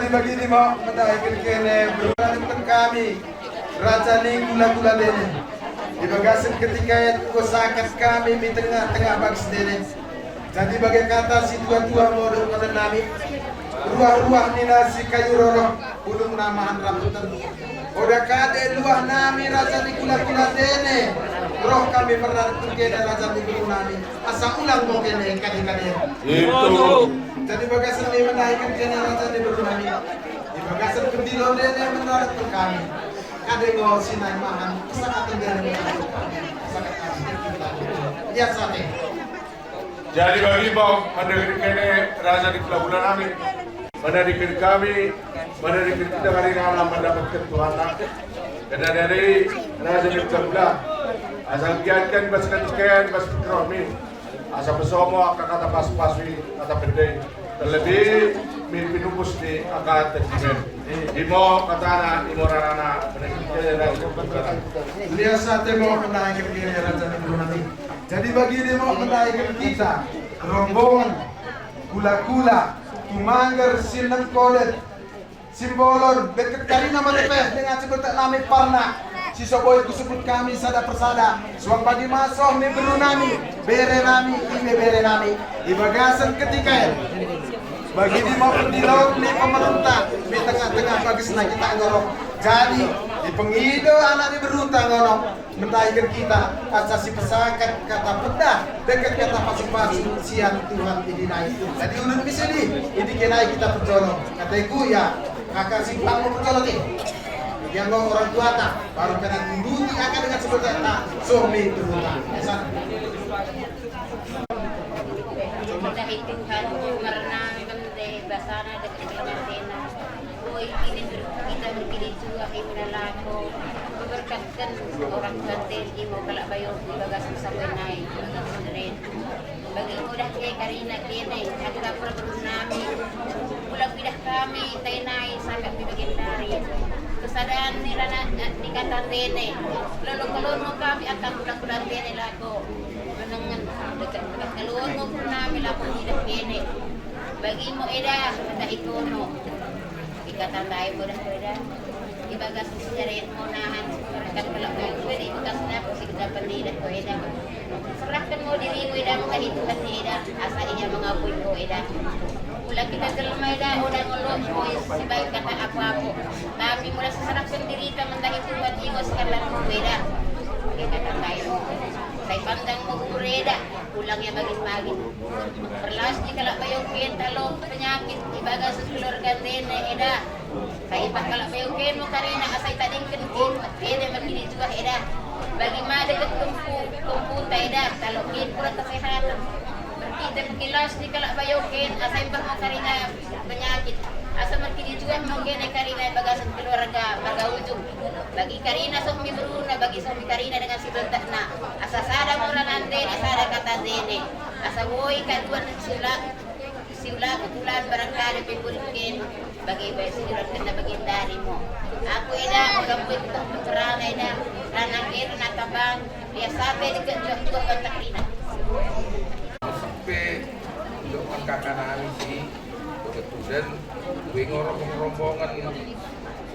Jadi begini mau mendaikan kene berlakukan kami raja ni gula-gula dene. Di bagasan ketika kosakat kami di tengah-tengah bags dene. Jadi bagai kata si tua-tua modul pada nami ruah-ruah ni nasi kayu rorok ulung namahan rambutan. Oda kade luah nami raja ni gula-gula dene. Roh kami pernah kene raja ni gula nami. Asa ulang mau kene kade-kade. Itu. Jadi bagasan ni menaikkan kene raja ni gula nami. Di bagasan pendilo dene menurut kami. Kade ngo sinai mahan sangat tenggara sangat lihat sate. Jadi bagi bau mendengar kene raja di bulan amin, mendengar kami, mendengar kita hari ini mendapatkan Tuhan. Karena dari raja di bulan, asal giatkan baskan bas kami, asal bersama kata pas-paswi kata pendai, terlebih minubus di akad terjimen. Imo katana, imo rarana, mendengar lihat sate mau menaikkan kene raja di bulan amin. Jadi bagi dia mau menaikkan kita rombongan gula-gula Tumanggar Sinang Kolet Simbolor dekat Karina Matepeh dengan sebut nami Parna si soboy kusebut kami sada persada suang bagi masoh mi beru nami bere nami ime bere nami di bagasan ketika bagi di mau di laut ni pemerintah di tengah-tengah bagisna kita ngorok jadi di pengido anak di beruta ngono mendaikan kita asasi pesakat kata pedah dekat kata pasing-pasing siang Tuhan ini naik jadi unut bisa ini kenai kita perjolo kataku ya kakak simpang mau perjolo nih yang ngomong orang tua tak baru kena tunduti akan dengan sebutan tak suami beruta Dahil Tuhan merenang di basana dekat Martina Boy ini kita berpilih juga imunalako berkatkan orang Banten imo kalak bayo di bagasan sampai naik bagi mudah kay Karina kene agak nami ulang pidah kami tay naik sakat di bagian dari kesadaran nirana di kata dene lalu kami akan pulang dene lako menengan dekat keluar mo nami lako tidak kene bagi mo eda kata ikono ikatan tayo mo dah eda ibagas sejarah mo nahan kan kalau pwede ibagas na po sige dapat nila ko eda serahkan mo diri mo eda mga hitukan ni eda asa iya mga apoy ko eda ulang kita dalma eda udah ngolok mo sibay kata ako tapi mula serahkan diri ka mandahi tuwan ingos kalan mo eda ikatan tayo saya pandang mo ureda ulangnya magin-magin perlas di kalak bayong talo penyakit ibaga sa keluarga dene eda saya ipat kalak bayong mo karina asay tading kenkin eda magini juga eda bagi ma dekat kumputa eda talo kin pura kesehatan kita kilas di kalak bayong asay ipat mo karina penyakit asa magini juga mungkin karina ibaga sa keluarga magaujung bagi Karina sohmi beruna bagi sohmi Karina dengan si bentak na asa sada mula nande asa ada kata dene asa woi kaduan siula ketulan barangkali pipurikin bagi bayi siulan kena bagi dari mo aku eda orang pun kita berkerana eda rana kira nakabang biasa be dekat juga bentak Karina sampai untuk kakak nami si kebetulan gue rombongan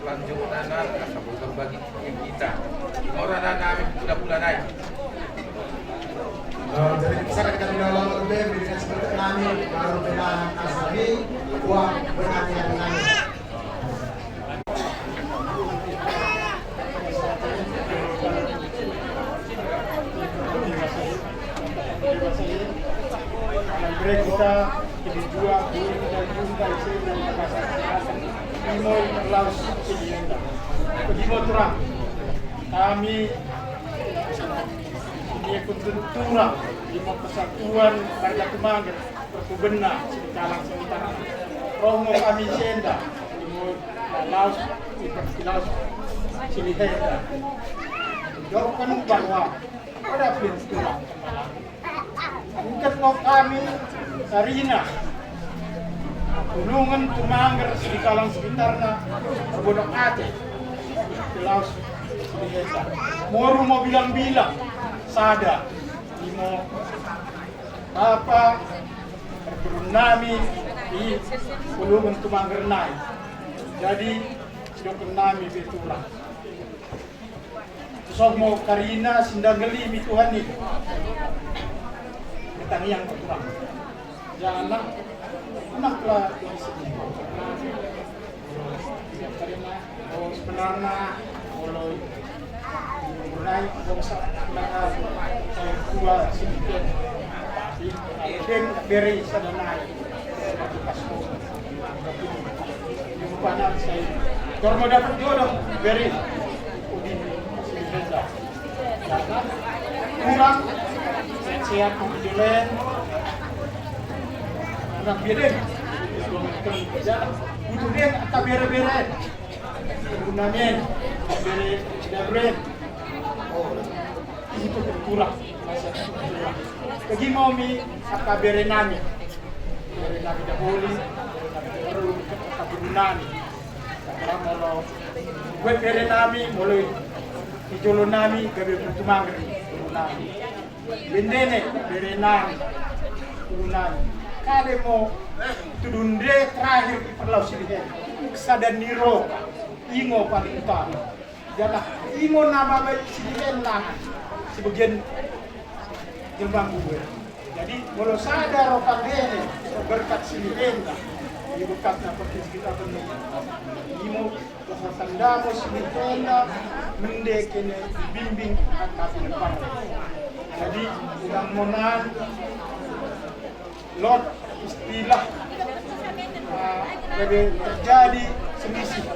selanjutnya asal berbagi kita orang kami bulan naik jadi bisa kita menolong lebih dengan seperti kami baru benar asli uang benar yang kami kita jadi dua dan juga isi dan bahasa Imoy Laos Silienda. Imo terang kami ini kuntura Imo Persatuan Raja Tumanggar Pertubena Singkalang Singkalang Romo kami Senda Imo Laos Laos Silienda. Jawabkan bahwa ada pintura bukan mau kami Karina Gunungan Tumanggar Singkalang sekitarnya berbodok ate di Laos Silienda. Moru mau bilang-bilang sada Imo Bapak berbunami di Gunungan Tumanggar naik Jadi sudah nami betulah. So mau Karina sindangeli mi Tuhan itu. Kita yang berkurang. Jangan anaklah di sini. Karina sebenarnya kalau mulai bangsa kita saya tua sedikit. Yang beri sadanai. Yung panang saya kalau dapat jodoh beri karena kurang sehat kemudian anak beden kerja kemudian akan bere-bere gunanya bere tidak beren itu kurang bagi mau mi akan bere nami dahulu baru kebunan karena kalau gue bere nami mulai Ijolo nami gabi tumangri nami bendene bere nami nami kale mo tudunde terakhir di perlau sini sadan niro ingo paling utama jala ingo nama baik sini lah sebagian jelbang gue jadi kalau sadar rokan dene berkat sini entah di berkat apa kita penuh imo tandamo simitenda mendekene bimbing akan depan. Jadi ulang monan lot istilah jadi terjadi selisih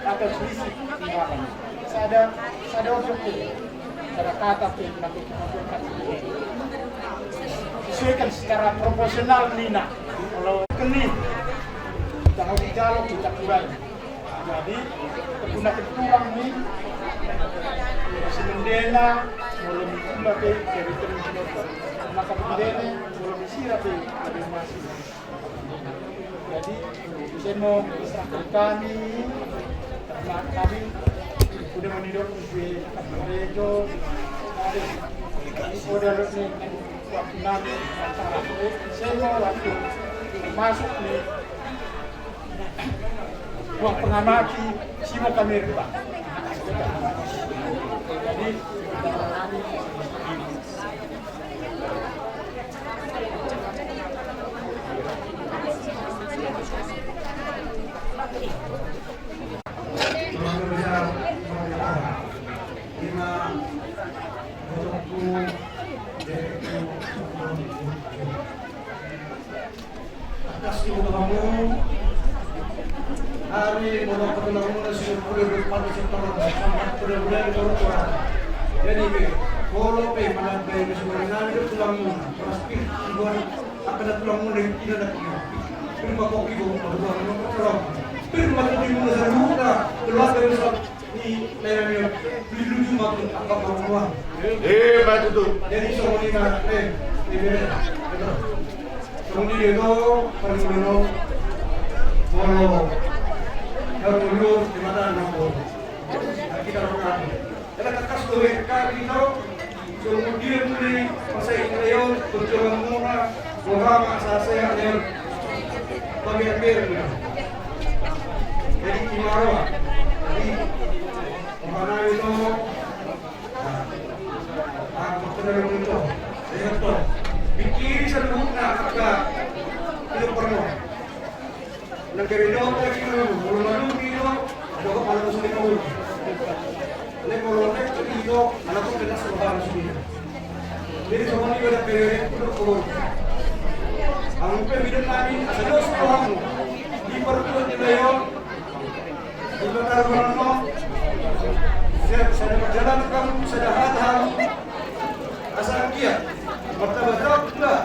atau selisih timbangan. Sada objektif, sada kata pun sesuaikan secara proporsional nina. Kalau keni kita mau dijalog kita kurangi. Jadi guna ketuang ni semendena mulai mikula pe dari terus maka bendene mulai misira pe ada masih. Jadi saya mau serahkan kami karena kami sudah menidok di gereja ada sudah ni waktu nabi antara saya mau waktu masuk ni ruang pengamati Simo Kamerba. Jadi atas ibu kamu hari mau ketemu sudah berdepan setelah benar-benar berkurang. Jadi kalau pe mana pe sebenarnya itu tulangmu pasti buat apa dah tulangmu dari tidak ada kiri. Firma koki bu berdua tulang. Firma koki bu serupa keluar dari sok ni leranya biru cuma apa kamu. Maju tu. Jadi semua ni nak betul. Semua ni itu perlu follow. Kalau dulu di mana nombor kita lakukan. Dalam kasus dua kali itu, kemudian di masa itu berjalan mula, orang asas yang pemimpin. Jadi Imaro, jadi mana itu, aku kenal itu, saya tahu. Pikir seluruhnya agak itu perlu. Negeri itu lagi belum lalu itu ada kepala sulit kau. Oleh kalau itu anak tu kena serban sulit. Jadi semua ni ada periode untuk kau. Angkat bidang kami asal sekolah di pertuan di Leon di Kota Rono. Saya berjalan kamu sudah hadam asal kia. Bertabat tak ada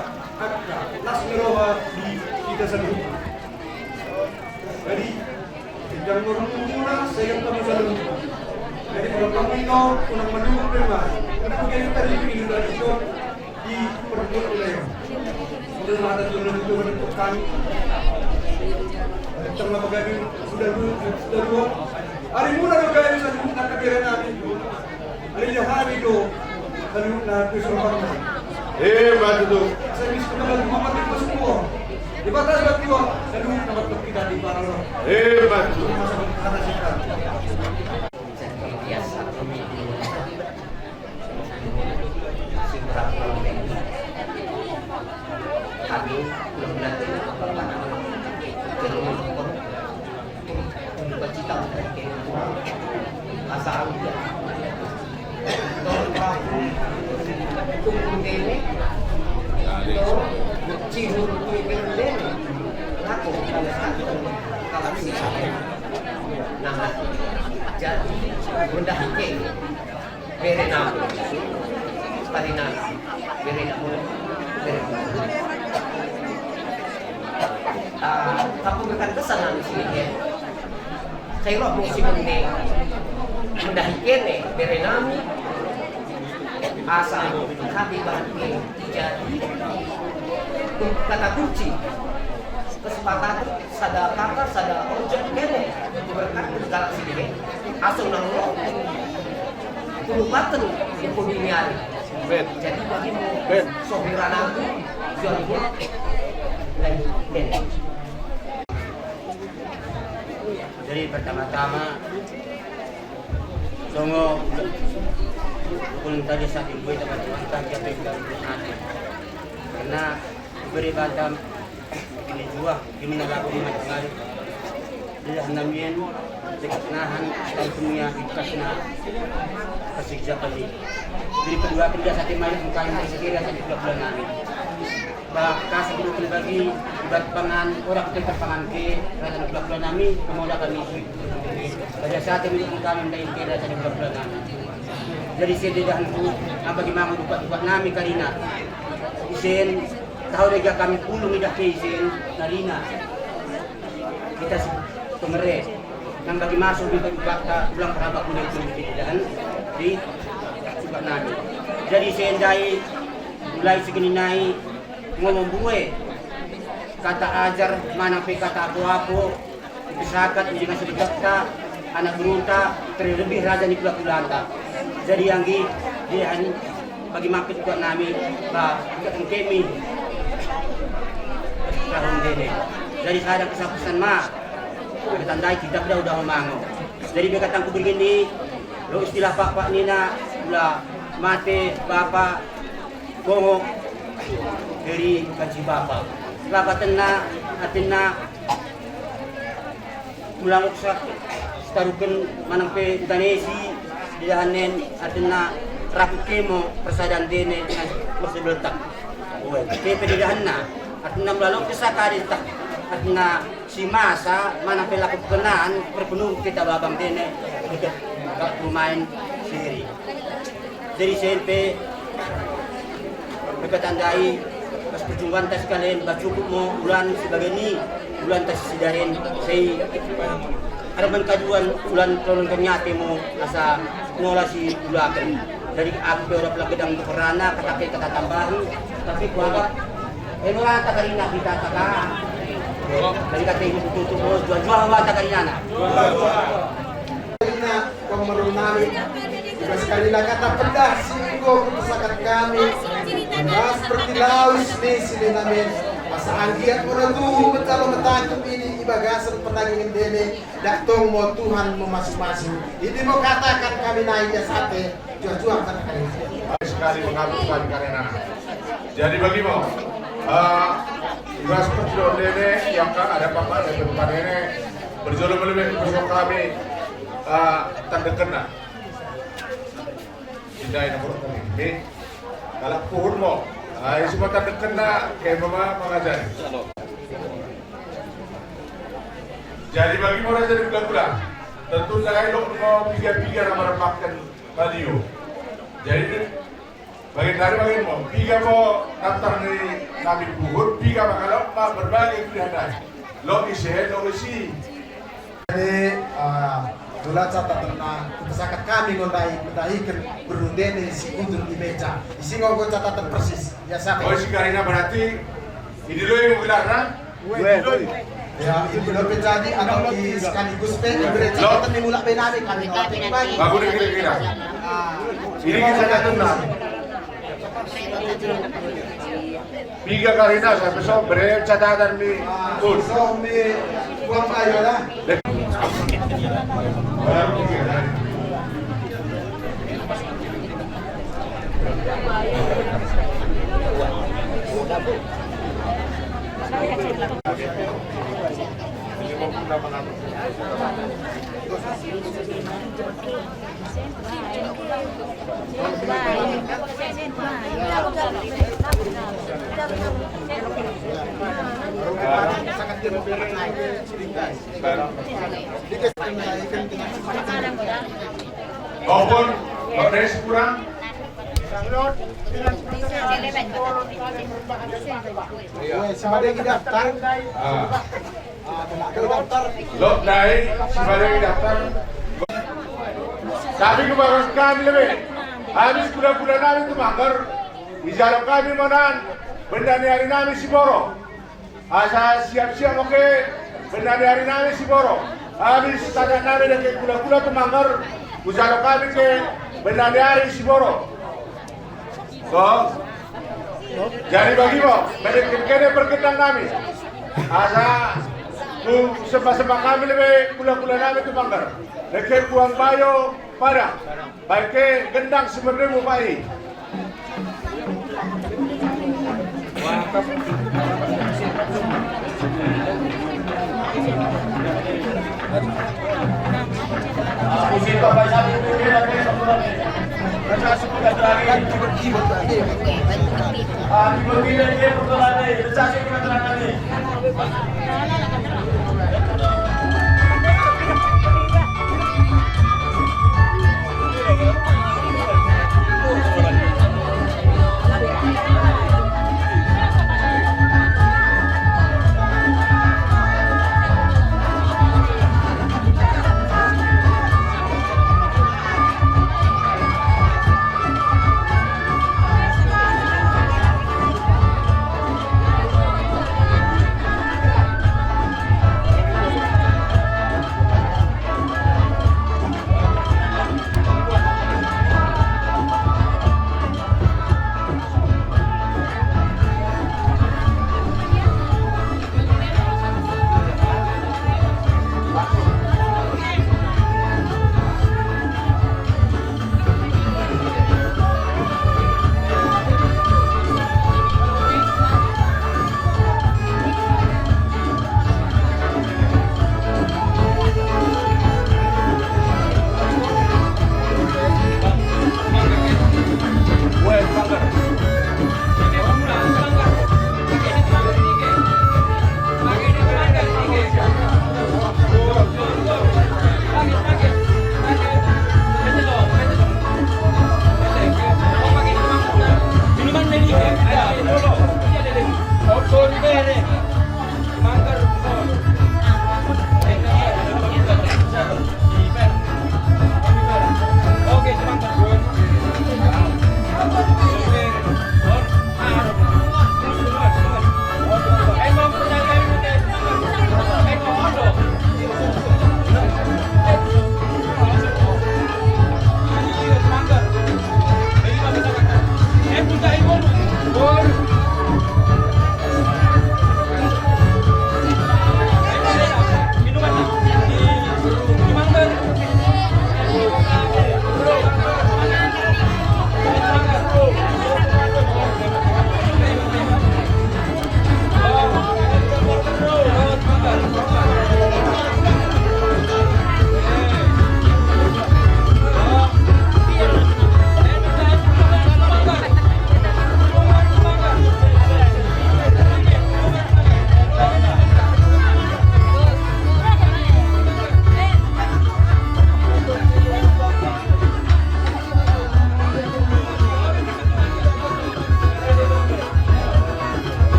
nasmiroha di kita sendiri. Jadi jangan berhubungan saya kamu selalu. Jadi kalau kamu itu untuk mendukung pribadi, untuk menjadi tadi ini dari itu di perbuatan oleh. Sudah ada tujuan untuk kami. Tengah pegawai sudah dua. Hari mula pegawai bisa nak kira nanti. Hari jahar itu lalu nak disuruh. Maju tu. Saya bisa kembali ke semua. Di batas waktu lalu dapat kita di bawah. Hebat. Biasa kami belum nanti bercita asal ini cihur ini aku kalau nah jadi bunda hike bere na parina bere na aku bukan kesan di sini ya saya roh musim ini bunda hike ne bere nami asal kami berarti jadi kata kunci kesepakatan sada kata sada ojek kene berkat segala sini asal nanglo kurupatan di bumi hari jadi bagimu sohiran aku jual dan kene jadi pertama-tama songo pun tadi saat ibu itu teman-teman siapa yang karena beri bantam ini juga gimana lagu macam-macam dia namanya dekatnahan dan dunia kasna kesiksa kali jadi kedua kerja satu malam bukan sekira satu bulan kami bahkan sebelum bagi ibarat pangan orang kita pangan ke rasa bulan kami kemudian kami pada saat ini kami mendapat kira satu bulan kami jadi saya tidak hendak bagi mama buat nami karina isin tahu lega kami puluh midah ke isin karina kita pemerintah yang bagi masuk di bakta pulang perabak punya dan di buat nami jadi saya ndai mulai segini naik ngomong buwe kata ajar mana pe kata aku disakat dengan sedekah anak berunta terlebih raja di kulanta jadi yang dia bagi makin buat nami bah kemi tahun ini jadi saya kesakusan mah bertandai kita udah mango jadi dia kataku begini lo istilah pak Nina ulah mate bapak bohong dari kaji bapak bapak atina ulang uksak tarukan manang pe Indonesia dihanen atina rapi kemo persadan dene dengan masih letak oke pe dihanna atina melalui kesakari tak atina si masa manang pe laku kenaan berpenuh kita babang dene dekat pemain sendiri dari CNP berkatandai pas perjumpaan tas kalian cukup mau bulan sebagai ini bulan tas sidarin saya ada mengkajuan bulan tolong kenyate mau asa ngolah si bulakan dari aku udah pelang gedang perana kata tambahan tapi kuanggap orang tak karina kita takah dari kata ibu tutup jual takarina karina pemerunami juga sekali lagi kata pedah singgo kesakat kami nah seperti laus nih sini namin masa anggiat orang tuh betalo metangkep ini ibagasan penagingin dene datang mau Tuhan mau masing-masing ini mau katakan kami naiknya sate jual-jual kata kali sekali mengabulkan karena jadi bagimu juga seperti dene yang kan ada bapak dan bapak dene berjodoh lebih bersama kami tanda kena tidak nomor ini kalau pohon mau semua tanda kena kayak mama mengajar jadi bagi orang jadi bulan-bulan tentu saya mau pikir-pikir sama makan value jadi bagi mau tiga mau daftar di nabi buhur tiga kalau mau berbagi pilihan lo isi jadi Dula catatan kesakat kami ngondai mendahikan berundene si kundur di meja. Isi ngomong catatan persis. Ya sampai. Oh si Karina berarti ini lo yang menggelarna? Ya itu lo penjadi atau di sekaligus pen beri catatan dimulak benari kami. Bagus deh kira-kira. Ini kita catatan. Tiga Karina sampai so beri catatan di so mi Kuang Bayo lah. Maupun Mabres kurang. Sebagai daftar. Lot naik sebagai daftar. Tapi kemarin kami lebih. Habis kuda-kuda kami itu manggar. Di jalan kami menan. Benda ni hari nami si Boro. Asa siap-siap oke. Benda ni hari nami si Boro. Habis tanda nami dan kuda-kuda itu manggar. Usaha kami ke benda ni hari si Boro. So, jadi bagi mo, mereka berketang kami. Asa sembah-sembah kami lebih kula-kula kami itu manggar. Lekai Kuang Bayo pada, baiknya gendang sebenarnya baik.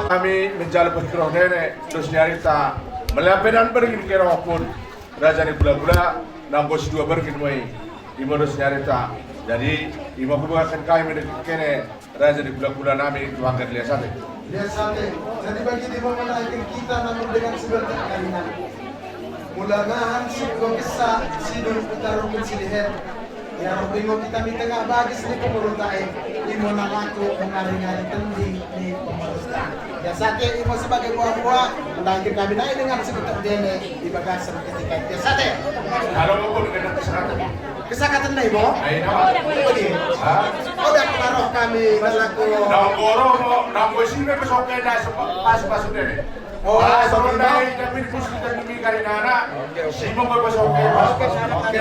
Kami menjaluk berkroh nenek terus nyarita melapedan bergin keroh pun raja ni bula-bula nambos dua bergin mai imo terus nyarita jadi imo kubukakan kami kene raja di bula-bula nami tuangkan lihat sate. Lihat sate. Jadi bagi di menaikkan kita namun dengan seperti kalian. Mulangahan si kisah sidul utarungin silihen. Ya Robingo kita di tengah bagi sini pemerintah imo nalaku mengaring-aring tending di pemerintah. Ya sate imo sebagai buah-buah menaikkan kami naik dengan seperti dene di bagasan ketika dia sate. Kalau mau dengan kesakatan. Kesakatan dah ibu? Ayo. Oh dah kenaroh kami nalaku. Nanggoro mau nanggo sini besok kena pas dene. Oh, soalnya dari kami di pusat kita demi karena Simon kau besok Oke.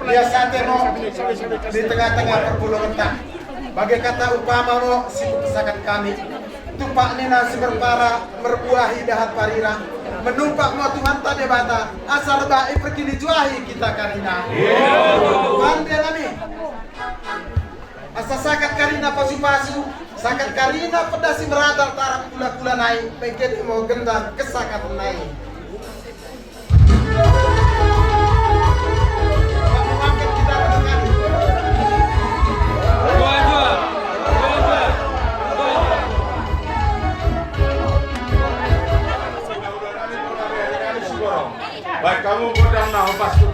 Dia sate mau di tengah-tengah perpulungan tak. Bagai kata upama mau si kesakan kami. Tupak nina si berpara merbuahi dahat parira. Menumpak mau Tuhan tade bata. Asal baik pergi dijuahi kita karina. Pandai lami. Asa sakat karina pasu-pasu. Sakat karina pedasi meradar tarap kula-kula naik. Pengen mau gendang kesakat naik. Mengangkat kita dengan baik kamu godang nah pas tuh.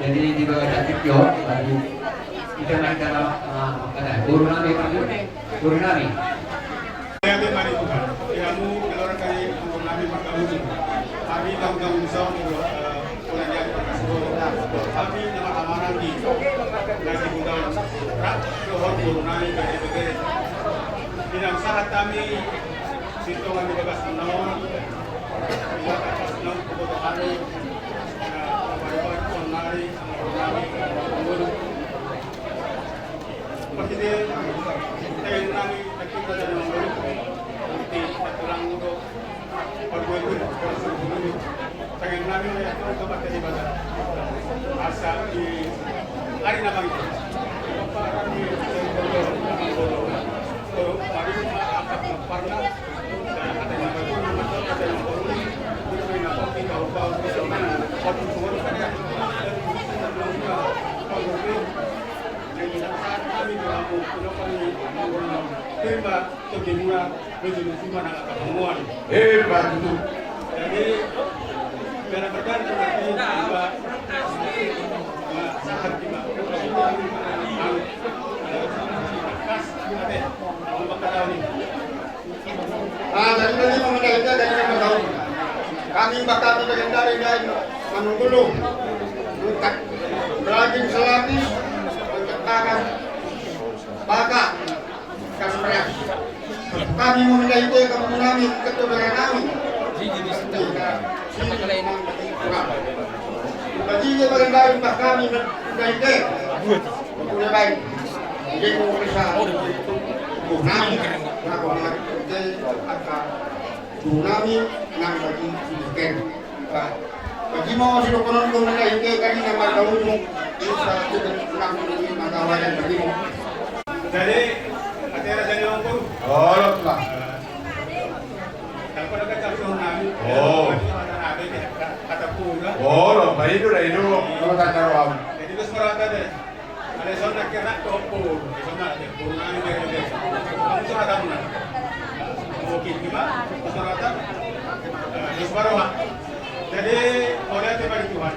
Jadi di bawah video tadi kita naik dalam guru nami guru nami. Kami mari Tuhan, kamu kalau kali guru nami makamu. Kami gabung sama orang yang berkasih. Kami nama amaran di lagi undang Tuhan turunani dari begini. Tidak sangat kami situngan di bagas menawan. Bila atas enam kebutuhan kami, kewajiban turunani, turunani, turunani. Seperti itu, saya menangi kita dari memberi bukti tulang untuk perbuatan tersebut. Saya menangi mereka untuk tempat ibadah. Asal di hari nama itu. Bapak kami pernah dan ada yang baru ada yang baru ini nama kita ubah bersama satu semua kan ya saat kami berlaku kenapa terima kegembira resolusi mana ketemuan hebat itu. Jadi karena bergantung nanti juga saat kita dari tadi mengendalikan dari yang tahu. Kami bakal mengendalikan dari menunggu rajin selapis menciptakan baka kasih. Kami memiliki kami keturunan kami. Bagi mengendalikan bah kami memiliki punya baik. Jadi mau bisa tsunami, tsunami nang bagi ikan. Bagi mau silokonon kung nalaike kani na magawin mo sa nang magawalan bagi mo. Jadi atira sa niyo ko. Oh, lah. Kalau ada tsunami. Oh. Kata pula. Oh, baik itu dah itu. Kalau tak tahu. Jadi terus merata deh. Ada zona kira topur, zona ada tsunami dari. Kamu sudah tahu mana? Mungkin gimana? Sudah tahu. Terus baru jadi oleh Tuhan Tuhan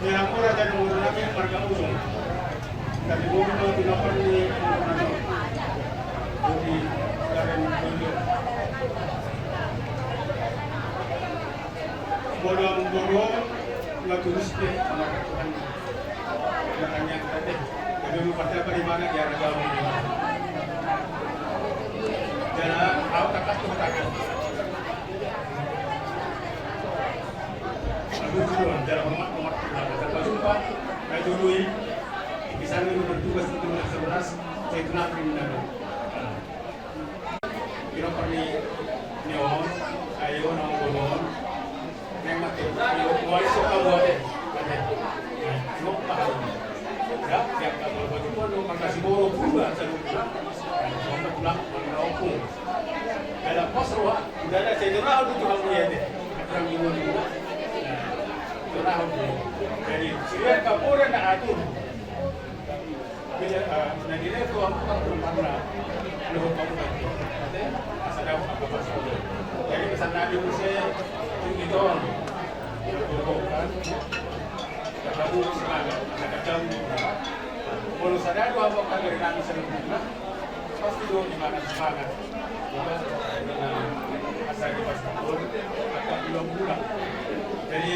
yang orang jadi menggunakan marga usung tapi bukan dilakukan di dari tunjuk bolong-bolong nggak tulis deh sama Tuhan yang yang tadi jadi partai apa di mana dia ada jadi aku takut tuh takut tujuan dalam umat terjumpa saya dului di sana itu bertugas untuk melaksanakan saya kenal kriminal kira perni neon ayo nang bolon nang mati wali suka buat deh no paham ya tiap kalau baju pun makasih boro juga saya sampai pulang menopung dalam pos ruah udah ada saya kenal itu kamu ya deh orang imun juga jadi sila kapura na atur bila nagila ko ang pagpapala luho pa mo asa daw ako pa sa jadi pesan nabi mo siya yung ito tutukan katabu semangat nakacam walau sadar bahwa kagari namin sa lubungan pasti doon imanan semangat asa di pastor at ilang bulan jadi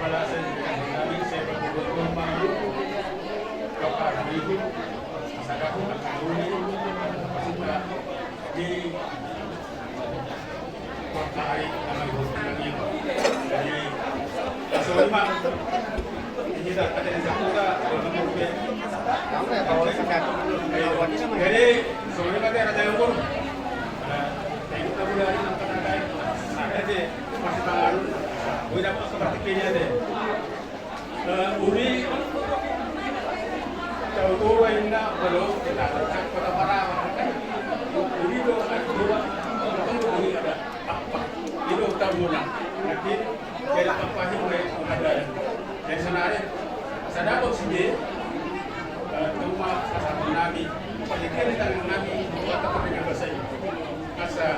malasan kami saya berkumpul malu kapal itu sangat berkahuni juga di kota hari nama ibu ini dari Asolima ini dah ada di Sakura jadi Asolima itu ada yang pun kita mulai nampak ada deh masih baru udah pas seperti kini deh uri tahu dua ini belum kita kota parah uri itu dua uri ada apa itu tahunan nanti jadi apa ini ada dari sana ada sini rumah satu nabi pakai tentang nabi atau dengan bahasa ini kasa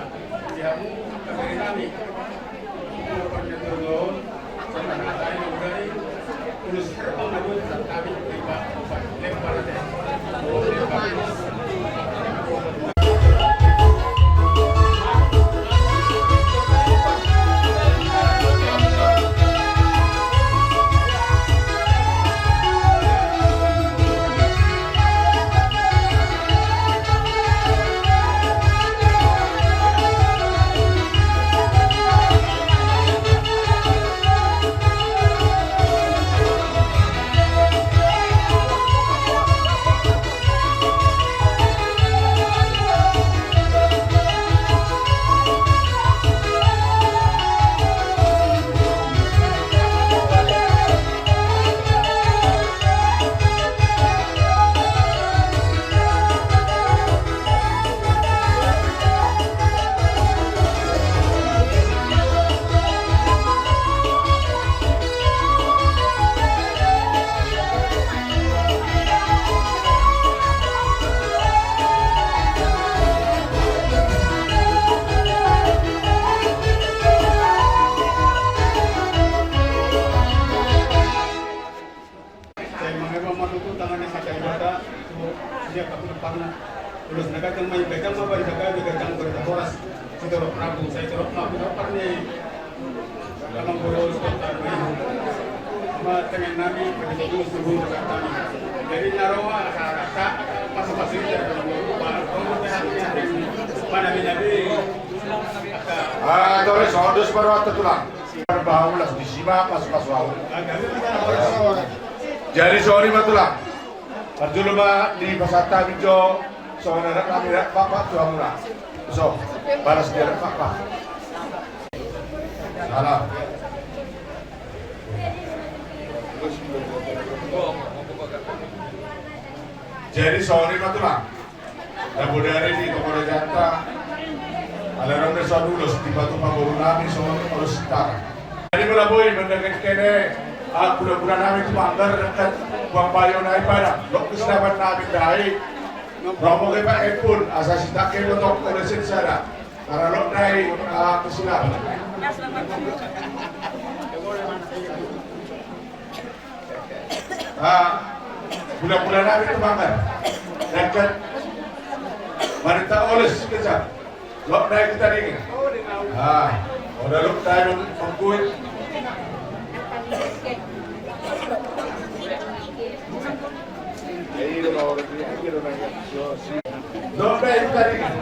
dihamu dari nabi perjalanan sampai hari ini ulus terbang namun kami tiba lempar deh itu tangannya saja ibadah dia tak pernah terus mereka yang main pegang apa dijaga pegang berdakoras saudara Prabu saya terus Prabu dapat nih dalam boros tentang dengan Nabi pada itu sebelum kami jadi naroa rasa masuk-masuk dalam mana Nabi Tore sodos baru tulang. Berbau lah disimak pas wau. Jadi sorry matulang. Perjuluma di pasata bijo saudara kami Pak tua murah. So, balas dia Pak. Salam. Jadi sorry matulang. Abu dari di Tokoro Janta. Ada orang desa dulu di Batu Pamburu Nami soal harus setara. Jadi melabuhi mendekat kene, bulan-bulan Nami itu manggar dekat Buang Bayo naik pada. Lok kesedapan Nami dari Romo Pak Epun asasi tak kene untuk koleksi sana. Karena lok naik kesilapan. Bulan-bulan Nami itu manggar dekat wanita oles kecap. Lok naik kita dingin. Udah lok naik mengkuit. Lok naik kita dingin.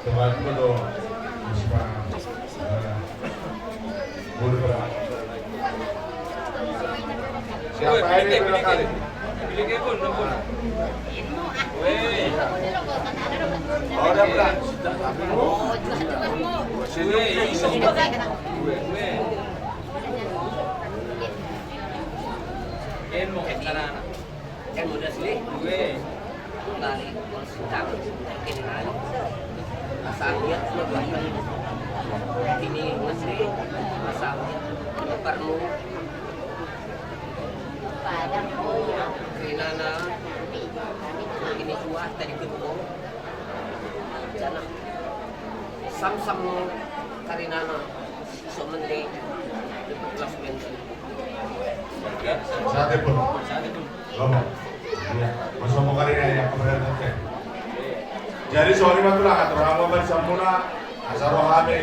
Teman-teman dong. Siapa ini berapa kali? Pilih pun, oh, udah berat. Ken mau cara kan udah sih gue kali sedang kenal asal dia sudah ini masih asal perlu padang Rinana ini kuat tadi ketemu jana sam Karinana so menteri kelas menteri Saatnya pun ngomong ya masuk mau Karina yang keberadaan teh jadi soal lima tulang atau orang bersampuna asal rohani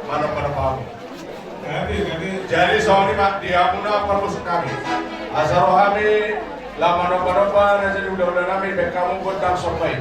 mana pada paham jadi soal lima dia puna permusuk kami asal rohani lama nopo jadi udah nami baik kamu buat dan sampai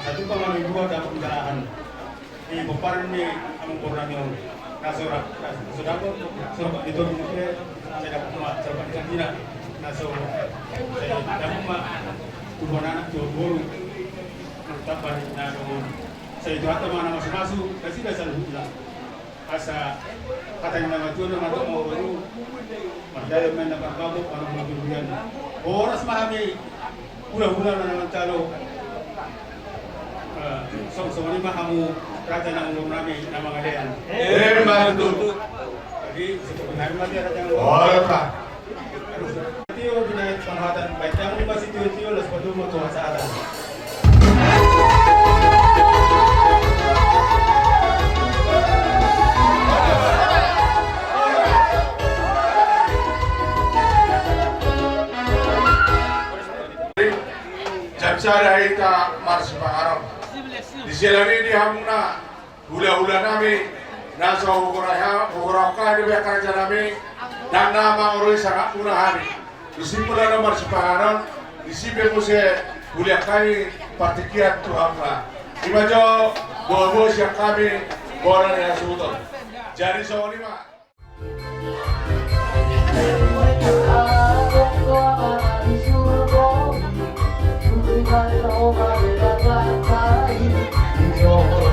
satu pamane dua dapat pembelaan. Di beparin ni among kurang yang nasura sudah itu saya dapat mak serba di kantina naso saya dapat mak tujuan anak baru tambah naso saya itu hata mana masuk kasih dasar hukum asa kata yang nama tuan nama tu mau baru merdaya mendapat kamu kalau mau tujuan orang semahami ulah-ulah nama calo sama ni mah kamu raja nang ulung nami nama ngadayan. Bantu. Jadi sebenarnya mati ada yang Oh, Pak. Tio dinaik penghatan baik yang ni masih tio les padu mo tuan saatan. Jabsara ita Mars Pangarap. Di sini di hamuna hula-hula nami nasa ukurakan di belakang nami dan nama orang sangat murah hari. Di sini pula nomor sepaharan di sini muse hula kami partikiat Tuhan lah. Di majo bobo siap kami boran yang sudah. Jadi soal lima. Oh,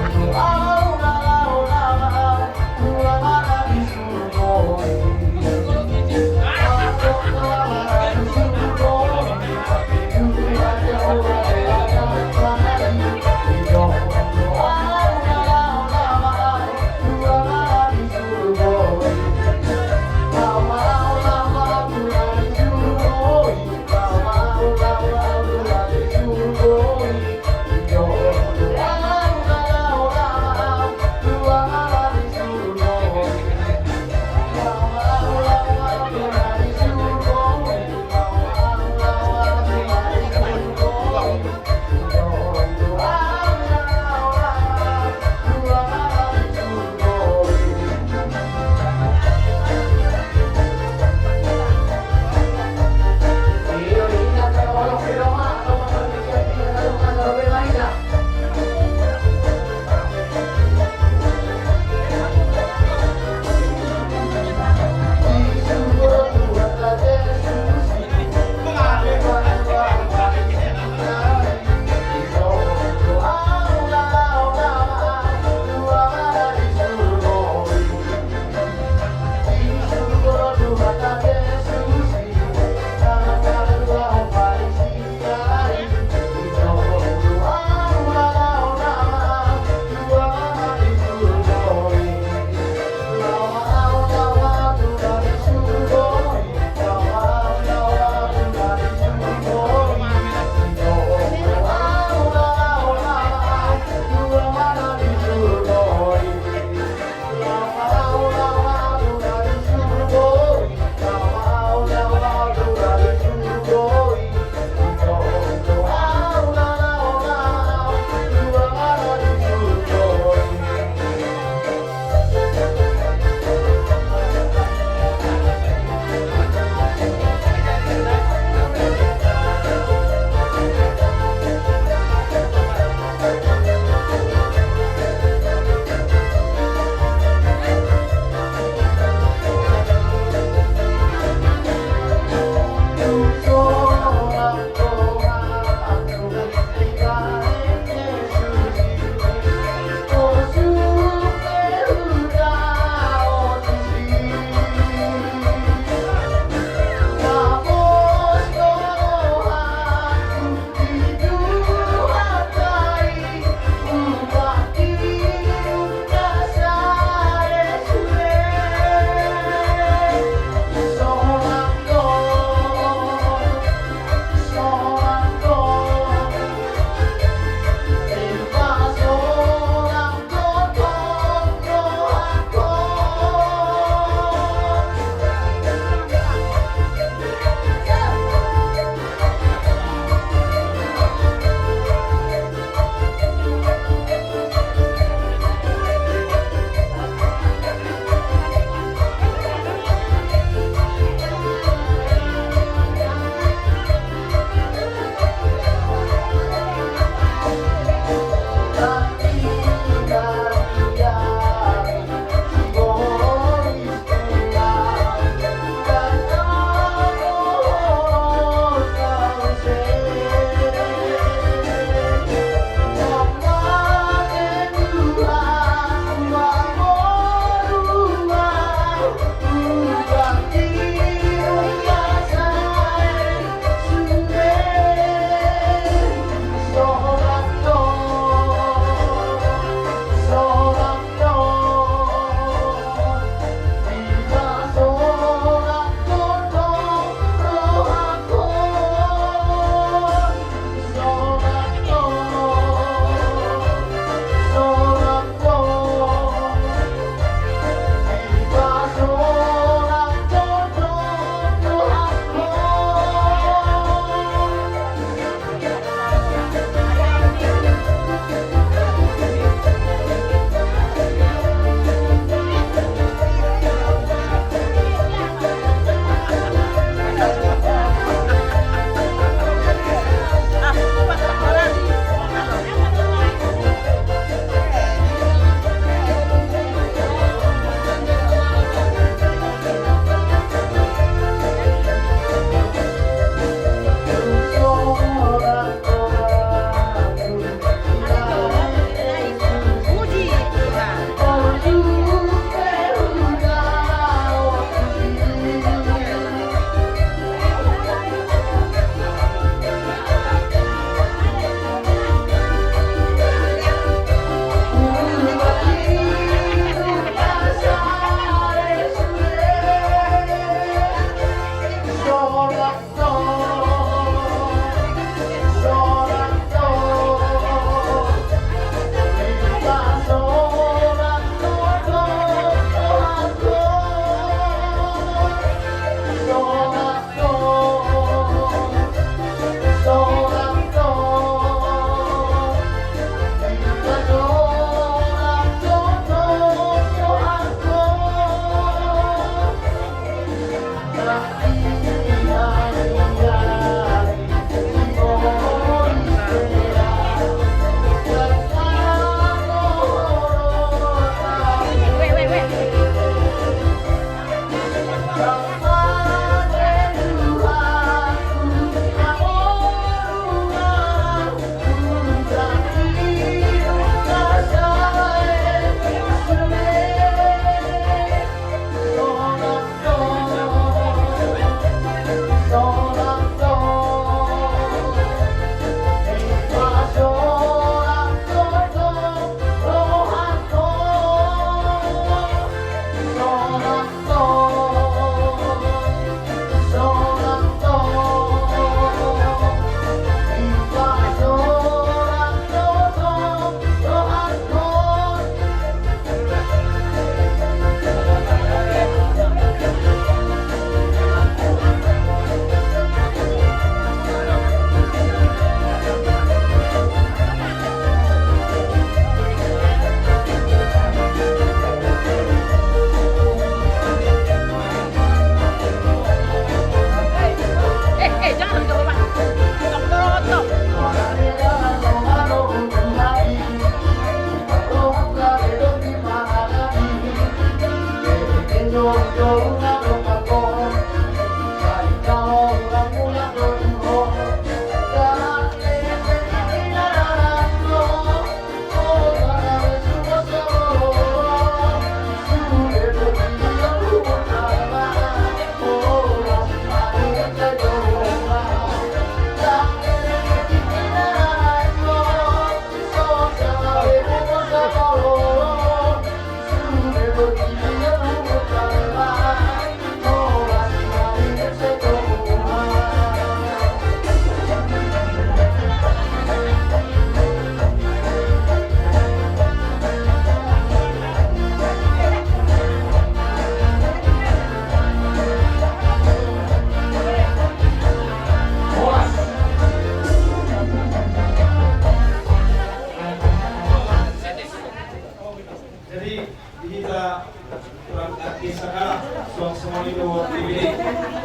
mau itu dibeli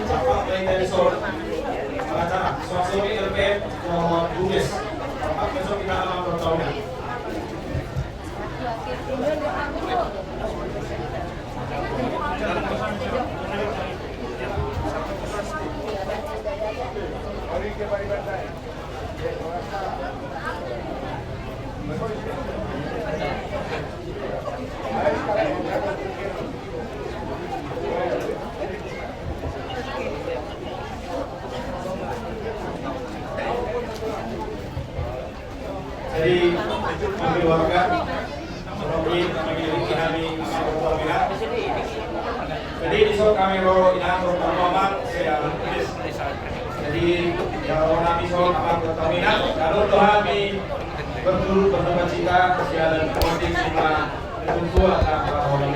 siapa yang dari Solo pengacara suasana LPM Bugis besok kita akan bertahun. Jadi kami warga seperti kami kami Mina. Jadi di sana kami ro ina pertama saya tulis. Jadi kalau kami soal apa Mina, kalau kami berturut berduka cita kesialan politik sama tentu orang.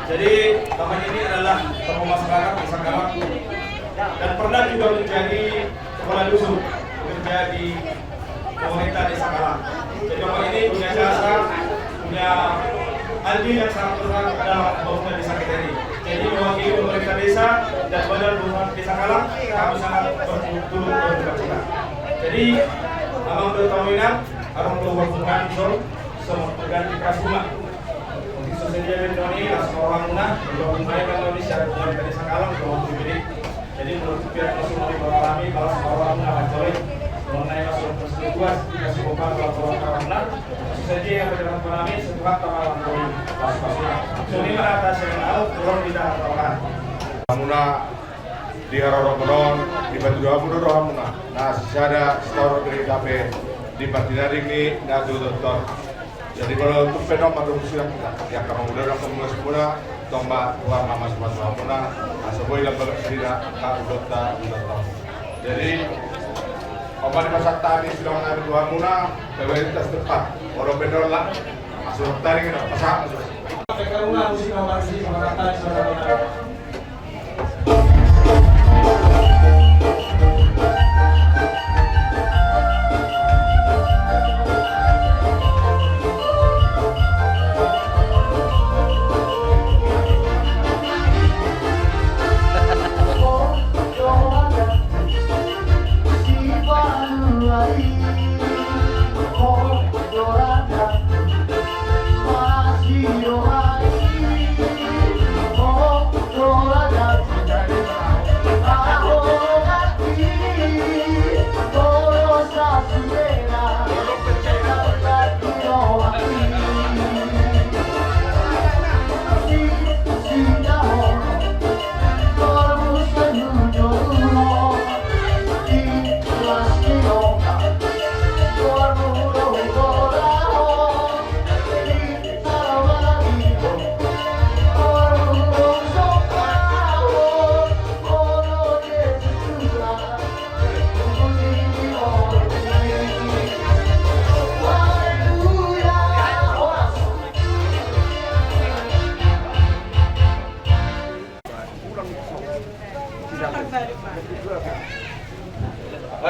Jadi kami ini adalah tokoh masyarakat di Sangkamak dan pernah juga menjadi kepala dusun, menjadi pemerintah desa Kalang. Jadi bapak ini punya jasa, punya andil yang sangat besar dalam pembangunan desa kita ini. Jadi mewakili pemerintah desa dan badan pembangunan desa Kalang, kami sangat berturut berduka cita. Jadi Abang Bertawinan, Arung Luar Bukan Sol, semua berganti kasuma. Untuk sedia Bentoni, seorang munah, belum mereka Indonesia pemerintah desa Kalang, belum diberi. Jadi menurut pihak masuk di bawah kami, kalau seorang munah mencuri mengenai masuk persekutuan dikasih bukan laporan karena saja yang berjalan kami setelah tanggal pas-pasnya. Jadi atas yang tahu belum tidak tahukan. Muna di Rorokonon di Batu Dua Mudo Rohamuna. Nah, ada store dari kafe di Patinaring ini nggak dokter. Jadi kalau untuk penom atau siang kita, yang kamu udah orang pemula semula, tombak keluar nama semua Rohamuna, sebuah lembaga sendiri tak dokter. Jadi Obat di pasar tadi sudah mengambil dua muna, prioritas tepat. Orang benar lah, masuk tadi kita pasang masuk. Karena musik obat sih sama kata sudah.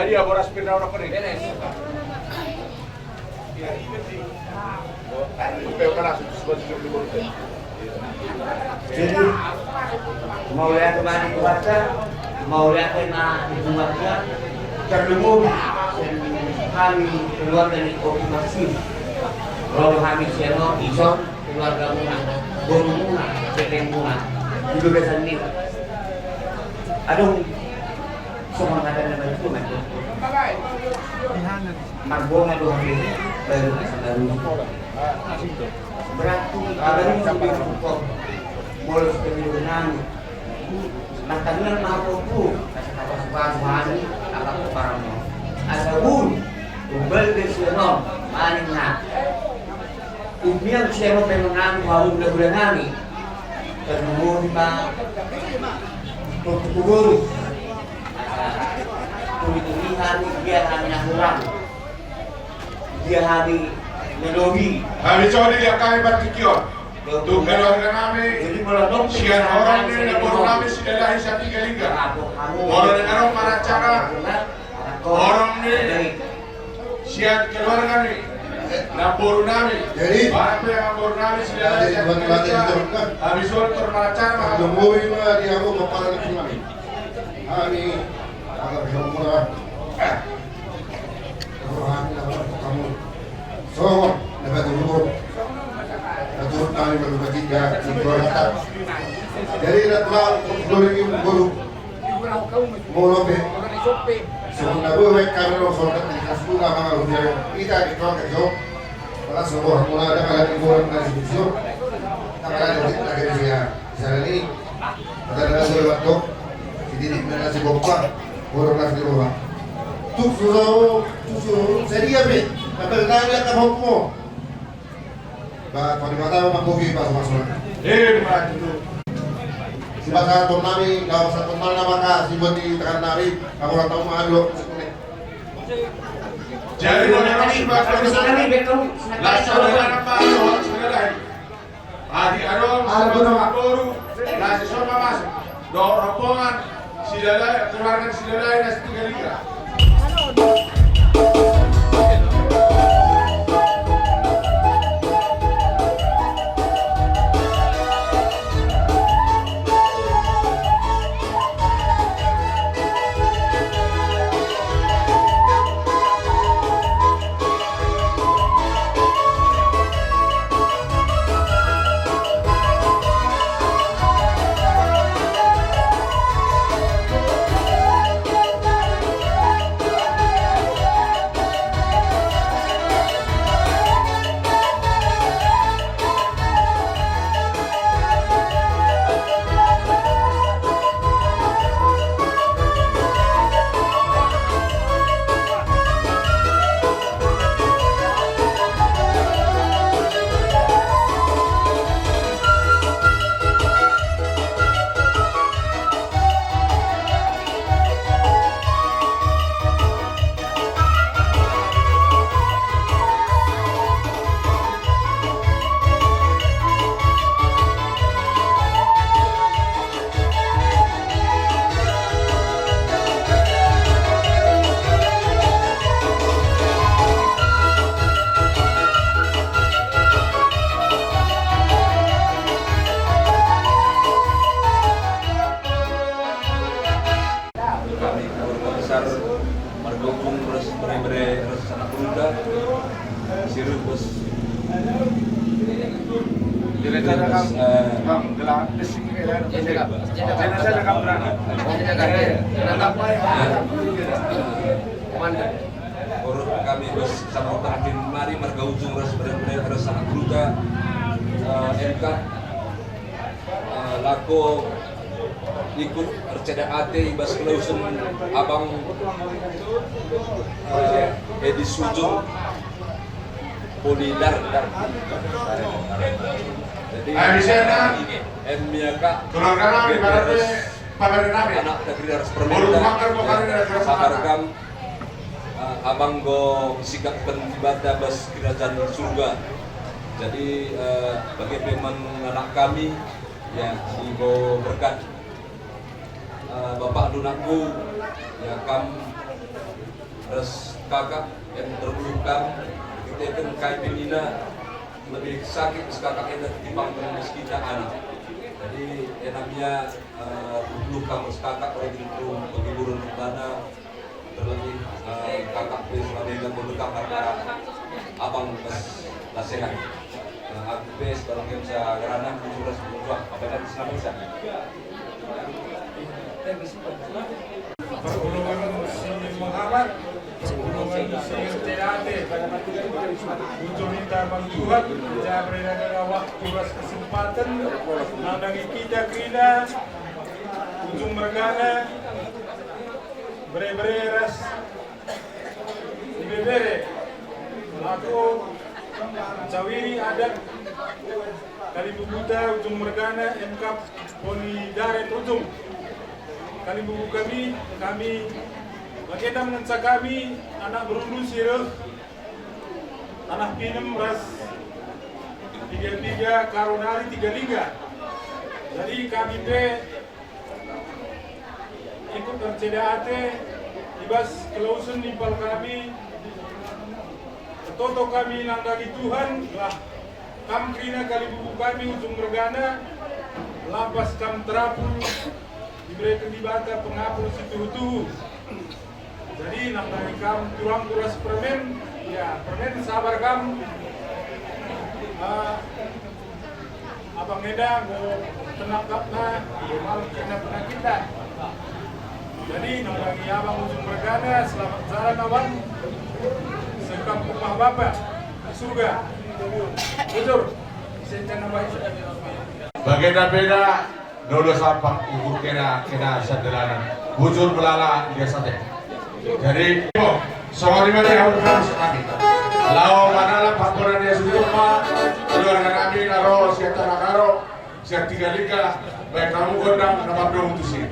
Dia boras pindah orang kering. Jadi mau lihat kemana keluarga, mau lihat kemana keluarga, terlumur kami keluar dari kopi masih. Kalau kami siapa ison keluarga muna, bonu muna, ceteng muna, itu biasa nih. Aduh, semua ada nama itu macam. Marbong ada hari baru berarti ada yang sampai kok mulai pemilihan matangnya maupun kata suami apa keparangnya ada pun umbal besiono malingna ubiang siapa pengenang harum bulan-bulan terumur ma tutur ini hari dia hari kurang dia hari melobi kami coba lihat kami bertikion untuk keluarga kami sian orang ini dan orang kami sudah lahir satu tiga orang dengan orang para cara orang ini sian keluarga kami Nabur namin. Jadi, Barang pa yung nabur namin sila. Jadi, buat-buat itu kan. Habis waktu bermacara. Tungguin mah dia mau kepala di kami. Kami agar bermula. Kamu. So, dapat dulu. Atur kami berbagi di keluarga. Jadi datang dari guru. Mau lobe. Semua gue kami langsung ke sekolah mana kita di keluarga jauh. Kalau semua mulai ada kalian di luar dari situ, kalian di lagi dia. Misalnya ini ada nasi waktu, jadi nasi bopang, burung nasi bopang. Tuh saya dia be, apa yang dia tak mau. Bah, kalau di mata memang kopi pas masuk. Maju. Si bahasa Tonami, kalau satu mana maka si buat di tekan nari, kamu orang tahu mah dulu. Jadi orang sebab ini betul. Saudara apa? Adi adol, baru, nasi sopa masuk. Dua rombongan, sidalai, keluarga sidalai nasi 3 liter. Kami bersama tampil mari marga ujung ras benar-benar sangat bruta MK lako ikut percaya ate ibas klausun abang Edi Sujung Polidar jadi Miaka anak negeri harus permintaan sabarkam abang go sikap penibada bas kerajaan surga. Jadi bagi memang anak kami ya si go berkat bapak lunakku ya kam terus kakak yang terluka kita kan kai penina lebih sakit kakak kita ketimbang kita anak. Jadi enaknya luka kakak oleh itu penghiburan dana terlebih kakak Islamika berdekat karena abang nasihat aku bes barang yang bisa kerana kucur sebuah apa yang Islamika pergulungan musim menghambat pergulungan musim terade untuk minta bantuan jangan beredar waktu ras kesempatan nandangi kita kina ujung mergana bere-bere ras bere aku Jawiri adat kali bubuta ujung mergana MK Poni Daret ujung kali bubu kami Makita mengensa kami anak berundu sirah anak pinem ras 3 karunari 3 liga. Jadi kami ikut RCDAT ibas klausun nimpal kami Toto kami nang dari Tuhan lah kam krina kali buku kami ujung regana lapas kam terapu diberikan di bata pengapur situ. Jadi nang dari kam kurang kuras permen ya permen sabar kam abang Eda mau tenang kapna ya malam kena pernah kita. Jadi nang lagi abang ujung regana selamat jalan awan sekam rumah bapak di surga. Jujur, sencana baik. Beda-beda dolo sampah ukur kena sadelanan. Bujur belala dia sate. Jadi, sorry mana yang harus sekali. Lau mana lah paporan dia sudah keluarga kami naro siapa nakaro siapa 3 liga baik kamu gondang nama dong tu sih.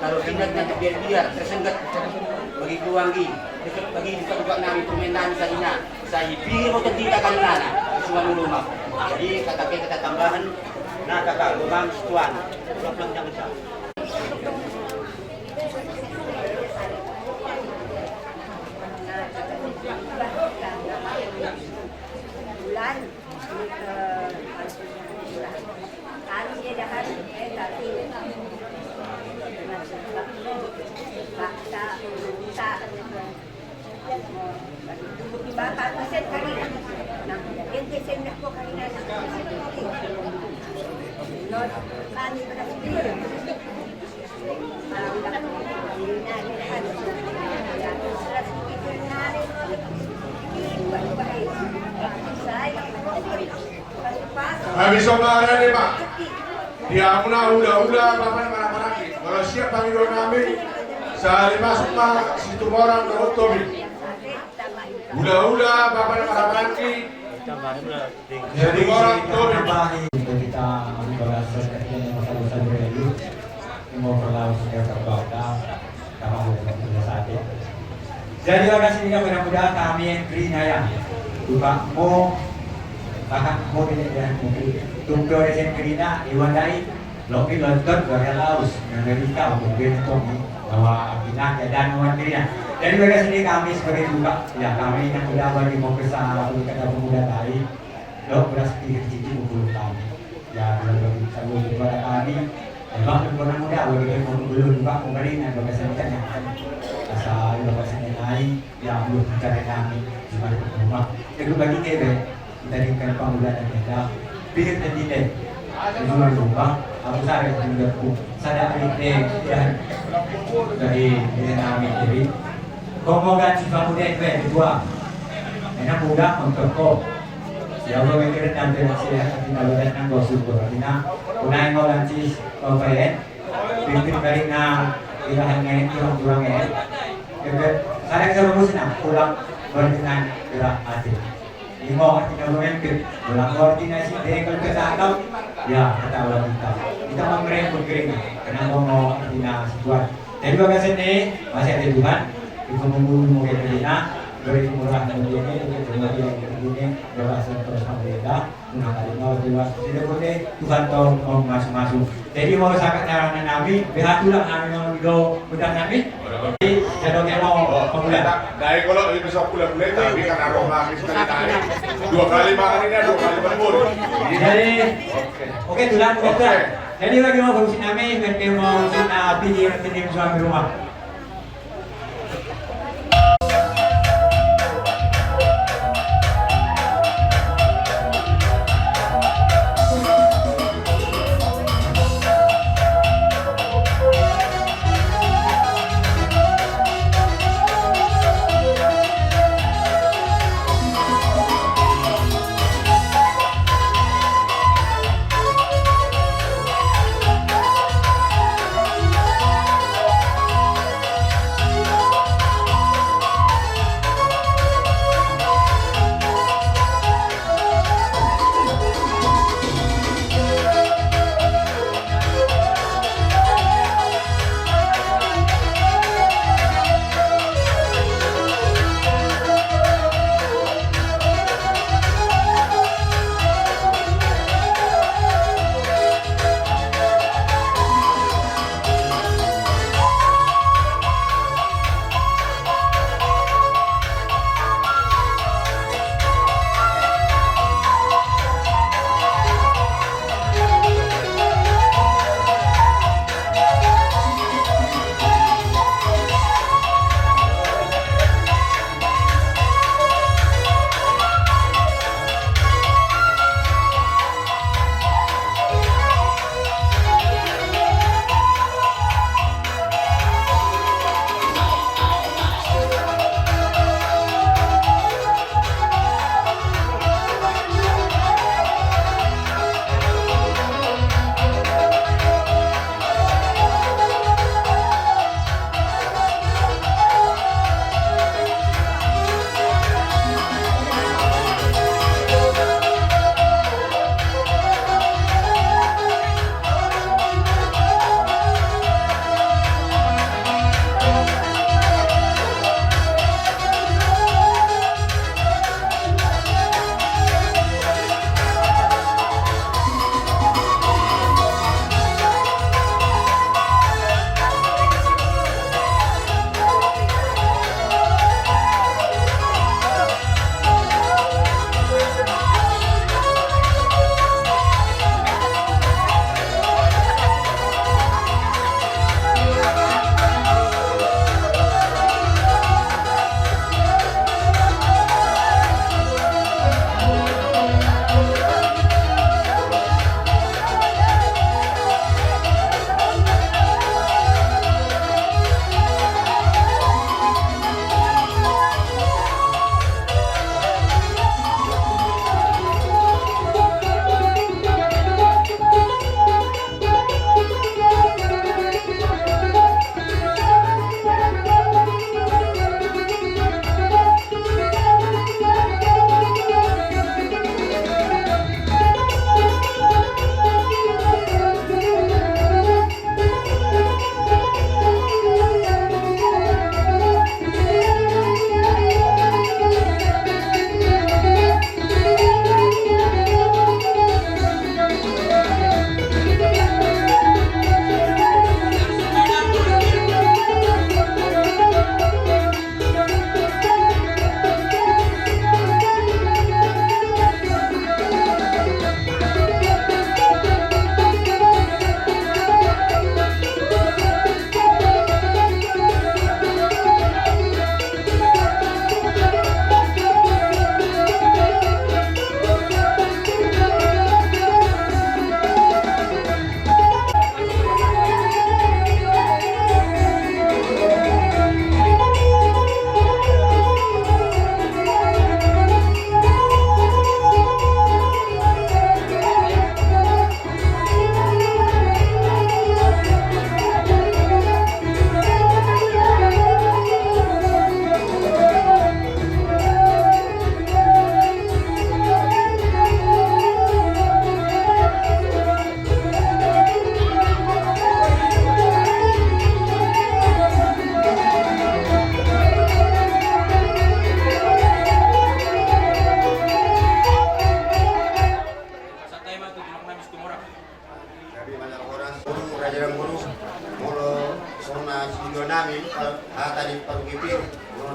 Kalau pindah nanti biar tersengat bagi kuanggi bagi juga nabi permendan salina saya pikir mau terdita kalina semua rumah jadi kata tambahan nah kakak rumah tuan belum jangan salah bulan kami dia dah hari tapi bakal persen kali nah ente sen nak ko kali na not kami pada sendiri Habis kemarin nih Pak, dia udah papan marah-marah. Kalau siap panggil kami, sehari masuk Pak, situ orang ke Oktober. Udah papan marah-marah. Jadi orang Oktober. Kita membahas masa-masa dulu, mau berlalu secara terbaca, karena sudah saat ini. Jadi orang sini mudah-mudahan kami yang Grinaya, juga mau bahkan mau tidak mungkin tunggu orang Grina Iwandai, loki nonton Korea Laos, Amerika untuk bentuk bahwa kita dan orang Grina. Jadi orang sini kami sebagai juga, ya kami yang sudah bagi mau kesana kata pemuda tadi, lo beras pikir cici buku kami, ya bagi sahabat kepada kami. Memang orang muda bagi mau belum juga memberi dan bagi saya yang asal lokasinya naik yang belum mencari kami di mana rumah. Itu bagi kebe kita dengan pemuda dan kita pikir dan tidak semua rumah. Aku sadar juga ku sadar ini dan dari kami jadi komogan si pemuda itu dua. Enak muda untuk kau. Ya Allah mikir dan saya tinggal dan gosip berarti na unai mau lancis konferen pimpin karena hanya kurang-kurangnya. Saya serumus nak pulang berkenan gerak hati. Lima artinya memimpin, pulang koordinasi dari kesehatan, ya kata orang kita mengerem kenapa mau artinya situasi. Tapi bagaimana ini masih ada Tuhan, itu membunuh kita beri murah dan ini kemudian berhasil terus berbeda menangani mau jelas tidak boleh Tuhan tahu mau masuk. Jadi mau sangat nyaran nabi behatulah kami mau video udah nabi jadi mau pemuda dari kalau ini besok bulan-bulan tapi karena roh lagi sekali naik 2 kali makan ini 2 kali berlibur. Jadi oke tulang betul. Jadi bagi mau berusin nabi dan mau berusin nabi di tim suami rumah.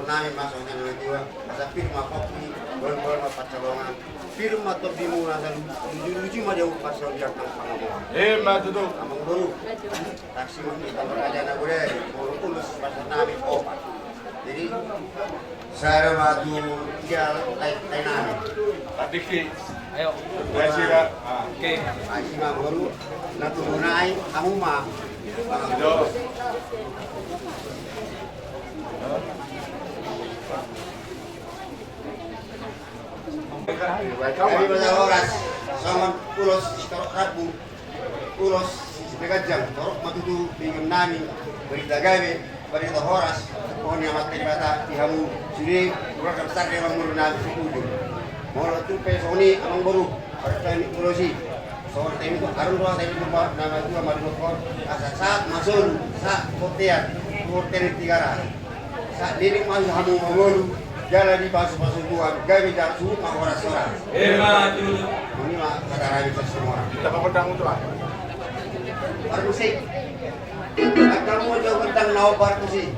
namin masuk na dua sa firma kopi bolon-bolon mapacalongan firma to dimula sa lucu-lucu mah jauh pas dia kang pangabuan matutu amang baru taksi kita berada na gure baru tulus pas namin opat jadi saya matu dia lain namin Patiki ayo Basira oke Asima baru naturunai kamu mah Kami pada horas sama pulos torok rabu pulos dekat jam torok matutu bingung nami berita gawe berita horas pohon yang mati kata dihamu sini keluarga besar dia mengurus nabi setuju mau tu pesoni amang baru pada ini pulosi soal time itu harus doa time itu nama itu sama dokter asal saat masuk saat hotel tigara saat diri masuk hamu mengurus jalan di pasu-pasu Tuhan, gawe dan suhu mah orang-orang. Maju. Ini mah kata rakyat semua. Kita mau pedang untuk apa? Baru sih. Kamu mau jauh tentang nawa baru sih.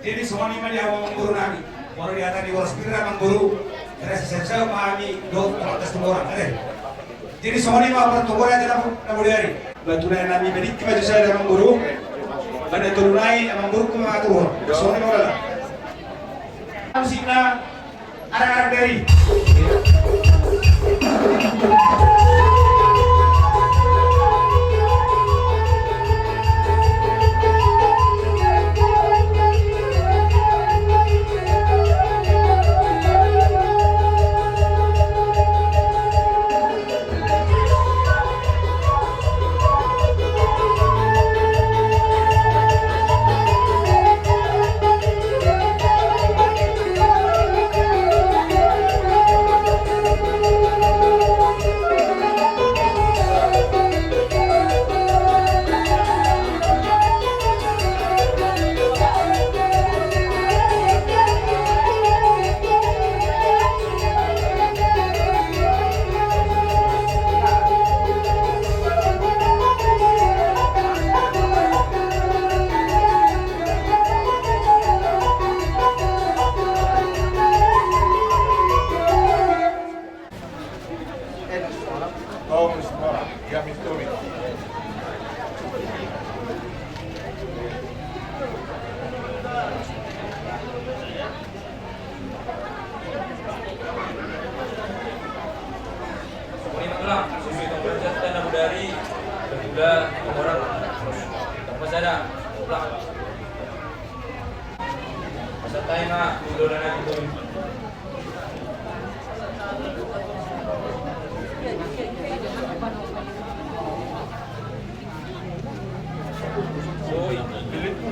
Jadi semua ini dia ngomong guru nami, mau diata di waras pira mang guru, rasa saya pahami dok atas orang, ada. Jadi semua ini mau bertunggu aja namu dari. Batulah nami beri kita saya dengan guru, pada turunai mang guru kuma turun. Semua ini mau lah. Musiknya arah-arah dari.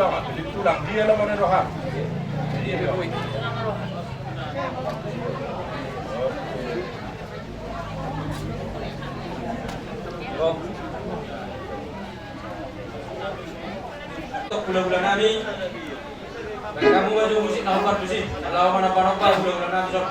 Bilit tulang dia lah mana rohan. Dia lebih. Untuk bulan-bulan nami, kamu maju musik nomor tu sih. Kalau mana panopal bulan-bulan nami sob.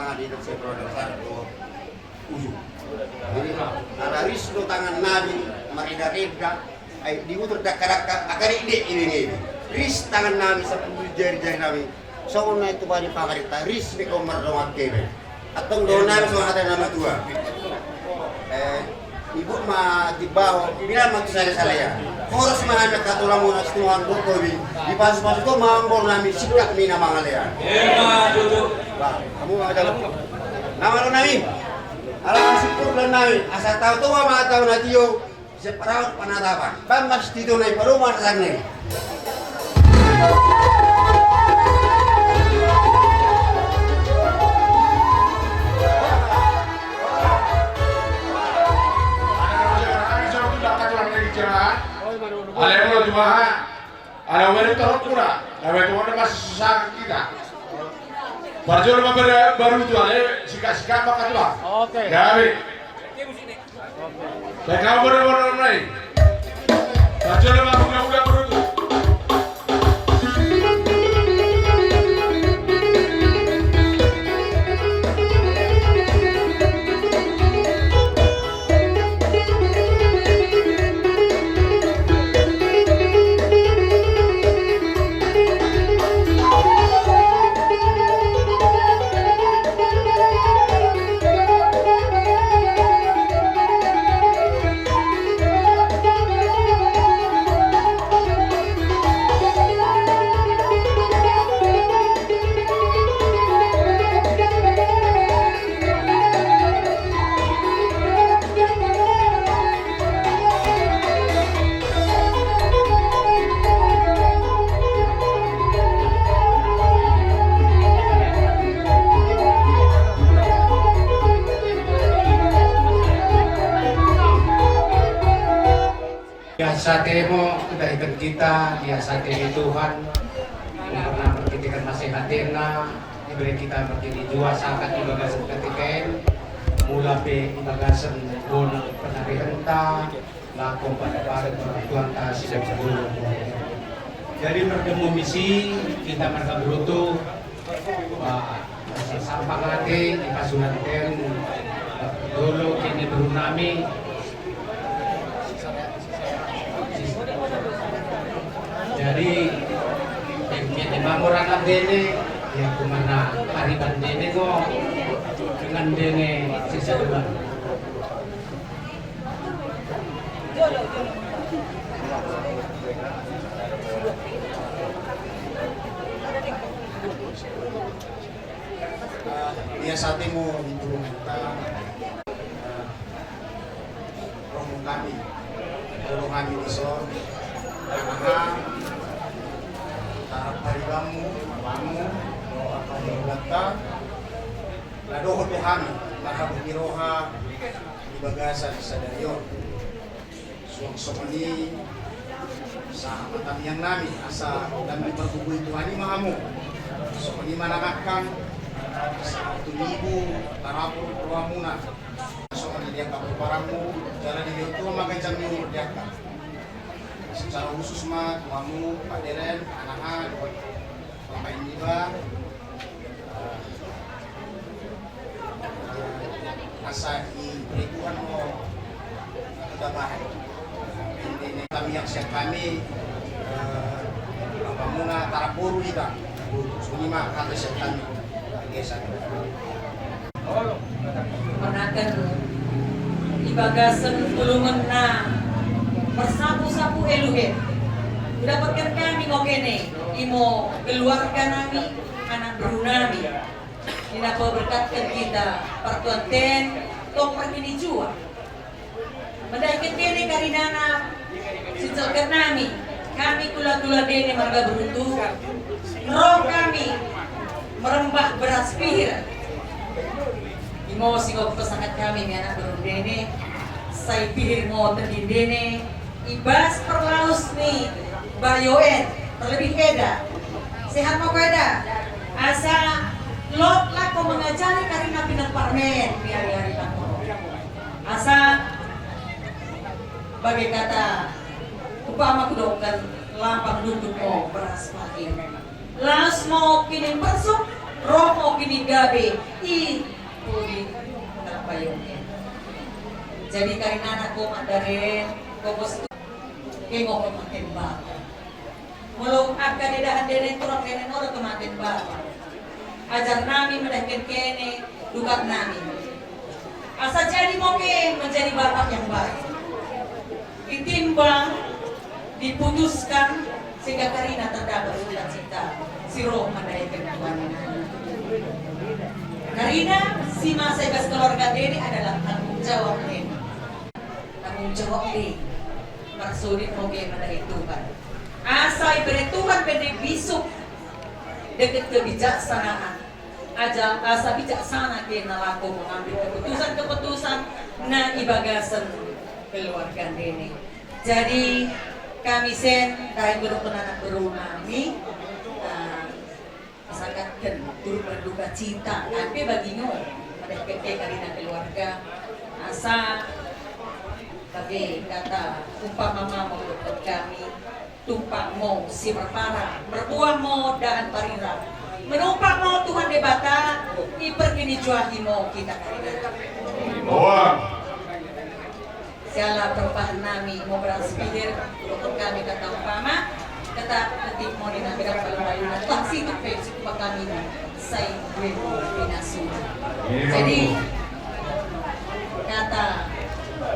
pengadilan Sentral Satu ujung. Jadi ada risiko tangan Nabi mereda-reda, diutur dakar-dakar akan ini. Ris tangan Nabi sepuluh jari-jari Nabi. Soalnya itu bari pakarita ris di komar doang kebe. Atau donar soal ada nama tua. Ibu mah di bawah, bilang mak saya ya. Harus mah ada katulang mau nasi tuan kokobi. Di pas-pas itu mambor Nabi sikap mina mangalean. Duduk. Kamu mau jalan? Nama lo Nabi? Alam syukur dan Nabi. Asal tahu tuh mah tahu natio. Separuh penatapan. Bambas tito naik perumah sana. Alem lo cuma ada orang terus pura, ada orang masih susah kita. Barjo lo baru tu ale sika pakai tu. Oke. Gabi. Baik kamu baru naik. Barjo lo buka baru tu. Satemo kebaikan kita, biasa temu Tuhan, pernah berkitikan masih hadirna, diberi kita berdiri dua sakat di bagasan ketiken, mula pe di bagasan bona penari henta, lakom pada Tuhan kasih dan sebelum. Jadi bertemu misi kita mereka berutuh, sampang hati di pasukan ten, dulu kini berunami. Jadi yang bangunan dene yang kemana hariban dene kok dengan dene sisa dua. Biasa temu itu kita rombong kami, kami di son. Karena tarap haribamu, apamu, doa kami ulata, ladohon behami, maka bumiroha di bagasan sa dayon. Suwang ini sa matang yang nami, asa kami berkubuy Tuhan mahamu. Sumani manangakan sa 1,000 tarapur ruamuna. Sumani dia kapuparamu, jalan di Yotua magancang yung diakan. Secara khusus mah tuamu, Pak Deren, anak-anak, Bapak Indiba, asa ibrikuhan mo dabahan. Ini kami yang siap kami, Bapak Muna Tarapuru kita, sunyi mah kata siap kami, gesan. Menakan ibagasan tulungan na bersapu-sapu eluhe mendapatkan kami ngokene imo keluarga nami anak berunami dinapa berkatkan kita pertuan ten tong perkini jua mendaikan dene karinana sincelkan kami kula-kula dene marga beruntung roh kami merembah beras pihir imo singok pesangat kami anak berundene say pihir mo terdindene ibas perlaus nih bayoen terlebih eda sehat mau eda asa lot lah kau mengajari karena pinat parmen biar hari kamu asa bagai kata upama kudokan lampang duduk mau beras pagi laus mau kini persuk romo kini gabe i puri terpayungnya. Jadi karena anakku mandaren kobos kengo kematin bapak. Mulung akan edahan deren turang kenen orang kematin bapak. Ajar nami mendahkan kene dukat nami. Asa jadi moke menjadi bapak yang baik. Ditimbang, diputuskan sehingga Karina terdapat sukacita. Si roh mendahkan Tuhan. Karina, si masa ibas keluarga Deni adalah tanggung jawab Deni. Tanggung jawab Deni. Maksudnya moke mendahkan Tuhan. Asa iberi Tuhan beri bisuk dekat kebijaksanaan. Aja asa bijaksana kena laku mengambil keputusan-keputusan na ibagasan keluarga Deni. Jadi kami sen kain guru anak berumah kami masyarakat dan turut berduka cita tapi bagimu pada PT Karina keluarga asa bagi kata umpama mau berbuat kami tumpak mau si perpara berbuah mau dan parira menumpak mau Tuhan debata ipergini juahi mau kita Karina siala perubahan nami mau berasbidir untuk kami kata umpama kata ketik mau dinamika kalau bayu tak situ Facebook kami saya gue binasu jadi kata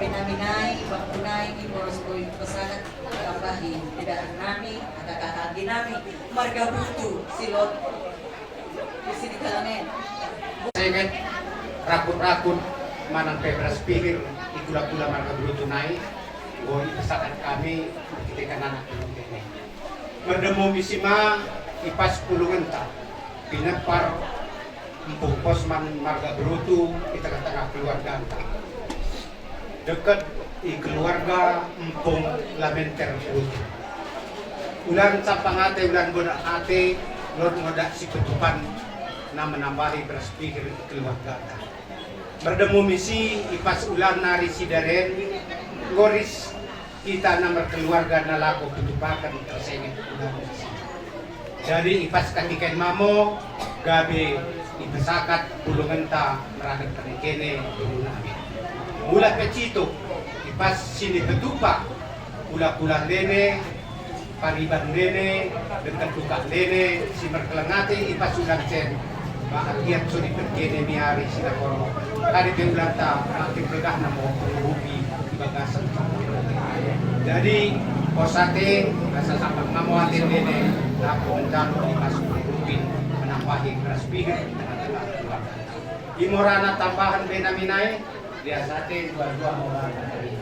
binaminai bangkunai boros boy pesanat tambahi tidak nami ada kata dinami marga butuh silot di sini kalamen saya ingat rakut-rakut manang pebras pikir ikula-kula marga butuh naik boy pesanat kami ketika anak ini berdemu misima ipas pulungan tak pinapar empung posman marga berutu di tengah-tengah keluarga dekat di keluarga empung lamenter berutu ulan sapangate ulan bodak ate lord ngodak si petupan na menambahi berspikir keluarga berdemu misi ipas ulan nari sidaren goris kita nomor keluarga nalaku ketupakan tersengit jadi ipas kandikan mamo gabe ipasakat pulungan ta meragat kanikene mula kecito ipas sini ketupak pula-pula lene pariban lene dekat tukak lene si merkelengate ipas sudah sen bahagian suri perkene miari sila koro tadi diulang ta makin begah namo rubi di bagasan jadi posate rasa sampai ngamuatin dene aku menjalu di masuk rubin menambahi keras pikir di morana tambahan benaminai dia sate dua-dua morana dari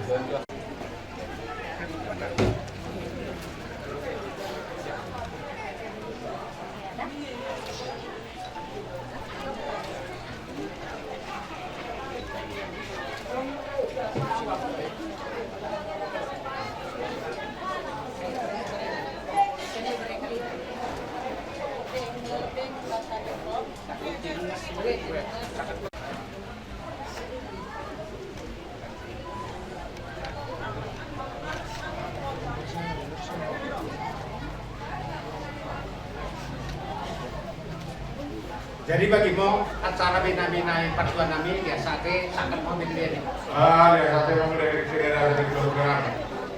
jadi bagimu acara bina-bina pertuan kami ya sate sangat mau beli. Ya sate mau beli kira-kira dari program.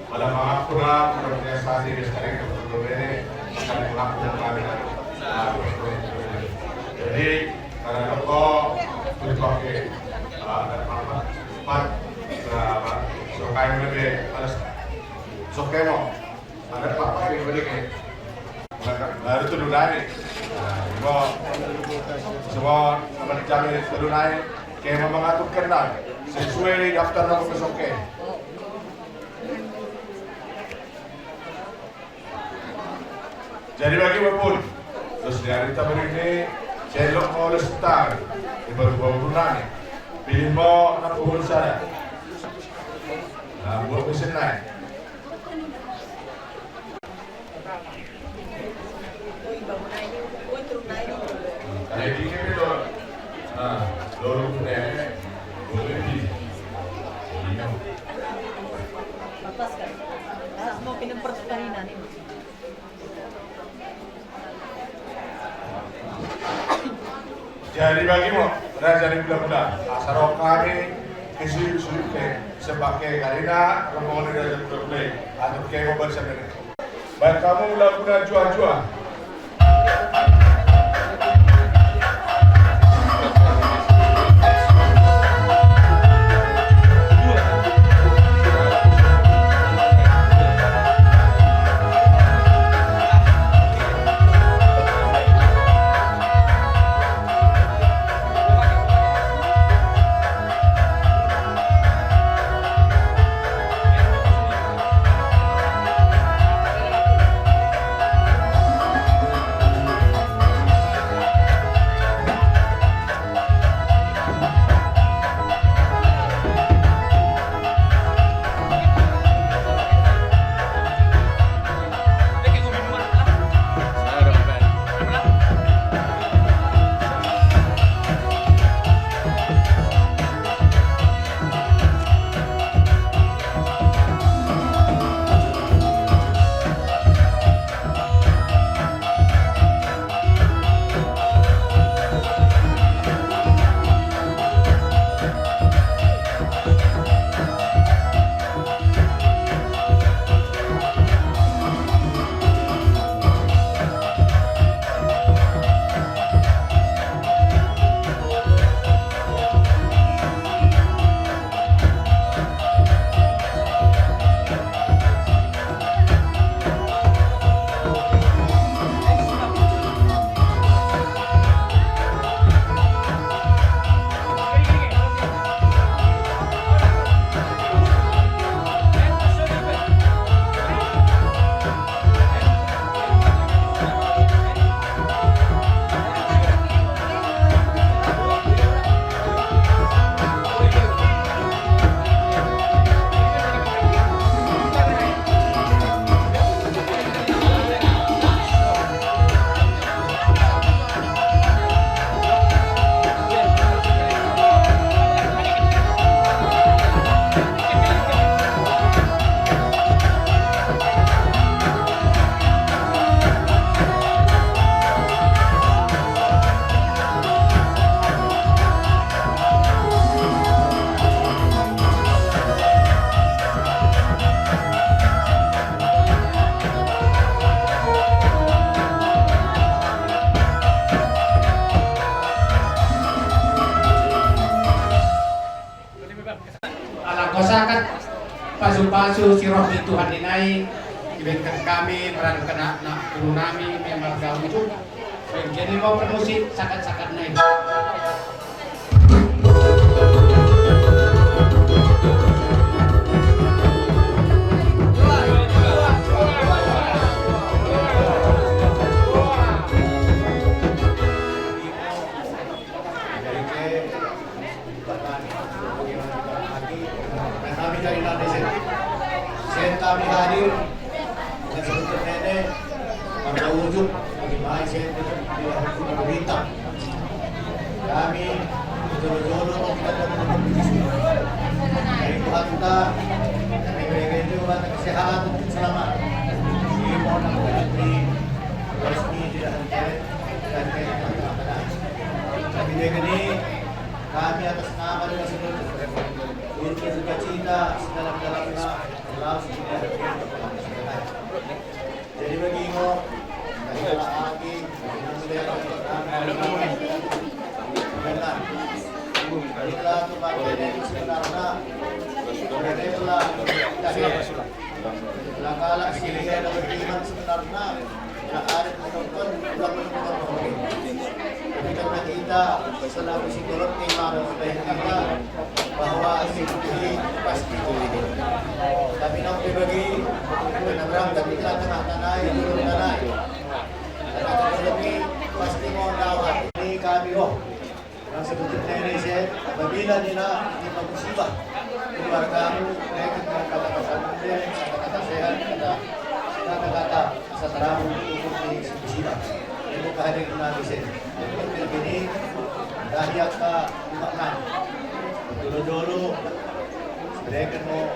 Pada maaf kurang menurutnya sate di sekarang ke program ini akan melakukan kami. Jadi karena toko dipakai ada empat sokai lebih ada sokemo ada apa yang lebih baru turun dari. Semua menjamin turunai kayak mengatur kenal sesuai daftar nama kesoke. Jadi bagi wapun terus dari tahun ini celok mau lestar di baru bulan pilih mau anak umur sana. Nah buat mesin naik. Jadi ini loh, nah, lorong punya boleh di, atas kan, mau pindah pertukaran ini. Jadi bagimu, raja di bulan-bulan, asal kami kesulit-sulit sebagai karina rombongan raja bulan-bulan atau kemo bersama. Baik kamu bulan-bulan jual-jual. Pasu-pasu si roh Tuhan dinai diberikan kami peran kena nak guru nami memang gaul itu jadi mau permusik sakat-sakat naik. Kami hadir dan sebentar nenek pada wujud bagaimana saya tidak berita kami jodoh-jodoh kita dapat dari Tuhan kita kami berikan juga kesehatan dan selamat di mohon dari resmi tidak terkait dan kami berikan ini kami atas nama dan seluruh untuk sukacita sedalam-dalamnya jadi bagimu dari lagi itulah kepada dari sebenarnya itulah kala sini ada beriman sebenarnya yang ada menonton tapi karena kita selalu psikolog iman kita bahwa ini pasti tapi nanti bagi penabrang tapi kita tengah tanah turun tanah karena lebih pasti mau dapat ini kami yang sebetulnya ini saya apabila dia musibah keluarga mereka kata-kata sehat kata-kata asa terang untuk musibah itu kehadiran Nabi saya ini dari akta umatkan dulu-dulu mereka mau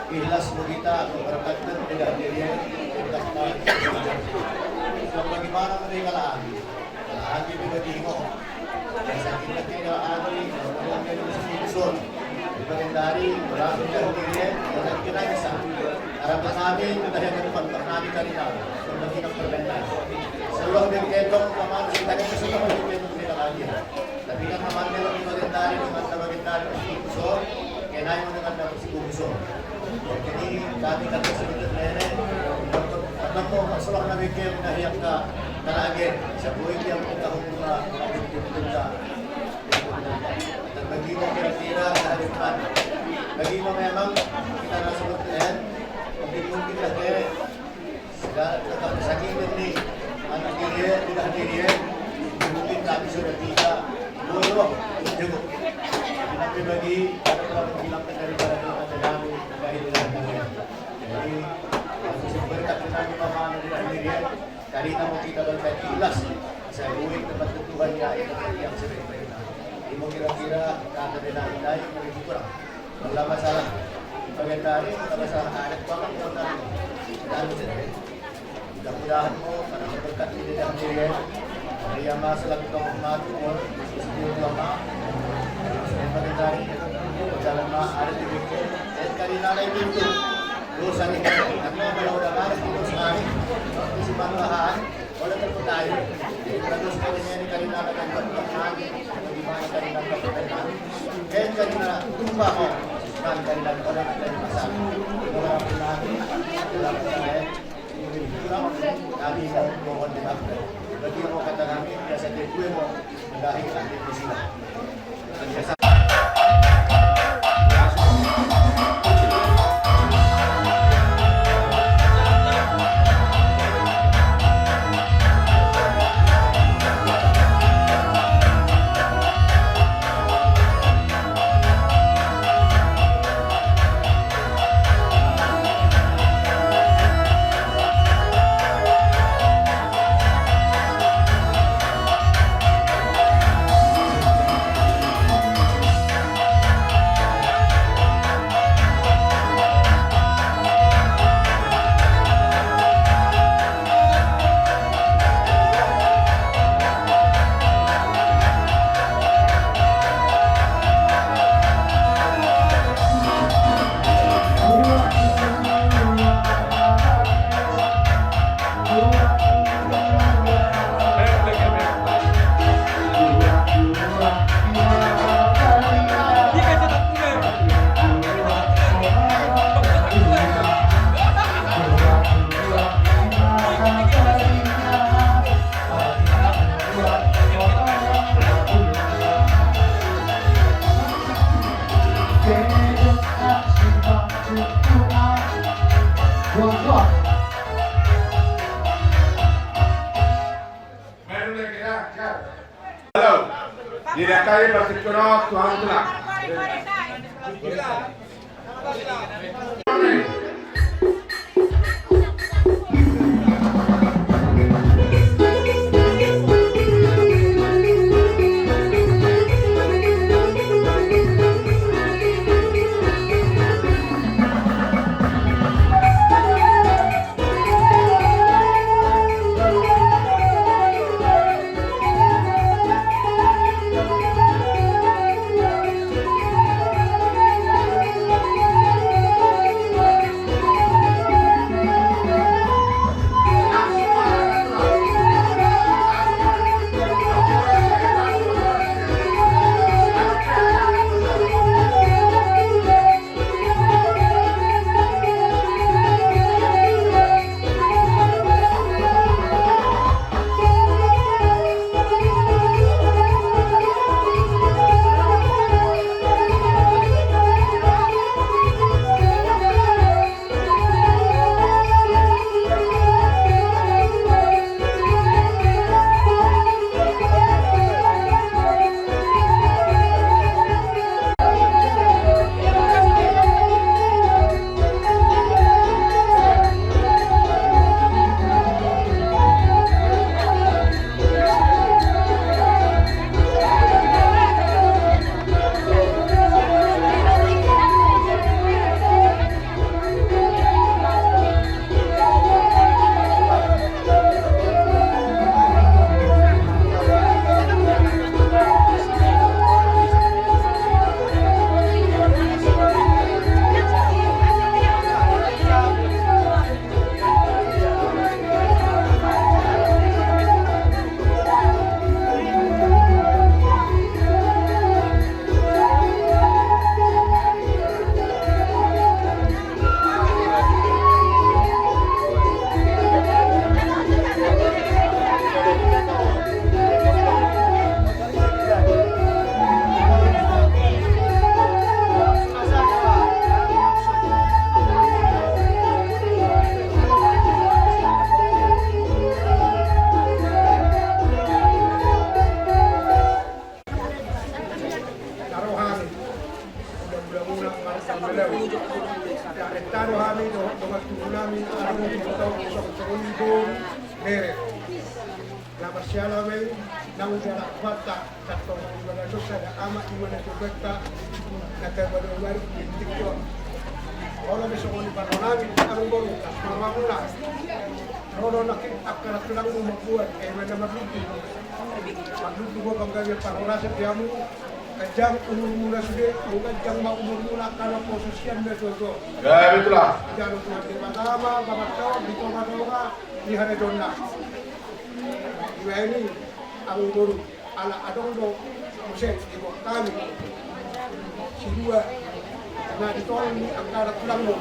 ikhlas kita berkata tidak diri kita bagaimana mereka lagi juga tengok legendari, berlaku dari diri, dan kita bisa. Harapan kami, kita yang ke depan, kami kanina, berbagi ng perbentan. Seluruh dari kendong, paman, kita yang kesuka bagi kendong nila lagi. Tapi kan paman nila ng legendari, dengan legendari, puso, kenay mo dengan dapat si puso. Jadi kami kata sebetulnya nene, anak mo, masalah na bigyan, nahiyak ka, lagi, sa buhay yang kita humula, kita. Dan bagi mo kira-kira kehadiran, bagi mo memang kita nasa berkaitan, mungkin lagi segala tetap sakit ini, anak dia tidak hadir, mungkin kami sudah tidak buruk juga. Tapi bagi kita telah menghilangkan daripada kita kami dari dunia. Jadi berkat kami paman dari dunia, dari nama kita berkat ikhlas, saya buat tempat Tuhan yang sebaik-baiknya. Imo kira-kira kata dinay lebih kurang. Wala masalah. Pagkatari, wala masalah anak ko lang kung ano sila. Mudah-mudahan mo para berkat ini dan diri. Kaya masalah ko kumatu mo sa ama. Pagkatari, jalan ma ada di bikir. At kanina na ito. Dosa ni at mga malawdaman at ito sa akin. Si Panglahan, wala tayo. Terus kalinya ini kanina na kagpagpahan. Bagaimana kanina kagpagpahan. Kaya kanina tumba mo. Kan kanina wala na tayo masabi. Wala na natin. Wala na tayo. Kami sa bukod din ako. Bagi mo kata kami, kaya sa tikuwe mo, dahil ang tikuwe sila. Didakai bersekono Tuhan telah. atau sekuntum mere. Nama siapa we? Nama siapa kata kata ibadah dosa dan amat ibadah dosa kata baru baru tiktok. Kalau besok ni paronami ang baru sama mula. Kalau nak akan tulang membuat mana magluto. Magluto ko kang gawin parorasa diamu. Kajang umur mula sudah, kajang mau umur mula kalau posisian betul. Ya betul lah. Jangan lupa pertama, bapak di tengah-tengah di hari dona. Ibu ini ang guru ala adondo musen ibu kami. Si dua na ditolong ni angkara tulang mo.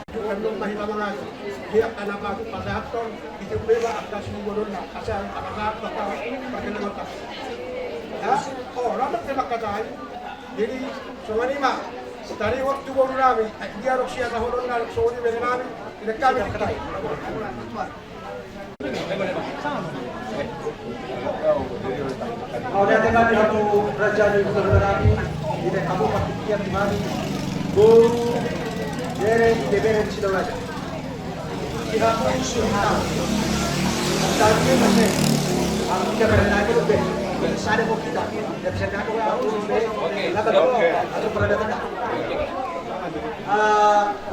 Bukan belum mahilang lagi. Dia akan apa pasahton itu beba akan semua dona. Asal akan apa pakai nama. Ya, oh, rapat terima kasih. Jadi, soalnya ini mah, dari waktu baru kami, dia harus siap tahun lalu, soalnya dari kami, tidak kami diketahui. Kemudian dengan satu raja di Kami, di Kabupaten Kian Timani, Bu Dere Debere Sidoraja. Siapa Sunan? Tadi masih, aku tidak pernah itu lebih. Sada mo kita, dan bisa nak atau pernah datang tak?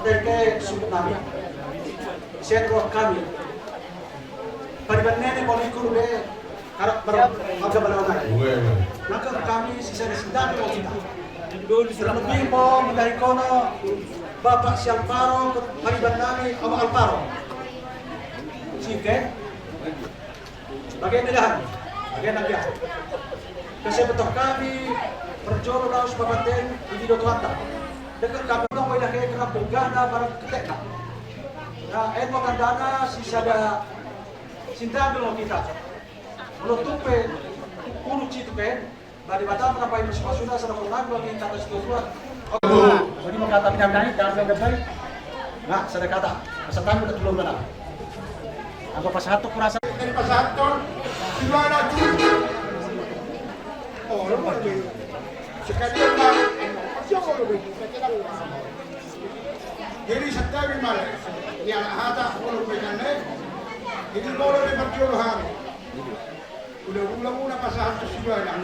Dari sumber kami, sentro kami. Pariban nenek mau ikut deh, karena beragam balawan. Maka kami sisa sedang mau kita. Terlebih mau dari kono Bapak Sialparo, pariban kami Om Alparo. Sike, bagian negara. Bagian naga. Kasi betul kami perjolo laos papaten di Dotuanta. Dekat kami dong may laki kena pugana barang ketek. Nah, mo tandana si sada sintabi mo kita. Ulo tupe ulo citupen. Badi bata menampai masuk-masukna sa nakunag lagi kata setujuan. Jadi makata pinamdani dalam gabay. Nah, sada kata. Kasatan udah tulong na. Ako pasahato kurasa. Dari pasahato Gimana tuh? Oh, lupa nih. Sekalian bang, siapa lebih? Jadi setiap malam, ini anak hata kalau pegang jadi kalau dia berjualan, udah ulang pasahan tu sudah lah.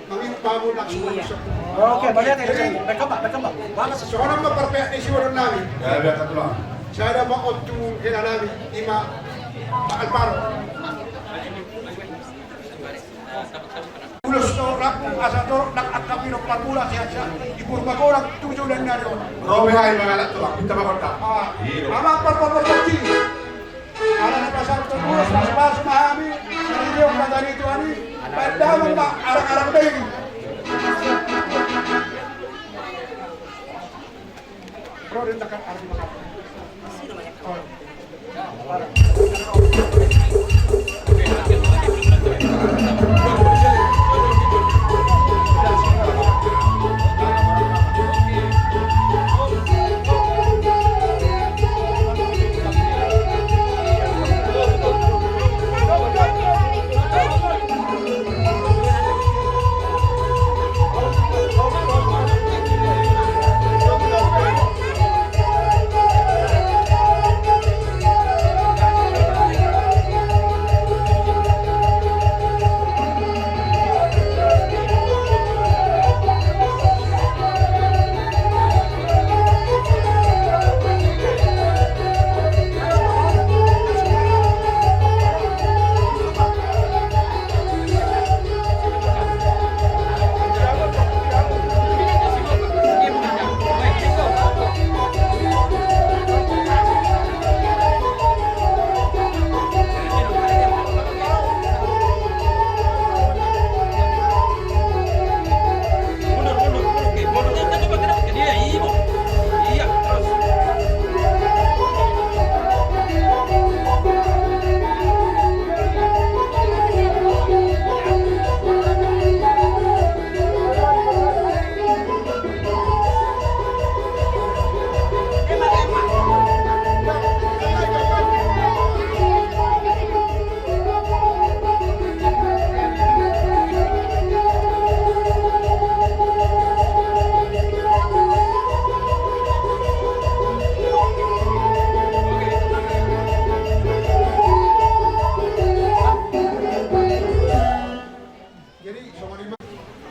Mungkin baru nak semua masuk. Oke, banyak ini. Berkembang. Mana seseorang memperbaiki si orang nabi. Ya, biar satu lah. Saya ada mau tu kena nabi, ima Pak Alparo. Ulos to rakung asator nak akapiro pagula siya ipurbagorak tujuh dan nari Robe hai mengalat tu lah, kita bakal tak. Ama perpotong ala na pasar to ulos pas mahami dari dia matari itu ani padahal mbak arang-arang deh Bro rendakan arang makan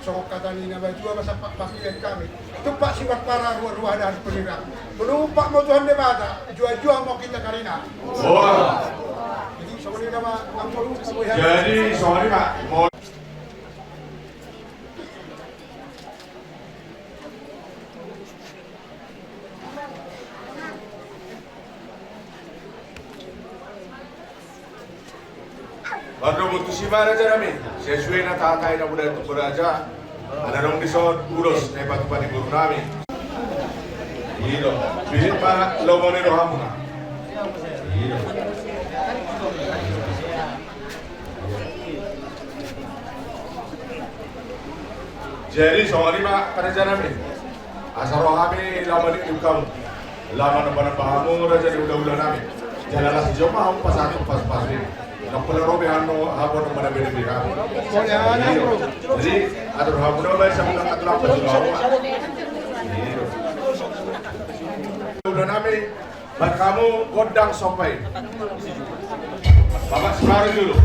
sokok kata ni nama jua masa pak pasien kami. Tumpak sifat para ruah dan pengira. Penumpak mau Tuhan debata, jua mau kita karina. Jadi sokok ni nama ampun. Jadi sorry Pak, mau Baru mutusiman aja kami. Sesuai na tatay na budaya itu beraja. Ada dong disod urus na ipatupad guru kami. Iyo. Bisit pa lomone rohamuna. Iyo. Jadi sorry Pak kerja kami. Asal rohami lama di kamu. Lama nampak pahamu raja di udah kami. Jalanlah sejauh mau pas satu pas ini. Kapal robe ano hapon ng mga binibigay. Jadi, atur hapon na ba sa mga katulak pa sa lawa? Udah namin, ba't kamu godang sompay? Bapak sekarang dulu.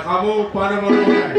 Kamu pada merumah.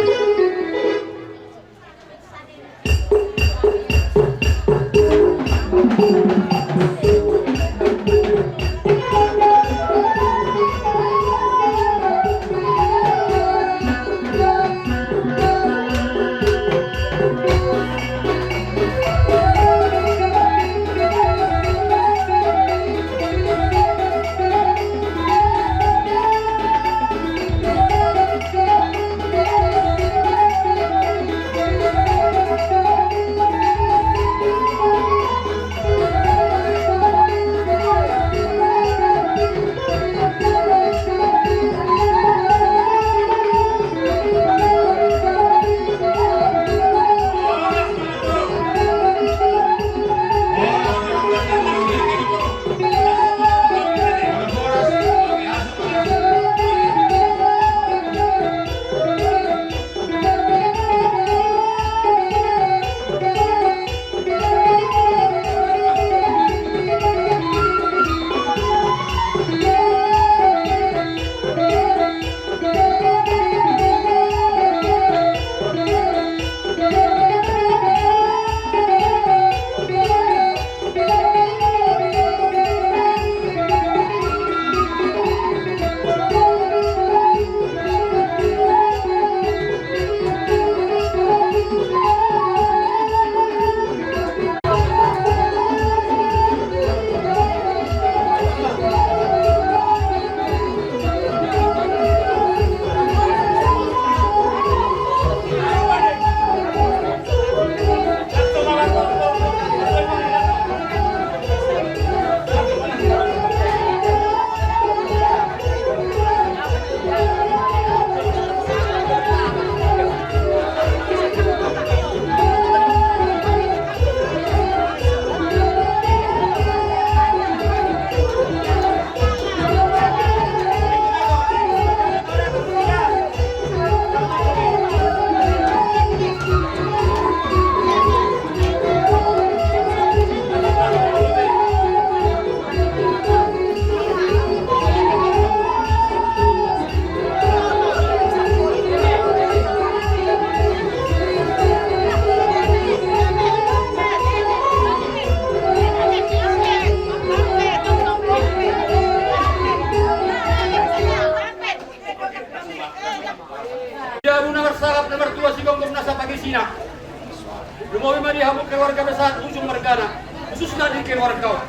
Lumawi mari hamuk keluarga besar ujung mergana. Khususnya di keluarga.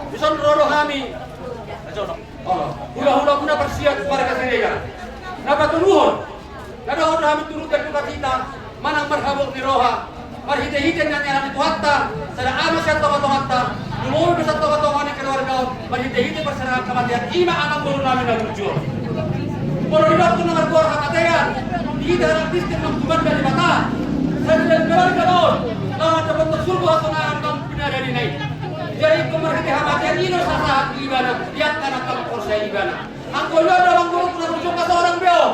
Bison rodo kami. Hula-hula guna bersiap warga Senegal. Napa tunuhon? Nada hodo kami turut dan duka cita. Manang berhabuk di roha. Marhite-hite na niya itu hatta. Sada ama siya toka-toka. Lumawi besar toka-toka ni keluarga. Marhite-hite berserahan kematian. Ima anak guru namin na berjuang. Kalau di waktu nomor 2 kematian. Di dalam sistem mengkuman dari mata. Saya tidak keluarga doon. Lawan dapat tersulbu hasunaan kang pinadari naik. Jadi kemerhati hamatian ino sasahat ibana. Lihat kanak kang korsa ibana. Ang kulo dalam guru kuna berjuang ka seorang beo.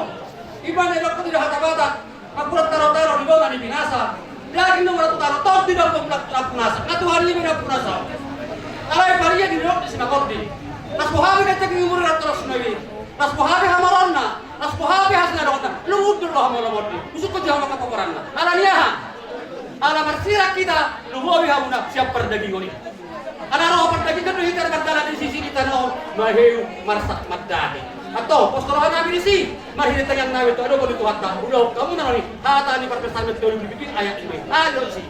Ibana ilok ko tidak hata-bata. Ang kulat taro-taro di bawah ni binasa. Lagi nomor 1 taro. Tau tidak ko melakukan punasa. Katuhan ini tidak punasa. Alay pariya di lok di sinakordi. Nas buhawi na tagi umur na terus nabi. Nas buhawi hamaronna. Nas buhawi hasna dokta. Luhud lo hamalomodi. Usuk ko jawa kapaparanna. Alaniya ha. Ala marsira kita luhuwi hamuna siap perdaging oni. Ana roh perdaging kan hitar kantala di sisi kita no maheu marsak madade. Atau postorohan nabi di sini. Mahir tayang nabi itu ada boleh tuhatta. Udah kamu nani hata ni perpesan betul dibikin ayat ini. Ayo sih.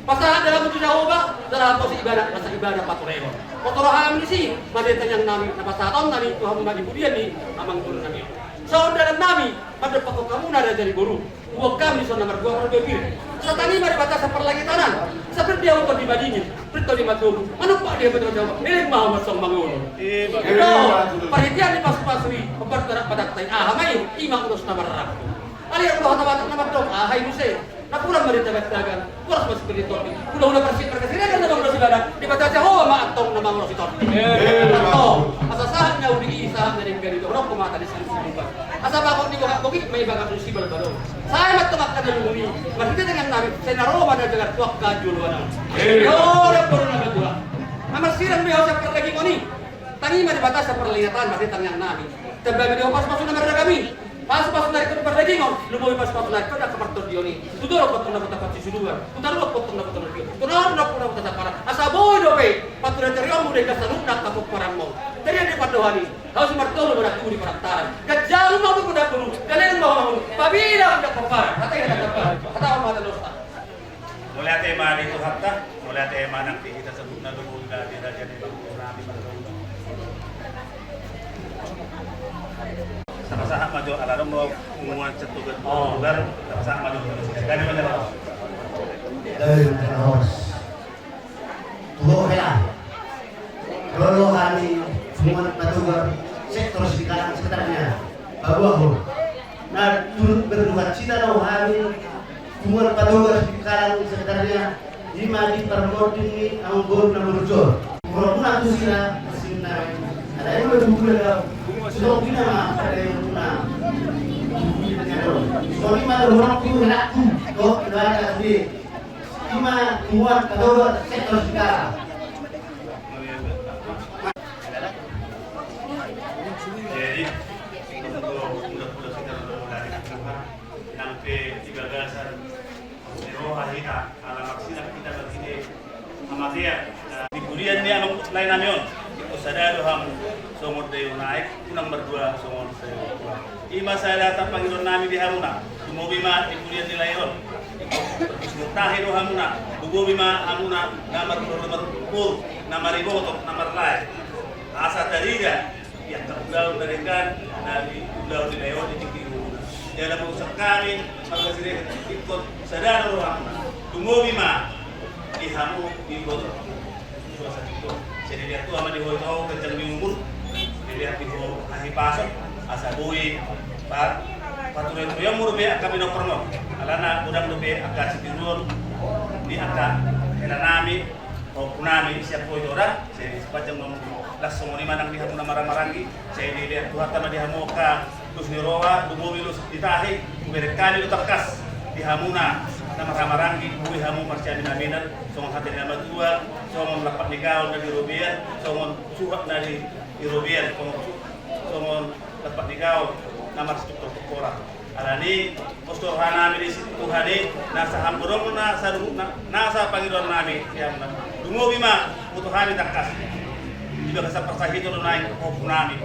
Pasal dalam itu Jehovah dalam posisi ibadah rasa ibadah paturego. Postorohan di sini mahir tayang nabi napasaton nani Tuhan magi budian ni amang turun nami. Saudara nabi pada pokok kamu nada dari guru. Buat kami so nomor 2 berbeda. Satani mari batas perlangitanan. Seperti dia untuk dibandingin. Seperti di maturu. Manupah dia betul jawab. Milik Muhammad sang bangun. Ito, perhatian di pas-pasui. Pembertarak pada tay. Hamay, imang ulos na mararap. Aliyang ko hatawatak na magdong. Hay Muse. Napulang maritagat-tagan. Kuras mas spiritual. Udah bersih perkesilakan na mga siladan. Di batas Jehovah maatong na mga rositor. Ito, asasahan niya uli isahan na rin ganito. Rok kumata di sinusunuban. Asa bakit di ko kakbukit may bagang resibal ba doon? Saya matumak ka na lumuni. Makita dengan namin, saya naroma na jagar tuwak ka julwana. Yora puro na gadula. Amarsiran mo sa perlagi ko ni. Tangi maribatas sa perlihatan, makita yang namin. Tabi mo pas-pasok na marina kami. Pas-pasok na ito perlagi ko, lumoy pas-pasok na ito na kapartor diyo ni. Tudoro patong na patapat si Suduan. Tudoro patong na patapat diyo. Tudoro na po na patapat para. Asa boy do be, patuloy teriyo mo na kasaluk na kapukparan mo. Teriyan di padohani. Harus martolo berlaku di perantaran. Gajah mau tu kuda puru. Kalian mau pabila udah kepar. Kata yang kepar. Kata apa ada dosa. Mulai tema itu hatta, mulai tema nanti kita sebut na lubunda di raja di Nabi Muhammad. Sama-sama maju alarm mau menguat cetugan lugar, sama-sama maju. Dari mana? Dari Terus. Tuh ya. Kalau hari semua petugas sektor sekitarnya bahwa nah turut berduka cita no hari semua petugas sekitarnya lima di permodin anggur nomor jor kalau pun aku sila sila ada yang berbuka sudah punya ada yang punya soalnya mana orang tu nak tu ada di lima semua petugas sektor sekitar. Jadi untuk budak-budak kita mulai sampai 13-an roh kita ala maksina kita begini amatia di budian ni ang lain namin itu sadado ham sumod dayo naik nomor 2 sumod dayo ima sadata Panginoon namin di haruna tumubi ma di budian nila yon mutahi do hamuna bububi ma hamuna nomor 4 namariboto nomor lain asa tariga yang terudau dari kan dari udau di leo di Cikiru dalam usaha kami magkasiri ikut sadar orang tumubi ma dihamu di botol suasa itu jadi dia tu ama di hoitau kencang di umur dilihat di ahi pasok asa bui paturai tu yang murbe kami no perno alana udang dobe agak Cikiru di agak helanami o punami siap hoitora jadi sepanjang langsung ni manang dihamu na marang-marangi saya dilihat Tuhan tama dihamu ka terus nirowa dumumilus ditahi berekani utarkas dihamuna na marang-marangi buhi hamu marsya minaminan songon hati nama tua songon lapat nikah na di Rubian songon suhat na di Rubian songon lapat nikah na marsya tukora alani postor hanami di situ Tuhani nasa hampurong nasa Panginoon nami dumubi ma utuhani takas juga kasar persahi itu naik ke punami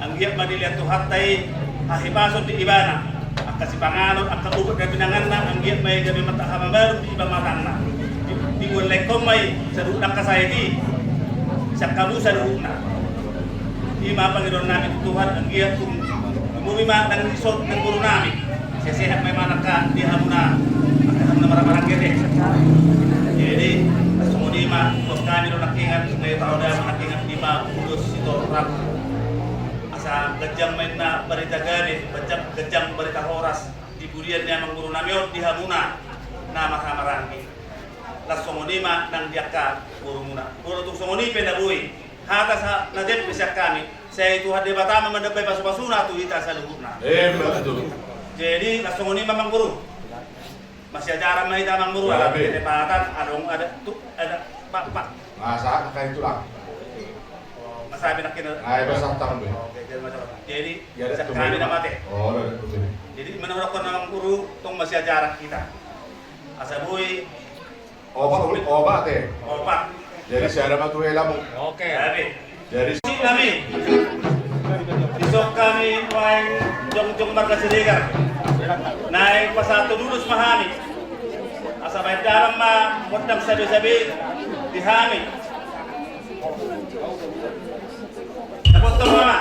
ang giyak madilihat tu hatay hahipason di ibana ang kasipanganon ang kaubot na binangan na ang giyak may gabi mata baru di ibang matang na lekong may sa duknang kasayati sa kamu sa dukna ima Panginoon namin Tuhan ang giyan kung umumima ng resort ng guru namin sehat may manaka di hamuna marang-marang gede jadi sumudima kung kami ron nakingan ngayon tao dahil nakingan di mapulot ito rap asa gajang may na barita gani gajang barita horas di burian niya mga guru namin di hamuna na makamarangki las sumudima ng diaka guru muna puro itong sumunipe na buhay hata sa nadip siya kami saya itu hadi batama mandabay pasu-pasuna tu ita sa luhur na betul. Jadi langsung ini memang guru. Masih ajaran mah itu memang guru. Ada penempatan, ada pak. Masa kayak itu lah. Masa binak kita. Ay basa tahun be. Jadi kami nak mati. Oh, jadi menurut memang guru tong masih ajaran kita. Asabui obat teh. Obat. Jadi saya ada matu helamu. Oke. Jadi kami. Besok kami main jong-jong marga Siregar. Naik pasatu lulus mahami. Asa baik dalam mah modang sabi-sabi dihami. Dapat mama.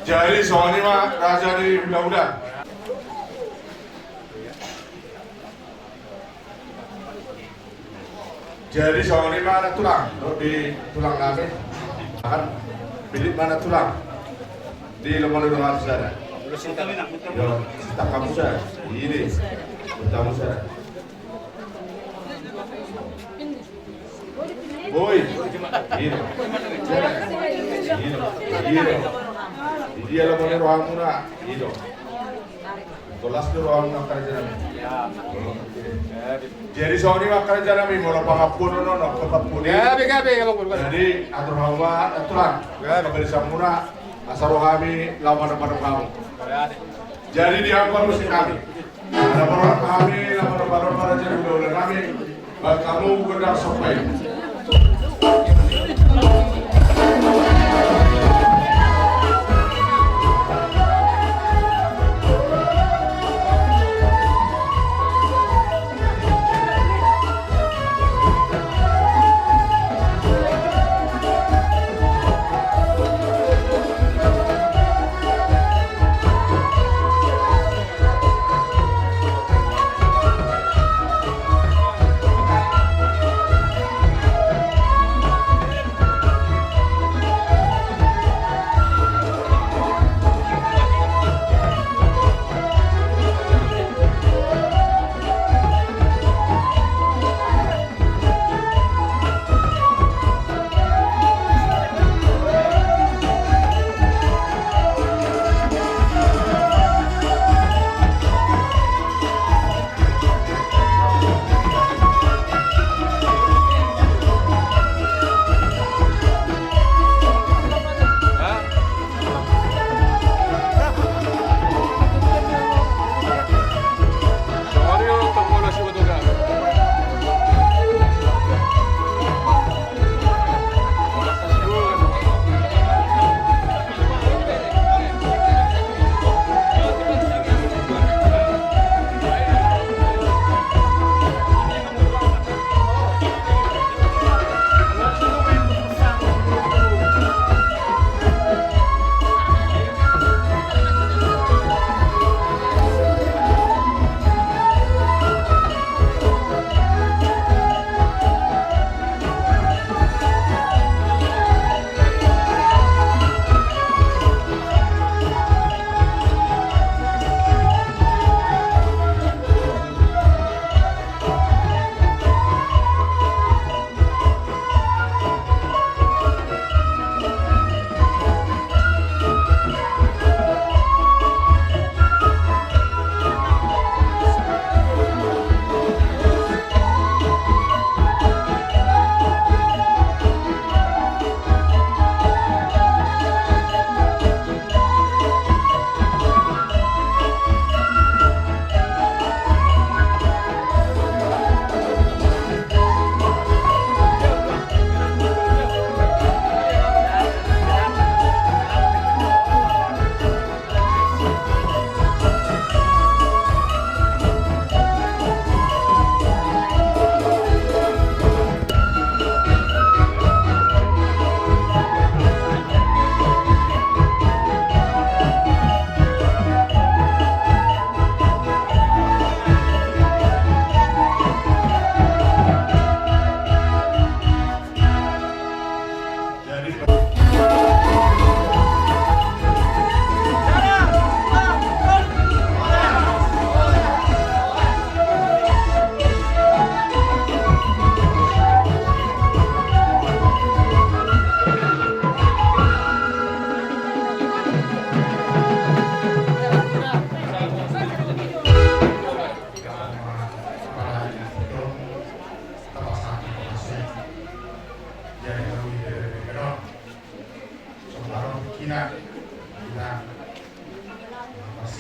Jadi soalnya mah raja di budak-budak. Jadi soalnya mana tulang? Di tulang kami akan bilik mana tulang? Di lembaga dengan sana. Yo, kita kamu saya. Ini kamu saya. Boy, ini. Dia lembaga ruang muna. Ini. Kelas ke ruang nak kerja. Jadi soalnya mah kerja kami mau pangapun nono pangapun. Gabi Jadi atur hawa aturan. Gabi samura asal kami lawan kamu. Jadi diangkat musik kami. Ada orang kami lawan para jadi udah kami. Kamu benar sampai.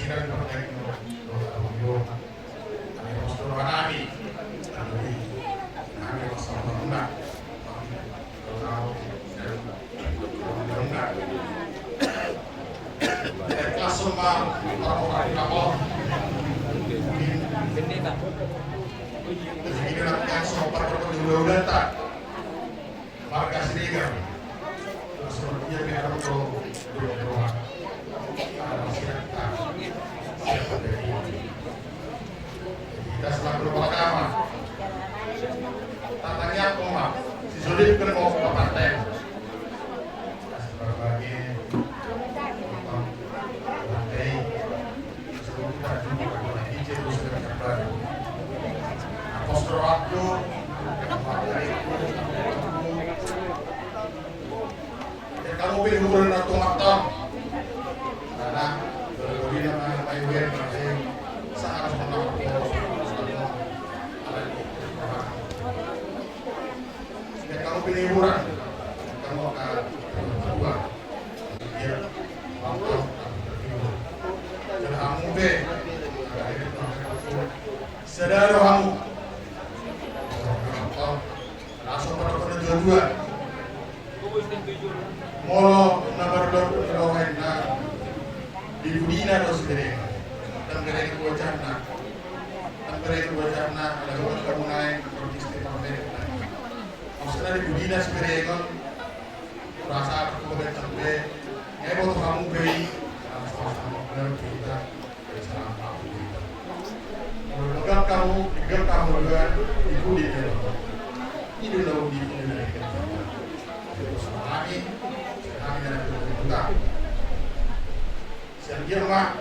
dan perbaiki menurut kami pastor kami masalah enggak kalau enggak kelas semua orang-orang kapal ini latihan sopan berpenduduk tak marga Srigar sepertinya biar kalau berdoa kita selalu beragama tatanya koma si sulit kena mau ke pantai sebagai pantai sebelum kita jumpa dengan hijau terus kita kembali apostol waktu kamu pilih gubernur atau aktor karena lebih nama Bayuan masih sangat menang dan kamu pilih hiburan kamu akan berubah dia waktu dan kamu be saudara kamu langsung pada dua-dua molo nomor 2 na di Budina dos gede dan gede dua jana ada orang kamu naik logistik pemerintah maksudnya di Budina segede kan rasa aku gede sampai butuh kamu beli langsung sama kita bersama aku menganggap kamu juga di Budina ini dulu di Budina bersama kami dan kita siang dia mak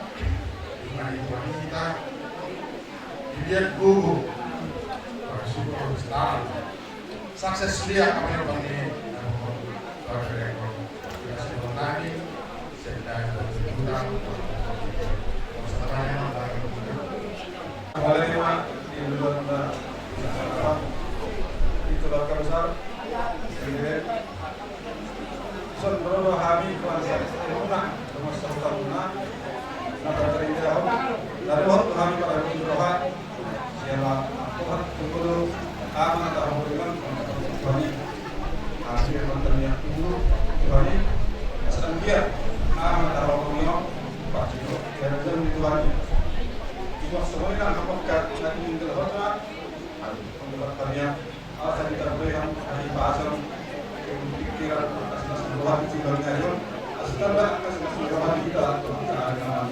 dimana itu kita dilihat gugu bersyukur besar sukses dia kami orang ini kita sudah lagi sedang berhutang kembali mak di luar itu keluarga besar son bro kami kuasa una termasuk tahunna napa terindah dari waktu kami pada berdoa siapa Tuhan kudu aman tahun dengan kami hasil mantannya itu kami sedang dia aman tahun ini Pak Ciko dan itu kami itu semuanya apakah nanti mungkin hotel untuk karya asal kita berikan di pasar pikiran Tuhan tinggal ngayon setelah kasih kita akan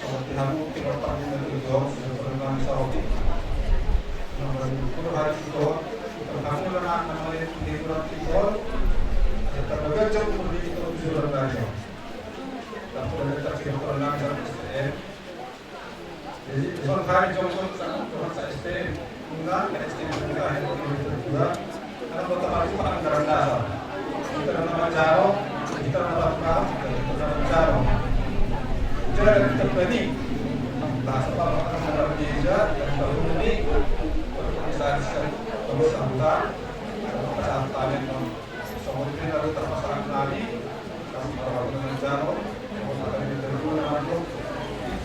seperti kamu kita pagi dari jauh sebelum sahur nomor itu hari itu kamu pernah namanya di bulan Tisol ada terbagai jauh dari itu sudah ngayon dan sudah tercipta pernah STM jadi soal hari jauh Tuhan saya STM enggak STM kita hanya juga karena pertama itu akan rendah kita nama jaro kita nama pram kita nama jaro jadi kita beri bahasa apa akan berbeda dan tahun ini organisasi terus anggota saat kalian semua itu ada terpasang lagi kami para dengan jaro akan diterima nama itu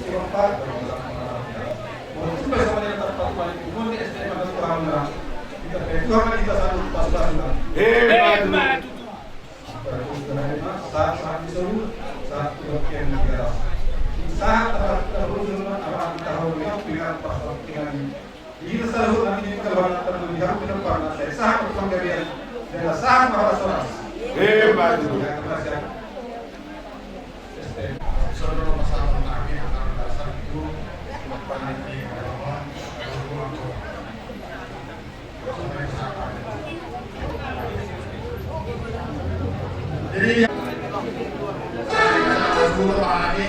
siapa untuk bersama dengan terpasang umum di SDM atau Tuhan kita kita satu pasukan hebat saat disuruh saat kemudian negara saat terus apa tahun ini dengan pasal dengan ini selalu nanti kalau terlihat ke depan saya saat penggabian dan saat para soras hebat saudara masalah kami antara dasar itu pandemi jadi sebelum lagi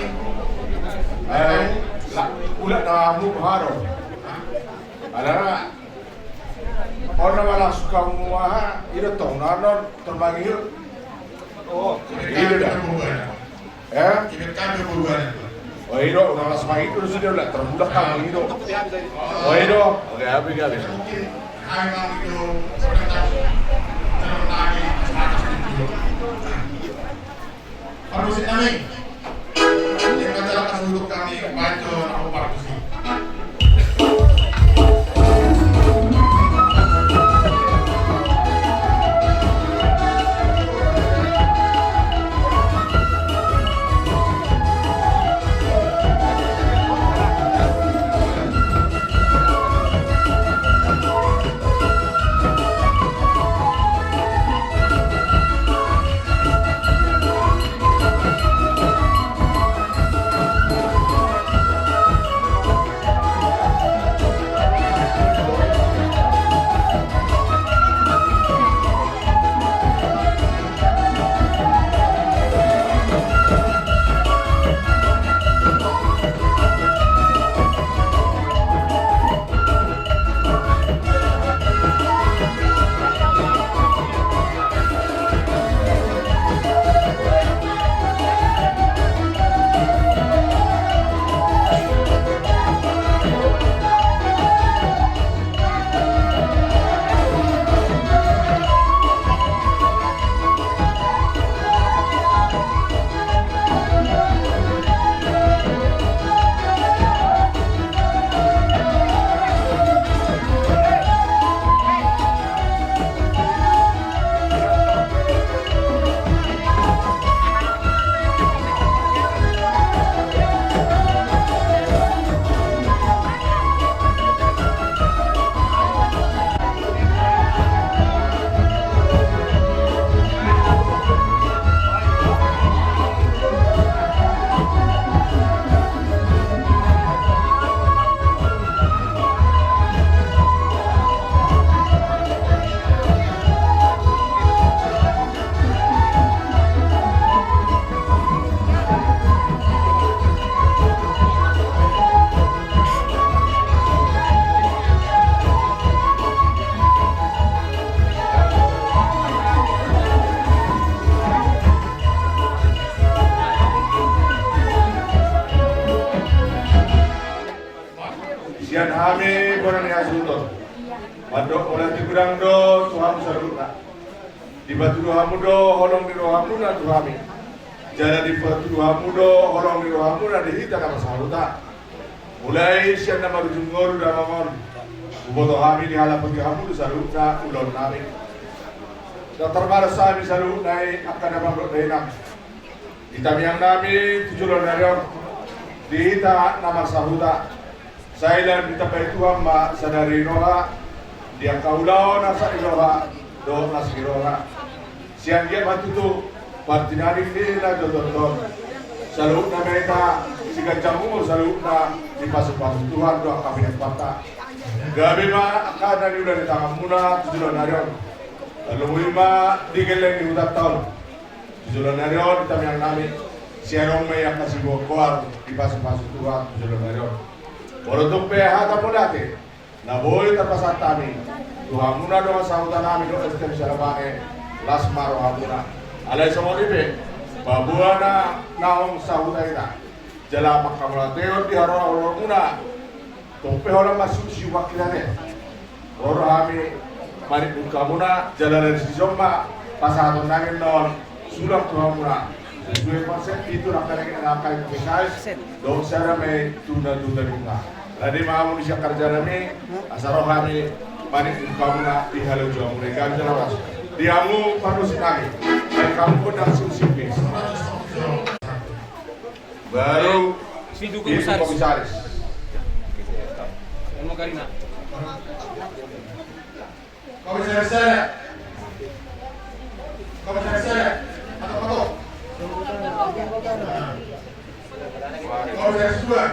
ulat dalam haro ada orang malah suka muah itu tahu nanon terbagi oh itu dah ya kita kami berbuat oh itu orang semua itu sudah lah termudah kamu itu oh itu oke habis mungkin kami itu sebentar lagi harus ini yang kata kasih untuk sian hami bonan ya sultan. Mandok mulai tigurang do Tuhan saruna. Di batu hamu do holong di rohamu na Tuhami. Jana di batu hamu do holong di rohamu na dihita kama saluta. Mulai sian nama rujung ngoru dan mamon. Uboto hami di halam bagi hamu do saluta ulon nami. Dokter baru sami saluta akan nama berdenam. Kita yang nami tujuan dari dihita nama saluta. Saya dan kita baik Tuhan ma sadari noha. Dia kaulau nasa iroha do nas iroha siang dia bantu tu partinari nila do salut na meta siga jamu salut na di pasu-pasu Tuhan do kabinet parta gabi ma akada ni udah di tangan muna tujuan narion lalu lima digeleng di udah tahun tujuan narion kita yang nami siarong me yang kasih bokor di pasu-pasu Tuhan tujuan narion Borotung PH tapodate na boy terpasat kami Tuhan muna doang sahutan kami doang sistem syarabane lasmar hamuna alai semua ibe babuana naong sahutan kita jala makamula teor di haro muna tope orang masuk si wakilane roro kami mari buka muna jala dari si jomba pasatun nangin non sulam Tuhan muna sesuai konsep itu rakyat yang ngakai kebisais dong sarame tuna bunga Ladi mahamu di kerja kami, asal kami panik kamu nak di halau jauh mereka jelas. Diamu panusin kami, dan kamu pun langsung sipis. Baru itu komisaris. Mau Karina. Komisaris saya. Komisaris saya. Atau komisaris dua.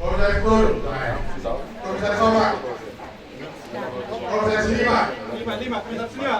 Komisaris Pur, Komisaris Somad, Komisaris Lima, Komisaris Lima, Komisaris Lima,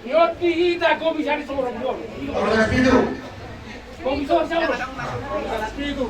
Yotti hita komisaris Soro. Komisaris Pitu. Komisaris Soro. Komisaris Pitu.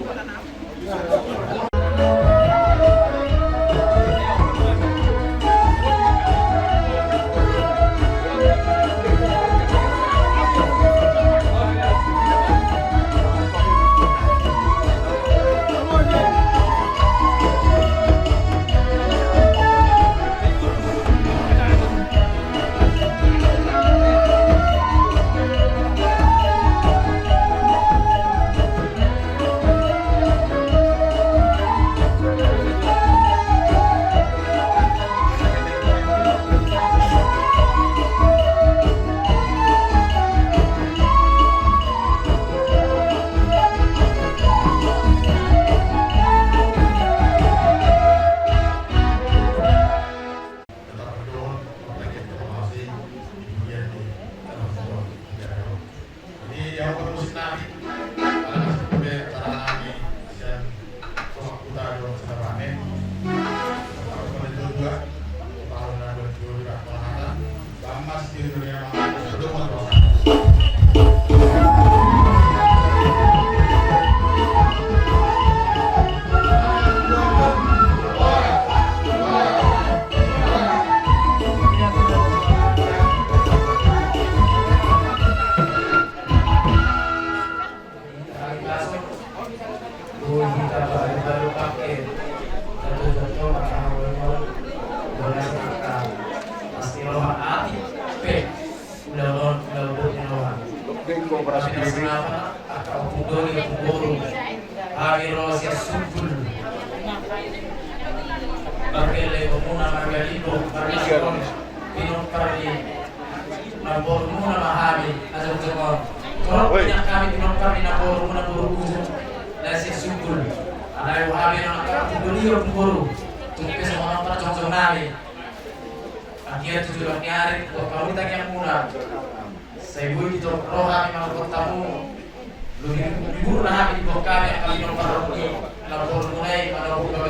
Libur na kami di kami ang kami ng parokyo. Labor mo na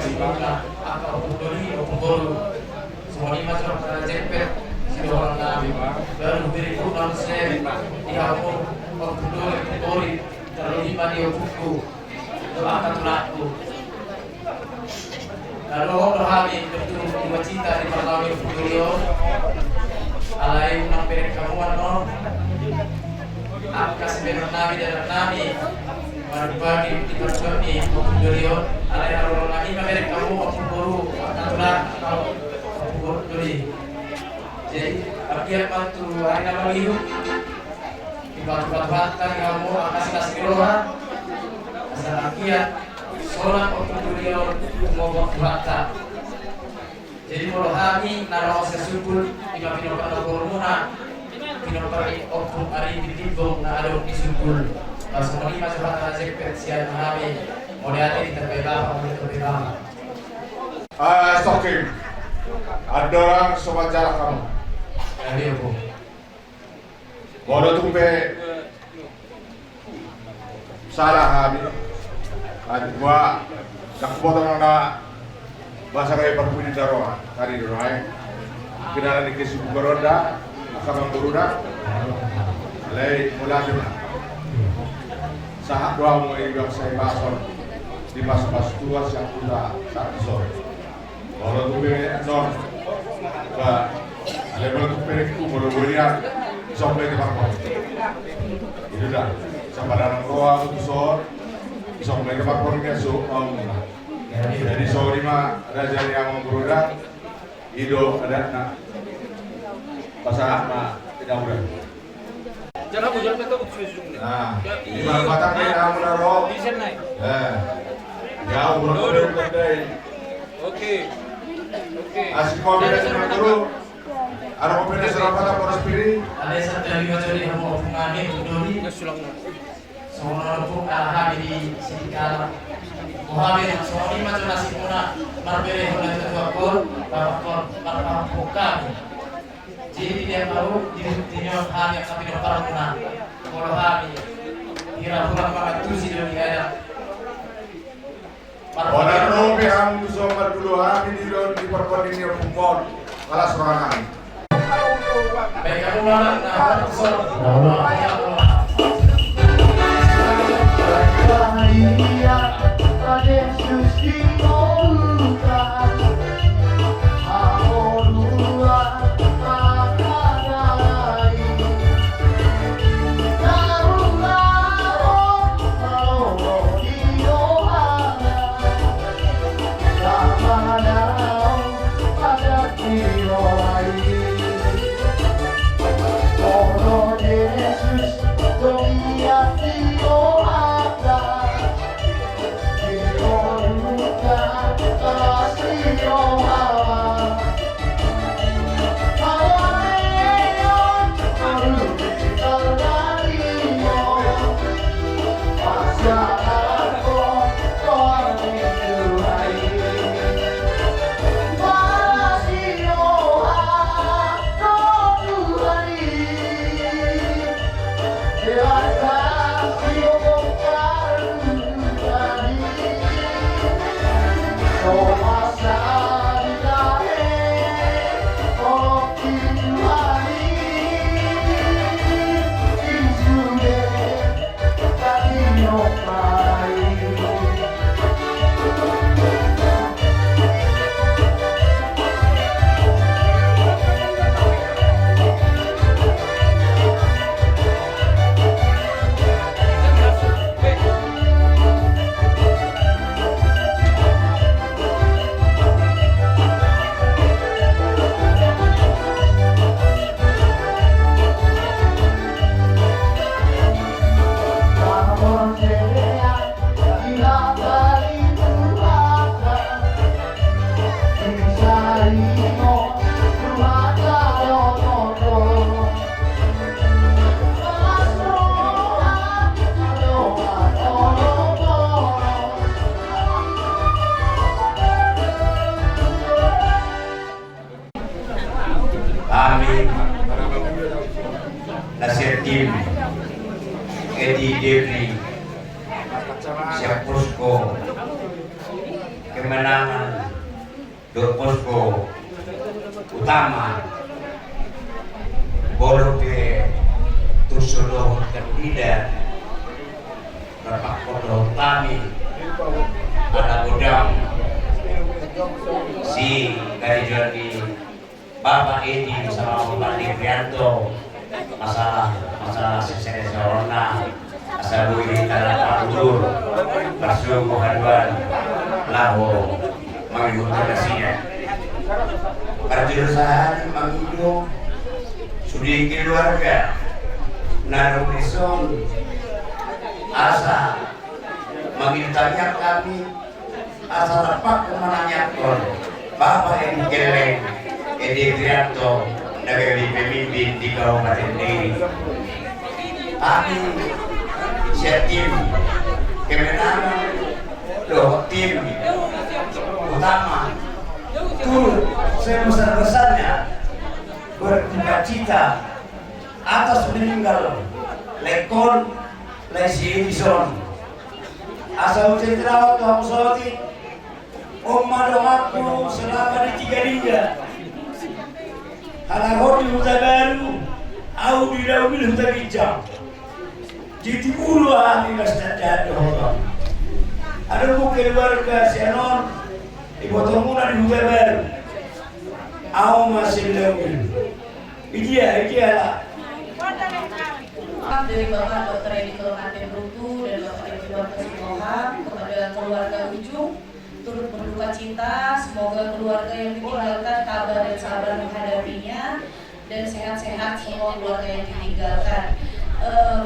pada buku doa katulaku. Lalu kami bertemu dua cita di perlawanan Futurio. Alai unang perek kamuan no. Angka sebenarnya nami dan nami. Berbagi di perjuangan di Futurio. Alai arul nami perek kamu aku guru katulak atau aku guru duli. Jadi akhir bantu hari nama hidup. Di batu-batu kamu akan kasih roha. Asal akhir sholat untuk beliau ngomong bata. Jadi kalau kami naruh sesubul jika pindah kormuna pindah oknum hari ditibung na ada di subul. Pas kali masuk bata sekret sian kami mulai ada di terbebas atau terbebas. Stoking. Ada orang sobat jarak kamu. Ya bu. Bodoh tumpe salah kami. Ada dua nak potong na bahasa kaya perpuni daroa tadi doai kenalan di kesuku beronda akam beruda lay mulai saat doa mau yang saya pasor di pas tua siang kuda saat sore kalau tu non ba ale kalau tu itu mau berian sampai ke parpol itu dah sampai roa tu sore sampai ke parpol besok jadi sore mah raja yang berudah hidup ada nak pasah mah tidak mudah. Jangan aku jangan tahu susung ni. Di mana batang ni yang menaruh. Bisa naik. Jauh berapa? Oke. Asik kau beda sama dulu. Ada kau beda serapa tak poros pilih. Ada satu lagi macam ni kamu pengambil dulu. Semua pun arah di sekitar. Muhammad Sony macam nasi muna marbere oleh ketua kor bapak buka. Jadi dia baru dinyok hanya kami dapat muna. Kalau kami kira pulang makan tu sih dia ada. Orang robe ham so dulu kami di perpon ini pun alas serangan. Baik kamu malam nah so. Nasir Edi Devri Siap Posko Kemenangan Dor Posko Utama Borope Tusolong Terpida Bapak Kodro kami ada godam si Garijuan di Bapak Edi sama Bapak Devianto masalah sisanya corona asal bui tanah padur bersungguh haduan lahu mengikuti perjurusan menghidup sudi keluarga narung dison asa mengintanya kami asa lepak kemenangan kon Bapak yang geleng Edi Trianto dari pemimpin di Kabupaten Diri. Kami tim kemenangan loh tim utama turut sebesar-besarnya berduka cita atas meninggal Lekon Lesi Edison asal Cendrawat Tuhan Soti Omar doaku selama di Tiga Lingga Halahor di Huta Baru au di Daumil Huta Bijang Jiti Ulu Ahli Gastadad ada buku keluarga Senon di Botomuna di Huta Baru au masih Daumil Idialah dari Bapak Dr. Edi Kolokante Brutu dan Bapak Irwan Kasimoha kepada keluarga Ujung turut berduka cita, semoga keluarga yang ditinggalkan tabah dan sabar menghadapinya dan sehat-sehat semua keluarga yang ditinggalkan.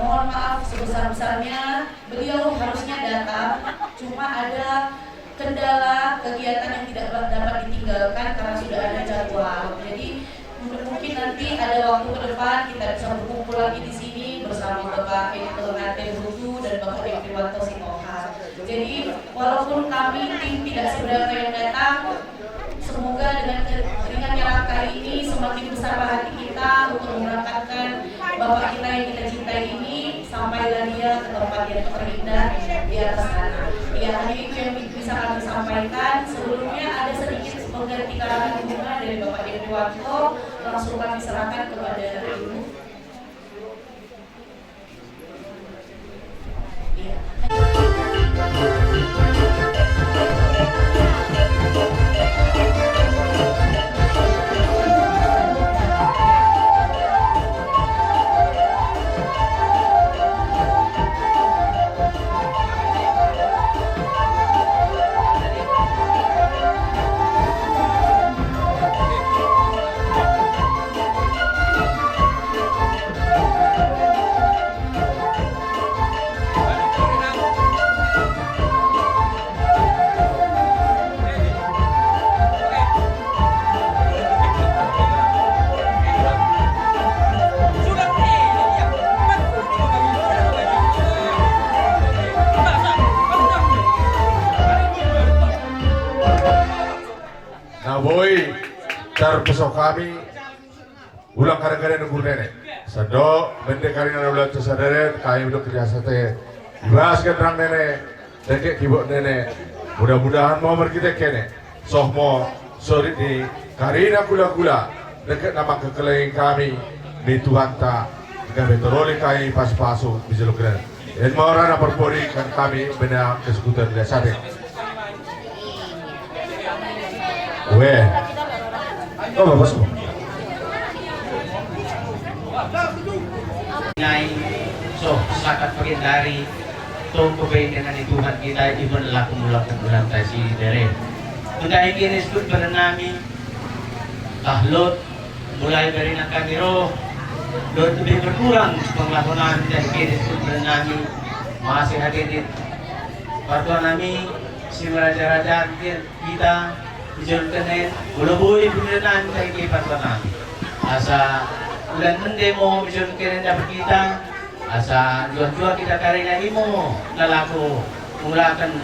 Mohon maaf sebesar-besarnya, beliau harusnya datang, cuma ada kendala kegiatan yang tidak dapat ditinggalkan karena sudah ada jadwal. Jadi mungkin nanti ada waktu ke depan kita bisa berkumpul lagi di sini bersama Bapak Edi Kolokante Brutu dan Bapak Irwan Kasimoha. Jadi walaupun kami tim tidak seberapa yang datang, semoga dengan ringannya langkah ini semakin besar hati kita untuk memberangkatkan Bapak kita yang kita cintai ini sampailah dia ke tempat yang terindah di atas sana. Ya, hanya itu yang bisa kami sampaikan. Sebelumnya ada sedikit pengganti karangan bunga dari Bapak Irwanto, langsung kami serahkan kepada Ibu. Ya. Pesok kami ulang kadang-kadang nunggu nenek sadok bende karina ulang tersadaren kami udah kerja sate ibaskan terang nenek dekek kibok nenek mudah-mudahan mau berkita kene sohmo sore di karina kula-kula dekat nama kekeleng kami di Tuhan ta dengan betoroli kami pas-pasu bisa lo keren dan mau rana perpori kan kami benar kesekutan di sate weh. Oh, Bapak semua. So, sakat pengendari tunggu dengan Tuhan kita ibu laku melakukan bulan tasi dari. Tundai kini sebut berenami tahlot mulai dari kami roh lebih berkurang penglakonan dan kini sebut berenami masih hadir di partuan kami si raja-raja kita dijalankan bulu-bulu beneran dari kipas kami asa ulan mendemo dijalankan dapat kita asa jual-jual kita karena imo lalaku mulakan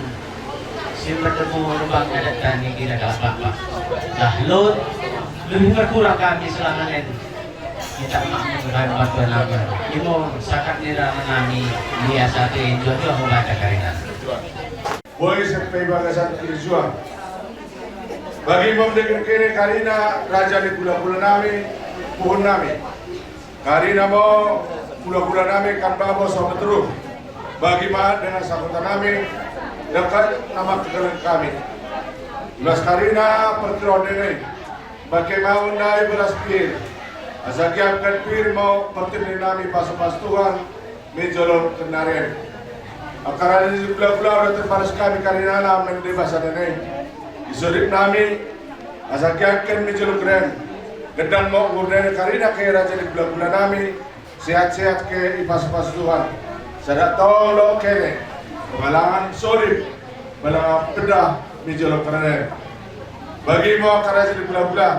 sumber temu lubang adat kami kita kapak-pak tahlot lebih berkurang kami selangan kita mengambil bantuan apa imo sakat nira kami biasa jual-jual membaca karena boleh sampai bagasan kirjuang bagi memdekat kini karina raja di pula-pula nami pohon nami karina mau pula-pula nami kan babo sama terus bagi mahat dengan sakutan kami dekat nama kegelaran kami. Belas karina pertirodene bagi mau nai beras pir asagiapkan pir mau pertini nami pas Tuhan menjolong kenaren akarana di belah-belah terpanas kami karina nama mendebasa nene isodip nami asagiapkan menjolong keren gedang mau gurdene karina ke raja di belah-belah nami sehat-sehat ke ipas-pas Tuhan sadak tolong kene pengalangan sorip balang pedah menjolong keren bagi mau karena di bulan-bulan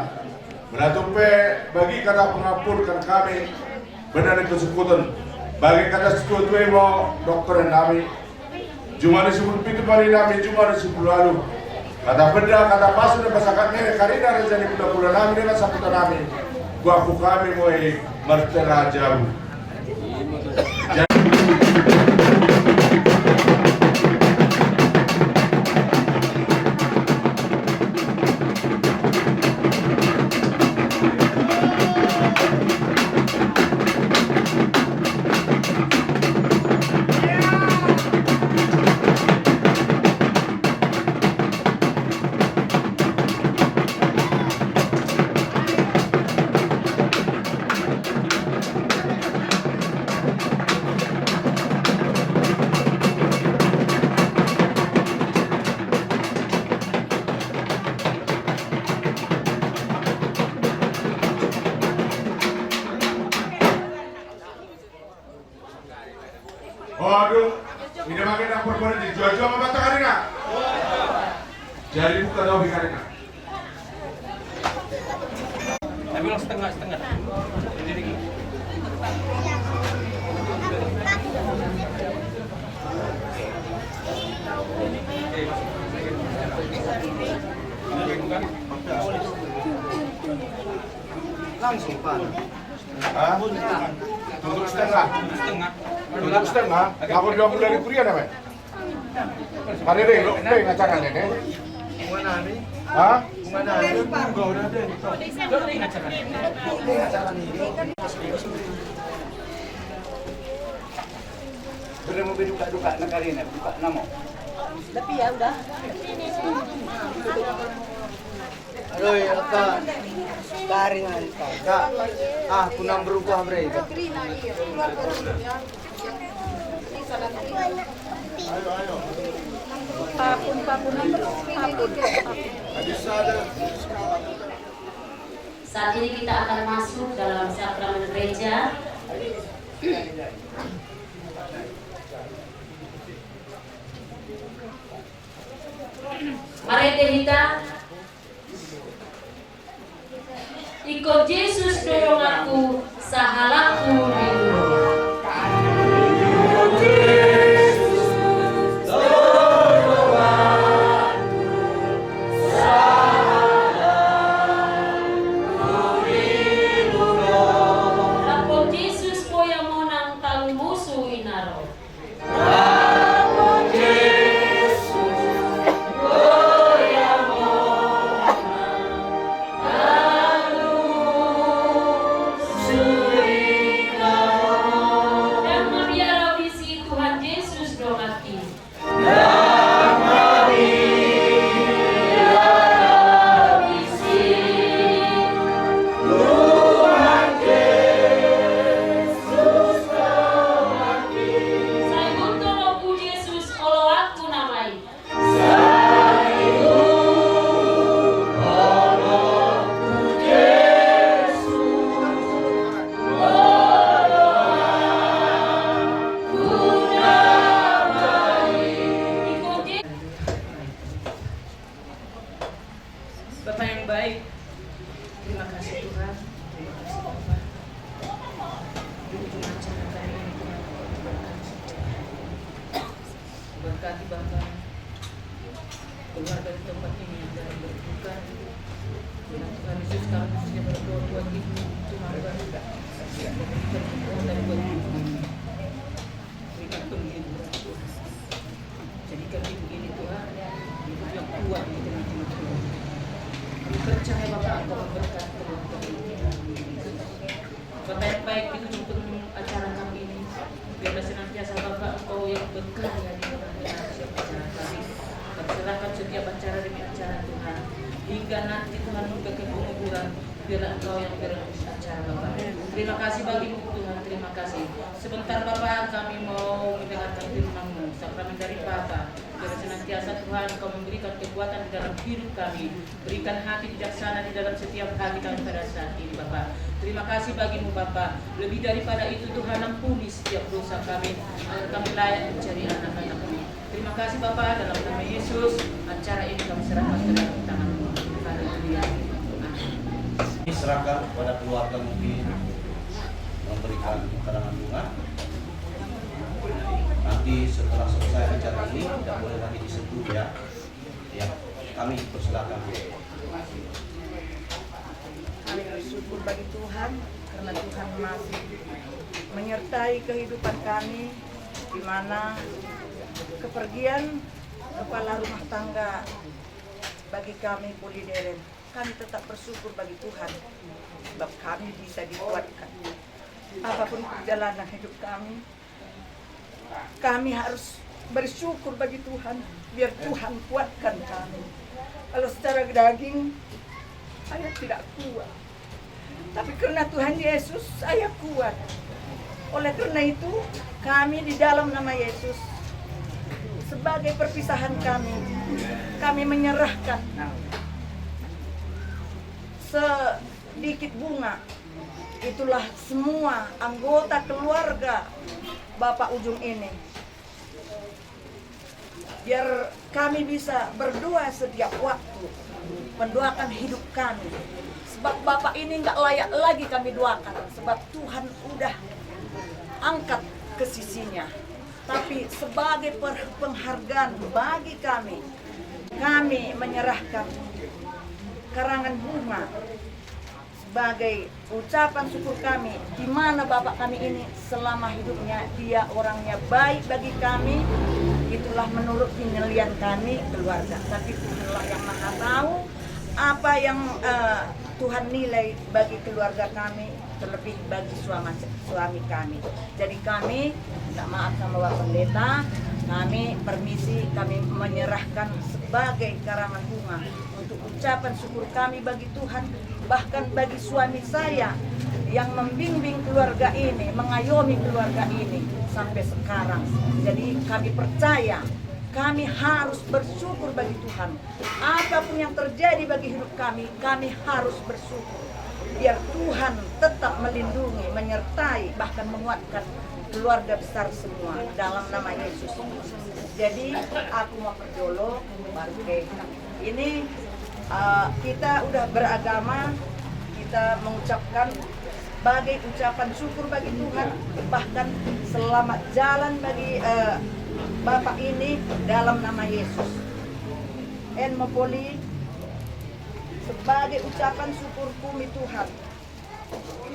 beratupe bagi kata pengampunkan kami benar kesekutan bagi kata sekutu mau dokter kami cuma disebut pintu mari kami cuma disebut lalu kata beda kata pasu dan pasakan ini karina raja di bulan-bulan kami dengan sakutan kami buahku kami mau mertela jauh. Waduh, ini makin dapur boleh dijual-jual sama Bata Karina. Jadi buka tahu Karina. Tapi bilang setengah-setengah. Jadi langsung Pak. Tutup setengah. Tutup setengah. Aku 20.000 rupiah namanya. Hari ini lo ngacaran ini. Mana nih? Hah? Mana nih? Enggak udah ada. Ngacaran ini. Sudah mau duka-duka nak Karina, duka namo. Tapi ya udah. Halo ya kak, Karina kak. Aku nang berubah bre. Ayo. Papun. Saat ini kita akan masuk dalam sakramen gereja. Mari kita ikut Yesus dorong aku sahalaku di dunia. Bapak yang baik, terima kasih Tuhan. Untuk acara kali ini Tuhan, berkati Bapak, keluarga di tempat ini yang dalam berduka. Tuhan Yesus kami khususnya berdoa buat ibu Tuhan berduka. Berikan kekuatan buat ibu, berikan penghidupan Tuhan. Jadikan ibu ini Tuhan, ibu yang kuat di tengah-tengah Tuhan. Kami percaya Bapak Engkau memberkati keluarga ini. Bapak yang baik itu untuk acara kami ini. Biarlah senantiasa Bapak Engkau yang serahkan setiap acara demi acara Tuhan. Hingga nanti Tuhan buka ke penguburan, biarlah Engkau yang berurus acara Bapak. Terima kasih bagimu Tuhan, terima kasih. Sebentar Bapak kami mau mendengarkan firman-Mu, sakramen dari Bapa. Biar senantiasa Tuhan Engkau memberikan kekuatan di dalam hidup kami, berikan hati bijaksana di dalam setiap hati kami pada saat ini Bapak. Terima kasih bagimu Bapak. Lebih daripada itu Tuhan ampuni setiap dosa kami, agar kami layak mencari anak-anak-Mu. Terima kasih Bapak, dalam nama Yesus acara ini kami serahkan ke dalam tangan-Mu. Haleluya. Serahkan kepada keluarga mungkin memberikan karangan bunga. Nanti setelah selesai acara ini tidak boleh lagi disentuh ya. Ya, kami persilakan. Kami bersyukur bagi Tuhan karena Tuhan masih menyertai kehidupan kami, di mana kepergian kepala rumah tangga bagi kami Polideren. Kami tetap bersyukur bagi Tuhan sebab kami bisa dikuatkan. Apapun perjalanan hidup kami harus bersyukur bagi Tuhan, biar Tuhan kuatkan kami. Kalau secara daging, saya tidak kuat. Tapi karena Tuhan Yesus, saya kuat. Oleh karena itu, kami di dalam nama Yesus, sebagai perpisahan kami menyerahkan sedikit bunga. Itulah semua anggota keluarga Bapak Ujung ini. Biar kami bisa berdoa setiap waktu, mendoakan hidup kami. Sebab Bapak ini nggak layak lagi kami doakan, sebab Tuhan udah angkat ke sisinya. Tapi sebagai penghargaan bagi kami menyerahkan karangan bunga sebagai ucapan syukur kami, di mana Bapak kami ini selama hidupnya dia orangnya baik bagi kami. Itulah menurut penilaian kami keluarga. Tapi Tuhanlah yang Maha tahu apa yang Tuhan nilai bagi keluarga kami, terlebih bagi suami kami. Jadi kami minta maaf sama Bapak Pendeta, kami permisi, kami menyerahkan sebagai karangan bunga untuk ucapan syukur kami bagi Tuhan, bahkan bagi suami saya yang membimbing keluarga ini, mengayomi keluarga ini sampai sekarang. Jadi kami percaya kami harus bersyukur bagi Tuhan. Apapun yang terjadi bagi hidup kami harus bersyukur. Biar Tuhan tetap melindungi, menyertai, bahkan menguatkan keluarga besar semua dalam nama Yesus. Jadi aku mau berjolo, ini kita udah beragama, kita mengucapkan sebagai ucapan syukur bagi Tuhan, bahkan selamat jalan bagi Bapak ini dalam nama Yesus. Mopoli sebagai ucapan syukur kami Tuhan.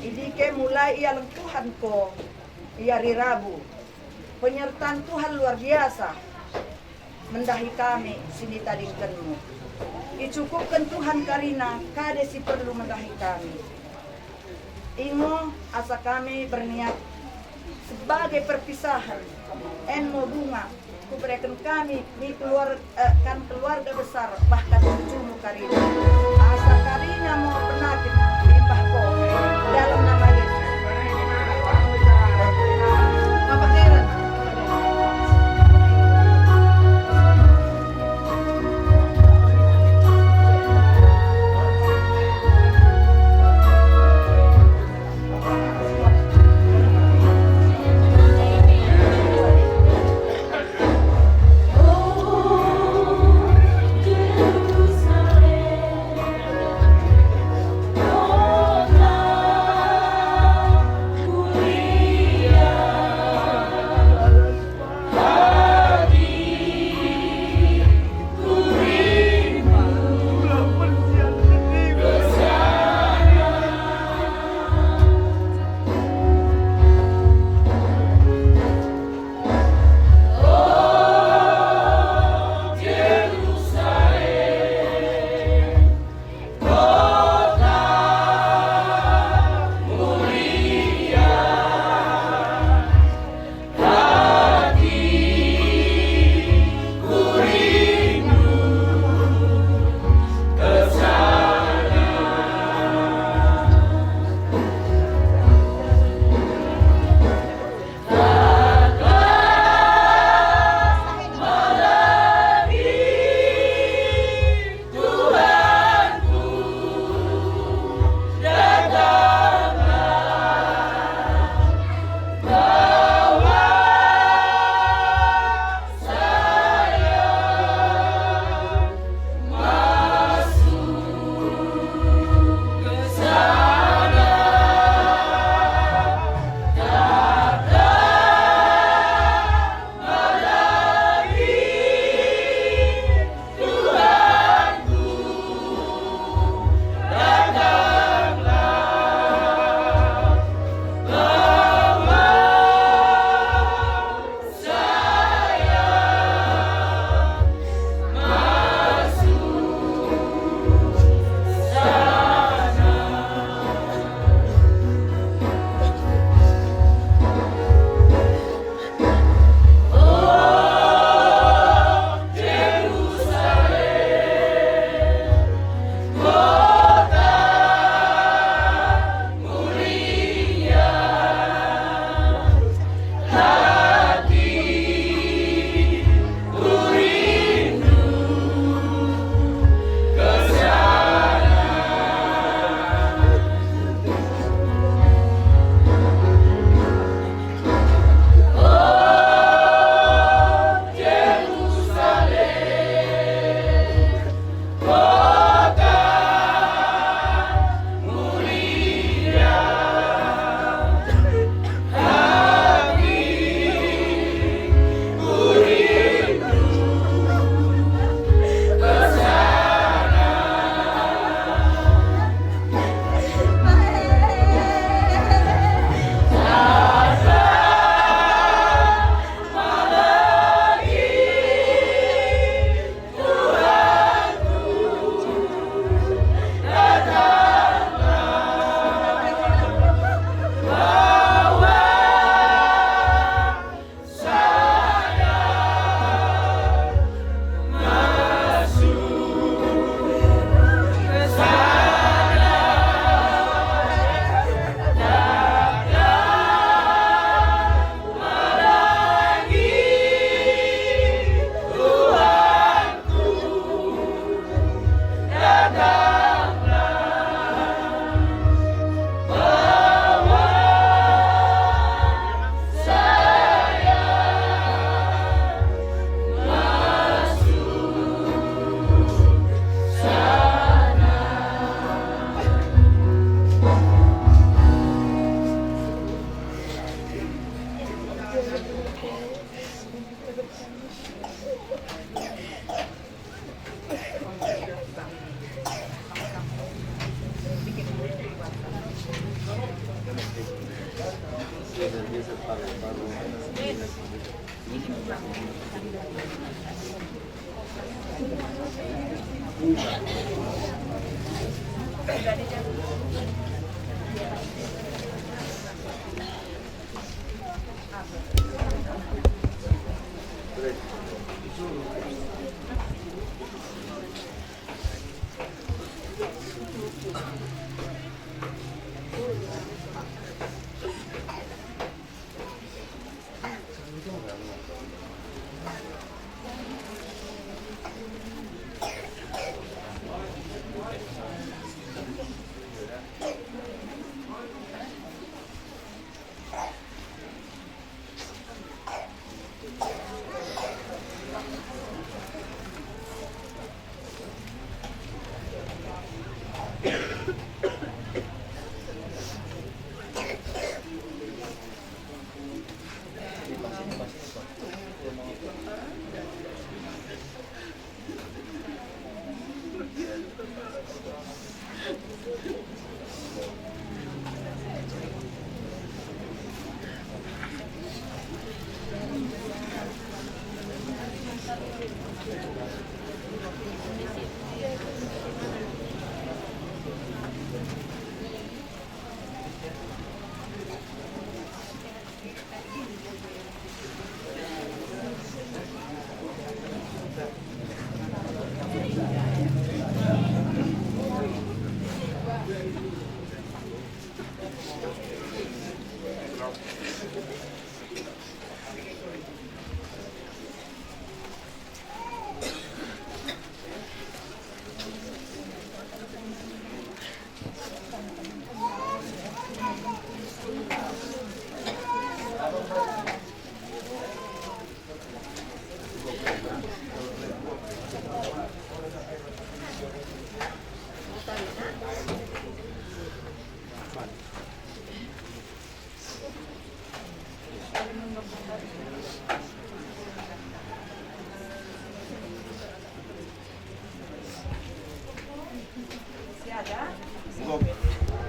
Idike mulai ialang Tuhan ko iari Rabu. Penyertaan Tuhan luar biasa mendahi kami sini tadingkanmu. Dicukupkan Tuhan karina kade si perlu mendahi kami. Ingo asa kami berniat sebagai perpisahan enmo bunga kuberikan kami di keluarga besar, bahkan cucu karina asa karina mau penyakit limpah kau dalam nama Yesus. Bapak Keren Oh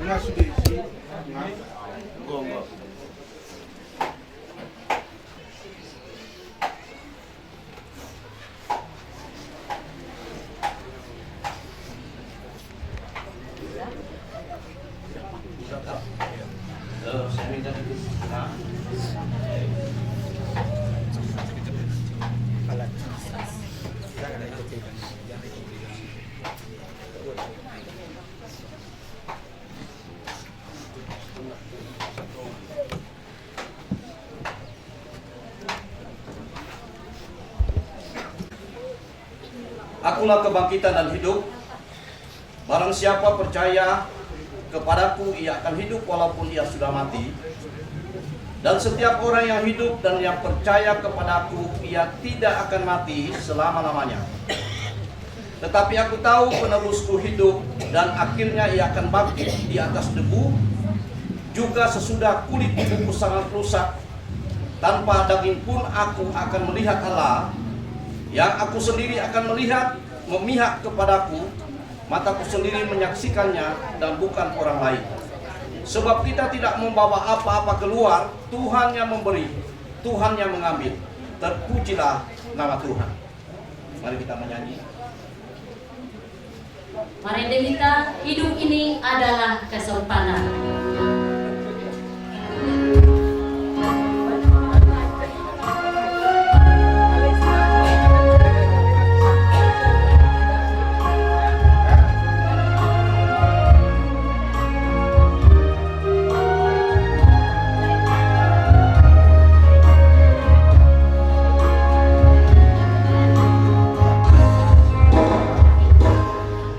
Enggak sudah isi. Enggak. Saya minta Akulah kebangkitan dan hidup. Barang siapa percaya kepadaku, ia akan hidup walaupun ia sudah mati. Dan setiap orang yang hidup dan yang percaya kepadaku, ia tidak akan mati selama-lamanya. Tetapi aku tahu penerusku hidup dan akhirnya ia akan bangkit di atas debu, juga sesudah kulit tubuhku sangat rusak. Tanpa daging pun aku akan melihat Allah, yang aku sendiri akan melihat, memihak kepadaku, mataku sendiri menyaksikannya dan bukan orang lain. Sebab kita tidak membawa apa-apa keluar, Tuhan yang memberi, Tuhan yang mengambil. Terpujilah nama Tuhan. Mari kita menyanyi. Mari kita, hidup ini adalah kesopanan.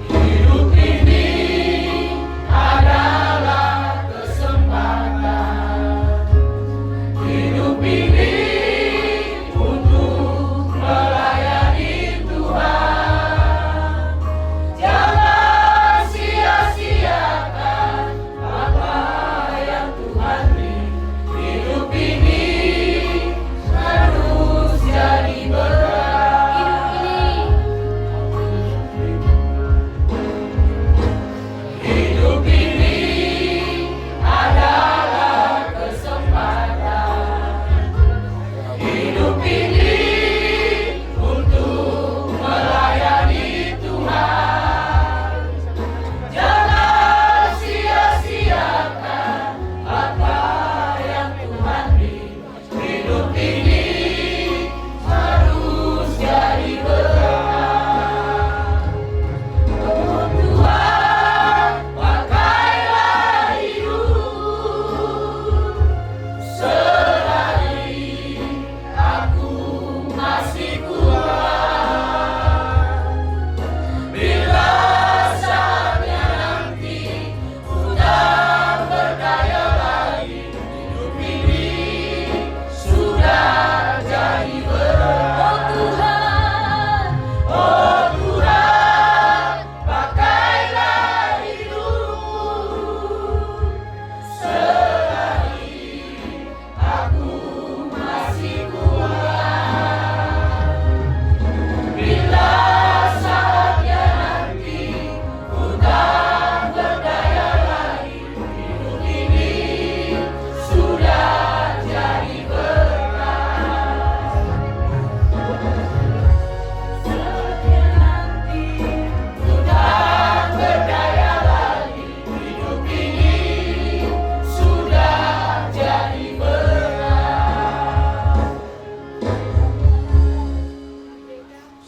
Hidup ini adalah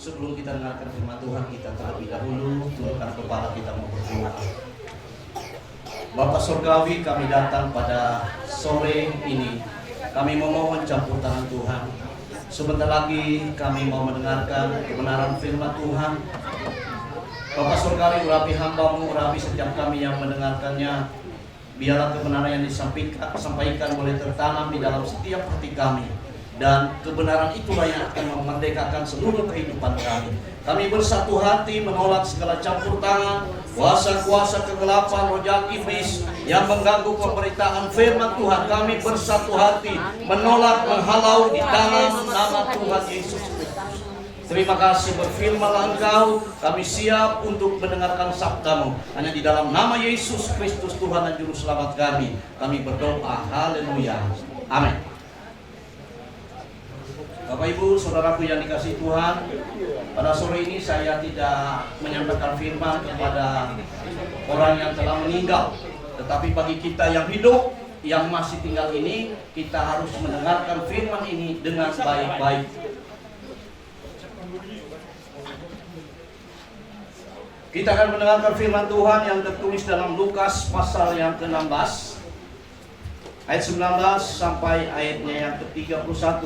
sebelum kita dengarkan firman Tuhan, kita terlebih dahulu tundukkan kepala kita berdoa. Bapa Surgawi, kami datang pada sore ini. Kami memohon campur tangan Tuhan. Sebentar lagi kami mau mendengarkan kebenaran firman Tuhan. Bapa Surgawi, urapi hamba-Mu, urapi setiap kami yang mendengarkannya. Biarlah kebenaran yang disampaikan boleh tertanam di dalam setiap hati kami. Dan kebenaran itulah yang akan memerdekakan seluruh kehidupan kami. Kami bersatu hati menolak segala campur tangan, kuasa-kuasa kegelapan, roh jahat iblis yang mengganggu pemberitaan firman Tuhan. Kami bersatu hati menolak, menghalau di dalam nama Tuhan Yesus Kristus. Terima kasih, berfirmanlah Engkau, kami siap untuk mendengarkan sabda-Mu. Hanya di dalam nama Yesus Kristus Tuhan dan Juru Selamat kami berdoa. Haleluya. Amin. Bapak Ibu, saudaraku yang dikasihi Tuhan, pada sore ini saya tidak menyampaikan firman kepada orang yang telah meninggal, tetapi bagi kita yang hidup, yang masih tinggal ini, kita harus mendengarkan firman ini dengan baik-baik. Kita akan mendengarkan firman Tuhan yang tertulis dalam Lukas pasal yang ke-16, ayat 19 sampai ayatnya yang ke-31.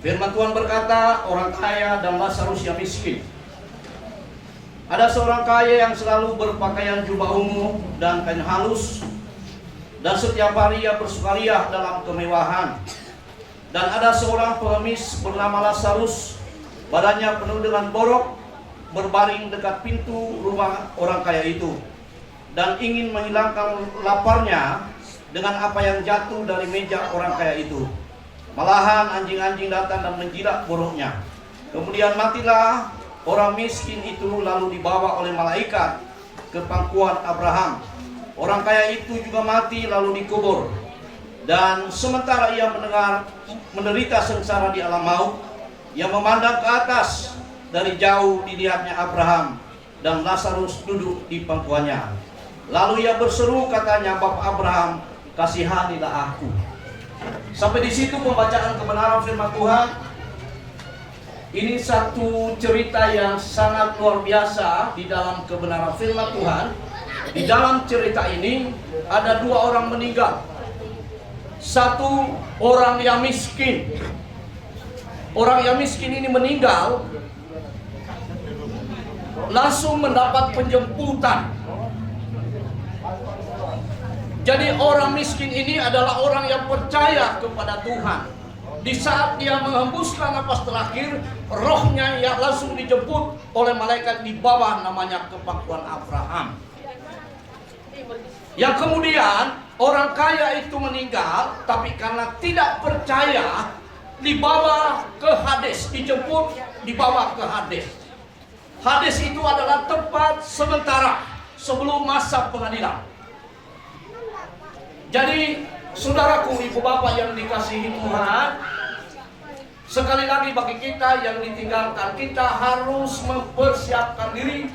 Firman Tuhan berkata, orang kaya dan Lazarus yang miskin. Ada seorang kaya yang selalu berpakaian jubah ungu dan kain halus, dan setiap hari ia bersukaria dalam kemewahan. Dan ada seorang pengemis bernama Lazarus, badannya penuh dengan borok, berbaring dekat pintu rumah orang kaya itu, dan ingin menghilangkan laparnya dengan apa yang jatuh dari meja orang kaya itu. Malahan anjing-anjing datang dan menjilat boroknya. Kemudian matilah orang miskin itu, lalu dibawa oleh malaikat ke pangkuan Abraham. Orang kaya itu juga mati lalu dikubur. Dan sementara ia menderita sengsara di alam maut, ia memandang ke atas. Dari jauh dilihatnya Abraham dan Lazarus duduk di pangkuannya. Lalu ia berseru, katanya, Bapak Abraham, kasihanilah aku. Sampai di situ pembacaan kebenaran firman Tuhan. Ini satu cerita yang sangat luar biasa di dalam kebenaran firman Tuhan. Di dalam cerita ini ada dua orang meninggal. Satu orang yang miskin. Orang yang miskin ini meninggal, langsung mendapat penjemputan. Jadi orang miskin ini adalah orang yang percaya kepada Tuhan. Di saat dia menghembuskan napas terakhir, rohnya yang langsung dijemput oleh malaikat di bawah, namanya ke pangkuan Abraham. Yang kemudian orang kaya itu meninggal, tapi karena tidak percaya, dibawa ke Hades, dijemput dibawa ke Hades. Hades itu adalah tempat sementara sebelum masa pengadilan. Jadi, saudaraku, ibu bapak yang dikasihi Tuhan, sekali lagi bagi kita yang ditinggalkan, kita harus mempersiapkan diri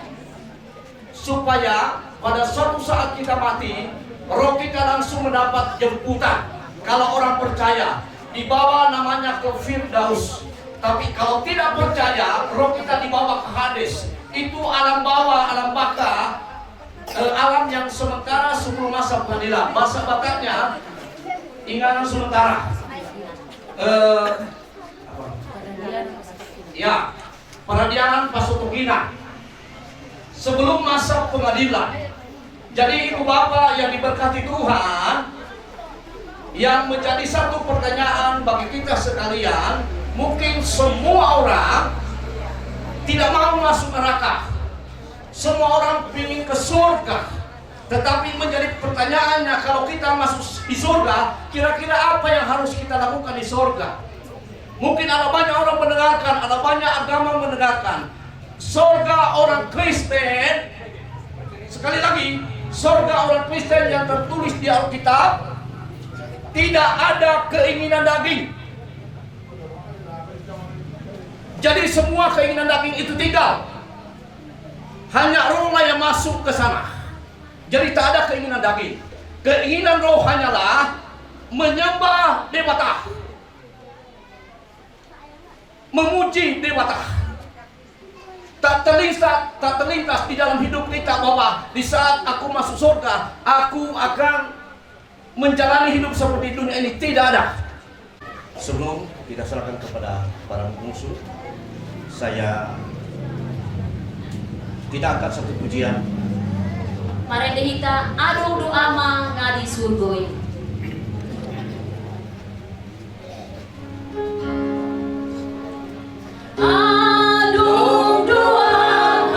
supaya pada suatu saat kita mati, roh kita langsung mendapat jemputan. Kalau orang percaya, dibawa namanya ke Firdaus. Tapi kalau tidak percaya, roh kita dibawa ke Hades. Itu alam bawah, alam baka, alam yang sementara sebelum masa pengadilan. Masa bakatnya ingatan sementara. Ya, peradilan Pasutugina sebelum masa pengadilan. Jadi ibu bapak yang diberkati Tuhan, yang menjadi satu pertanyaan bagi kita sekalian, mungkin semua orang tidak mau masuk neraka. Semua orang ingin ke surga. Tetapi menjadi pertanyaannya, kalau kita masuk di surga, kira-kira apa yang harus kita lakukan di surga? Mungkin ada banyak orang mendengarkan, ada banyak agama mendengarkan. Surga orang Kristen, sekali lagi, surga orang Kristen yang tertulis di Alkitab, tidak ada keinginan daging. Jadi semua keinginan daging itu tinggal. Hanya rohlah yang masuk ke sana. Jadi tak ada keinginan daging. Keinginan roh hanyalah menyembah Dewata, memuji Dewata. Tak terlintas di dalam hidup kita bahwa di saat aku masuk surga, aku akan menjalani hidup seperti dunia ini. Tidak ada. Sebelum kita serahkan kepada para musuh, kita angkat satu pujian. Mari kita adung doa mah ngadi surgoi. Adung doa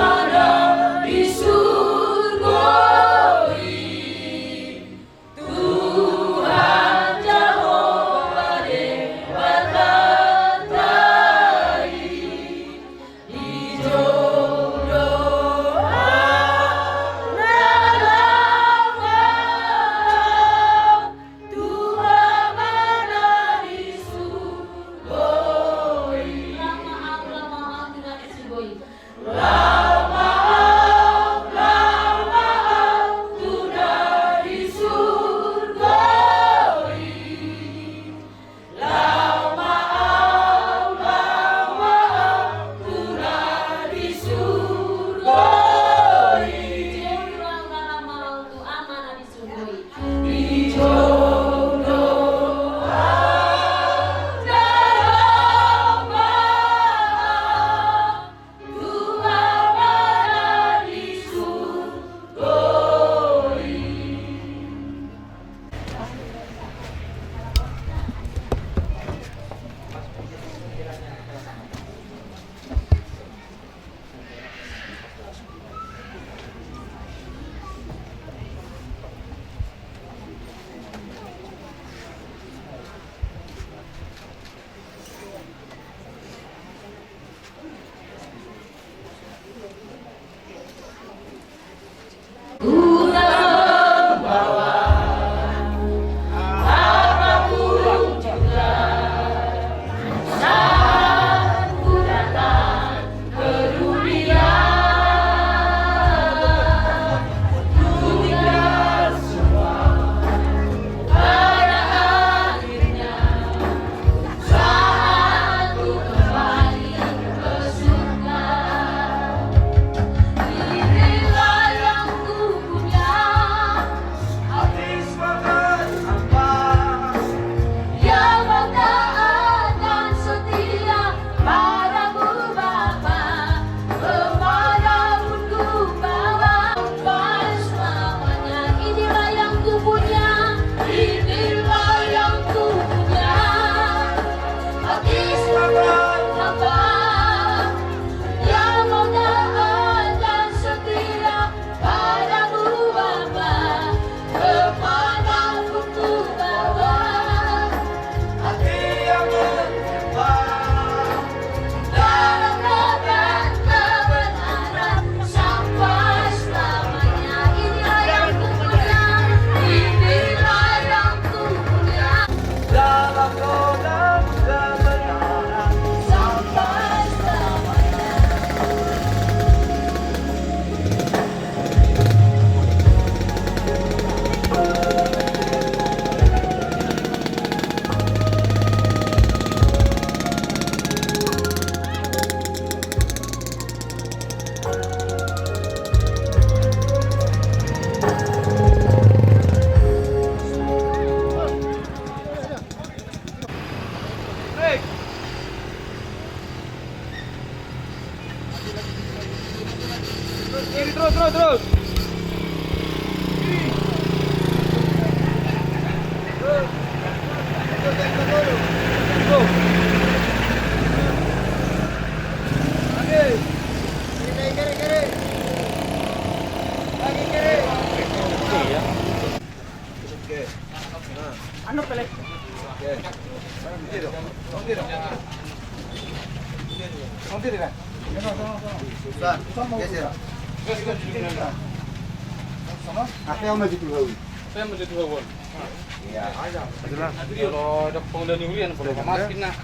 ada di surgoi. Tuhan Jehovah Dewata Tai. Hijau doa dalam malam. Tuhan ada di surgoi. Lama dengan surgoi. Lama sudah di surgoi. Lama sudah di surgoi. Lama tu amanah di surgoi. Hijau doa dalam malam. Tuhan ada di surgoi. Pulang bawa apapun juga saat ku datang ke dunia. Ku tinggal semua pada akhirnya saat ku kembali ke surga. Inilah yang ku punya, hati semangat apa yang bertaat dan setia padamu Bapa, kepada-Mu ku bawa sampai selamanya. Inilah yang ku punya, inilah yang ku punya, hati semangat apa yang bertaat dan setia padamu Bapa, kepada-Mu ku bawa hati yang berkembang dalam roda kebenaran sampai selamanya. Inilah yang ku punya, inilah yang ku punya, dalam roda kebenaran sampai selamanya. Kiri terus. Ano pala? Apa yang maju dulu? Saya maju dulu. Iya, aja. Kalau ada pengendali hurian, boleh masukin nak.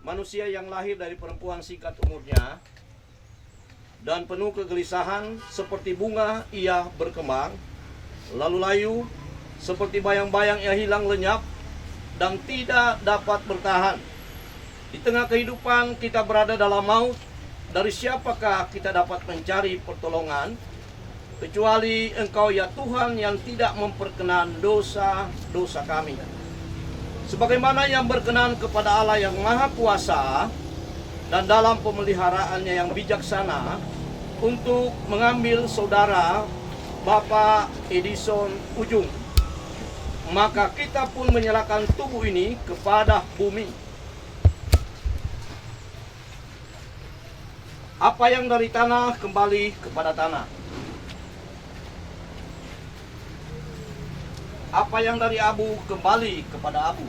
Manusia yang lahir dari perempuan singkat umurnya dan penuh kegelisahan, seperti bunga ia berkembang, lalu layu seperti bayang-bayang ia hilang lenyap dan tidak dapat bertahan. Di tengah kehidupan kita berada dalam maut. Dari siapakah kita dapat mencari pertolongan kecuali Engkau ya Tuhan yang tidak memperkenan dosa-dosa kami. Sebagaimana yang berkenan kepada Allah yang Maha Kuasa dan dalam pemeliharaannya yang bijaksana untuk mengambil saudara Bapak Edison Ujung, maka kita pun menyerahkan tubuh ini kepada bumi. Apa yang dari tanah kembali kepada tanah. Apa yang dari abu kembali kepada abu.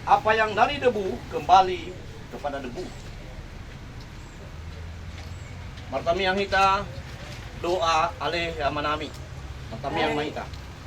Apa yang dari debu kembali kepada debu. Martamiang hita doa aleh manami. Martamiang mahita.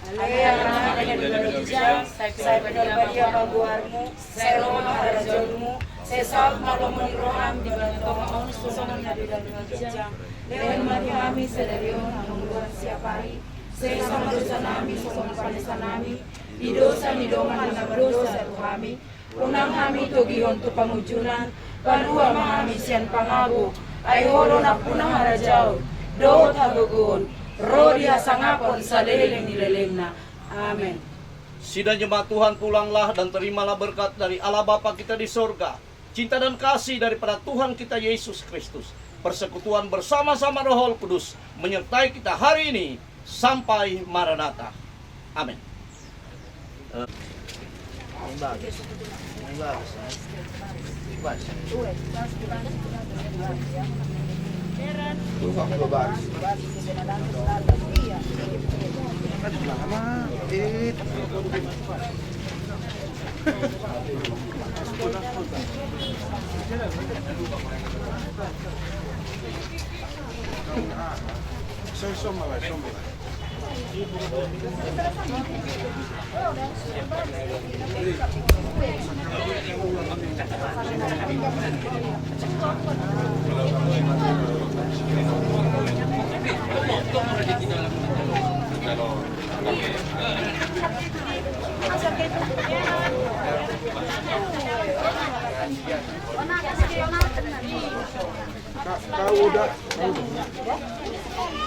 Saya berdoa pada Baguarmu, saya lemah pada jauhmu, Sesal malomoni roham di balantong susunan na bilang jam. Leon marihami sedarion ang luar siapari. Sesama dosa nami susung palisa nami. Di dosa ni doman na berdosa kami. Unang kami tugihon tu pangujunan. Panua mahami sian pangabu. Ay holo na punang harajau. Dohot hagugun. Roh dia sangapon sa leleng nileleng na. Amen. Sidang jemaat Tuhan, pulanglah dan terimalah berkat dari Allah Bapa kita di sorga, cinta dan kasih daripada Tuhan kita Yesus Kristus, persekutuan bersama-sama Roh Kudus menyertai kita hari ini sampai Maranatha. Amin.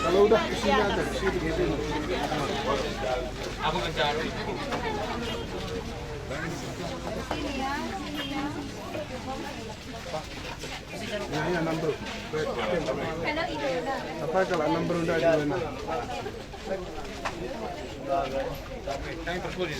Kalau udah kesini aja, kesini. Aku mencari. Ini number. Apa kalau number udah di mana? Kami terpulih.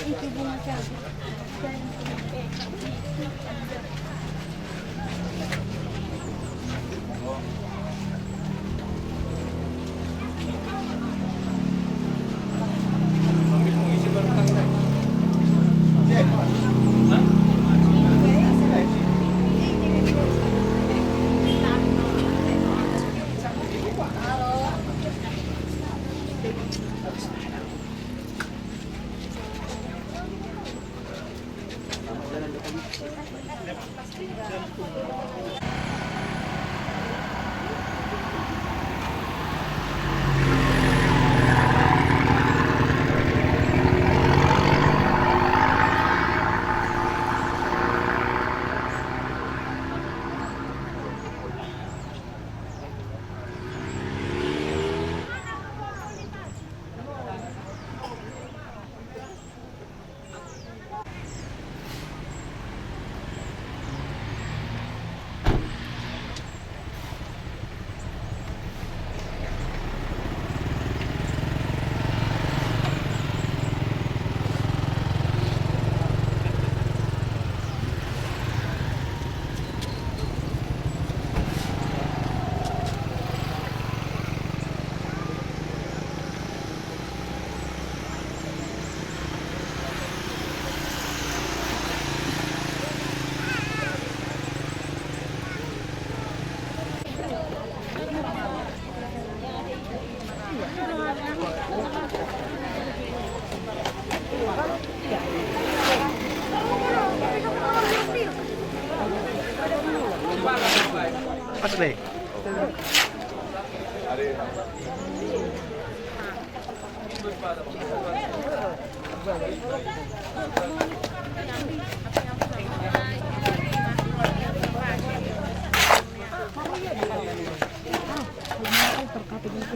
Itu bunga cabai. Pas deh. terkait dengan